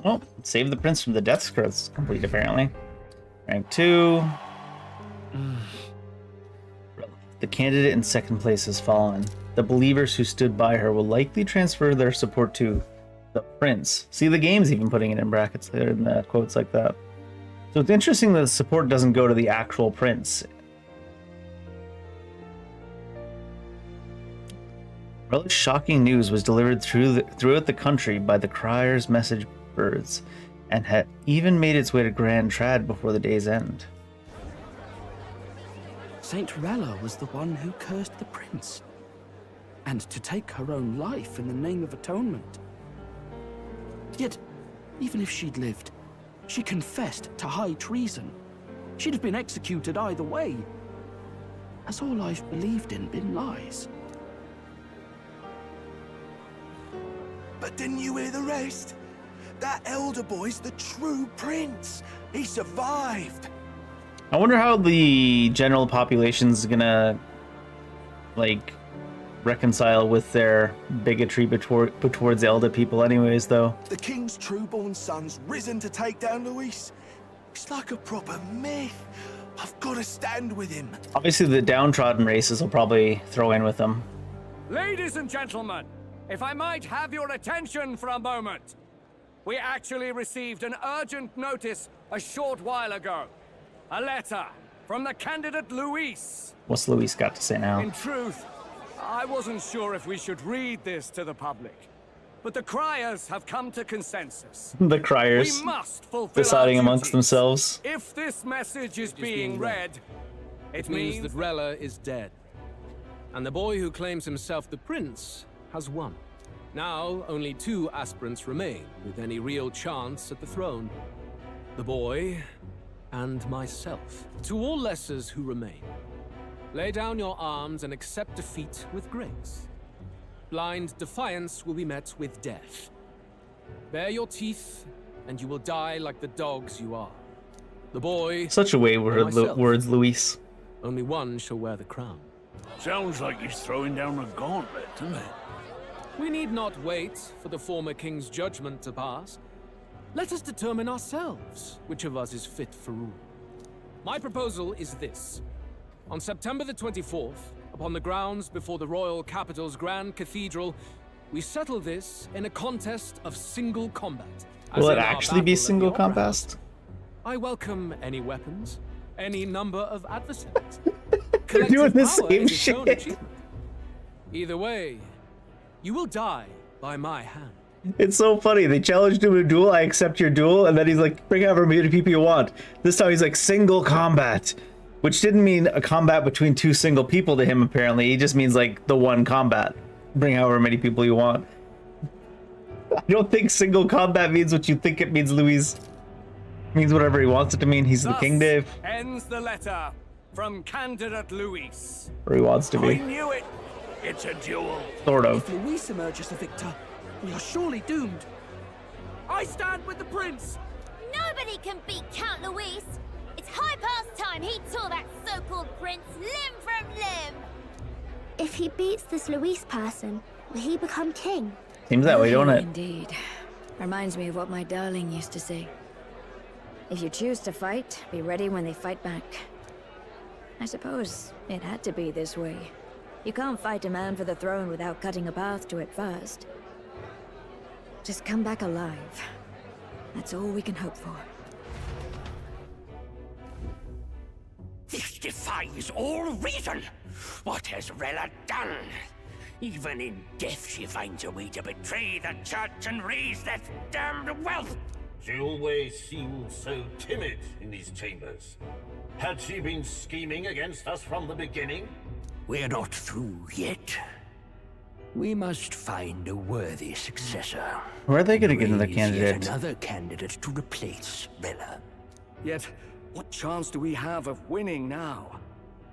Well, save the prince from the death scripts complete, apparently. Rank 2. The candidate in second place has fallen. The believers who stood by her will likely transfer their support to the prince. See, the game's even putting it in brackets there in the quotes like that. So it's interesting that the support doesn't go to the actual prince. Rella's shocking news was delivered throughout the country by the Crier's message birds, and had even made its way to Grand Trad before the day's end. Saint Rella was the one who cursed the prince. And to take her own life in the name of atonement. Yet, even if she'd lived, she confessed to high treason. She'd have been executed either way. Has all I've believed in been lies? But didn't you hear the rest? That elder boy's the true prince. He survived. I wonder how the general population's gonna, like, reconcile with their bigotry towards Elder people anyways, though. The king's true-born son's risen to take down Luis. It's like a proper myth. I've got to stand with him. Obviously, the downtrodden races will probably throw in with them. Ladies and gentlemen, if I might have your attention for a moment. We actually received an urgent notice a short while ago. A letter from the candidate Luis. What's Luis got to say now? In truth, I wasn't sure if we should read this to the public. But the Criers have come to consensus. The Criers We must fulfill deciding our amongst duties. themselves. If this message is being read, it means that Rella is dead. And the boy who claims himself the prince has won. Now, only 2 aspirants remain with any real chance at the throne. The boy and myself. To all lessers who remain, lay down your arms and accept defeat with grace. Blind defiance will be met with death. Bare your teeth, and you will die like the dogs you are. The boy... Such a wayward words, Luis. Only one shall wear the crown. Sounds like he's throwing down a gauntlet, doesn't it? We need not wait for the former king's judgment to pass. Let us determine ourselves which of us is fit for rule. My proposal is this. On September the 24th, upon the grounds before the royal capital's grand cathedral, we settle this in a contest of single combat. Will it actually be single combat? I welcome any weapons, any number of adversaries. They're doing the Collective power same is its own shit. achievement. Either way, you will die by my hand. It's so funny. They challenged him to a duel. I accept your duel. And then he's like, bring however many people you want. This time he's like, single combat. Which didn't mean a combat between 2 single people to him, apparently. He just means like the one combat. Bring however many people you want. I don't think single combat means what you think it means, Luis. It means whatever he wants it to mean. He's the king, Dave. ends the letter from candidate Luis. Or he wants to I be. knew it. It's a duel. Sort of. If Luis emerges the victor, we are surely doomed. I stand with the prince. Nobody can beat Count Luis. It's high past time he tore that so-called prince limb from limb. If he beats this Luis person, will he become king? Seems that way, don't it? Indeed. Reminds me of what my darling used to say. If you choose to fight, be ready when they fight back. I suppose it had to be this way. You can't fight a man for the throne without cutting a path to it first. Just come back alive. That's all we can hope for. This defies all reason. What has Rella done? Even in death she finds a way to betray the church and raise that damned wealth. She always seemed so timid in these chambers. Had she been scheming against us from the beginning? We're not through yet. We must find a worthy successor. Where are they going to get another Raise yet candidate? another candidate to replace Rella. Yet, what chance do we have of winning now?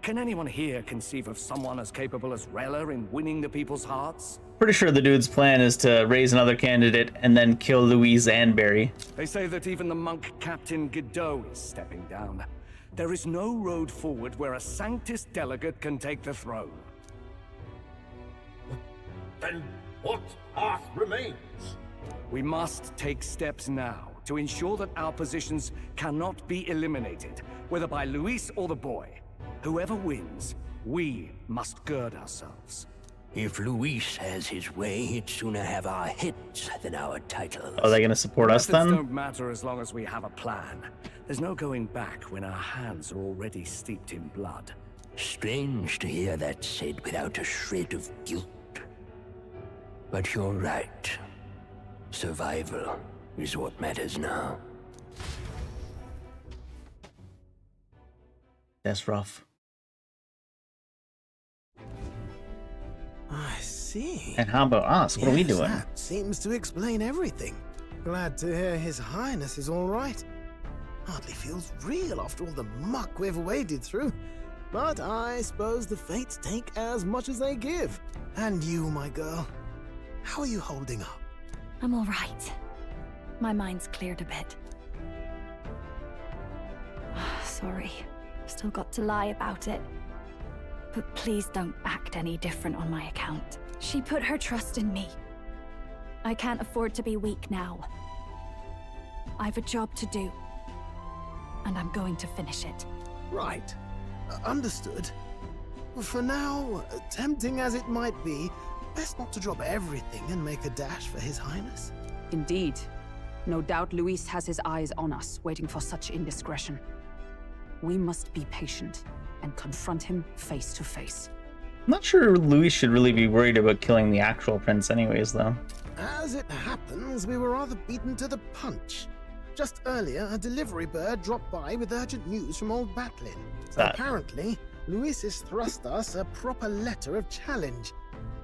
Can anyone here conceive of someone as capable as Rella in winning the people's hearts? Pretty sure the dude's plan is to raise another candidate and then kill Louise and Barry. They say that even the monk Captain Godot is stepping down. There is no road forward where a Sanctus delegate can take the throne. Then what path remains? We must take steps now to ensure that our positions cannot be eliminated, whether by Luis or the boy. Whoever wins, we must gird ourselves. If Luis has his way, he'd sooner have our heads than our titles. Are they going to support us Methods then? don't matter as long as we have a plan. There's no going back when our hands are already steeped in blood. Strange to hear that said without a shred of guilt. But you're right. Survival is what matters now. That's rough. I see. And how about us? What are we doing? That seems to explain everything. Glad to hear His Highness is all right. Hardly feels real after all the muck we've waded through. But I suppose the fates take as much as they give. And you, my girl, how are you holding up? I'm all right. My mind's cleared a bit. Sorry. Still got to lie about it. But please don't act any different on my account. She put her trust in me. I can't afford to be weak now. I've a job to do. And I'm going to finish it. Right. Understood. For now, tempting as it might be, best not to drop everything and make a dash for His Highness. Indeed. No doubt Luis has his eyes on us, waiting for such indiscretion. We must be patient and confront him face to face. I'm not sure Luis should really be worried about killing the actual prince anyways, though. As it happens, we were rather beaten to the punch. Just earlier, a delivery bird dropped by with urgent news from old Batlin. Apparently, Luis has thrust us a proper letter of challenge.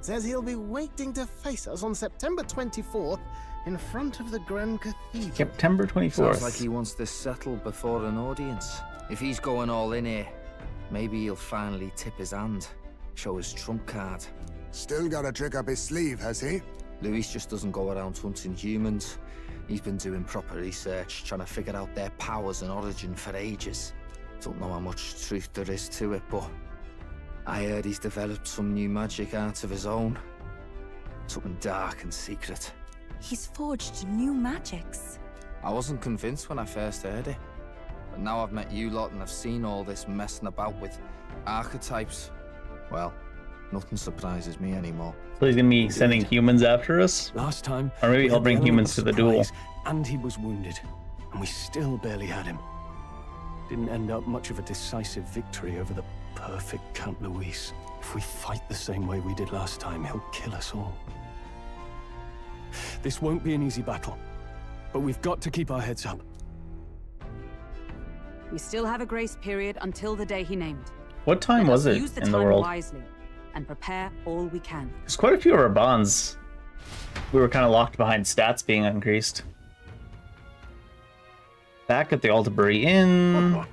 Says he'll be waiting to face us on September 24th in front of the Grand Cathedral. September 24th. Sounds like he wants this settled before an audience. If he's going all in here, maybe he'll finally tip his hand, show his trump card. Still got a trick up his sleeve, has he? Luis just doesn't go around hunting humans. He's been doing proper research, trying to figure out their powers and origin for ages. Don't know how much truth there is to it, but I heard he's developed some new magic art of his own. Something dark and secret. He's forged new magics. I wasn't convinced when I first heard it. But now I've met you lot and I've seen all this messing about with archetypes. Well, nothing surprises me anymore. So he's gonna be sending humans after us? Last time, or maybe he'll bring humans to the duel. And he was wounded, and we still barely had him. Didn't end up much of a decisive victory over the perfect Count Luis. If we fight the same way we did last time, he'll kill us all. This won't be an easy battle, but we've got to keep our heads up. We still have a grace period until the day he named. What time was it Use the in the time world? wisely and prepare all we can. There's quite a few of our bonds. We were kind of locked behind stats being increased. Back at the Altabury Inn. Well,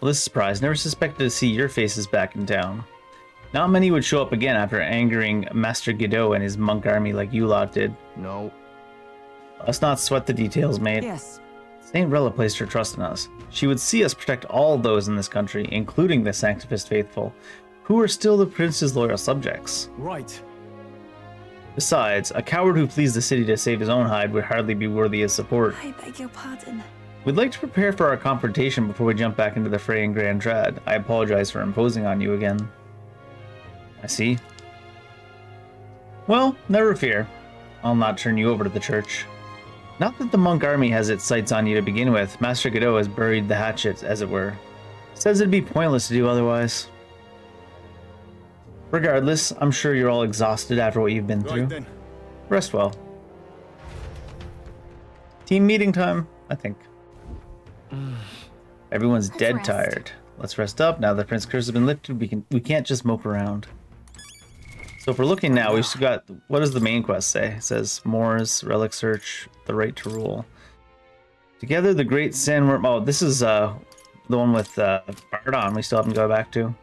this is a surprise. Never suspected to see your faces back in town. Not many would show up again after angering Master Godot and his monk army like you lot did. No. Let's not sweat the details, mate. Yes. Saint Rella placed her trust in us. She would see us protect all those in this country, including the Sanctifist faithful, who are still the prince's loyal subjects. Right. Besides, a coward who flees the city to save his own hide would hardly be worthy of support. I beg your pardon. We'd like to prepare for our confrontation before we jump back into the fray in Grand Trad. I apologize for imposing on you again. I see. Well, never fear. I'll not turn you over to the church. Not that the monk army has its sights on you to begin with. Master Godot has buried the hatchet, as it were. Says it'd be pointless to do otherwise. Regardless, I'm sure you're all exhausted after what you've been through. Then. Rest well. Team meeting time, I think. Everyone's dead rest. tired. Let's rest up. Now that Prince Curse has been lifted, we can't just mope around. So if we're looking now, we've still got, what does the main quest say? It says Moors, Relic Search, the Right to Rule. Together, the Great Sandworm. Oh, this is the one with Bardon we still haven't gone back to.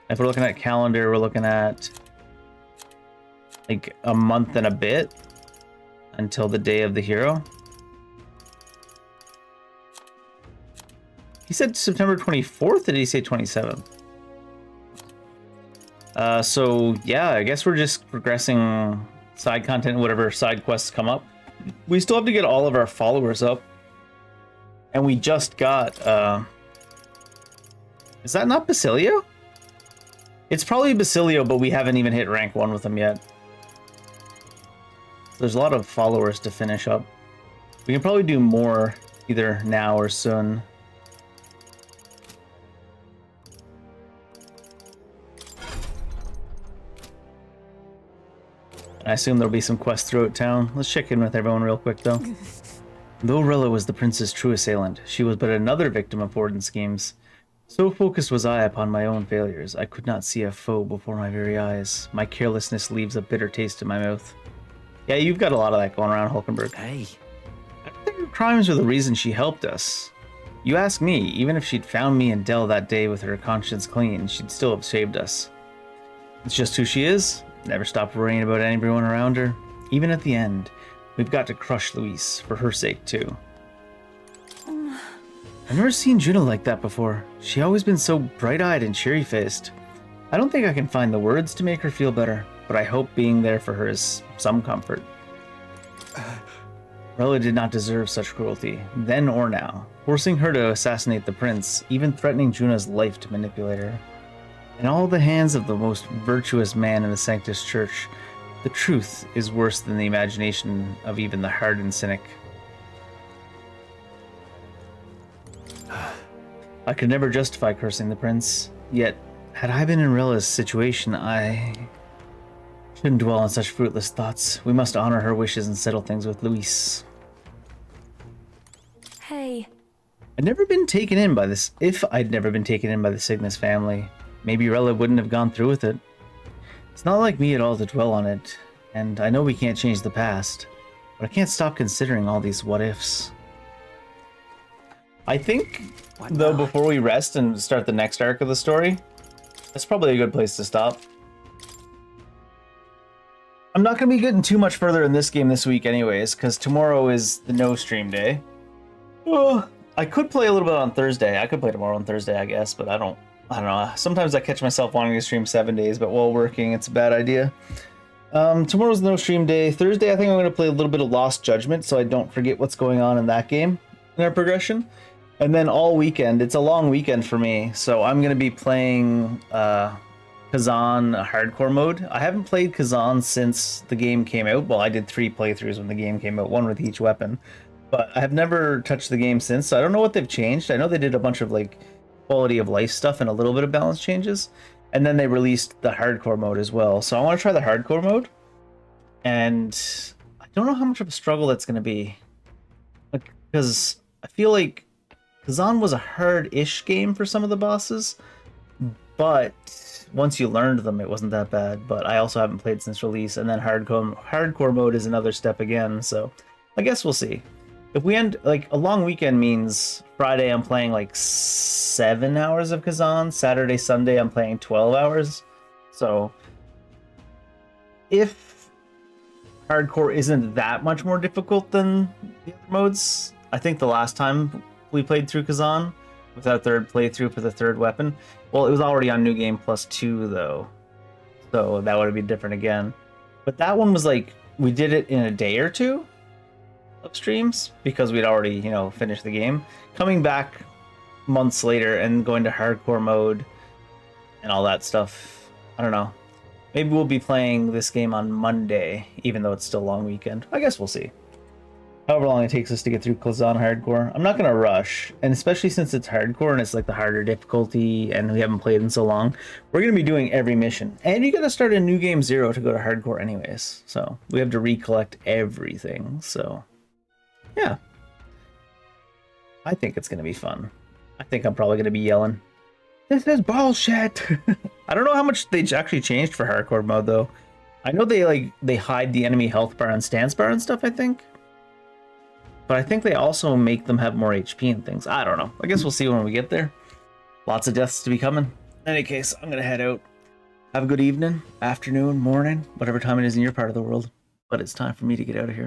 If we're looking at calendar, we're looking at like a month and a bit until the day of the hero. He said September 24th, or did he say 27th? So yeah, I guess we're just progressing side content, whatever side quests come up. We still have to get all of our followers up. And we just got, is that not Basilio? It's probably Basilio, but we haven't even hit rank 1 with him yet. So there's a lot of followers to finish up. We can probably do more either now or soon. I assume there'll be some quests throughout town. Let's check in with everyone real quick, though. Though Rella was the prince's true assailant, she was but another victim of Warden's schemes. So focused was I upon my own failures, I could not see a foe before my very eyes. My carelessness leaves a bitter taste in my mouth. Yeah, you've got a lot of that going around, Hulkenberg. Hey. I don't think her crimes were the reason she helped us. You ask me, even if she'd found me and Dell that day with her conscience clean, she'd still have saved us. It's just who she is. Never stopped worrying about everyone around her. Even at the end, we've got to crush Luis, for her sake too. I've never seen Juno like that before. She always been so bright-eyed and cheery-faced. I don't think I can find the words to make her feel better, but I hope being there for her is some comfort. Rella did not deserve such cruelty, then or now, forcing her to assassinate the prince, even threatening Juno's life to manipulate her. In all the hands of the most virtuous man in the Sanctus Church, the truth is worse than the imagination of even the hardened cynic. I could never justify cursing the prince, yet, had I been in Rella's situation, I shouldn't dwell on such fruitless thoughts. We must honor her wishes and settle things with Luis. Hey. I'd never been taken in by this. If I'd never been taken in by the Cygnus family, maybe Rella wouldn't have gone through with it. It's not like me at all to dwell on it, and I know we can't change the past, but I can't stop considering all these what-ifs. I think, though, before we rest and start the next arc of the story, that's probably a good place to stop. I'm not going to be getting too much further in this game this week anyways, because tomorrow is the no stream day. Oh, I could play a little bit on Thursday. I could play tomorrow on Thursday, I guess, but I don't know. Sometimes I catch myself wanting to stream 7 days, but while working, it's a bad idea. Tomorrow's no stream day. Thursday, I think I'm going to play a little bit of Lost Judgment, so I don't forget what's going on in that game in our progression. And then all weekend, it's a long weekend for me, so I'm going to be playing Kazan hardcore mode. I haven't played Kazan since the game came out. Well, I did 3 playthroughs when the game came out, 1 with each weapon. But I have never touched the game since, so I don't know what they've changed. I know they did a bunch of like quality of life stuff and a little bit of balance changes. And then they released the hardcore mode as well. So I want to try the hardcore mode. And I don't know how much of a struggle that's going to be. Because I feel like Kazan was a hard-ish game for some of the bosses, but once you learned them, it wasn't that bad. But I also haven't played since release, and then hardcore mode is another step again, so I guess we'll see. If we end, like, a long weekend means Friday I'm playing like 7 hours of Kazan, Saturday, Sunday I'm playing 12 hours, so if hardcore isn't that much more difficult than the other modes, I think the last time we played through Kazan with our third playthrough for the third weapon. Well, it was already on New Game Plus 2 though, so that would be different again. But that one was like, we did it in a day or two of streams because we'd already, you know, finished the game. Coming back months later and going to hardcore mode and all that stuff, I don't know. Maybe we'll be playing this game on Monday, even though it's still a long weekend. I guess we'll see. However long it takes us to get through Kazan hardcore. I'm not going to rush, and especially since it's hardcore and it's like the harder difficulty and we haven't played in so long, we're going to be doing every mission. And you got to start a new game 0 to go to hardcore anyways, so we have to recollect everything, so yeah. I think it's going to be fun. I think I'm probably going to be yelling, "This is bullshit!" I don't know how much they actually changed for hardcore mode though. I know they hide the enemy health bar and stance bar and stuff, I think. But I think they also make them have more HP and things. I don't know. I guess we'll see when we get there. Lots of deaths to be coming. In any case, I'm going to head out. Have a good evening, afternoon, morning, whatever time it is in your part of the world. But it's time for me to get out of here.